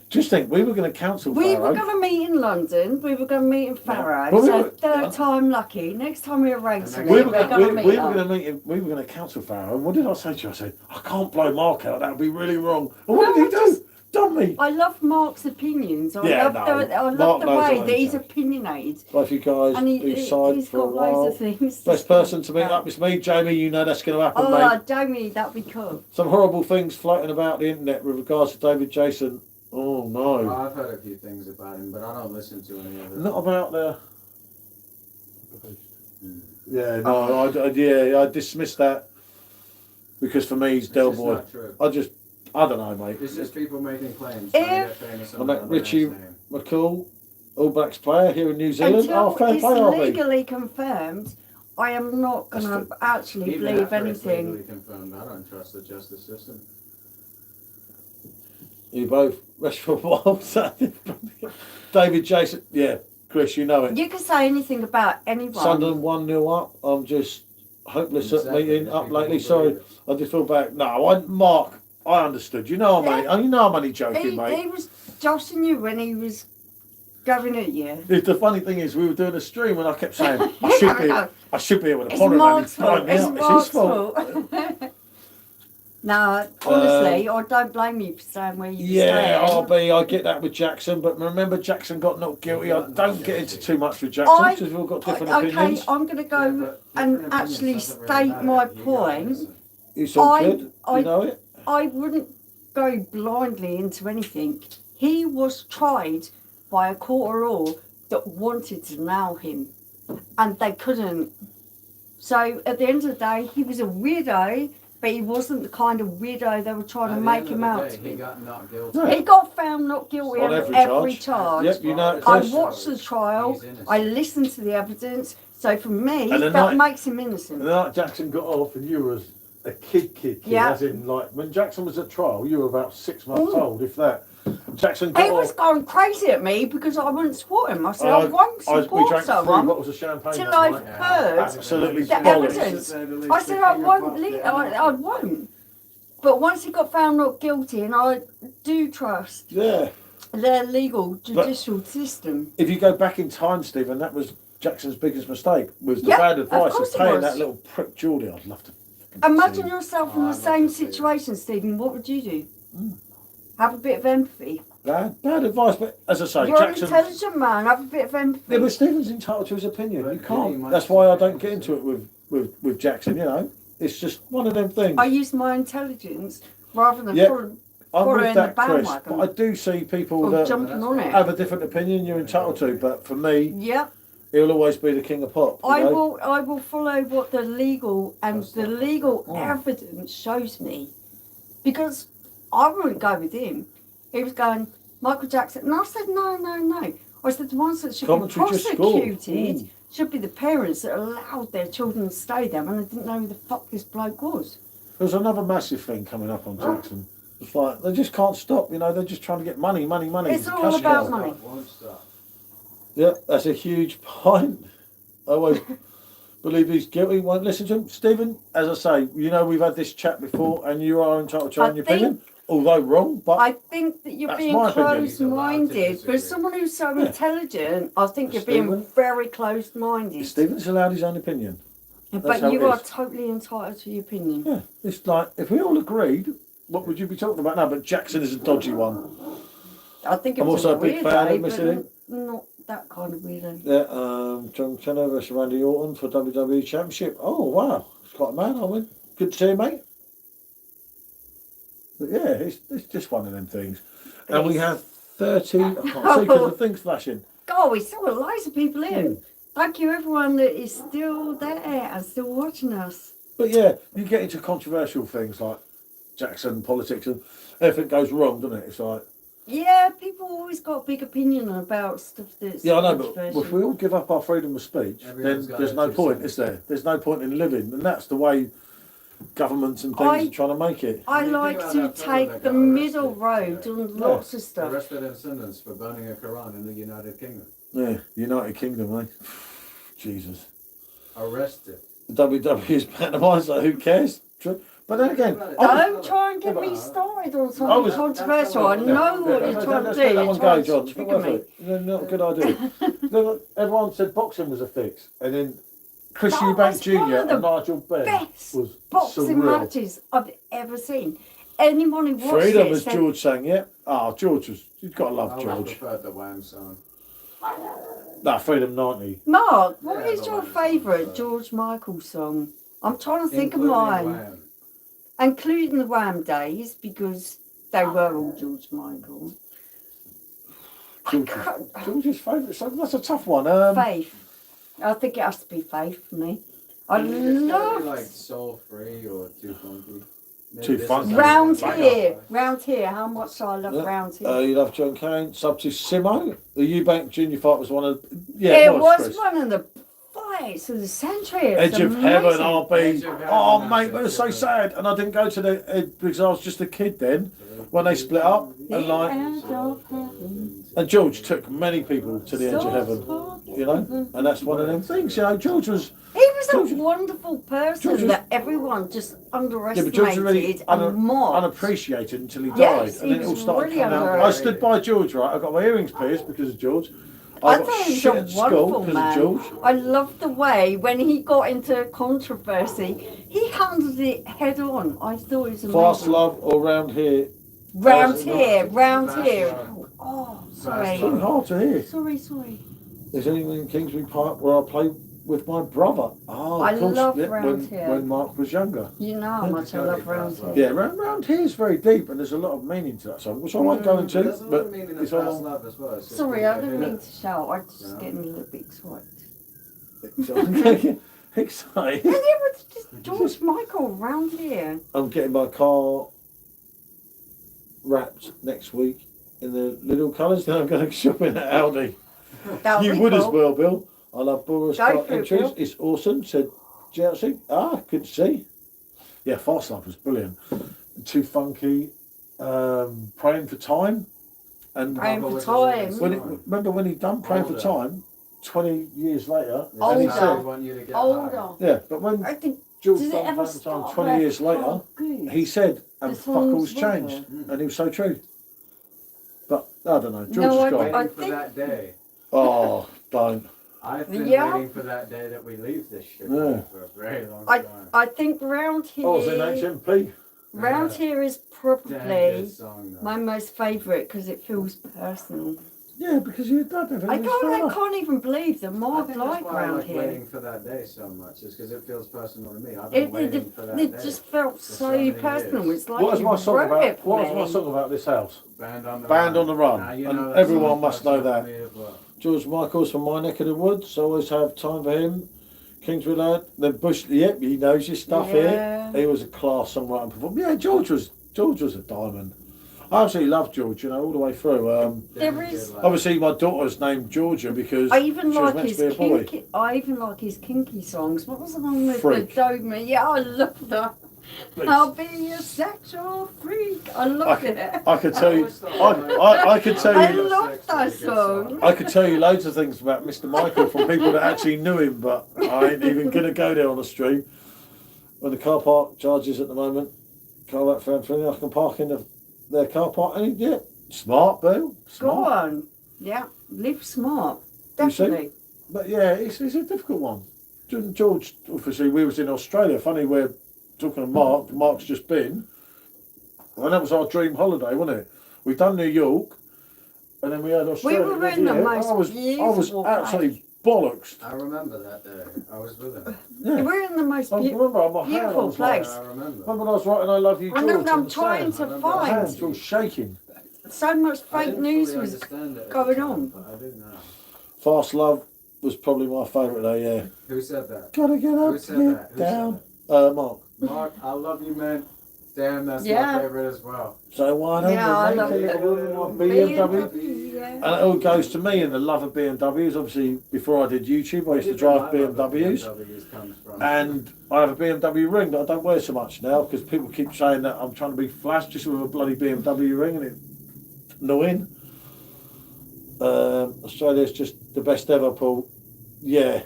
Just think, we were going to cancel we Farrow. were going to meet in London. We were going to meet in Farrow. Well, we so were- third time lucky. Next time we arrange to We meet, We we're going to meet were up. going to meet him. We were going to cancel Farrow. And what did I say to you? I said, I can't blow Mark out. That would be really wrong. And what No, did he do? Done me. I love Mark's opinions. I Yeah, love no, the, I Mark love the knows way what that he's I'm saying. opinionated. Both you guys, And each side he's for a got while. loads of things. Best person to meet up is me, Jamie. You know that's going to happen, Oh, mate. Jamie, that'd be cool. Some horrible things floating about the internet with regards to David Jason. Oh no. I've heard a few things about him, but I don't listen to any of it. Not about the. Yeah, no, I dismissed that because for me he's It's Del just Boy. not true. I don't know, mate. It's just people making claims trying to get famous I under met another Richie man's name. McCool, All Blacks player here in New Zealand. Until Fair it's play, RB. legally confirmed, I am not going to actually Even believe after it's legally anything. confirmed, I don't trust the justice system. You both rest for a while. David Jason, yeah, Chris, you know it. You can say anything about anyone. Sunderland 1-0 up. I'm just hopeless Exactly, at meeting but up people lately. don't Sorry, believe I just feel bad. No, Mark, I understood. You know I'm only joking, mate. He was joshing you when he was going at you. The funny thing is, we were doing a stream and I kept saying, I should be able to It's ponder Mark's that. fault. It's It's Mark's his fault. fault. No, honestly, I don't blame you for saying where you Yeah, stand. RB, I get that with Jackson, but remember Jackson got not guilty. I don't get into too much with Jackson because we've all got different Okay, opinions. I'm going to go and actually state my point. It's all I- good, I- you know it. I wouldn't go blindly into anything. He was tried by a court of law that wanted to nail him, and they couldn't. So at the end of the day, he was a weirdo, but he wasn't the kind of weirdo they were trying to make him out to He be. got not guilty. No. He got found not guilty On of every every charge. charge. Yep, you know it, I Chris. watched the trial. He's innocent. I listened to the evidence. So for me, And the that night- makes him And innocent. the night Jackson got off and you was a kid, Yeah. as in like when Jackson was at trial, you were about 6 months old, if that. Jackson got He was off. going crazy at me because I wouldn't support him. I said, I won't we support drank 3 someone bottles of champagne till that I've night. heard Absolutely the bollocks. evidence. I said, I won't. I won't. But once he got found not guilty, and I do trust Yeah. their legal judicial system. If you go back in time, Stephen, that was Jackson's biggest mistake, was the Yeah, bad of advice of course it paying was. that little prick Geordie. I'd love to. fucking Imagine see. yourself in Oh, the I'd same love to see it. situation, Stephen. What would you do? Have a bit of empathy. Bad advice, but as I say, You're an Jackson. intelligent man. Have a bit of empathy. Yeah, but Stephen's entitled to his opinion. But You he can't. might That's why I don't get into it with Jackson. You know, it's just one of them things. I use my intelligence rather than Yeah. following I'm following with the that, Chris. bandwagon. But I do see people or that jumping on it. have a different opinion. You're entitled to, but for me, Yep. he'll always be the king of pop. you know? I will follow what the legal and That's the not- legal Oh. evidence shows me, because I wouldn't go with him. He was going Michael Jackson, and I said no. I said the ones that should Commentary be just scored. prosecuted should be the parents that allowed their children to stay there when they didn't know who the fuck this bloke was. There's another massive thing coming up on Jackson. It's like they just can't stop. You know, they're just trying to get money. It's all cash about cow. money. Won't stop. Yeah, that's a huge point. I always believe he's guilty. Won't listen to him. Stephen, as I say, you know we've had this chat before, and you are entitled to your I own opinion, think- although wrong. But I think that you're That's being my opinion. He's allowed to closed-minded. disagree. But someone who's so Yeah. intelligent, I think you're being Stephen? very closed-minded. Stephen's allowed his own opinion. That's But how you it are is. totally entitled to your opinion. Yeah, it's like if we all agreed, what would you be talking about now? But Jackson is a dodgy one. I think it I'm was also a a big weird fan of day, Mr. but Lee. not that kind of weirdo. Yeah, John Cena versus Randy Orton for WWE Championship. Oh, wow. It's quite a man, I mean. Good to see you, mate. But yeah, it's just one of them things. And we have 30, I can't see because the thing's flashing. God, we still got loads of people in. Thank you, everyone that is still there and still watching us. But yeah, you get into controversial things like Jackson, politics, and everything goes wrong, doesn't it? It's like... Yeah, people always got a big opinion about stuff that's Yeah, I know, but controversial. if we all give up our freedom of speech, then there's no point, is there? There's no point in living, and that's the way governments and things are trying to make it. I like to take the middle road on lots of stuff. Arrested in sentence for burning a Quran in the United Kingdom. Yeah, United Kingdom, eh? Jesus. Arrested. The WWE is pantomime, so who cares? True. But then again, Don't try and get me started on something controversial. I know what you're trying to do. Let that You're one trying go, to John. trigger me. Not a good idea. Look, everyone said boxing was a fix, and then Chris That Eubank was Jr. one of the and Nigel Benn Best was boxing surreal. matches I've ever seen. Anyone who watched Freedom, it as said, George sang, yeah. Oh, George was. You've got to love I George. preferred the Wham song. Nah, Freedom 90. Mark, what Yeah, is the your Wham favourite song. George Michael song? I'm trying to think Including of mine. Wham. Including the Wham days, because they were all George Michael. George's favourite song. That's a tough one. Faith. I think it has to be Faith for me. I It's gotta be love like Soul Free or Too Funky. Maybe Too this is Funky. like- Round like- Here. Round Here. How much I love Round Here. You love John Kane. Sub to Simo. The Eubank Jr. fight was one of. Yeah, it was Chris. one of the fights of the century. It was Edge of Heaven, amazing. RB. Edge of Heaven, Oh, that's mate, it, that was so yeah. sad. And I didn't go to the because I was just a kid then when they split up. The And like, Edge of Heaven. and George took many people to the Edge of Heaven. You know, and that's one of them things. You know, George was. He was George- a wonderful person George was- that everyone just Yeah, but underestimated George was really and mocked. unappreciated until he died, Yes, and then he it all was started really coming out. I underrated. stood by George, right? I got my earrings pierced because of George. I got thought he shit at was a school wonderful because man. of George. I loved the way when he got into controversy, he handled it head on. I thought it was amazing. Fast Love or Round Here. Round Fast here, Love. round Fast here. Love. Oh, It's sorry. really hard to hear. Sorry. There's anyone in Kingsbury Park where I played with my brother. Oh, I of course, love yeah, Round Here. when Mark was younger. You know how much I love round here. Yeah, round Here is very deep, and there's a lot of meaning to that song, which I won't go into. There's a lot But of meaning in it's Fast all Love as well. It's just Sorry, good I to didn't hear. mean to shout. I just Yeah. getting a little bit excited. excited. And it was just George Michael round here. I'm getting my car wrapped next week in the little colours. Then I'm going shopping at Aldi. That'll You be would as cool. well, Bill. I love Boris Go Park for it, entries. Bill. It's awesome, said Chelsea. Ah, good to see. Yeah, Fast Love was brilliant. Too Funky. Praying for Time. And Praying for Which is time. when remember when he done Praying for Older. Time 20 years later? Yeah, And he that's how said, they want you to get Older. high. yeah, but when I think. George Did it done ever Praying for Time start 20 with years later, Oh, good. he said, and The fuck all's songs were changed. And he was so true. But I don't know, George No, has I- gone. Waiting for think- that day. Oh, don't. I've been Yeah. waiting for that day that we leave this shit Yeah. for a very long I time. I think round here. I was in HMP. Round Yeah. here is Damn probably good song, though. my most favourite because it feels personal. Yeah, because your dad did it. I can't even believe that I Mark think that's liked why I round like here. waiting for that day so much. Is because it feels personal to me. I've been It, waiting for that it day. just felt so so many personal. years. It's like What was you my song wrote about? it for What was my me. song about this house? Band on the Band Run. on the Run. Now, you And know that everyone song must know personal that. to me as well. George Michael's from my neck of the woods. Always have time for him. Kingsbury lad. Then Bush. Yep, he knows his stuff Yeah. here. He was a class songwriter and performer. Yeah, George was a diamond. I absolutely loved George. You know, all the way through. There Damn is- good lad. Obviously, my daughter's named Georgia because I even she was like meant his to be a boy. kinky. I even like his kinky songs. What was the one with Freak. the Doberman? Yeah, I love that. Please. I'll be a sexual freak. I loved it. I could tell you. always thought I could tell I you. love that song. I could tell you loads of things about Mr. Michael from people that actually knew him, but I ain't even gonna go there on the stream. When the car park charges at the moment, car park for Anthony, I can park in their car park. And yeah, smart, Bill. Go Smart. on. Yeah, live smart. You see? Definitely. But yeah, it's a difficult one. George, obviously, we was in Australia. Funny, we're talking to Mark. Mark's just been, and that was our dream holiday, wasn't it? We done New York, and then we had Australia. were in the most I was beautiful absolutely bollocks. I remember that day. I was with him. Yeah. We're in the most I remember on my hand, I beautiful was like, place. I remember. remember when I was writing "I love you, George" And on I'm the trying sand? to My hands find were all shaking. so much I fake didn't news fully was understand it at the going time, on. but I do now. Fast Love was probably my favourite day. Yeah. Who said that? Gotta get up, Who said get that? Who down. said Mark. it? Mark, I love you, man. Damn, that's Yeah. my favourite as well. So why don't Yeah, I we love make a it. little room in my BMW? Yeah. And it all goes to me and the love of BMWs. Obviously, before I did YouTube, I used to drive BMWs. Comes from. And I have a BMW ring that I don't wear so much now because people keep saying that I'm trying to be flash just with a bloody BMW ring and it's annoying. Australia's just the best ever, Paul. Yeah,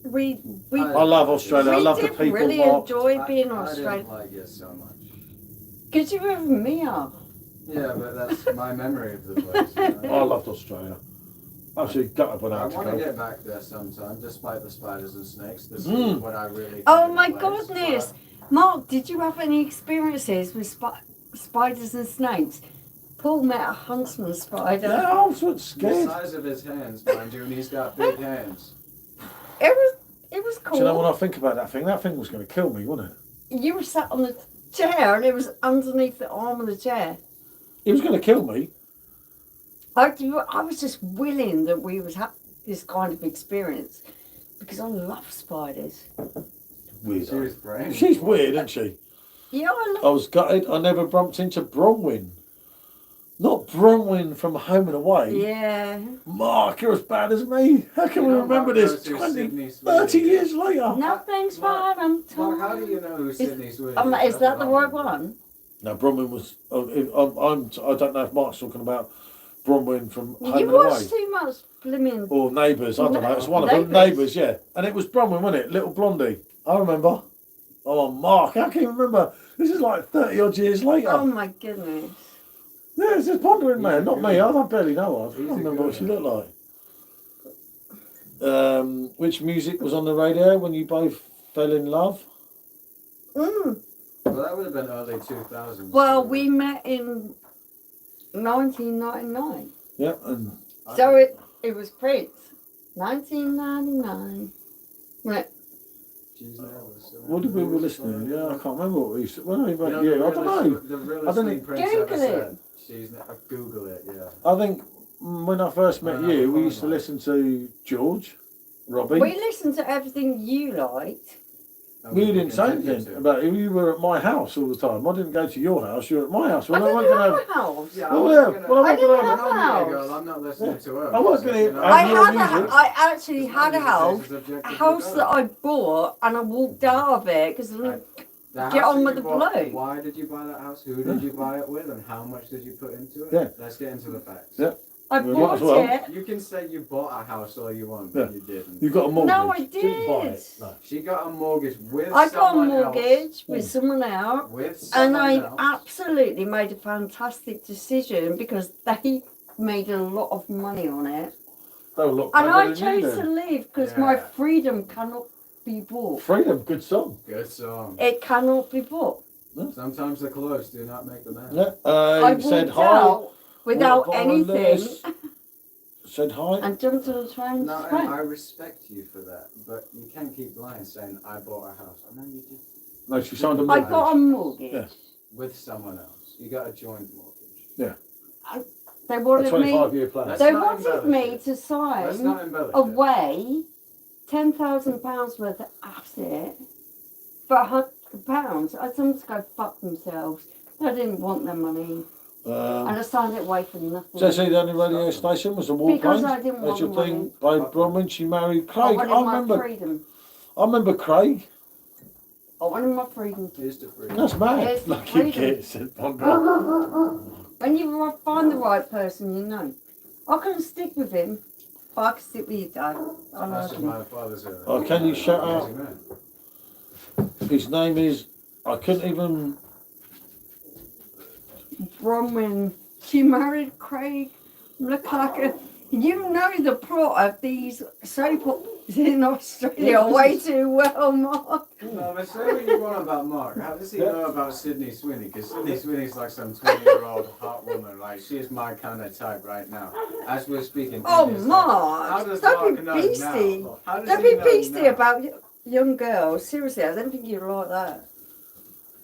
We I love Australia. I we love the did people. really Mark. enjoy being I Australian. didn't like it so much. Because you were with Mia. Yeah, but that's my memory of the place. You know? I loved Australia. Absolutely gutted when I I had to want to go. get back there sometime, despite the spiders and snakes, to see Mm. what I really think Oh of the my place, goodness. Mark, did you have any experiences with spiders and snakes? Paul met a huntsman spider. Yeah, I was but The scared. size of his hands, mind you, and he's got big hands. It was cool. Do you know when I think about that thing was going to kill me, wasn't it? You were sat on the chair and it was underneath the arm of the chair. It was going to kill me. I was just willing that we would have this kind of experience because I love spiders. Weird. She was brave. She's weird, isn't she? Yeah, I I was gutted. I never bumped into Bronwyn. Not Bronwyn from Home and Away. Yeah. Mark, you're as bad as me. How can we remember this 20, 30 years later? Nothing's Mark- fine, I'm Mark, how tired. do you know who Sydney Sweeney Is that the right one? No, Bronwyn was. I don't know if Mark's talking about Bronwyn from Home You and Away. watch too much blimmin'. Or Neighbours, I don't know. It's one of them. Neighbours, yeah. And it was Bronwyn, wasn't it? Little blondie. I remember. Oh, Mark, how can you remember? This is like 30 odd years later. Oh my goodness. Yeah, it's just Pondering Man, not me. I barely know her. I He's can't a remember good what she man. looked like. Which music was on the radio when you both fell in love? Mm. Well, that would have been early 2000s. Well, we met in 1999. Yeah, and So it was Prince. 1999. Right. She's nervous. what did we were listening? Yeah, I can't remember what we said. Well, I You know, don't know. The realest I don't thing know. Prince ever Google said. Google it, yeah. I think when I first met you, we used to listen to George, Robbie. We listened to everything you liked. And We will didn't say continue anything to. about it. You were at my house all the time. I didn't go to your house. You were at my house. Well, I I wasn't didn't going have to. a house. Yeah, Oh, was yeah. gonna- Well, I I didn't wasn't have going a I'm not house. a girl, I'm not listening to her. I wasn't gonna- You know, I hear music. I actually had a house. This is objectively House done. that I bought and I walked out of it because The Get house on that with you the bought, blow. Why did you buy that house? Who did you buy it with? And how much did you put into it? Yeah. Let's get into the facts. Yeah. I We might bought as well. it. You can say you bought a house all you want, but Yeah. you didn't. You got a mortgage. No, I Didn't buy did. it. No. She got a mortgage with I got a someone mortgage else. with someone else. With And someone I else. absolutely made a fantastic decision because they made a lot of money on it. They were a lot And cleverer I than you chose did. to leave because my Yeah. freedom cannot be bought. Freedom, good song. Good song. It cannot be bought. Sometimes the clothes do not make the man. Yeah. I He said walked hi. out without walked by anything this, Said hi. and jumped on the train. No, straight. I respect you for that, but you can't keep lying saying I bought a house. I know you did. No, she signed a I mortgage. got a mortgage. Yeah. With someone else. You got a joint mortgage. They A wanted me. 25-year plan. Let's They not wanted embellish me it. to Let's sign not embellish it. away £10,000 worth of asset for £100. I told them to go fuck themselves. I didn't want their money, and I signed it away for nothing. Jesse, the only radio station was the Because Warplanes. I didn't That's want your the thing. By Bronwyn, she married I Craig. wanted I my remember. freedom. I remember Craig. I wanted my freedom. Here's the freedom. That's mad. Yes, Lucky freedom. kid, said Bondra. When you find the right person, you know. I couldn't stick with him, but I could stick with you, Dad. I like That's what him. my father's a Oh, can you shout out? amazing man. His name is. I couldn't even. Bronwyn, she married Craig. Look like a. You know the plot of these soap. in Australia way too well, Mark. No, but say what you want about Mark. How does he know about Sydney Sweeney? Because Sydney Sweeney's like some 20-year-old hot woman. Like, she's my kind of type right now. As we're speaking. Oh, How Mark, does don't Mark be know beastie. now? How does Don't he be know beastie now? about young girls. Seriously, I don't think you're like that.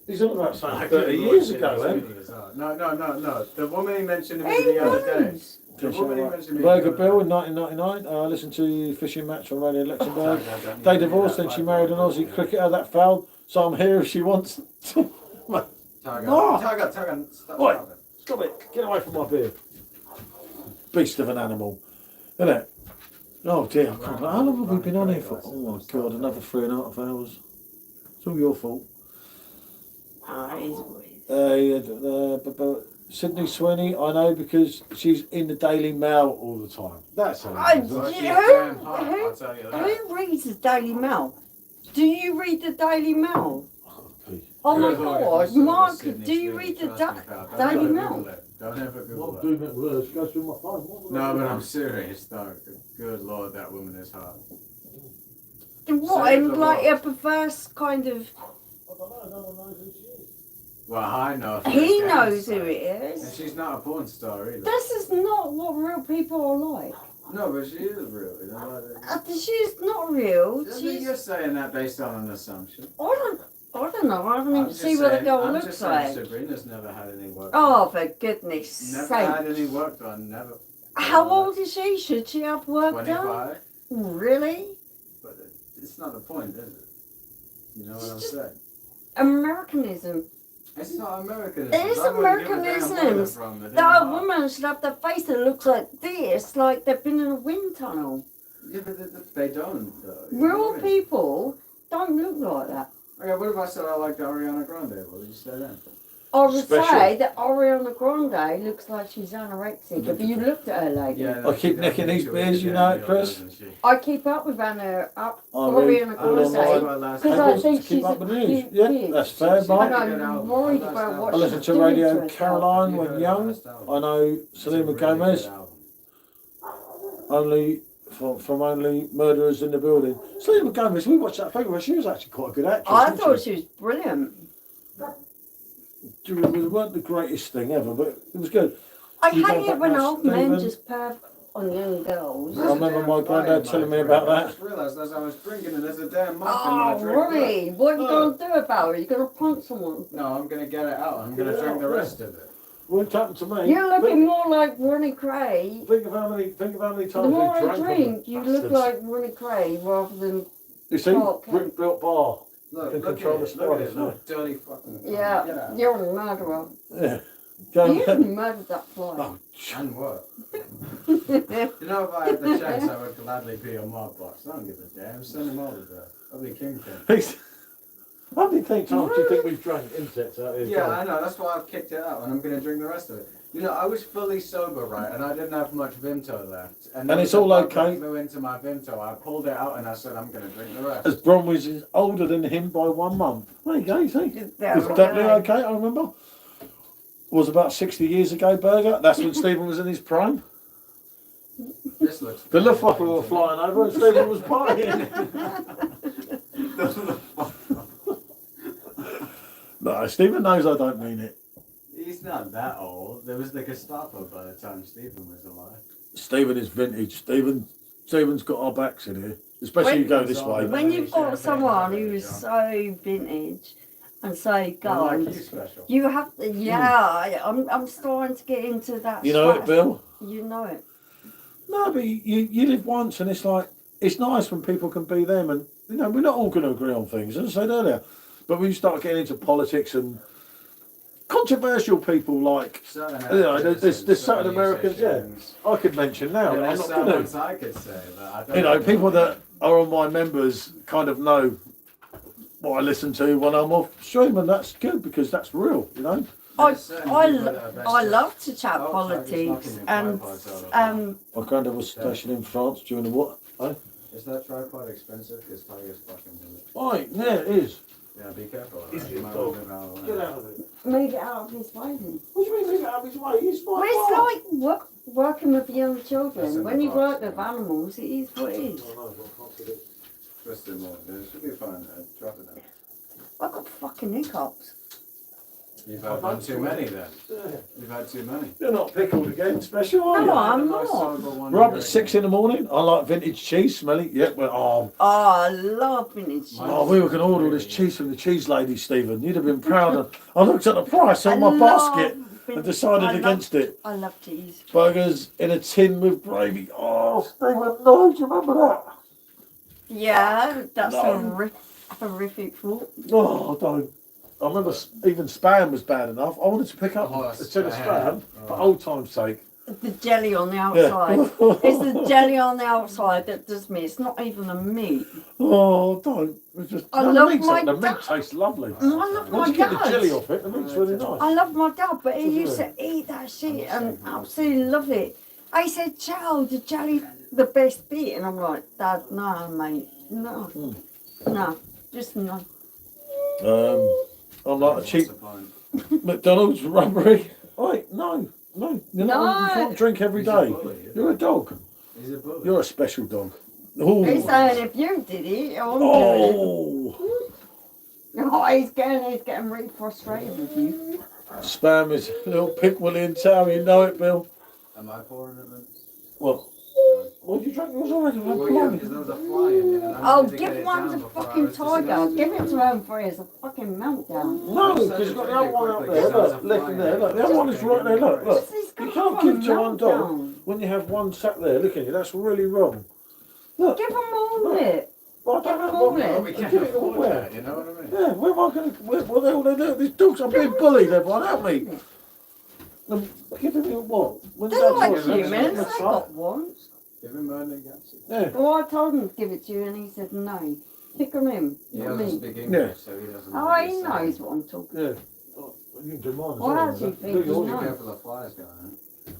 He's on about something I 30 couldn't years watch ago, Sydney then. Sweeney as well. No. The woman he mentioned to me He the other day. knows. The woman he mentioned to me Burger the other Bill day. in 1999. I listened to Fishing Match on Radio Luxembourg. They divorced and she married an Aussie cricketer that failed. So I'm here if she wants. Tiger, stop Oi. shouting. Stop it. Get away from my beard. Beast of an animal. Isn't it? Oh dear. I can't. How long have we been on here for? Oh my God, another 3.5 hours. It's all your fault. Sydney Sweeney, I know because she's in the Daily Mail all the time. That's how I- it is. Well, she's Who- damn hot, I'll tell you that. Who reads the Daily Mail? Do you read the Daily Mail? Oh my Good Lord, God, if you saw Mark, Sydney do you Sweeney, read the trust me, pal. Don't Daily ever Mail? Google it. Don't ever Google What it. doing it with her? She goes through my phone. No, but I'm serious though. Good Lord, that woman is hot. What, Save in the like world. a perverse kind of... I don't know, no one knows who she is. Well, I know. He knows who it it And is. she's not a porn star either. This is not what real people are like. No, but she is real. You know? She's not real. I think She's... you're saying that based on an assumption. I don't know. I haven't even just seen what the saying- girl I'm looks just saying like. Sabrina's never had any work. Oh, for goodness Never sake. had any work done. Never. How old is she? Should she have work done? 25. Really? But it's not the point, is it? You know what I'm Just- saying? Americanism. It's not Americanism. It is I wouldn't give a damn where they're Americanism. from. They're That hot. woman should have the face that looks like this, like they've been in a wind tunnel. Yeah, but they don't. You know Real what I mean? people don't look like that. Okay, what if I said I liked Ariana Grande? What did you say then? I would Special. say that Ariana Grande looks like she's anorexic. Have you looked at her lately? I keep nicking these beers, you know it, Chris. I keep up with Ariana read Grande online. because I I think keep she's up a with the news. cute Yeah, bitch. that's fair, She- Mark. And I'm worried about what I she's listen to doing Radio to herself. Caroline when young. I know Selena Gomez. Only from only murderers in the building. Selena Gomez, we watched that thing where she was actually quite a good actress. I wasn't thought she was brilliant. It weren't the greatest thing ever, but it was good. I You hate go it back when now, old men Stephen. just perv on young girls. I remember my granddad telling me about I that. just realised as I was drinking and there's a damn mark in my Oh, drink. Ronnie, what are you Look. going to do about it? You're going to punch someone? No, I'm going to get it out. I'm going Get to it drink out, the yeah. rest of it. Won't happen to me. You're looking think, more like Ronnie Cray. think of how many times The more we I drank drink, you look bastards. like Ronnie Cray rather than... You see, Oh, okay. brick built bar. Look, Can look control at the it. Look at spiders, it. Look, dirty fucking... Get Yeah, out. you're a murderer. Yeah. Go You murdered that fly. Oh, And what? You know, if I had the chance, I would gladly be a mob boss. I don't give a damn. Send them over there. I'll be kingpin. how many times do you think we've drank insects out here? Yeah, I know. That's why I've kicked it out, and I'm going to drink the rest of it. You know, I was fully sober, right, and I didn't have much Vimto left. And there it's was a all bug okay. that flew into my Vimto. I pulled it out, and I said, I'm going to drink the rest. As Bromwich is older than him by 1 month. There you go, you see. There It's we definitely go. okay, I remember. Was about 60 years ago, Burger. That's when Stephen was in his prime. This looks... The Luftwaffe were flying over and Stephen was partying. No, Stephen knows I don't mean it. He's not that old. There was the Gestapo by the time Stephen was alive. Stephen is vintage. Stephen's got our backs in here. Especially When- you go this way. When you've got someone who is so vintage and so I like gone, you special. you have to, yeah, I'm starting to get into that. You know it, stress. Bill? You know it. No, but you live once and it's like, it's nice when people can be them and, you know, we're not all going to agree on things, as I said earlier. But when you start getting into politics and controversial people like, Certain you know, actors there's and certain Americans, yeah, musicians. I could mention now, Yeah, but I'm there's not some going ones to. I could say, but I don't You know, people that are on my members kind of know what I listen to when I'm off stream, and that's good because that's real, you know. I There's certain people that are best I at- love to chat Oh, politics sorry, it's knocking and your tripods out of My granddad was stationed in France during the war. Is that tripod expensive? Because Tiger's fucking with it. Right, yeah, it is. Yeah, be careful. Is alright? You it might dog? wanna move out of the Get way. out of it. move it out of his way then. What do you mean leave it out of his way? He's my Well, bar. it's like working with young That's children. in When the you box, work with yeah. animals, it is what it is. I know, but I can't get it. Twist it more. It should be fine. Drop it down. I've got fucking hiccups. You've had one too many then. Yeah. You've had too many. You're not pickled again, special, are No, you? I'm Nice not. sober one We're up you're at 6 in the morning. I like vintage cheese, smelly. Yeah, well, Oh, I love vintage cheese. oh, we were going to order all this cheese from the cheese lady, Stephen. You'd have been proud of. I looked at the price on my basket and decided against it. I love cheese. Burgers in a tin with gravy. Oh, Stephen, no, do you remember that? Yeah, that's No. a horrific thought. Oh, don't. I remember even spam was bad enough. I wanted to pick up Oh, a tin of spam spam. for old time's sake. The jelly on the outside. It's the jelly on the outside that does me. It's not even a meat. Oh, don't. It's just, I no, love the, meat's my the meat dad. tastes lovely. I love my Once you get the dad. jelly off it, the meat's really nice. I love my dad, but he used to eat that shit and absolutely love it. I said, "Chow, the jelly, the best bit," and I'm like, "Dad, no, mate, no, no, just no." I'm like a cheap McDonald's rubbery. Wait, no. You can't drink every day. You're a dog. He's a bully. You're a special dog. He's Oh, saying if you did it, I'm doing oh. it. Oh, he's getting really frustrated with you. Spam is a little pig William Tower, you know it, Bill. Am I pouring it then? What? What did you drink? It was already Well, yeah, because there was a fly in it. And I Oh, needed to get give it one down to before I fucking was Tiger. disgusted. Give it to him for his fucking meltdown. No, because you've got the other one up there. Look, left there. Look, the other one is right there. Look. He's You gonna can't have a give to one dog meltdown. when you have one sat there. Look at you. That's really wrong. Look. Give him all of it. Well, I Give don't him know all what. of But it. we can't Give it all afford where? that, you know what I mean? Yeah, where am I going to? What the hell they do? These dogs are being bullied. Everyone, help me. Giving me what? When They're like that's humans. what's They up. got wants. Give him money against it. Yeah. Well, I told him to give it to you, and he said no. Pick on him, He not doesn't me. speak English, so he doesn't know Oh, what he he's knows saying. what I'm talking. Yeah. Oh, you can do mine as Well, well. actually, Do think yours. you Be know. careful of flies going on.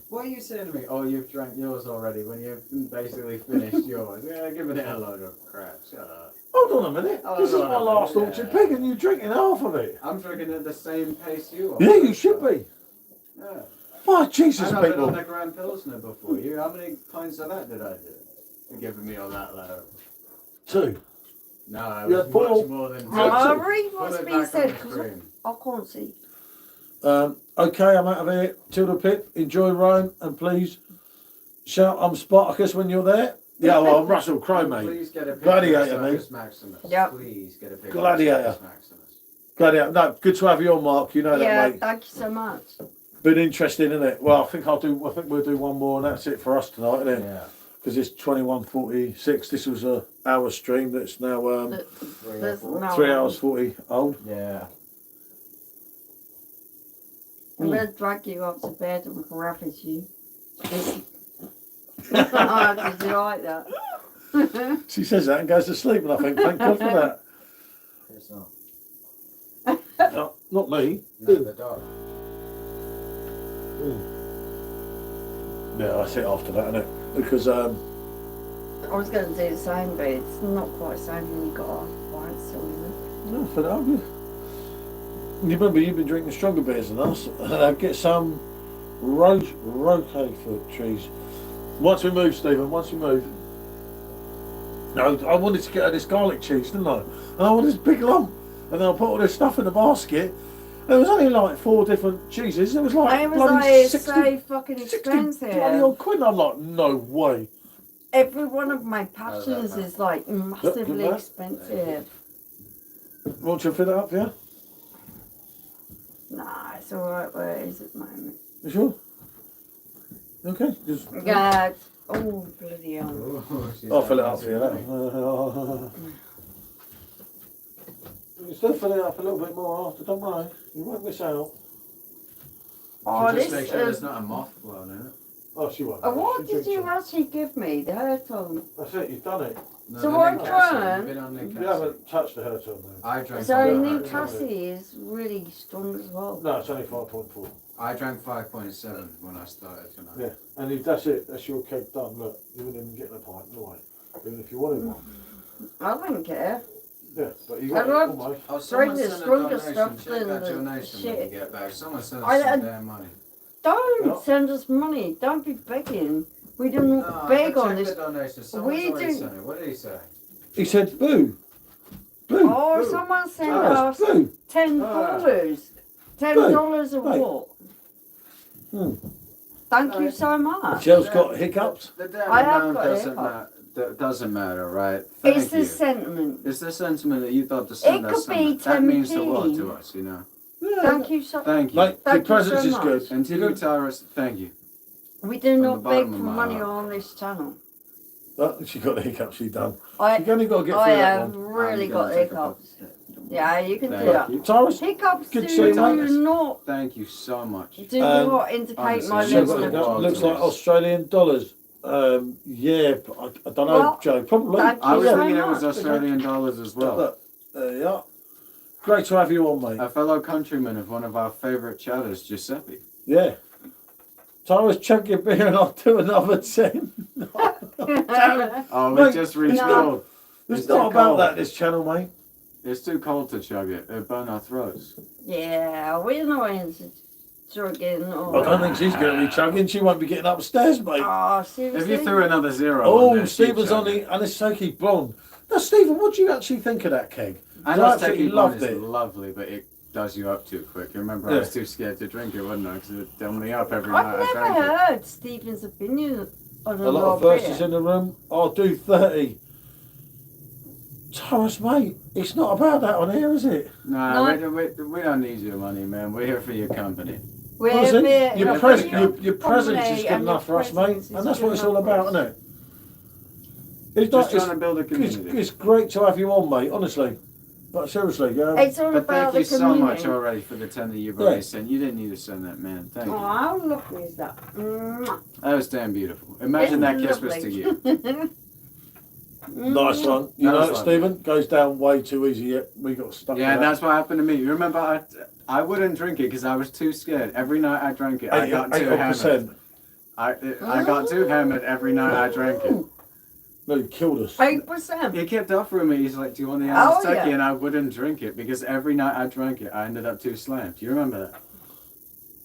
What are you saying to me? Oh, you've drank yours already when you've basically finished yours. Yeah, giving it a load of crap. Shut up. Hold on a minute. Hold This is on my a last minute, orchard yeah. pig, and you're drinking half of it. I'm drinking at the same pace you are. Yeah, you should be. Yeah. Why, Jesus, I've been on people. the Grand Pilsner before you. How many pints of that did I do? You're giving me all that low. 2. No, it Yeah, was Paul. much more than two. Hurry, Put what's it being back on said? the 'Cause screen. I can't see. Okay, I'm out of here. Tilda Pip, enjoy Rome, and please shout I'm Spartacus when you're there. Yeah, well, I'm Russell Crowe, mate. Please get a picture Gladiator, of mate. Circus Maximus. Yep. Please get a picture Gladiator. of Circus Maximus. Glad out. No, good to have you on, Mark. You know Yeah, that, mate. thank you so much. Been interesting, isn't it? Well, I think we'll do one more, and that's it for us tonight, isn't it? Yeah. Because it's 21:46. This was a hour stream. That's now There's no 3 hours 40 old. Yeah. I'm going to drag you up to bed and ravage you. Did you like that? She says that and goes to sleep, and I think, thank God for that. It's not. No, not me. No, the dog. Yeah, that's it after that, isn't it? Because I was going to do the same, but it's not quite the same when you got a wine still in it. no, for that. You remember you've been drinking stronger beers than us. Get some Roquefort trees. Once we move, Stephen. Once we move. No, I wanted to get her this garlic cheese, didn't I? And I wanted this big lump, and then I put all this stuff in the basket. And it was only like 4 different cheeses. It was like It was bloody like 60, so fucking 60 expensive. bloody odd quid. I'm like, no way. Every one of my passions is like massively Yep, expensive. Want you to fill it up, yeah? Nah, it's alright where it is at the moment. You sure? Okay. Just, God. Oh, bloody hell. Ooh, she's I'll fill it like up for you. That. You can still fill it up a little bit more after, don't worry. You won't miss out. Oh, Just this make sure there's is... not a moth blown in it. Oh, she won't. What She did drinks you it. actually give me? The Hurton? That's it, you've done it. No, So the what Nick turn? Cassie, you've been on Nick You Cassie. haven't touched the hair turn though. I drank So five- Nick Nick Cassie is really strong as well. No, it's only 5.4. I drank 5.7 when I started tonight. Yeah, and if that's it, that's your keg done. Look, you wouldn't even get the pint, no way. Even if you wanted one. I don't care. Yeah, but you got I it love- almost. Oh, Drink someone the send a strongest donation. stuff Check that than the donation when shit. you get back. Someone send I- us some damn money. Don't send us money. Don't be begging. We don't beg on this. We do. What did he say? He said, boo. Boo. Oh, Boo. someone sent Tyrus, us boo. $10. $10 a Mate. what? Hmm. Thank you so much. Michelle's got hiccups. The damn I have amount got doesn't hiccups. matter. That doesn't matter, right? Thank It's the you. sentiment. It's the sentiment that you thought to send It us could be something. That means the 10p. world to us, you know. Yeah. Thank you so Thank you. Mate, your Thank you presence so is much. good. And to you, Tyrus, thank you. We do From not the bottom beg of for my money heart. on this channel. Oh, she got the hiccups, she done. I You've only got to get through I that have one. really I'm got gonna take a hiccups. Yeah, you can do Thank that. you. Tyrus, Hiccups Good to do see you, mate. not Thank you so much. do Um, not indicate honestly, my She's Michelle's got level the of got- world looks to like us. Australian dollars. Yeah, but I don't know, Well, Joe. Probably. thank I was you so thinking it was much. Australian dollars as well. Look, there you are. Great to have you on, mate. A fellow countryman of one of our favourite chatters, Giuseppe. Yeah. Tyrus, chug your beer and I'll do another 10. Oh, Mate, we just reached no. gold. It's It's not too about cold. that, this channel, mate. It's too cold to chug it. It'll burn our throats. Yeah, we're not into drugging or. I don't think she's going to be chugging. She won't be getting upstairs, mate. Oh, If seriously? you threw another zero on Oh, there, she'd Stephen's chug on it. the Anisaki blonde. Now, Stephen, what do you actually think of that keg? I I know absolutely taking one loved is it. lovely, but it does you up too quick. You remember I Yeah. was too scared to drink it, wasn't I? Because it done me up every night I've I never drank it. heard Stephen's opinion on A lot of verses in the room. I'll do 30. Tyrus, mate, it's not about that on here, is it? Nah, No. we don't need your money, man. We're here for your company. We're Listen, here- your, we're pres- here your presence is good and your enough for us, mate. presence is And that's good what it's all enough for about, us. isn't it? It's, Just not, trying to build a community. it's great to have you on, mate, honestly. But seriously, It's all But about thank you the so community. much already for the 10 that you've Yeah. already sent. You didn't need to send that, man. Thank Oh, you. how lovely is that? Mwah. That was damn beautiful. Imagine that It's kiss was to lovely. you. nice one. You That know, was fun. Stephen, goes down way too easy. Yet we got stuck. Yeah, with that's what happened to me. You remember, I wouldn't drink it because I was too scared. Every night I drank it, I got too hammered. 8%. I got too hammered every night I drank it. No, he killed us. 8%. He kept offering me, he's like, do you want the Oh, Anisaki? yeah. And I wouldn't drink it because every night I drank it, I ended up too slammed. Do you remember that?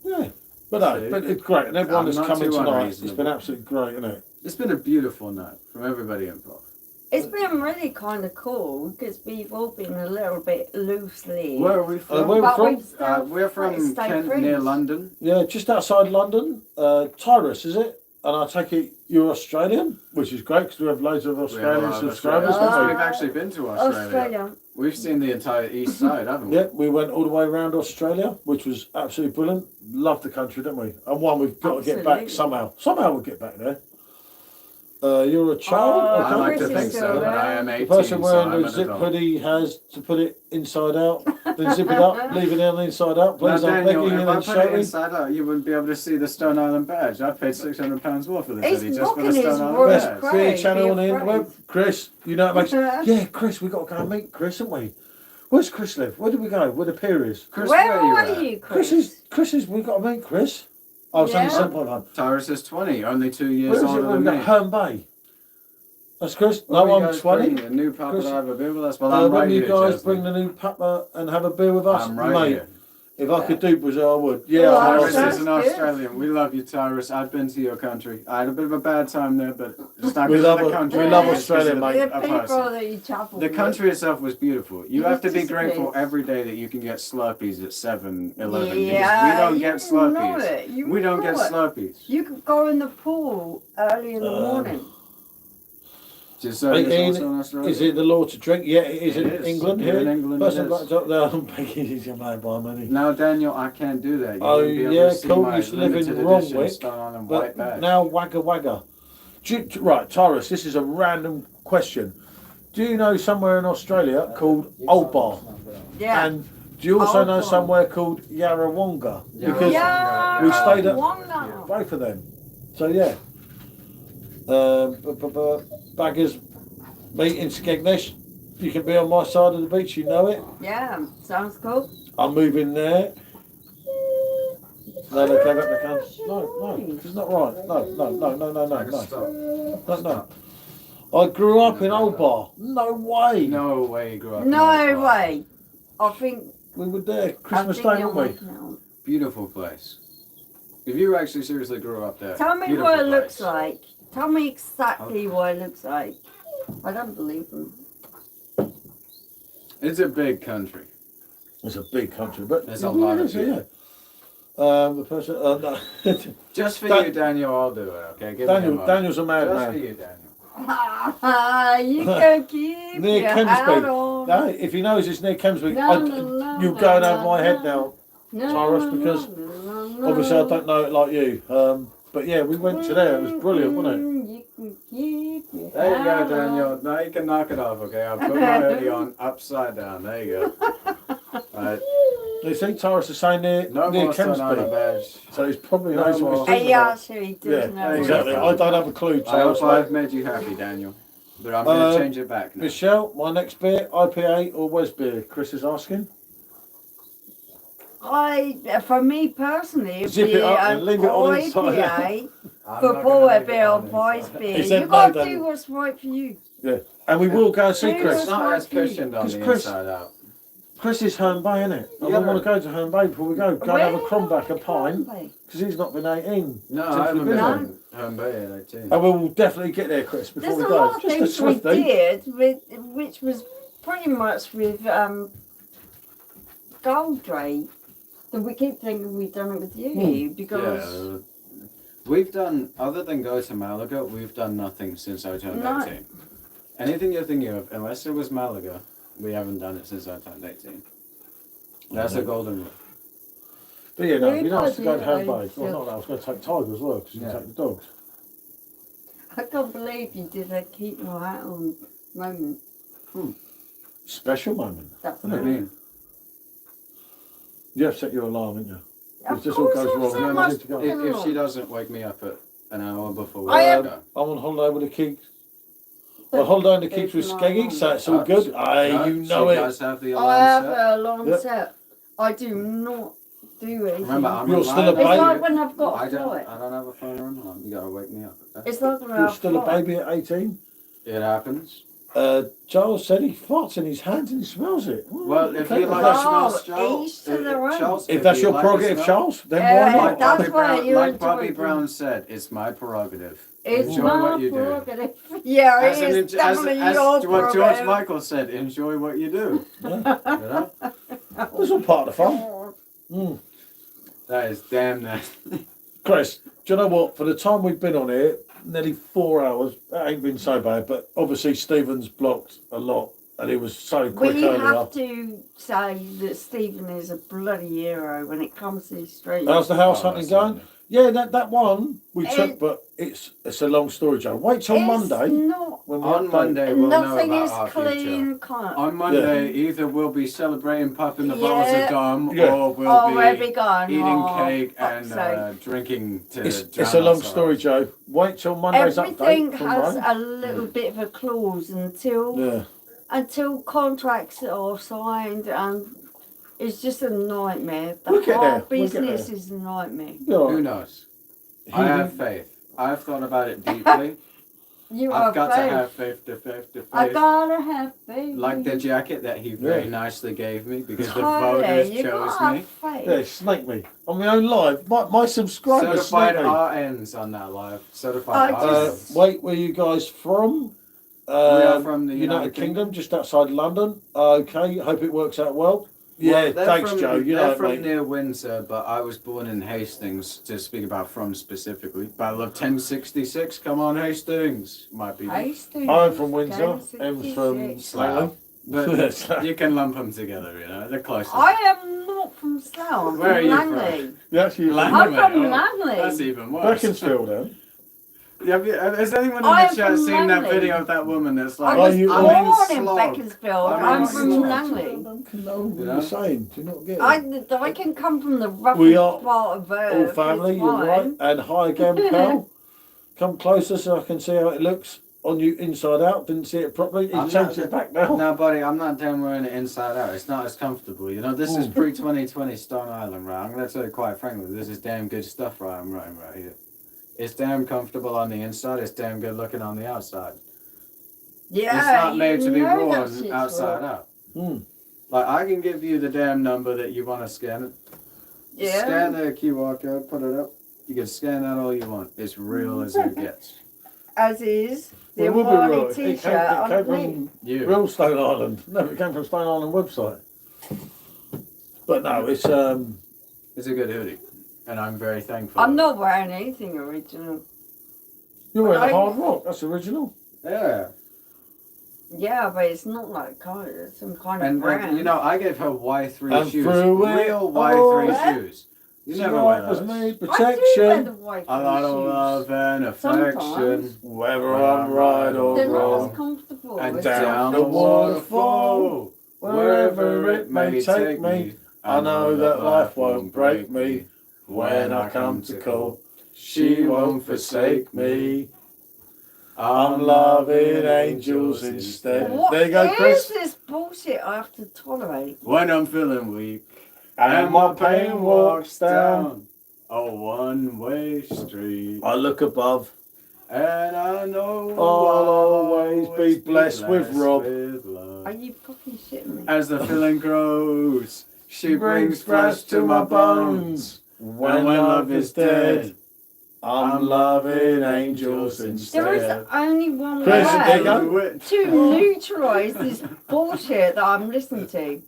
Yeah. But no, See? but it's great. And everyone I'm that's not coming too tonight, it's unreasonable. been absolutely great, isn't it? It's been a beautiful night from everybody involved. It's been really kind of cool because we've all been a little bit loosely. Where are we from? where But from? we've still We're from stayed Kent, friends. near London. Yeah, just outside London. Tyrus, is it? And I take it you're Australian, which is great because we have loads of We have a Australian lot of subscribers, Australians. don't We've we? actually been to Australia. Australia. We've seen the entire east side, haven't we? Yeah, we went all the way around Australia, which was absolutely brilliant. Loved the country, didn't we? And one we've got to get back Absolutely. somehow. Somehow we'll get back there. You're a child? Oh, I Okay. like to Chris think is so, still but I there. am The 18, person so wearing I'm the an zip adult. hoodie has to put it inside out, then zip it up, leave it on the inside out. Now, Please, I'm Daniel, begging you if I then put show it me. inside out, you wouldn't be able to see the Stone Island badge. I paid £600 more for this He's hoodie just for the mocking Stone his Island Royal badge. Crown. Beer channel on the Be interweb. afraid. Chris, you know what makes yeah, Chris, we got to go and meet Chris, haven't we? Where's Chris live? Where did we go? Where the pier is? Chris, Where you are at? you, Chris? Chris is, we got to meet Chris. I was only Yeah. 7.1. Tyrus is 20, only 2 years Where is it? older Where than we me. got Herne Bay. That's Chris. When No, you I'm guys 20. bring the new Papa Chris, to have a beer with us? Well, I'm when right you here, guys Jasmine. bring the new Papa and have a beer with us, I'm right mate. here. If I could do Brazil, I would. Yeah, Oh, I Tyrus sounds is an good. Australian. We love you, Tyrus. I've been to your country. I had a bit of a bad time there, but it's not We because love of the it. country. We love it's 'cause Australia, of mate. The a people person. that you travel The with. country itself was beautiful. You have to be Yes, grateful it is. every day that you can get Slurpees at 7-Eleven. Yeah, because we don't you get know Slurpees. it. You We don't know get it. Slurpees. You could go in the pool early in the morning. Just so it's Ian, also in Australia. is it the law to drink? Yeah, it is It in is. England Here here. in England Person it like is. there, I'm begging you to buy money. Now, Daniel, I can't do that. You Oh, wouldn't be able yeah, to see cool. my Used to live in limited edition Romwick, Stone Island But white badge. now Wagga Wagga. Right, Tyrus, this is a random question. Do you know somewhere in Australia called Old Bar? Yeah. And do you also Old know Bar. somewhere called Yarrawonga? Because yeah, we stayed at Wonga. both of them. So yeah. Baggers meet in Skegness. You can be on my side of the beach, you know it. Yeah, sounds cool. I'm moving there. No, they came up the country. No, it's not right. No. I grew up in Old Bar. No way. No way, you grew up in No Old Bar. way. I think We were there I Christmas think Day, you're weren't we? making out. Beautiful place. If you actually seriously grew up there, Tell me beautiful what it looks place. like. Tell me exactly what it looks like. I don't believe them. It's a big country. It's a big country, but There's a lot of people. The person, no. Just for Dan- you, Daniel, I'll do it, okay? Give me a moment. Daniel's a Just for madman. you, Daniel. You can keep Near your hat Kemsby. on. No, if he knows it's near Kemsby, No, you're no, going no, over my head no. now, Tyrus, because no. obviously I don't know it like you. But yeah, we went to there. It was brilliant, wasn't You can keep your There you go, hat Daniel. on. Now you can knock it off, okay? I'll put my hoodie on upside down. There you go. Right. it? You see, Tyrus is saying near No near more sun on a Kemsby, badge. so he's probably No knows what more. he's talking He about. actually does Yeah, know. exactly. I don't have a clue, I Tyrus. hope I've made you happy, Daniel. But I'm going to change it back now. Michelle, my next beer, IPA or Wes beer? Chris is asking. For me personally, it'd Zip be it up an and leave it on inside. IPA I'm for not Paul gonna a leave bit it on of voice inside. beer. He said You no, gotta Daniel. do what's right for you. Yeah, and we will go and see Who Chris. It's not as Chris. cushioned on the Chris- inside out. Chris is Herne Bay, isn't it? I Yeah. want to go to Herne Bay before we go. Go and have a cromback, a pint, Where? because he's not been 18. No, since I haven't we've been there. home by at 18. And we will definitely get there, Chris, before There's we a go. lot of Just a things we swifty. did, which was pretty much with Gold Drake, that we keep thinking we've done it with you because Yeah, we've done, other than go to Malaga, we've done nothing since I turned No. 18. Anything you're thinking of, unless it was Malaga, we haven't done it since I turned 18. That's a golden rule. But yeah, no, Yeah, it'd be nice to go to Herne yeah. Bay. Well, not that, I was going to take Tiger as well, because you Yeah. can take the dogs. I can't believe you did a keep my hat on moment. Special moment. That's What do you nice. mean? You have set your alarm, haven't you? Of If this all course goes I've wrong, set then my I need to go. fucking If she alarm. doesn't wake me up at an hour before we I go. I'm on holiday with the kids. Well, holiday in the kids with Skeggy, so it's all good. Aye, you know she it. does have the I alarm have set. a alarm Yep. set. I do not do anything. Remember, I'm You're relying still a on It's baby. you. like when I've got I a don't, flight. I don't have a phone or an alarm. You gotta wake me up. Okay? It's like when I You're have still a flight. baby at 18. It happens. Charles said he farts in his hands and he smells it. Well, if okay. you like Oh, to smell Charles, each to their own. Charles, If that's you your like to prerogative, smell- Charles, then Yeah, why Like not? that's Bobby why Brown, you like enjoy Bobby it. Brown said, it's my prerogative. It's Enjoy my what you do. prerogative. Yeah, As it an is en- as definitely as your what George prerogative. Michael said, enjoy what you do. You know? It's all part of the fun. Mm. That is damn nice. Chris, do you know what? For the time we've been on here, nearly 4 hours, that ain't been so bad, but obviously Stephen's blocked a lot and it was so quick We earlier. have to say that Stephen is a bloody hero when it comes to his street. How's the house Oh, hunting that's going? lovely. Yeah, that one we It- took, but it's a long story, Joe. Wait till It's Monday not. when we On update. Monday, we'll know Nothing about is our clean future. cut. On Monday, either we'll be celebrating popping the bottles Yeah. of gum, Yeah. or we'll Oh, where be we going? eating Oh, cake fuck's and sake. drinking to It's drown a long our story, sorrows. Joe. Wait till Monday's Everything update from has Rome. a little bit of a clause Yeah. until contracts are signed, and it's just a nightmare. The We'll get whole there, we'll get business there. is a nightmare. Be all Who right. knows? I have faith. I've thought about it deeply. You I've are got to faith. have faith to faith to faith. I gotta have faith. Like the jacket that he very Yeah. nicely gave me because the Totally, voters you chose gotta me. have faith. Yeah, snake me on my own live. My subscribers Certified snake me. RNs on that live. Certified I RNs. Wait, where you guys from? We are from the United Kingdom, just outside London. Okay, hope it works out well. Yeah, Well, they're thanks, from, Joe. You they're know, from mate. near Windsor, but I was born in Hastings, to speak about from specifically. Battle of 1066, come on Hastings, my people. Hastings, I'm from Windsor. 1066. Em's from Slough. Slough. But you can lump them together, you know, they're close. I am not from Slough. I'm Where are from you Langley. You actually Langley. I'm from Oh, Langley. That's even worse. Beaconsfield, then? Has anyone in I the am chat from seen that Langley. video of that woman that's I like, was Are you born all- in slog. Beaconsfield. I'm I'm in from slog. Langley. I don't know what You you're know? saying. Do you not get it? I can come from the roughest We are part of All Earth. family, it's you're fine. right. And hi again, pal. Come closer so I can see how it looks on you inside out. Didn't see it properly. He's I'm changed not- it back now. No, buddy, I'm not damn wearing it inside out. It's not as comfortable. You know, this is Ooh. pre-2020 Stone Island, right? I'm going to tell you quite frankly, this is damn good stuff right here. It's damn comfortable on the inside. It's damn good looking on the outside. Yeah, It's not made to be you know that worn shit's outside wrong. out. Hmm. Like, I can give you the damn number that you want to scan it. Yeah. Scan the QR code, put it up. You can scan that all you want. It's real as it gets. As is the Well, it would be Omani real. It t-shirt came underneath. from You. real Stone Island. No, it came from Stone Island website. But no, it's It's a good hoodie. And I'm very thankful. I'm not wearing anything original. you're wearing I- a Hard Rock. That's original. Yeah. Yeah, but it's not like kind of some kind of And brand. you know, I gave her Y3 And shoes. through it Real all. Y3 shoes. You never wear was those. me I do wear the protection. white A lot of shoes. love and affection. Sometimes. Whether I'm right or They're not wrong. as comfortable. And as down some- the waterfall. Wherever it may take me. I know that life won't break me. When I come to call, she won't forsake me. I'm loving angels instead. What There you go, is Chris. this bullshit I have to tolerate? When I'm feeling weak. And my pain walks down. A one-way street. I look above. And I know I'll always be blessed with Rob. with love. Are you fucking shitting me? As the feeling grows, she brings flesh to my bones. When love is dead, I'm loving angels There instead. is only one Chris, there you way go. to neutralise this bullshit that I'm listening to.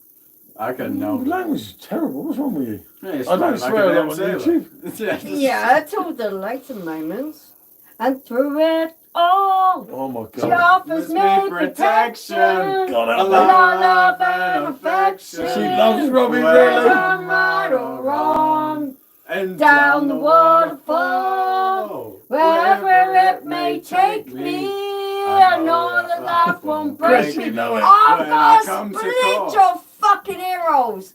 I can Your know. language is terrible. What's wrong with you? It's I don't like swear a damn lot on sailor. YouTube. Yeah, till the later moments. And through it all, Oh my she god. offers Gives me me protection. protection. God, A I lot love and affection. She loves Robbie, Whether really. I'm right or wrong, And down the waterfall, wherever it may take me, I know that life won't break Chris, me. you know it. I'm When I gonna come to split call. your fucking ear holes.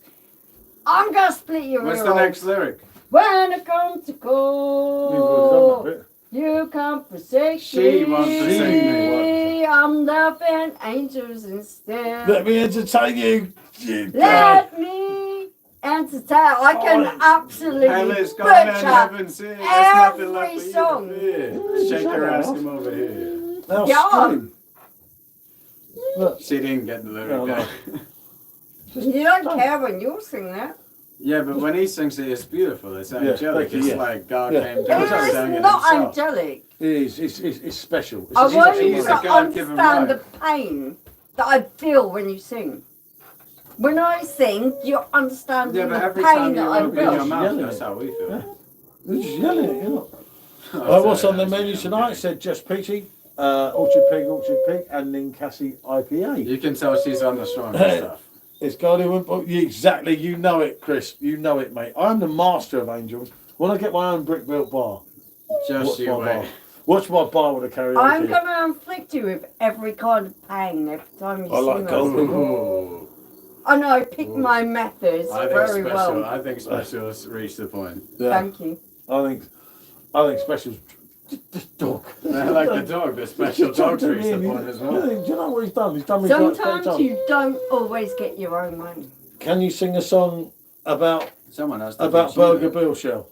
I'm gonna split your What's ear the holes. next lyric? When I come to You've already done call, that bit. you can't forsake She won't forsake me. I'm loving angels instead. Let me entertain you. You Let me entertain. I can Oh, absolutely Hell is gone and butcher heaven's here. There's nothing left every for you song. to fear. Shake your ass, come over here. Now Yeah. scream. Look. She didn't get the lyric No, no. down. You don't care when you sing that. Yeah, but when he sings it, it's beautiful. It's Yeah, angelic. thank you, It's yeah. like God Yeah. came down and It's sang it not himself. angelic. It is. It's special. It's I it's want special you He's to a God-given understand right. the pain that I feel when you sing. When I sing, you're understanding Yeah, but the every pain time that you I open your feel. mouth, Yelling that's it. how we feel. Yeah. You're just yelling it, you're not. Oh, What's sorry, on the that's menu it. tonight? It said Just Peachy, Orchard Pig, and Ninkasi IPA. You can tell she's on the strong stuff. It's got exactly. You know it, Chris. You know it, mate. I'm the master of angels. When I get my own brick built bar, Just watch you my wait. bar. Watch my bar with a karaoke. I'm going to inflict you with every kind of pain every time you I like sing gold. those. Ooh. I know, I pick my methods I think very special. well. I think specials reached the point. Yeah, Thank you. I think specials. Just dog. I like the dog. The special Just talk dog to reached me the and point he- as well. Do you know what he's done? He's done me quite Sometimes tough. you don't always get your own way. Can you sing a song about Someone else. Burger Bill Shell?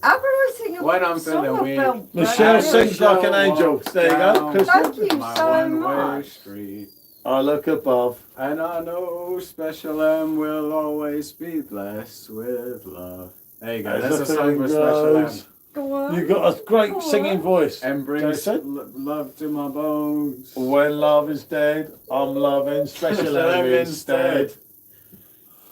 How can I sing a When I'm song feeling weak, about Michelle Burger sings Bill? like an angel. There you go, Chris. Thank you My so one-way much. street. I look above. And I know Special M will always be blessed with love. There you go. As That's the a song feeling for Special M. grows. Go on. You got a great singing voice. And brings Jason? love to my bones. When love is dead, I'm loving special M instead.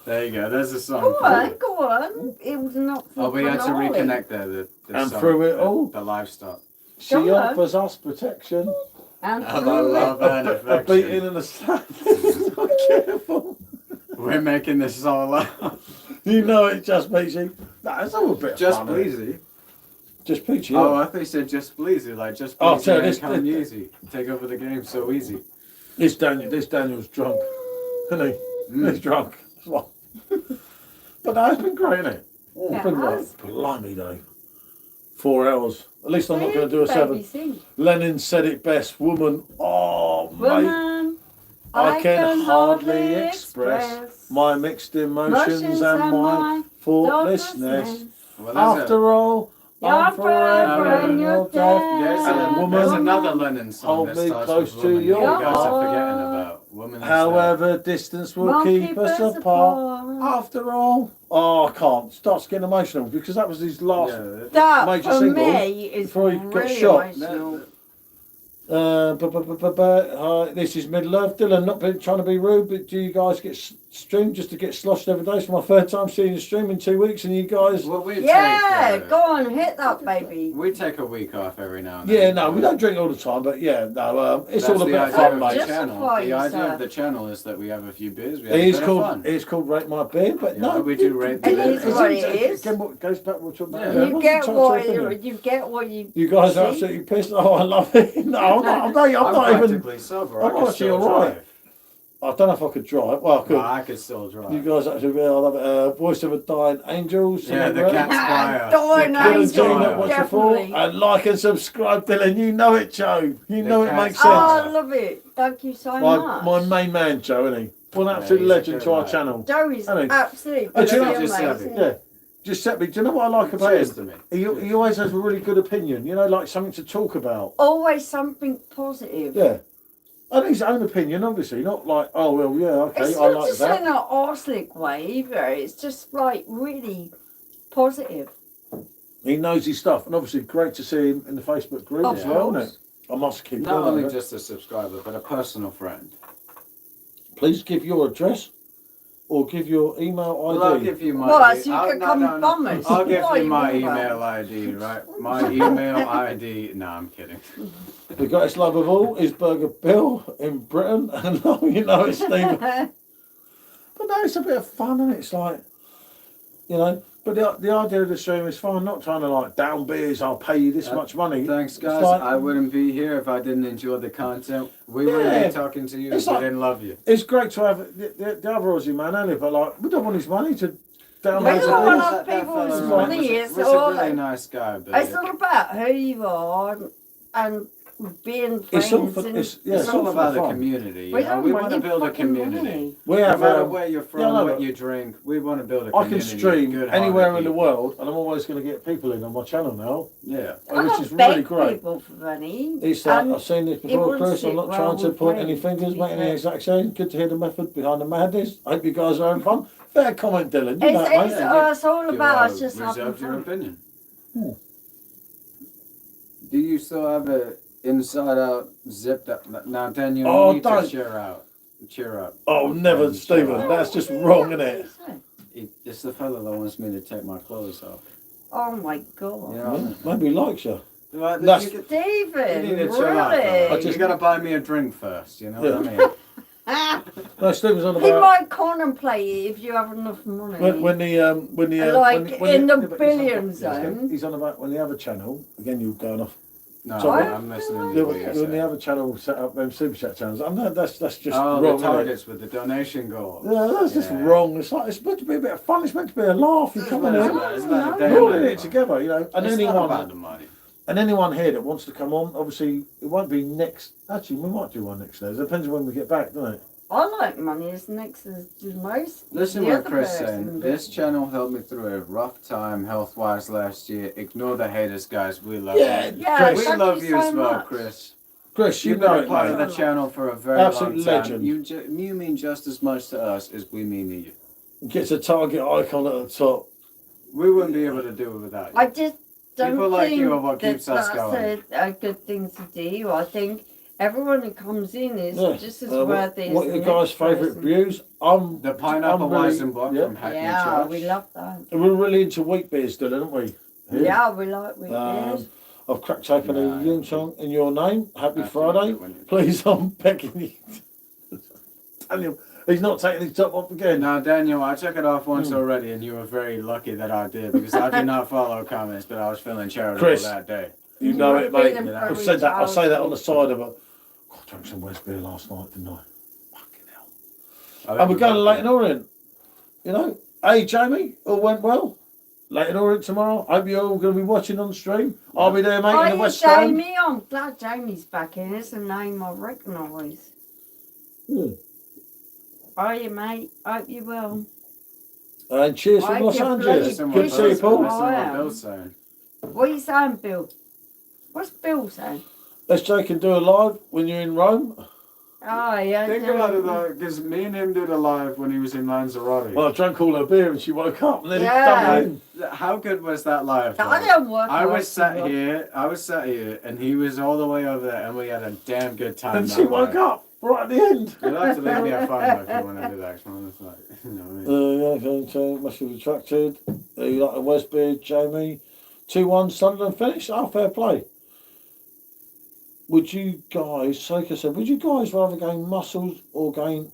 There you go. There's a song. Go for on, you. go on. It was not Oh, we had to finale. reconnect there. The And song, through it the- all. The livestock. She Go on. offers us protection. And And I through love it. and A affection. beating and a slap. So careful. We're making this all up. You know it, Just Peachy. Nah, it's all a bit Just fun, isn't it? Bleezy. Just Peachy. Oh, Yeah. I thought you said just Bleezy. Like just Oh, Bleezy sorry, and this- come easy. Take over the game so easy. This Daniel's drunk. Isn't he? He's drunk. That's why. But no, it's been great, isn't it? Oh, It it's been has. like, blimey day. 4 hours. At least I'm not going to do a Baby, 7. sing. Lenin said it best. Woman. Oh, mate. Woman, I can hardly express my mixed emotions and my thoughtlessness. Well, there's After all, You're I'm forever forever in in your your death. death. There's, And a, woman, there's another Lennon song hold that me starts close with to woman your that you guys are heart. forgetting about. Woman is However, distance will Won't keep us apart. After all. Oh, I can't. Starts getting emotional because that was his last. Yeah, That major for single me is before he got really shot. emotional. This is Middle Earth. Dylan, not been trying to be rude, but do you guys get streamed just to get sloshed every day? It's my third time seeing you stream in 2 weeks, and you guys. well, we Yeah, take, go on, hit that baby. we take a week off every now and Yeah, then. no, we don't drink all the time, but yeah, no, it's That's all a the bit of idea fun, of the mate. Just- channel. Justify The idea yourself. of the channel is that we have a few beers. We have a bit of fun. It's called Rate My Beer, but Yeah, no, we do rate the It beer. is what it is. Again, what goes back, we'll talk about Yeah. it. You What's get the what opinion? you get what you. You guys are See? absolutely pissed. Oh, I love it. No, I'm not even. practically sober. I'm I can actually still alright. drive. I don't know if I could drive. Well, I could. No, I could still drive. You guys actually really, I love it. Voice of a Dying Angel. Yeah, the cat's fire. Dying The cat's Dylan, Angel, do you know fire. what you're for? definitely. And like and subscribe, Dylan. You know it, Joe. You know it cat's makes Oh, sense. I love it. Thank you so My much. main man, Joe, isn't he? What an Yeah, absolute he's a legend good to our lad. channel. Joe is Hasn't he? absolutely Oh, do you know- brilliant, Just mate, have isn't it. he? Yeah. Giuseppe, do you know what I like about Cheers him? to me. He always has a really good opinion, you know, like something to talk about. Always something positive. Yeah. And his own opinion, obviously, not like, oh, well, yeah, okay, It's I not like just that. in an arsenic way either. It's just like really positive. He knows his stuff, and obviously, great to see him in the Facebook group Of as well, course. isn't it? I must keep Not going only over it. just a subscriber, but a personal friend. Please give your address or give your email ID. Well, I'll give you my. What, so you I'll- can come bum us? I'll give What you my are you on about? email ID, right? My email ID. No, I'm kidding. The greatest love of all is Burger Bill in Britain, and you know it's Stephen. But no, it's a bit of fun, and it's like, you know. But the idea of the stream is fun. I'm not trying to like down beers. I'll pay you this much money. Thanks, It's guys. like- I wouldn't be here if I didn't enjoy the content. We wouldn't Yeah. be talking to you It's if we like- didn't love you. It's great to have the other Aussie man earlier, but like we don't want his money to We download don't want the our people's fella money. was It's a all really nice guy, but it's all about who you are and being friends. It's all for, and it's, yeah, it's all for about the fun. community. we You know? don't We want want to your build a fucking community. money. We No have matter where you're from, yeah, no, what but you drink, we want to build a I community. can stream good-hearted anywhere in the people. world, and I'm always going to get people in on my channel now, Yeah. I which don't is really beg great. people for money. It's like, and I've seen this it before, wouldn't Chris. I'm sit not well trying to with point me, any fingers, to be make any fair. exact saying. Good to hear the method behind the madness. I hope you guys are having fun. Fair comment, Dylan. You It's, know, it's, mate. it's all You about us are just having reserved your fun. opinion. Hmm. Do you still have a inside out zipped up? Now, Daniel, Oh, you need to don't. cheer up. Oh, never, And Stephen. That's just wrong, isn't it? It's the fella that wants me to take my clothes off. Oh my god. You know? Maybe he likes you. Right, That's- you, Stephen, you need to chill out, fella. really? You gotta buy me a drink first, you know Yeah. what I mean? No, Stephen's on He about might contemplate it if you have enough money. when the Like, in the billion zone. He's on about when they have a channel. Again, you're going off. No, Sorry. I'm listening Yeah, to what you're when they saying. have a channel set up, them super chat channels. I know that's just Oh, wrong. the isn't it? targets with the donation goal. Yeah, that's just Yeah. wrong. It's like it's meant to be a bit of fun. It's meant to be a laugh. You come in It's here, about- it's about the No, day we're all and in night, it together, you know. And It's not about anyone the money. and anyone here that wants to come on, obviously it won't be next. Actually, we might do one next day. It depends on when we get back, doesn't it? I like money as next as the most. Listen the what other Chris person, saying. but- This channel helped me through a rough time health-wise last year. Ignore the haters, guys. We love Yeah, you. Yeah, Chris, We thank love you you so as well, much. Chris. Chris, you You've know been a it, part of mate. the channel for a very Absolute long time. legend. You mean just as much to us as we mean to you. Gets a target icon at the top. We wouldn't be able to do it without you. I just don't People like think you are what that keeps us that's going. a good thing to do. I think everyone who comes in is Yeah. just as What worthy as what the your next guys' favourite person. views? I'm The pineapple I'm really- Weizenbock yeah. from Hackney Yeah, Church. we love that. We're really into wheat beers still, aren't we? Yeah, we like wheat beers. I've cracked open a Yeah. Ying Chong in your name. Happy After Friday. you- when you- Please, I'm begging you. Daniel, he's not taking his top off again. Now, Daniel, I took it off once already, and you were very lucky that I did because I did not follow comments, but I was feeling charitable Chris. that day. You know You it, were mate. feeling I've very said that. I say that on childish. the side of it. God, I drank some West beer last night, didn't I? Fucking hell. Oh, And we're going to Leighton Orient. You know, hey Jamie, all went well. Leighton Orient tomorrow. Hope you're all going to be watching on the stream. I'll be there, mate, in Hi, the West Stand. Jamie. I'm glad Jamie's back in. It's a name I recognise. Hmm. Are you, mate? Hope you will. And cheers Why from Los you Angeles. bloody Listen Good what to see you, Bill's- Paul. listen I what am. Bill's saying. What are you saying, Bill? What's Bill saying? Let's Jake and do a live when you're in Rome. Oh, yeah. Think about it though, because me and him did a live when he was in Lanzarote. Well, I drank all her beer and she woke up and then Yeah. he dumped in. How good was that live? I though? don't work. I was sat here, and he was all the way over there, and we had a damn good time. And she woke up right at the end. You'll have to leave me a photo if you want to do that, man. It's like, you know what I mean? Yeah, so must have attracted. You like the Westbeard, Jamie. 2-1 Sunderland finish. Oh, fair play. Would you guys, Soka said, would you guys rather gain muscles or gain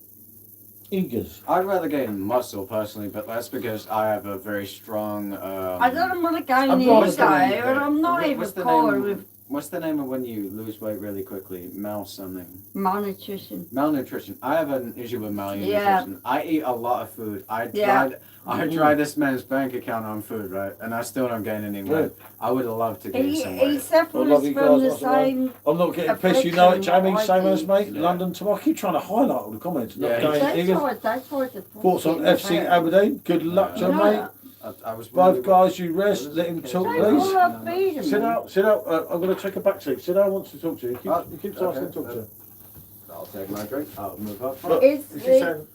eagers? I'd rather gain muscle personally, but that's because I have a very strong. I don't want to gain I'm the not ego, and I'm not even What's the cold name? with What's the name of when you lose weight really quickly? Something. malnutrition. Malnutrition. I have an issue with malnutrition. Yeah. I eat a lot of food. I Yeah. tried this man's bank account on food, right? And I still don't gain any weight. I would love to gain some He weight. suffers love you from guys, the that's all right. same. I'm not getting pissed, you know it, Jamie. Affliction, Same as ID. mate. Yeah. London tomorrow. I keep trying to highlight all the comments. Not Yeah, going That's eagers. why. That's why the Thoughts on FC Aberdeen? Good luck to No, you, mate. I was Both really- guys, you rest. Let him talk, Take please. all that feed him. Sit out, sit out. I'm going to take a back seat. Sit down wants to talk to you. He keeps Okay. asking to talk to you. I'll take my drink. I'll move up. Look, It's she's the- saying,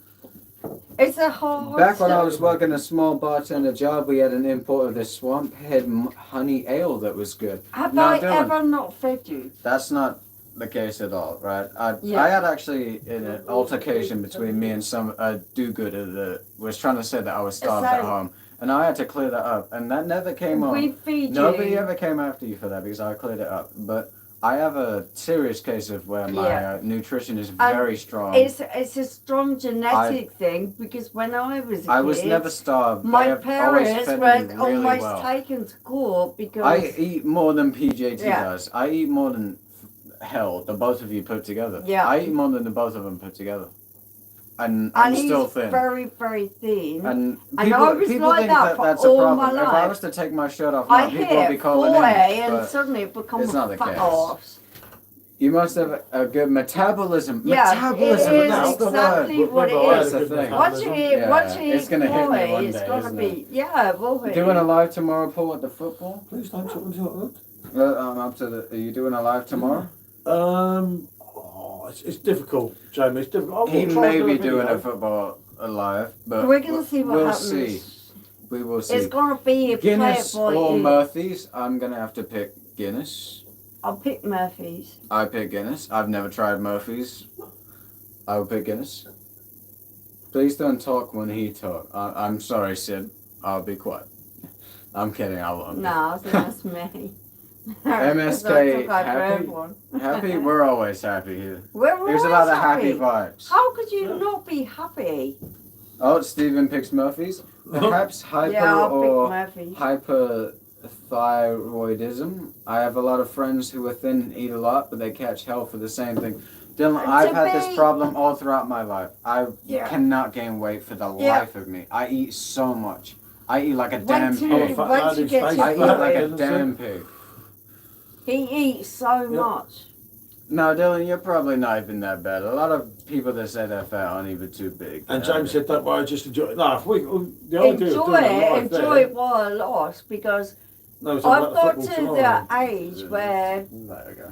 It's a hard. Back when I was stuff. working a small bartender job, we had an import of this swamp head honey ale that was good. Have Now, I Dylan, ever not fed you? That's not the case at all, right? Yeah. I had actually an altercation between me and some do-gooder that was trying to say that I was starved at So- home, and I had to clear that up, and that never came on. We feed Nobody you. ever came after you for that because I cleared it up, but I have a serious case of where my Yeah. nutrition is very strong. It's a strong genetic thing because when I was a kid, I was never starved. They my have always parents fed were me really almost well. taken to court because I eat more than PJT Yeah. does. I eat more than hell, the both of you put together. Yeah. I eat more than the both of them put together. And and I'm he's still thin. very, very thin. And I people, was people like think that that for that's a all problem. my If I life. was to take my shirt off I now, people would be hit calling 40 in. and But suddenly it becomes it's not the fat case. arse. you must have a good metabolism. Yeah, Metabolism, it is that's the exactly word. what it That's is. the thing. Once you Yeah, once you it's gonna hit me one it's day, gonna isn't be yeah, it will be. Doing a live tomorrow, Paul, at the football? please don't talk to I'm up to the. Are you doing a live tomorrow? it's difficult, Jamie. It's difficult. He I'll try may and do be a video. doing a football live, but We're gonna see what we'll happens. see. We will see. It's gonna be a Guinness play or boy. Murphy's. I'm gonna have to pick Guinness. I'll pick Murphy's. I pick Guinness. I've never tried Murphy's. I will pick Guinness. Please don't talk when he talk. I'm sorry, Sid. I'll be quiet. I'm kidding. I won't. No, I think that's me. MSK That's happy? one. Happy? We're always happy here. We're It was always about the happy vibes. How could you not be happy? Oh, Stephen picks Murphy's. Perhaps hyper Yeah, I'll or pick Murphy's. hyperthyroidism. I have a lot of friends who are thin and eat a lot, but they catch hell for the same thing. Dylan, I've had this problem all throughout my life. I Yeah. cannot gain weight for the Yeah. life of me. I eat so much. I eat like a Once damn you- pig. once you get to I eat like a Fat. damn pig. He eats so much. No, Dylan, you're probably not even that bad. A lot of people that say they're fat aren't even too big. And James said, don't worry, just enjoy it. No, if we, the idea of Enjoy doing a it, live enjoy there, it while I lost because no, it's on I've about got the to football tomorrow. the age where There we go.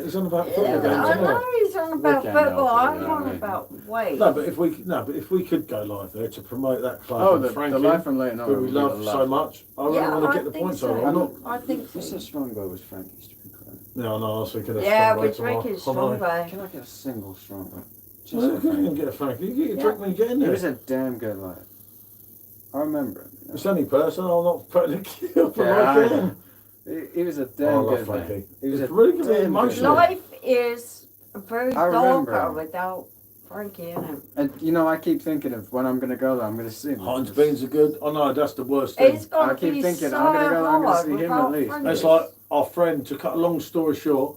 He's on about yeah, football games I tomorrow. know he's on about We can't football. help it, I'm you know what I on mean? about weight. No, but if we could go live there to promote that club, Oh, and the Frankie, life from Leighton who we love so much, I really Yeah, want to I get the think points so. over. I'm not. I think What's so. a strongbow with Frankie's drink? Yeah, I know. I was thinking of Yeah, Strongbow we're tomorrow. drinking I know. Strongbow. Can I get a single strongbow? Just Well, a you can Frankie. get a Frankie. You get your Yeah. drink when you get in He there. was a damn good life. I remember him. It's only personal. I'm not putting a kill for Yeah, I like know. him. He was a Oh, I damn love good Frankie. man. He was It's a really good damn emotional. man. Life is very I remember darker him. without Frankie in it. And you know, I keep thinking of when I'm gonna go there, I'm gonna see him. Heinz beans are good. Oh no, that's the worst thing. It's gonna I keep be thinking, so I'm gonna go, I'm gonna hard see him without at least. Frankie. It's like our friend, to cut a long story short,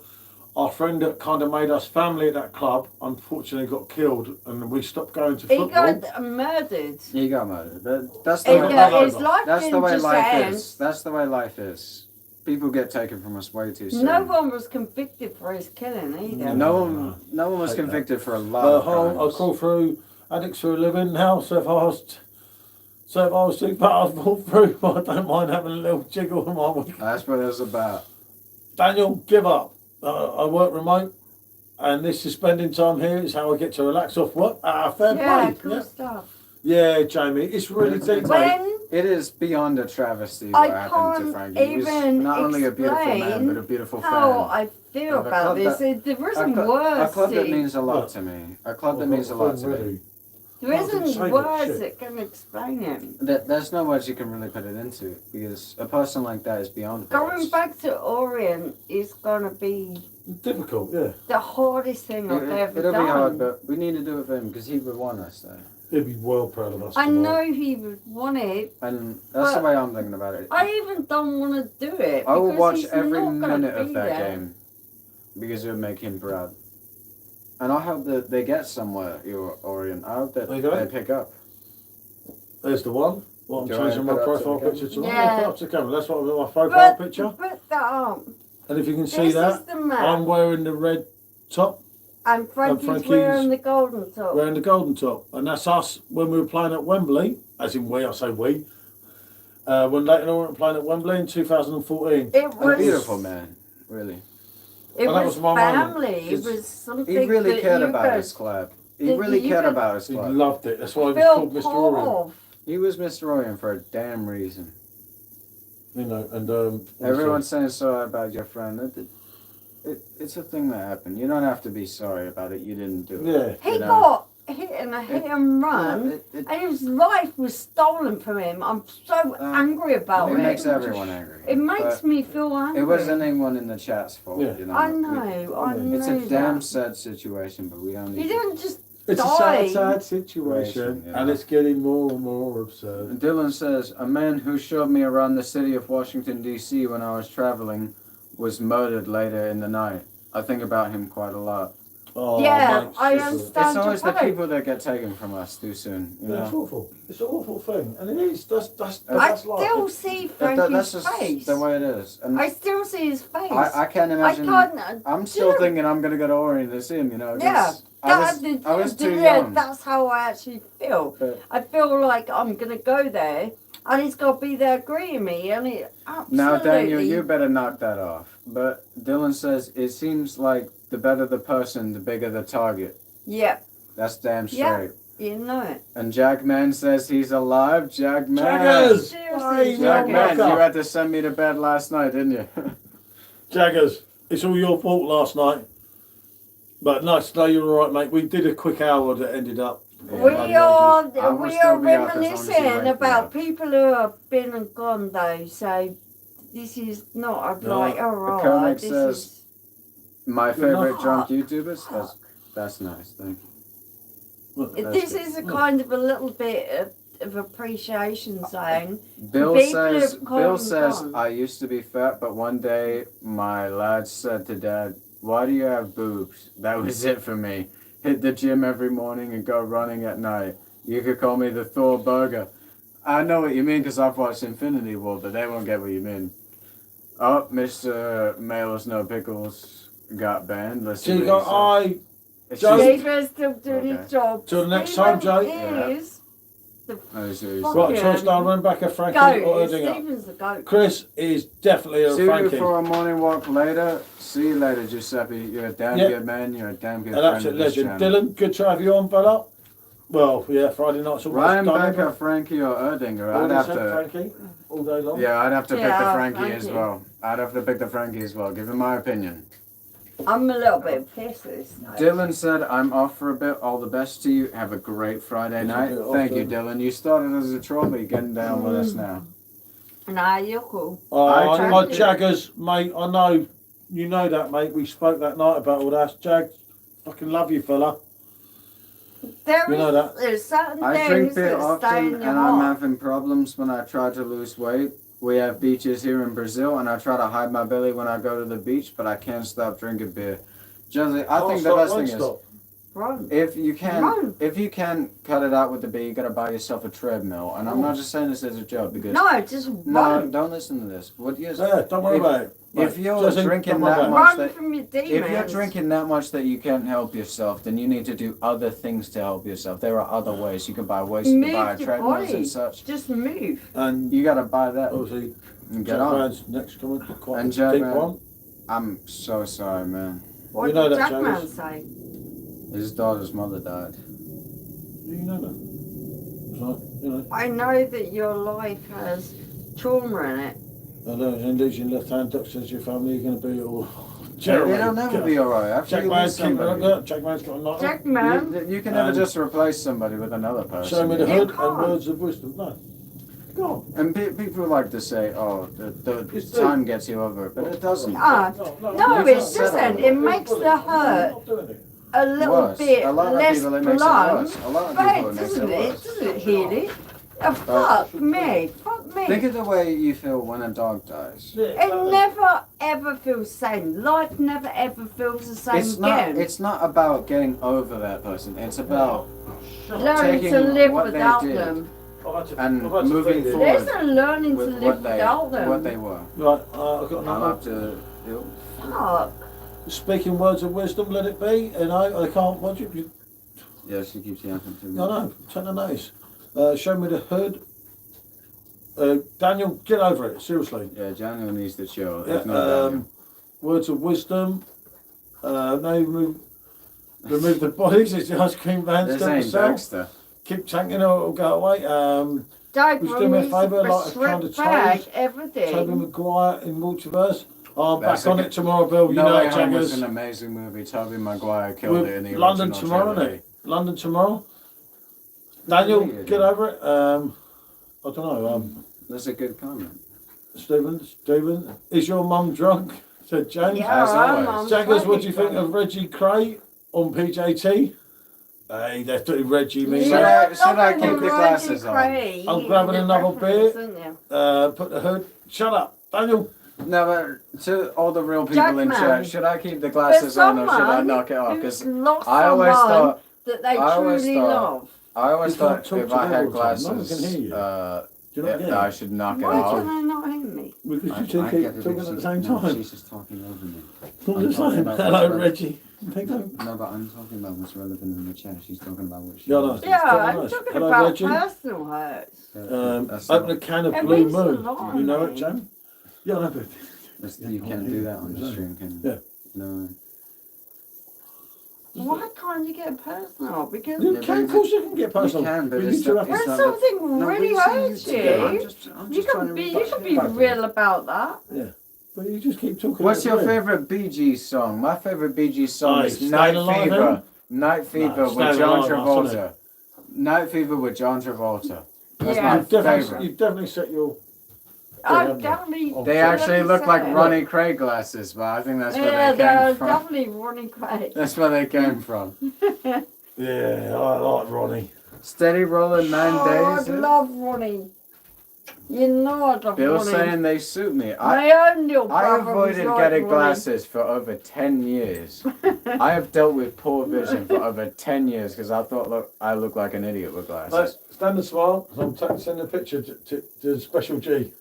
our friend that kind of made us family at that club, unfortunately got killed and we stopped going to He football. got murdered. He got murdered. But that's the His, way. his life That's the didn't way just life end. is. That's the way life is. People get taken from us way too soon. No one was convicted for his killing either. No one was Hate that. convicted for a lot of I'll crimes. crawl through addicts for a living now, so if I was too bad, I'd walk through, I don't mind having a little jiggle in my week. That's what it was about. Daniel, give up. I work remote And this is spending time here. It's how I get to relax off work. Fair Yeah, play. cool stuff. Yeah, Jamie, it's really deep, mate. When It is beyond a travesty I what happened to can't Frankie. He was even not only a beautiful man, explain but a beautiful fan. how I feel Of a about club this, that- there A isn't club words. that to- means a lot Look. to me. A club that I've means a got lot to ready. me. There I didn't say isn't that words shit. that can explain it. There's no words you can really put it into because a person like that is beyond Going words. back to Orient is gonna be Difficult, yeah. the hardest thing I've ever It'll done. be hard, but we need to do it for him because he would want us there. He'd be well proud of us. I tomorrow. know he would want it. And that's the But way I'm thinking about it. I even don't want to do it. I will because watch he's every not gonna minute of be that there. game because it would make him proud. And I hope that they get somewhere, Orient. I hope that There you go. they pick up. There's the one. Well, I'm Do you want changing to my put it up to profile the picture tonight. camera? Yeah, Yeah. put up to the camera. That's what I've got my profile But picture. put that up. And if you can see This that, is the man. I'm wearing the red top, And Frankie's Frankie's wearing the golden top. wearing the golden top. And that's us when we were playing at Wembley, as in we, I say we. When Leighton Orient were playing at Wembley in 2014. It A was beautiful man, really. It And that was was my moment. family. It It's- was something He really that cared you about his guys club. He that really you cared could about his He club. loved it. That's why he was feel called Mr. part Orient. of. He was Mr. Orient for a damn reason. You know, and Everyone's saying sorry about your friend. It's a thing that happened. You don't have to be sorry about it. You didn't do it. Yeah. He You know? got hit in a hit and run, It and his life was stolen from him. I'm so angry about it. makes everyone angry. It makes But me feel angry. it wasn't anyone in the chat's fault. Yeah. You know. I know. I know. It's a damn that. sad situation, but we don't He need. didn't just It's a die. sad situation, Yeah. and it's getting more and more absurd. Dylan says, a man who showed me around the city of Washington, D.C. when I was traveling was murdered later in the night. I think about him quite a lot. Oh, Yeah, mate, I it's understand. It's always the your point. people that get taken from us too soon. You Yeah, it's know? awful. It's an awful thing, and it is. That's I life. still see That's Frankie's just face. the way it is. And I still see his face. I can't I imagine. can't. I'm still Dude, thinking I'm going to go to Orient to see him, you know. 'cause Yeah, I was too young. That's how I actually feel. But I feel like I'm gonna go there, and he's got to be there greeting me, and it absolutely. now, Daniel, you better knock that off. But Dylan says, it seems like the better the person, the bigger the target. Yeah, That's damn straight. Yeah. you know it. And Jackman says he's alive. Jackman. Jaggers! Seriously, Jackman, Knock you up. had to send me to bed last night, didn't you? Jaggers, it's all your fault last night. But nice to know you're all right, mate. We did a quick hour that ended up. We bloody are ages. I will we still are be up as long as you reminiscing wake me about up. people who have been and gone though. So this is not a No. like alright. comic This says- is My favorite Fuck. drunk YouTubers. That's nice. Thank you. Look, this is a kind of a little bit of appreciation zone. Bill People says. have come Bill and says gone. I used to be fat, but one day my lad said to Dad, "Why do you have boobs?" That was it for me. Hit the gym every morning and go running at night. You could call me the Thor Burger. I know what you mean because I've watched Infinity War, but they won't get what you mean. Oh, Mr. Mailers No Pickles got banned. Let's see So you what got he said. I. It's Joe- just- David's still doing Okay. his job. Till the next time, Joe. Yeah. Is the Let's see what he Fuck said. Right, yeah. choice down Rebecca, Frankie, goat. or Is Erdinger. Stephen's the goat. Chris is definitely a See Frankie. you for a morning walk later. See you later, Giuseppe. You're a damn Yeah. good man. You're a damn good An friend absolute of this legend. channel. Dylan, good to have you on, fella. Well, yeah, Friday night's always Ryan done. Becker, Frankie, or Erdinger. All I'd have said to. Frankie, all day long. Yeah, I'd have to pick the Yeah, Frankie as Frankie. well. I'd have to pick the Frankie as well. Give him my opinion. I'm a little bit pissed at this night. Dylan said, "I'm off for a bit. All the best to you. Have a great Friday It's a night." bit off, Thank you, then. Dylan. You started as a troll, but you're getting down with us now. Nah, you're cool. Oh, I my drink it. Jaggers, mate, I know, you know that, mate. We spoke that night about all that. Jag, fucking love you, fella. You know that. There's certain I drink things beer that stay often, in and your I'm heart. having problems when I try to lose weight. We have beaches here in Brazil, and I try to hide my belly when I go to the beach, but I can't stop drinking beer. Josie, I think the best thing is Run. if you Run. can cut it out with the beer, you gotta buy yourself a treadmill. And I'm not just saying this as a joke because No, just no, run. don't listen to this. What you Yeah, don't worry If- about it. if mate. you're Just drinking don't worry that about much Run that- from your demons. if you're drinking that much that you can't help yourself, then you need to do other things to help yourself. There are other ways. You can buy weights, you can buy Move your treadmills body. and such. Just move. it. And You gotta buy that obviously, and get Jack on. Brown's next comment, quite And a Jack deep Brown. one. I'm so sorry, man. What You know did that, Jackman James. say? His daughter's mother died. Do you know that? So, you know. I know that your life has trauma in it. I know, indeed, your left-hand duck says your family are going to be all... It'll never be alright. After you lose somebody, Jackman's got a knife. Jackman, you can never just replace somebody with another person. Show me the You hood can't. and words of wisdom. No. Go on. And people like to say, oh, the time gets you over it, but it doesn't. no, You it just said doesn't. it. It makes the hurt a little Worse. bit A lot of less people it makes it blunt. worse. A lot of But people it it makes doesn't. it It worse. doesn't heal it. Fuck me. Fuck me. Think of the way you feel when a dog dies. It never ever feels the same. Life never ever feels the same again. It's not about getting over that person. It's about learning taking to live what they without did them. and moving forward There's no learning to with live what without them. they were. Right, I've got I'm another. up to. Fuck. Speaking words of wisdom, let it be. You know, I can't watch it. Yeah, she keeps yapping to me. I know, take the notice. Show me the hood. Daniel, get over it, seriously. Yeah, Daniel needs to chill. Yeah, Ignore Daniel. words of wisdom. No, remove the bodies. It's the ice cream van This still for ain't sale. Dexter. Keep tanking or it'll go away. Dad, Would you do me a favour, like a kind of back Toby everything. Maguire in Multiverse? I'm That's back on a it tomorrow, Bill. You No know Way it, Home was Jaggers. an amazing movie. Tobey Maguire killed it in the London original tomorrow, trilogy. isn't it? London tomorrow. Daniel, Yeah. get over it. I don't know. That's a good comment. Stephen, is your mum drunk? Said James. Yeah, As I'm always. Jaggers, what do you totally think of Reggie Cray on PJT? Hey, that's what Reggie means. Should I keep the glasses on? I'm grabbing another beer. Put the hood. Shut up, Daniel. No, but to all the real people in Jackman, church, should I keep the glasses on or should I someone knock it off? Because lost I always someone thought that they I always truly thought- love. I always You can't thought talk if to I me had all the time. No one glasses, can hear you. Do you not get that I it? should knock it Why off. can they not hear me? Because you I two get keep it talking because at the she's- same no, time. she's just talking over me. I'm I'm just talking saying, about hello, what's Reggie. Take them. No, but I'm talking about what's relevant in the chat. She's talking about what she Yeah, no. wants. Yeah, I'm nice. talking Hello, about Reggie. personal hurts. That's Open a not- can of It Blue means a Moon. lot, You know it, mate. Jan? Yeah, I know, but you can't do that on the stream, can you? Yeah. No. Why can't you get personal? Because you Yeah, can, but of course you can get personal. You can, but you it's two not- have it's to- when not- something No, really we see hurts you together. I'm you, just you trying to can be back real about that. Yeah, but you just keep talking. What's about your it. favourite Bee Gees song? My favourite Bee Gees song Aye, is Staying Night Alive, Fever. Em? Night Fever No, with Staying John Alive, that's Travolta. Night Fever with John Travolta. That's Yeah. my You've favourite. definitely set your. I've definitely. Oh, They sorry. actually look like Say. Ronnie Craig glasses, but I think that's where Yeah, they they're came from. definitely running quick. That's where they came from. Yeah, I like Ronnie. Steady rolling 9 Oh, days. I'd love Ronnie. You know I'd love Bill's Ronnie. saying they suit me. My own little I brother was avoided like getting Ronnie. glasses for over 10 years. I have dealt with poor vision for over 10 years because I thought I look like an idiot with Right, glasses. stand and smile. I'm sending a picture to Special G.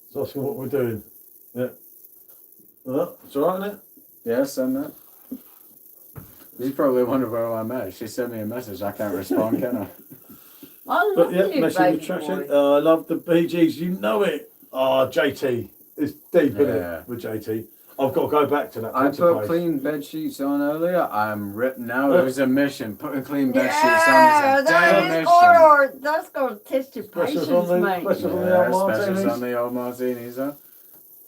It's asking what we're doing. Yeah. It's alright, isn't it? Yes, send that. You probably wonder where I'm at. She sent me a message. I can't respond, can I? I love But yeah, you, message baby attraction. boy. I love the Bee Gees. You know it. Oh, JT. It's deep, isn't Yeah. it, with JT? I've got to go back to that. I picture put page. clean bed sheets on earlier. I'm ripped now. It was a mission. Putting clean bed sheets Yeah, on is a that damn is mission. hard. That's gonna test your Specials patience, on the- mate. specials on the Yeah, old specials martinis. on the old martinis, huh?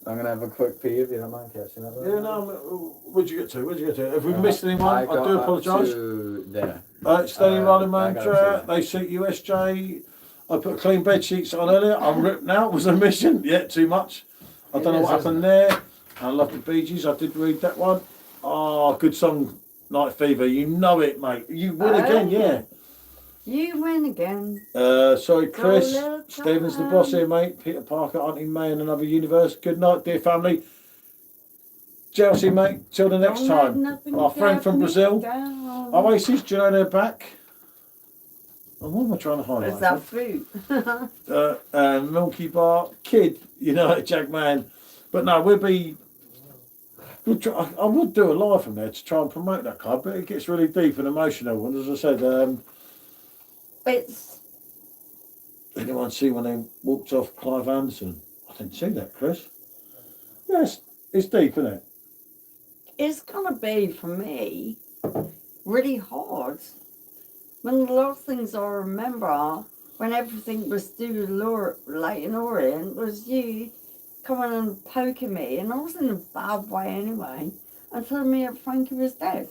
I'm going to have a quick pee if you don't mind catching up. Yeah, no, where'd you get to? Where'd you get to? If we missed anyone, I I got do up apologise. to there. Steady rolling I got mantra. to- They suit you, SJ. I put clean bed sheets on earlier. I'm ripped now. It was a mission. Yeah, too much. I don't know what happened there. I love the Bee Gees. I did read that one. Oh, good song, Night Fever. You know it, mate. You win again, yeah. You win again. Sorry, Chris. little Stephen's the time. boss here, mate. Peter Parker, Auntie May in another universe. Good night, dear family. Chelsea, mate. Till the next Don't let time. nothing Our friend get from me Brazil. down. Oasis, do you know they're back? And what am I trying to highlight? Is that food? Milky Bar, Kid, you know, Jackman. But no, I would do a live from there to try and promote that club, but it gets really deep and emotional. And as I said, It's anyone see when they walked off Clive Anderson? I didn't see that, Chris. Yes, it's deep, isn't it? it's gonna be for me really hard. One of the last things I remember when everything was due to Leighton Orient was you coming and poking me, and I was in a bad way anyway, and telling me that Frankie was dead.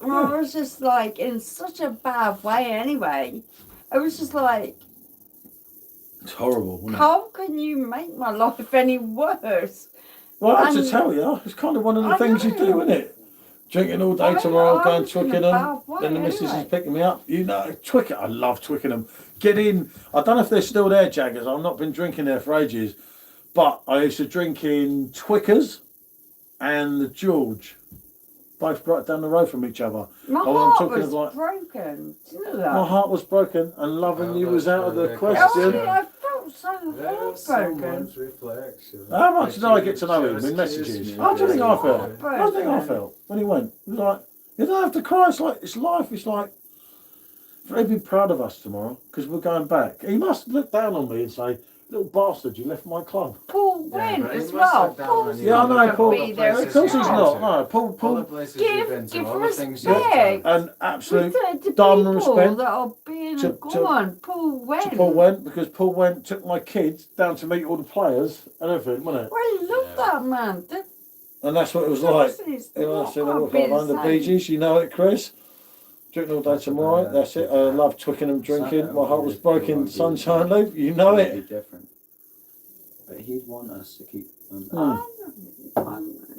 And I was just like in such a bad way anyway. It was just like, It's horrible, isn't it? how can you make my life any worse? Well, I have to And- tell you, it's kind of one of the I things you know. do, isn't it? Drinking all day I mean, tomorrow, I going was in a Twickenham, bad way then the missus is anyway. picking me up. You know, Twickenham, I love Twickenham. Get in, I don't know if they're still there, Jaggers, I've not been drinking there for ages, but I used to drink in Twickers and the George, both right down the road from each other. My Oh, I'm heart talking was of like- broken. Do you know that? My heart was broken and loving Oh, you was that's out of the very question. Oh, question. yeah, I felt so There's heartbroken. someone's reflection. How much did I get to know him Just in messages? kiss me, How do you think I baby. felt? How do you think I felt when he went? It was like, you don't have to cry, it's like, it's life, it's like, he'd be proud of us tomorrow because we're going back. He must look down on me and say, little bastard, you left my club. Paul Yeah, went but he as must well. look down Paul's on you. Yeah, I not know, gonna Paul. be there Of as course he's well. not. No, Paul, All the Paul, places Give- you've been to, give all the things you've respect. done. and absolute To dumb people respect that are being to- gone. Paul went. to Paul went because Paul went, took my kids down to meet all the players and everything, wasn't it? Well, I love Yeah. that man. That, And that's what it was like. it's You know, I not said, I gonna look be like the one of the Bee same. Gees, you know it, Chris. Drinking all day That's tomorrow, about that's it. I love Twickenham drinking. Sunday My heart was it broken, won't be- sunshine loop, you know It'll be it. different. But he'd want us to keep. Hmm.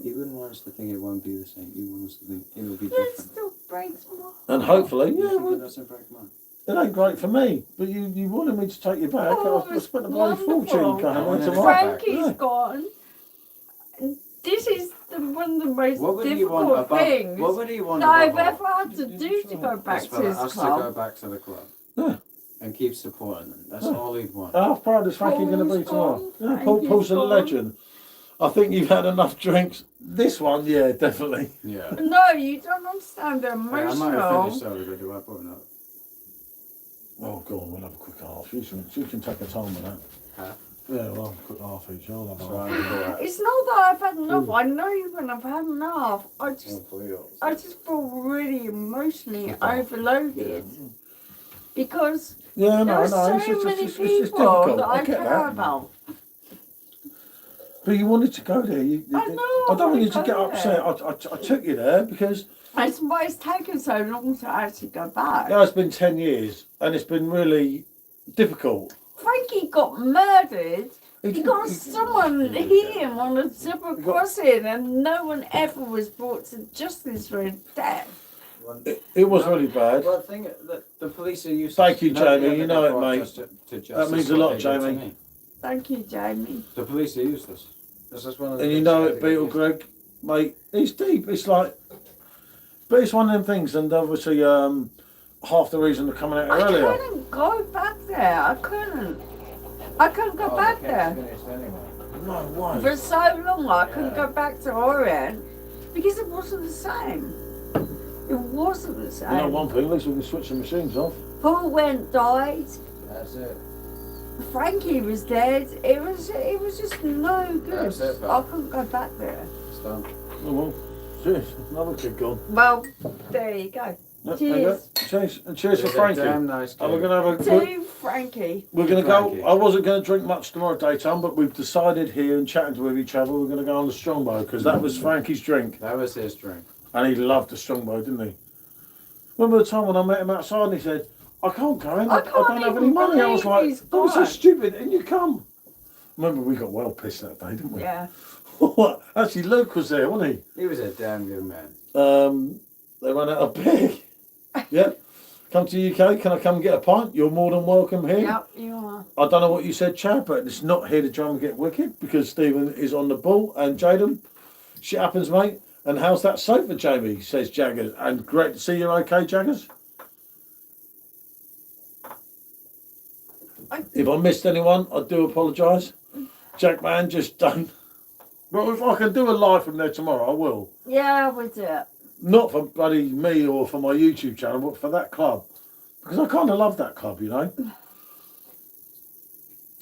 He wouldn't want us to think it won't be the same. He wants us to think it will be It different. still breaks my heart. And hopefully, You yeah, think well, it doesn't break mine? it ain't great for me, but you wanted me to take you back. Oh, I it's spent a bloody fortune wonderful. going there Frank- tomorrow. Frankie's Yeah. gone. This is one of the most What would he want difficult above? things What would he want that I've above all? ever had to do to go back It's to for his us to go club. back to the club. Yeah. And keep supporting them. That's Yeah. all he'd want. How proud is Frankie going to be Paul's tomorrow? gone, Yeah, Frankie's Paul's a gone. legend. I think you've had enough drinks. This one, yeah, definitely. Yeah. No, you don't understand the Hey, I might have emotional. finished already, do I put another? Oh, go on, we'll have a quick half. You can take a time with that. Half? Yeah, we'll have a quick half each. I'll have a So half. I'm gonna go out. It's not that I've had enough. I know when I've had enough. I just feel really emotionally overloaded because Yeah, there no, are no, so it's many it's people difficult. that I get care that. about. But you wanted to go there. I know, I don't want you to wanna get go upset. I took you there because That's why it's taken so long to actually go back. it's been 10 years and it's been really difficult. Frankie got murdered because someone hit him on a zebra crossing and no one ever was brought to justice for his death. It was really bad. Well, the thing the police are useless. Thank you, Nobody Jamie, ever you got know it, brought mate. to justice That means a what lot, they did to Jamie. me. Thank you, Jamie. The police are useless. This is one of the And you things know that it, they Beetle get Greg, mate. It's deep. It's like, but it's one of them things. And obviously, half the reason they're coming out I earlier. couldn't go back there. I couldn't go Oh, back the there. camp's finished anyway. No way. For so long, I couldn't go back to Orient because it wasn't the same. It wasn't the same. You know one thing. At least we can switch the machines off. Paul went, died. That's it. Frankie was dead. It was just no good. That's it, I pal. couldn't go back there. It's done. Oh well. Cheers. Another kid gone. Well, there you go. Yep, there you go. Cheers. And cheers for Frankie. Damn nice And we're kid. gonna have a good. To Frankie. We're going to Frankie. go. I wasn't going to drink much tomorrow daytime, but we've decided here and chatting with each other, we're going to go on the Strongbow because that was Frankie's drink, That was his drink. and he loved the Strongbow, didn't he? Remember the time when I met him outside and he said, "I can't go in. I can't don't have any even money." I was believe like, he's "That was so gone." stupid," and you come. Remember, we got well pissed that day, didn't we? Yeah. Actually, Luke was there, wasn't He was a damn good man. he? They ran out of beer. Yep. Come to UK. Can I come and get a pint? You're more than welcome here. Yep, you are. I don't know what you said, Chad, but it's not here to try and get wicked because Stephen is on the ball and Jaden. Shit happens, mate. And how's that sofa, Jamie? Says Jaggers. And great to see you're okay, Jaggers. If I missed anyone, I do apologise. Jack man, just don't. But if I can do a live from there tomorrow, I will. Yeah, we do it. Not for bloody me or for my YouTube channel, but for that club. Because I kind of love that club, you know.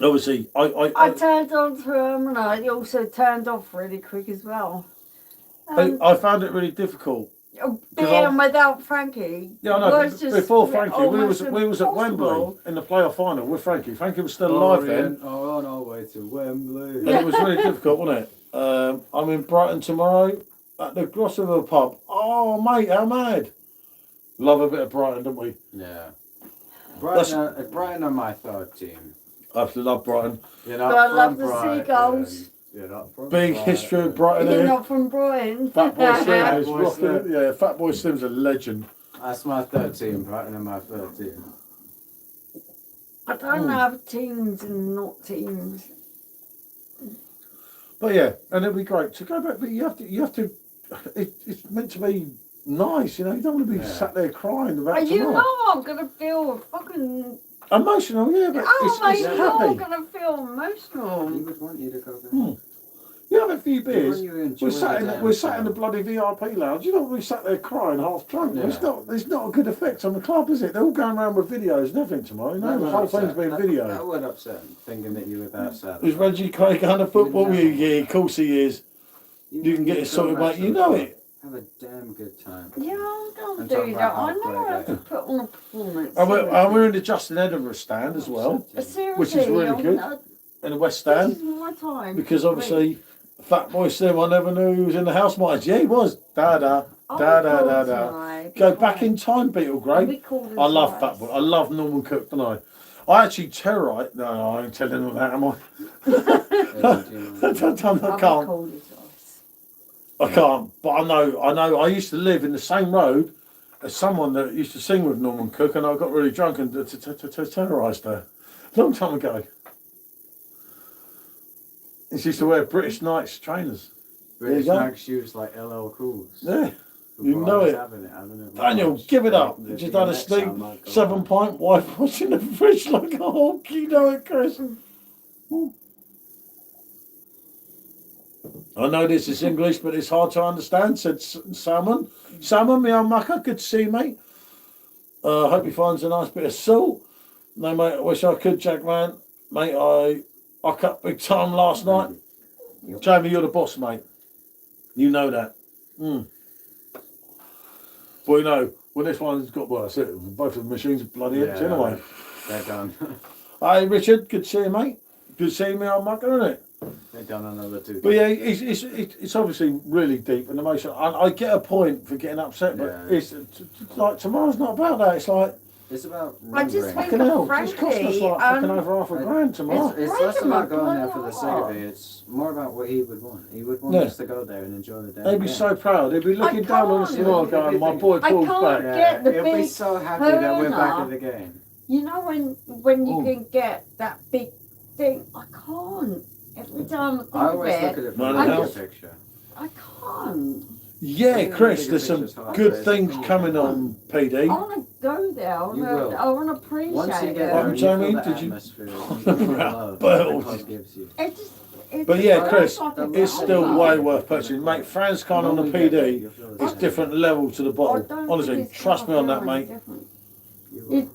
Obviously, I turned on to him and I also turned off really quick as well. I found it really difficult. Being without Frankie. Yeah, I know. was just Before Frankie, we was almost at Wembley impossible. in the playoff final with Frankie. Frankie was still alive then, Oh, on our way to Wembley. and it was really difficult, wasn't it? I'm in Brighton tomorrow at the Grosvenor pub. Oh, mate, how mad! Love a bit of Brighton, don't we? Yeah. Brighton are my third team. I absolutely love Brighton. You're But not I from love the Brighton. Seagulls. You're not from Big Brighton. history of Brighton You're here. not from Brighton. Fat Boy Slim Fat is Boy rocking Slim. it. Yeah, Fat Boy Slim's a legend. That's my third team. Brighton are my third team. I don't have teams and not teams. But yeah, and it'd be great to go back. But you have to. It's meant to be nice, you know. You don't want to be sat there crying about You tomorrow. know I'm gonna feel fucking. Emotional, yeah, but it's you know happy. I'm gonna feel emotional. He would want you to go there. You have a few He would beers. want you to enjoy We're sat the in damn the show. bloody VIP lounge. You know, we sat there crying, half drunk. Yeah. It's not a good effect on the club, is it? They're all going around with videos and everything tomorrow. You know, the whole thing's being That videoed. would upset him, thinking that you were that sad. Is Reggie Craig going to football? Yeah, of course he is. You can get it sorted, mate. You know it. Have a damn good time. Yeah, I'm gonna And do talk that. about how I know great I have to that put on a performance. And we're in the Justin Edinburgh stand as well, Seriously, which is really good. in the West Stand. This is my time. Because obviously, Fat Boy Slim, I never knew he was in the house much. Yeah, he was. Da da da da da da. Go back in time, Beetle Grey. I love Fat Boy. I love Norman Cook, don't I? I actually terrorise. No, I ain't telling them that, am I? I can't. I can't. But I know. I used to live in the same road as someone that used to sing with Norman Cook, and I got really drunk and terrorised her. Long time ago. She used to wear British Knights trainers. British There you go. Nike shoes like LL Cool's. Yeah. You Before know I was it. having having it. Daniel, give it up. The Just had a DMX sleep, sound like a 7 pint, wife watching the fridge like a hawk. You know it, Chris. Ooh. I know this is English, but it's hard to understand, said Salmon. Salmon, me old mucker, good to see you, mate. Hope he finds a nice bit of salt. No, mate, I wish I could, Jack, man. Mate, I cut big time last night. Jamie, you're the boss, mate. You know that. Well, you know, when this one's got, well, that's it. Both of the machines are bloody empty anyway. They're done. Hey, Richard, good to see you, mate. Good to see you, me old mucker, isn't it? They've done another 2. But yeah, it's obviously really deep and emotional. I get a point for getting upset, but Yeah. it's like tomorrow's not about that. It's like, It's about I just remembering. think fucking hell, Frankly, it's costing us like fucking over half a grand tomorrow. It's less breaking about my going there for bloody the sake of heart. it. It's more about what he would want. He would want Yeah. us to go there and enjoy the day. They'd be so proud. They'd be looking I down on us can't. tomorrow going, my boy I Paul's can't back. get the He'll be big so happy that we're back Turner. in the game. You know when you Ooh. can get that big thing, I can't. Every time I think I always of look at it, it No, from no, the no. bigger picture. I can't. Yeah, Yeah, Chris, bigger there's some picture's hard, good but it's things cool. coming on, PD. I want to go there. I You will. want to appreciate Once you it. get there, What, and you Jamie, feel the did you- atmosphere, you feel the love that the Bells. club gives you. It just, it But just yeah, feels Chris, like a it's still value. way worth purchasing. Mate, Franz Khan on the When we get there, PD, you'll feel the it's same. different level to the I bottle. don't Honestly, think it's trust me on that, gonna mate. be different. You will.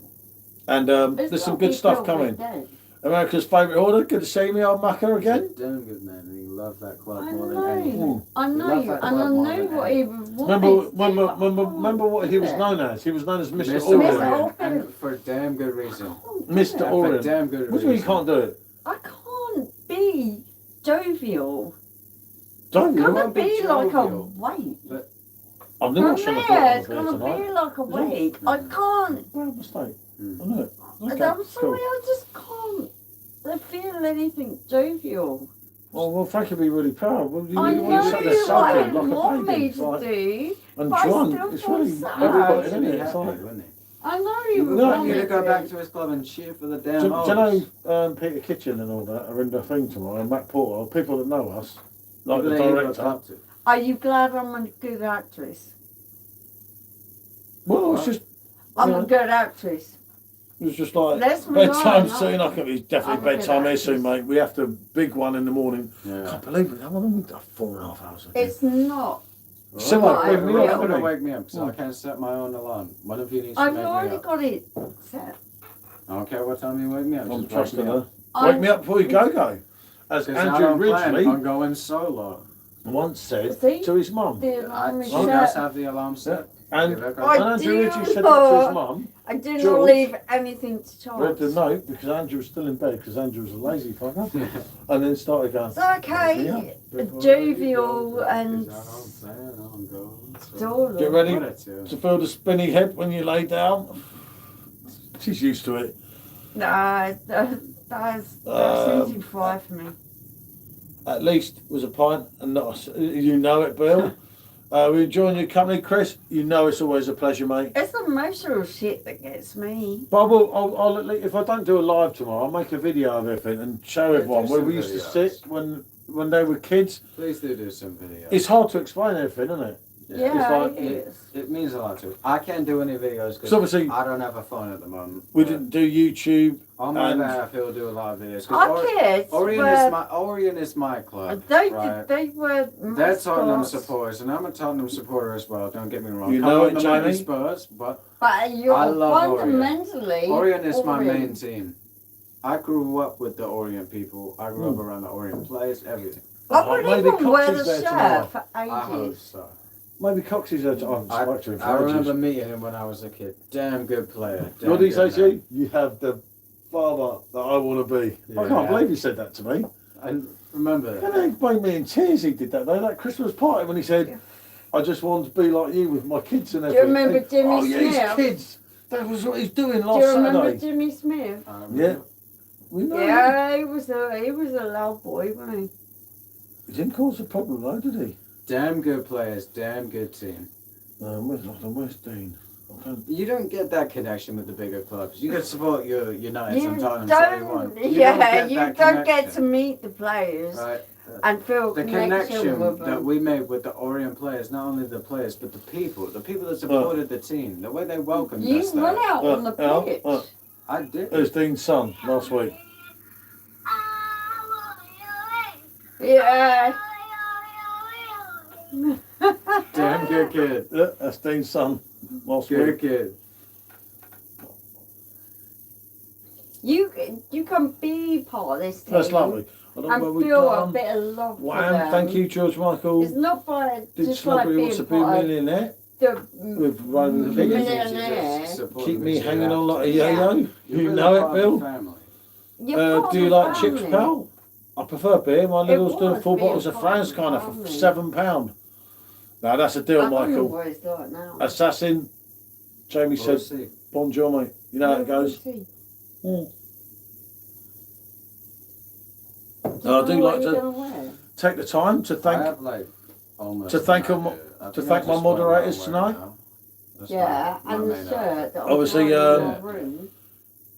And It's there's some not good big stuff deal coming. with them. America's favourite order. Good to see me, old mucker again. He's a damn good man, and he loves that club I more than know. anything. I We know, love and that I club more know than what he wanted. Remember what he was known as? He was known as Mr. Mr. Orient. Orient, and for damn good reason. Mr. For Orient. damn good What do you mean you reason. can't do it? I can't be jovial. Don't It's you? gonna won't be be like a jovial. weight. I'm For not me, sure it's gonna tonight. be like a weight. I can't. Well, mistake. Mm. I know it. Okay, I'm sorry, cool. I just can't feel anything jovial. Well, Frank would be really proud. Well, I you know sat there what sulking you like want a me baby. It's to like, do. and but I drunk. still It's feel really sad. everybody, He'd isn't be it? It's happy, like, wouldn't he? I know He you would would No, want want you me to go to. back to his club and cheer for the damn do you O's. know Peter Kitchen and all that are in the thing tomorrow, and Matt Porter, people that know us, like People the that you look director. up to. Are you glad I'm a good actress? Well, it's just, I'm Yeah. a good actress. it was just like Let's move bedtime on. soon. I think it's I'm definitely a good bedtime here soon, actress. mate. We have to big one in the morning. Yeah. Can't believe it. How long have we done? 4.5 hours. I think. It's not. So Well, what, wake me you're up, not going to haven't wake me up because I Mm. can't set my own alarm. One of you needs to I've wake me already up. got it set. I don't care what time you wake me up. I'm just wake trusting me her. up. Wake me up before you go. As 'Cause I Andrew don't plan Ridgely. on going solo. once said See? to his mum. The alarm is She does set. have the alarm set. And, Give her a and I go. Andrew do, Ritchie said that to his but- mum. I do not George leave anything to Read the chance. note because Andrew was still in bed because Andrew was a lazy fucker. And then started going, It's okay, jovial and adorable. get ready to feel the spinny head when you lay down. She's used to it. No, that's easy for me. At least it was a pint and not a, you know it, Bill. We're enjoying your company, Chris. You know it's always a pleasure, mate. It's the emotional shit that gets me. But I'll if I don't do a live tomorrow, I'll make a video of everything and show everyone do where some we used to videos. sit when they were kids. Please do some videos. It's hard to explain everything, isn't it? Yeah, like- it is. It means a lot to me. I can't do any videos because So obviously I don't have a phone at the moment. we but didn't do YouTube. On my and- behalf, he'll do a lot of videos. Our kids Orion is my club. they right? they were They're Tottenham mascots. supporters, and I'm a Tottenham supporter as well. Don't get me wrong. You Come know on, it, the mighty Jamie. Spurs, but But you're I love Orion. fundamentally Orion is my Orion. main team. I grew up with the Orient people. I grew up around the Orient players, everything. I would Maybe even wear Cox the is there tomorrow. shirt for I hope ages. so. Maybe Coxey's there. I haven't spoken to him for I remember ages. meeting him when I was a kid. Damn good player. Damn What did he say good to man. you? You have the father that I want to be. I Yeah. can't believe he said that to me. And remember And that. he made me in tears. He did that though. That Christmas party when he said, "I just want to be like you with my kids and Do you everything." remember And- Jimmy oh, yeah, his Smith? kids. That was what he's doing Do last you remember Saturday. Jimmy Smith? I remember. Yeah. We know. Yeah, he was a loud boy, wasn't he? He didn't cause a problem though, did he? Damn good players, damn good team. No, where's Dean? I don't. You don't get that connection with the bigger clubs. You can support your United You and Tottenham don't, you yeah, you that don't get to connection, meet the players right? and feel The connection connection with that them. we made with the Orient players, not only the players, but the people that supported the team, the way they welcomed You us run there. out on the pitch. I did. There's Dean's son last week. Yeah. Damn good kid. Yeah, that's Dean's son last Good week. kid. You can be part of this team. That's lovely. I don't know where And we've feel a gone. bit of love for Wham! them. Thank you, George Michael. It's not by Did just like Celebrity being Wants to Be a part of Millionaire the with Rowan the Millionaire. King? Keep me hanging on like a Yeah. yo-yo. You're You really know it, part of the Bill. family. You're part Do of you the like chips, family. pal? I prefer beer. My little's doing was 4 being bottles of part France of the kind of for family. £7. No, that's a I deal, don't know Michael. what it's like now. Assassin. Jamie We'll said, see. bonjour, mate. You know how it goes. Do Mm. you I know do what like you're to gonna wear? take the time to I thank. have like almost to thank an them- idea. I to think thank I my just wear what moderators I'm wearing tonight. now. That's Yeah, my and the main shirt outfit. that I'm Obviously, wearing in my room.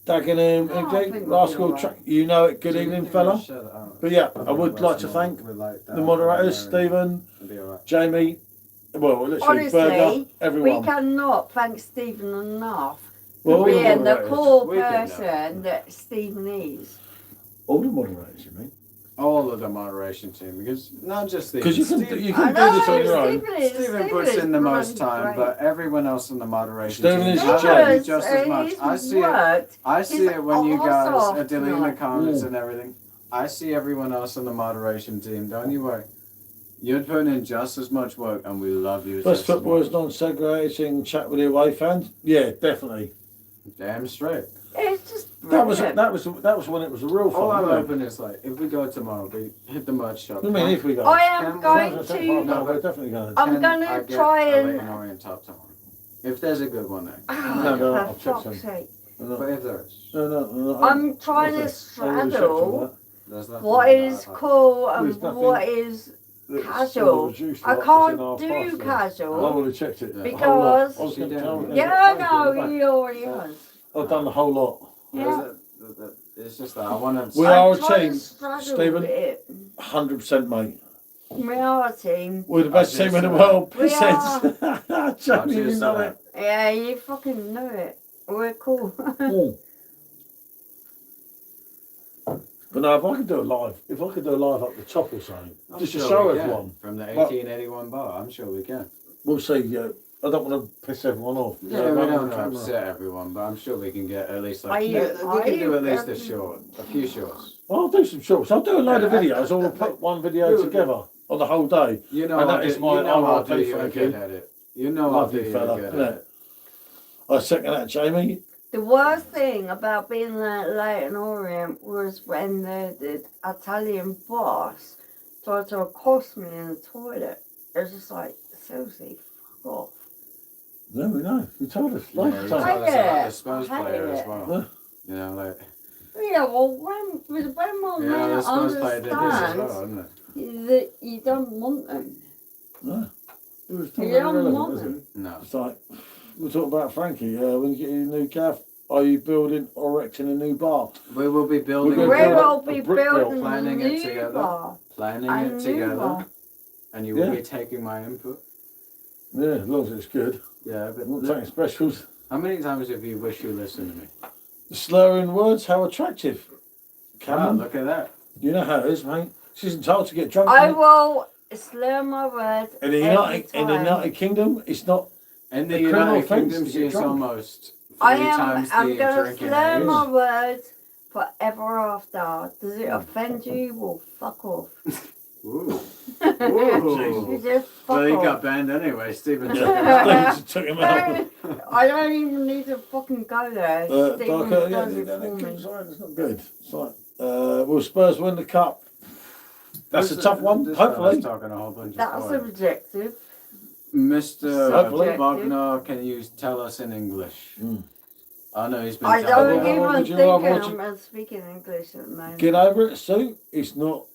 Dagenham, Oh, I think we'll be Rascal, alright. you know it. Good So you evening, can fella. shut it out. But yeah, I would like to With thank like that, the moderators, I'm wearing- Stephen, It'll be alright. Jamie, well, literally Honestly, Burger, We everyone. cannot thank Stephen enough Well, for all the being the moderators. cool We can person that Stephen is. All the moderators, you mean? All of the moderation team, because not just Stephen. Because you can Steve- you I can know, do this on your own. Stephen puts in the most time, but everyone else in the moderation Stephen team is I a love you giant. just as much. I see it. I see He's it when you awesome guys are deleting the tonight. comments Mm. and everything. I see everyone else in the moderation team. Don't you worry. You're putting in just as much work, and we love you. Best just as football is much. non-segregating. Chat with the away fans. Yeah, definitely. Damn straight. It's just That was brilliant. when it was a real fun. All I'm wasn't it? hoping is like, if we go tomorrow, we hit the mud shop. I mean, if we go. I am going No, to. we're definitely going. I'm Can gonna I get try a and- Leighton Orient top tomorrow? If there's a good one there. No, Oh, I'll for check fuck's some. sake. But if there is, No. I'm trying to I'll straddle there's nothing what like is that. cool There's and nothing what is That's casual. sort of reduced I what was in can't our do past, though. I casual. would have checked it. Yeah. The whole lot. Because- I was gonna tell them. Yeah, I know, he already has. I've done the whole lot. Yeah. It's just that I want to. We are a I'm trying team, to straddle Stephen. it. 100%, mate. We are a team. We're the best I team in the just- world. We Pissheads. Jamie, you just- know it. Yeah, you fucking know it. We're cool. Mm. But no, if I could do a live up the top or something, I'm just to sure show we can. everyone. From the Well- 1881 bar, I'm sure we can. We'll see. Yeah, I don't want to piss everyone off. Yeah, we don't want to upset everyone, but I'm sure we can get at least like. Are you- we can do at least a are you- short, a few shorts. I'll do some shorts. I'll do a load of Yeah, videos. Or we'll put one video do- together. on the whole day. You know, And I'll that is do- my you know I'll RIP, do you thank good you. at it. You know I'll do Lovely you fella, good innit? at it. I second that, Jamie. The worst thing about being there late in Orient was when the Italian boss tried to accost me in the toilet. It was just like, seriously, fuck off. There we know. You told us. Yeah, Like, you so- told us I about hate the it. Spurs I hate player as it. well. You know, like Yeah, well, when my yeah, man the Spurs player did this as well, understands didn't it? that you don't want them, No. It was you totally don't irrelevant, want was it? them. No. It's like, we're talking about Frankie. When you get your new gaff, are you building or erecting a new bar? We will be building We're We gonna build will a be brick building a planning it new together. bar. Planning A it new together, bar. and you will Yeah. be taking my input. Yeah, as long as it's good. Yeah, but I'm not taking specials. how many times have you wished you listened to me? Slurring words, how attractive. Wow, Cameron, look at that. you know how it is, mate. She's entitled to get drunk. I mate. will slur my words In the every United time. Kingdom, it's not. In the A criminal United offence Kingdom, to she get is drunk. almost I 3 times I'm the gonna drinking slur age. my words forever after. Does it offend you? Well, fuck off. Ooh. You Ooh. just fuck Well, he off. got banned anyway. Stephen took him Yeah, out. Steve took him out. I don't even need to fucking go there. Stephen Darker, yeah, does it for me. it's not good. It's like, will Spurs win the cup? That's a tough one, This hopefully. fella's talking a whole bunch of That's poetry. objective. Mr. Hopefully. Wagner, can you tell us in English? Mm. I know he's been I telling don't Well, me. would even you think rather I'm speaking English at the moment. Get over it, Sue. It's not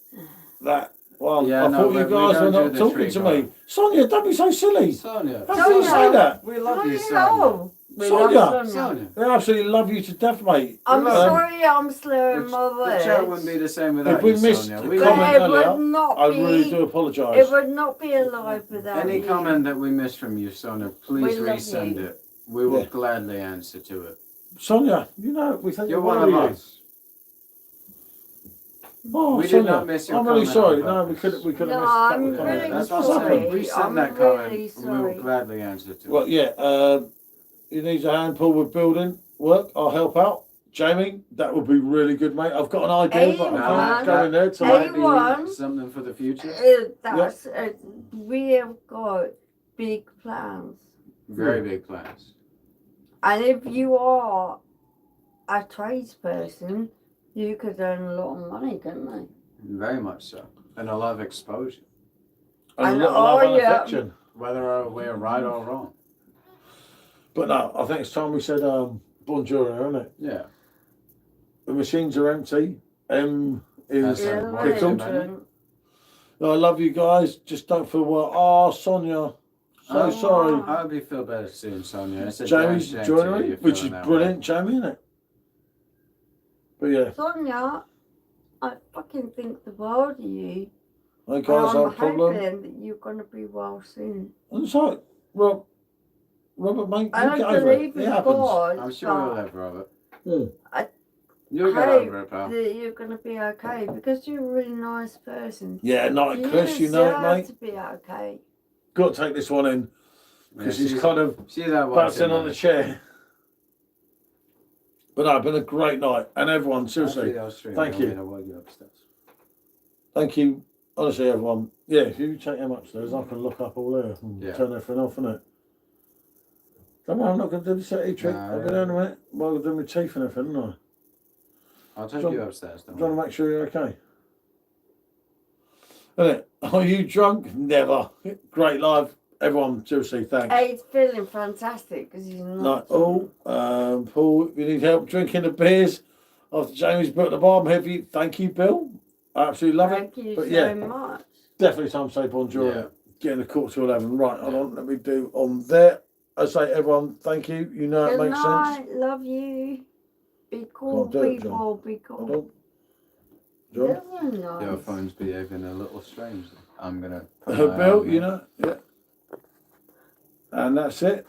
that. Well, Yeah, I no, thought we you guys don't were do not the talking tree to guy. me. Sonia, don't be so silly. Sonia. How can you say that? We love you, Sonia. Sonia. We Sonia. love Sonia. Sonia. I absolutely love you to death, mate. I'm Um, sorry I'm slurring my The chat wouldn't be words. the same without If we you, missed Sonia. the We But comment it earlier, would not I be. really do It apologise. would not be alive without Any you. comment that we missed from you, Sonia, please We love resend you. it. We will Yeah. gladly answer to it. Sonia, you know, we think You're you one were of you. us. Oh, We did Sonia, not miss your I'm really comment sorry. on No, we purpose. could have No, missed I'm that really comment. That's That's what I'm saying. happened. Resend I'm that comment. really We will sorry. gladly answer to Well, it. yeah, you need a hand pull with building work. I'll help out. Jamie, that would be really good, mate. I've got an idea, but I can't go in there Might tonight. be Anyone? something for the future. That's we have got big plans, Very big plans. and if you are a tradesperson, you could earn a lot of money, couldn't they? Very much so. And a lot of exposure. And a And little love oh, and yeah. affection. Whether we're right or wrong. But no, I think it's time we said bonjour, isn't it? Yeah. The machines are empty. M is That's right. Yeah, Why pickled. don't I love you guys. Just don't feel well. Oh, Sonia. So Oh, sorry. I hope you feel better soon, Sonia. It's a Jamie's damn shame to hear joinery, you which is feeling that brilliant, Jamie, isn't it? But yeah, Sonia, I fucking think the world of you. hey And guys, I'm no problem. hoping that you're gonna be well soon. And it's like, Robert, mate, I you don't get over it. believe It in happens. God, I'm sure you'll but live, Robert. Yeah. You'll get hope over it, pal. that you're gonna be okay because you're a really nice person. Yeah, night, You Chris, you know it, deserve mate. to be okay. Got to take this one in because Yeah, he's kind of she's that bouncing on the chair. But no, it's been a great night, and everyone, seriously, thank you. Thank you, honestly, everyone. Yeah, if you take them upstairs, I can look up all there and Yeah. turn everything off, innit? Don't worry, I'm not going to do the SETI trick. No, I'll yeah. go down a minute. Well, I'll do my teeth and everything, haven't I? I'll take John- you upstairs, don't Trying worry. to make sure you're okay. Innit? Are you drunk? Never. Great live. Everyone, seriously, thanks. He's feeling fantastic because he's not. No, Paul, if you need help drinking the beers after Jamie's put the bar, I'm heavy. Thank you, Bill. I absolutely love Thank it. you But so yeah, much. definitely time to say bonjour. Yeah. Getting the quarter to 11. Right, hold on. Let me do on there. I say, everyone, thank you. You know it Good makes night. sense. Love you. Be cool, Can't do it, people. Be Hold cool. on. John. Very nice. Your phone's behaving a little strangely. I'm going to... Bill, you know, yeah. And that's it.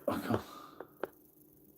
I can't.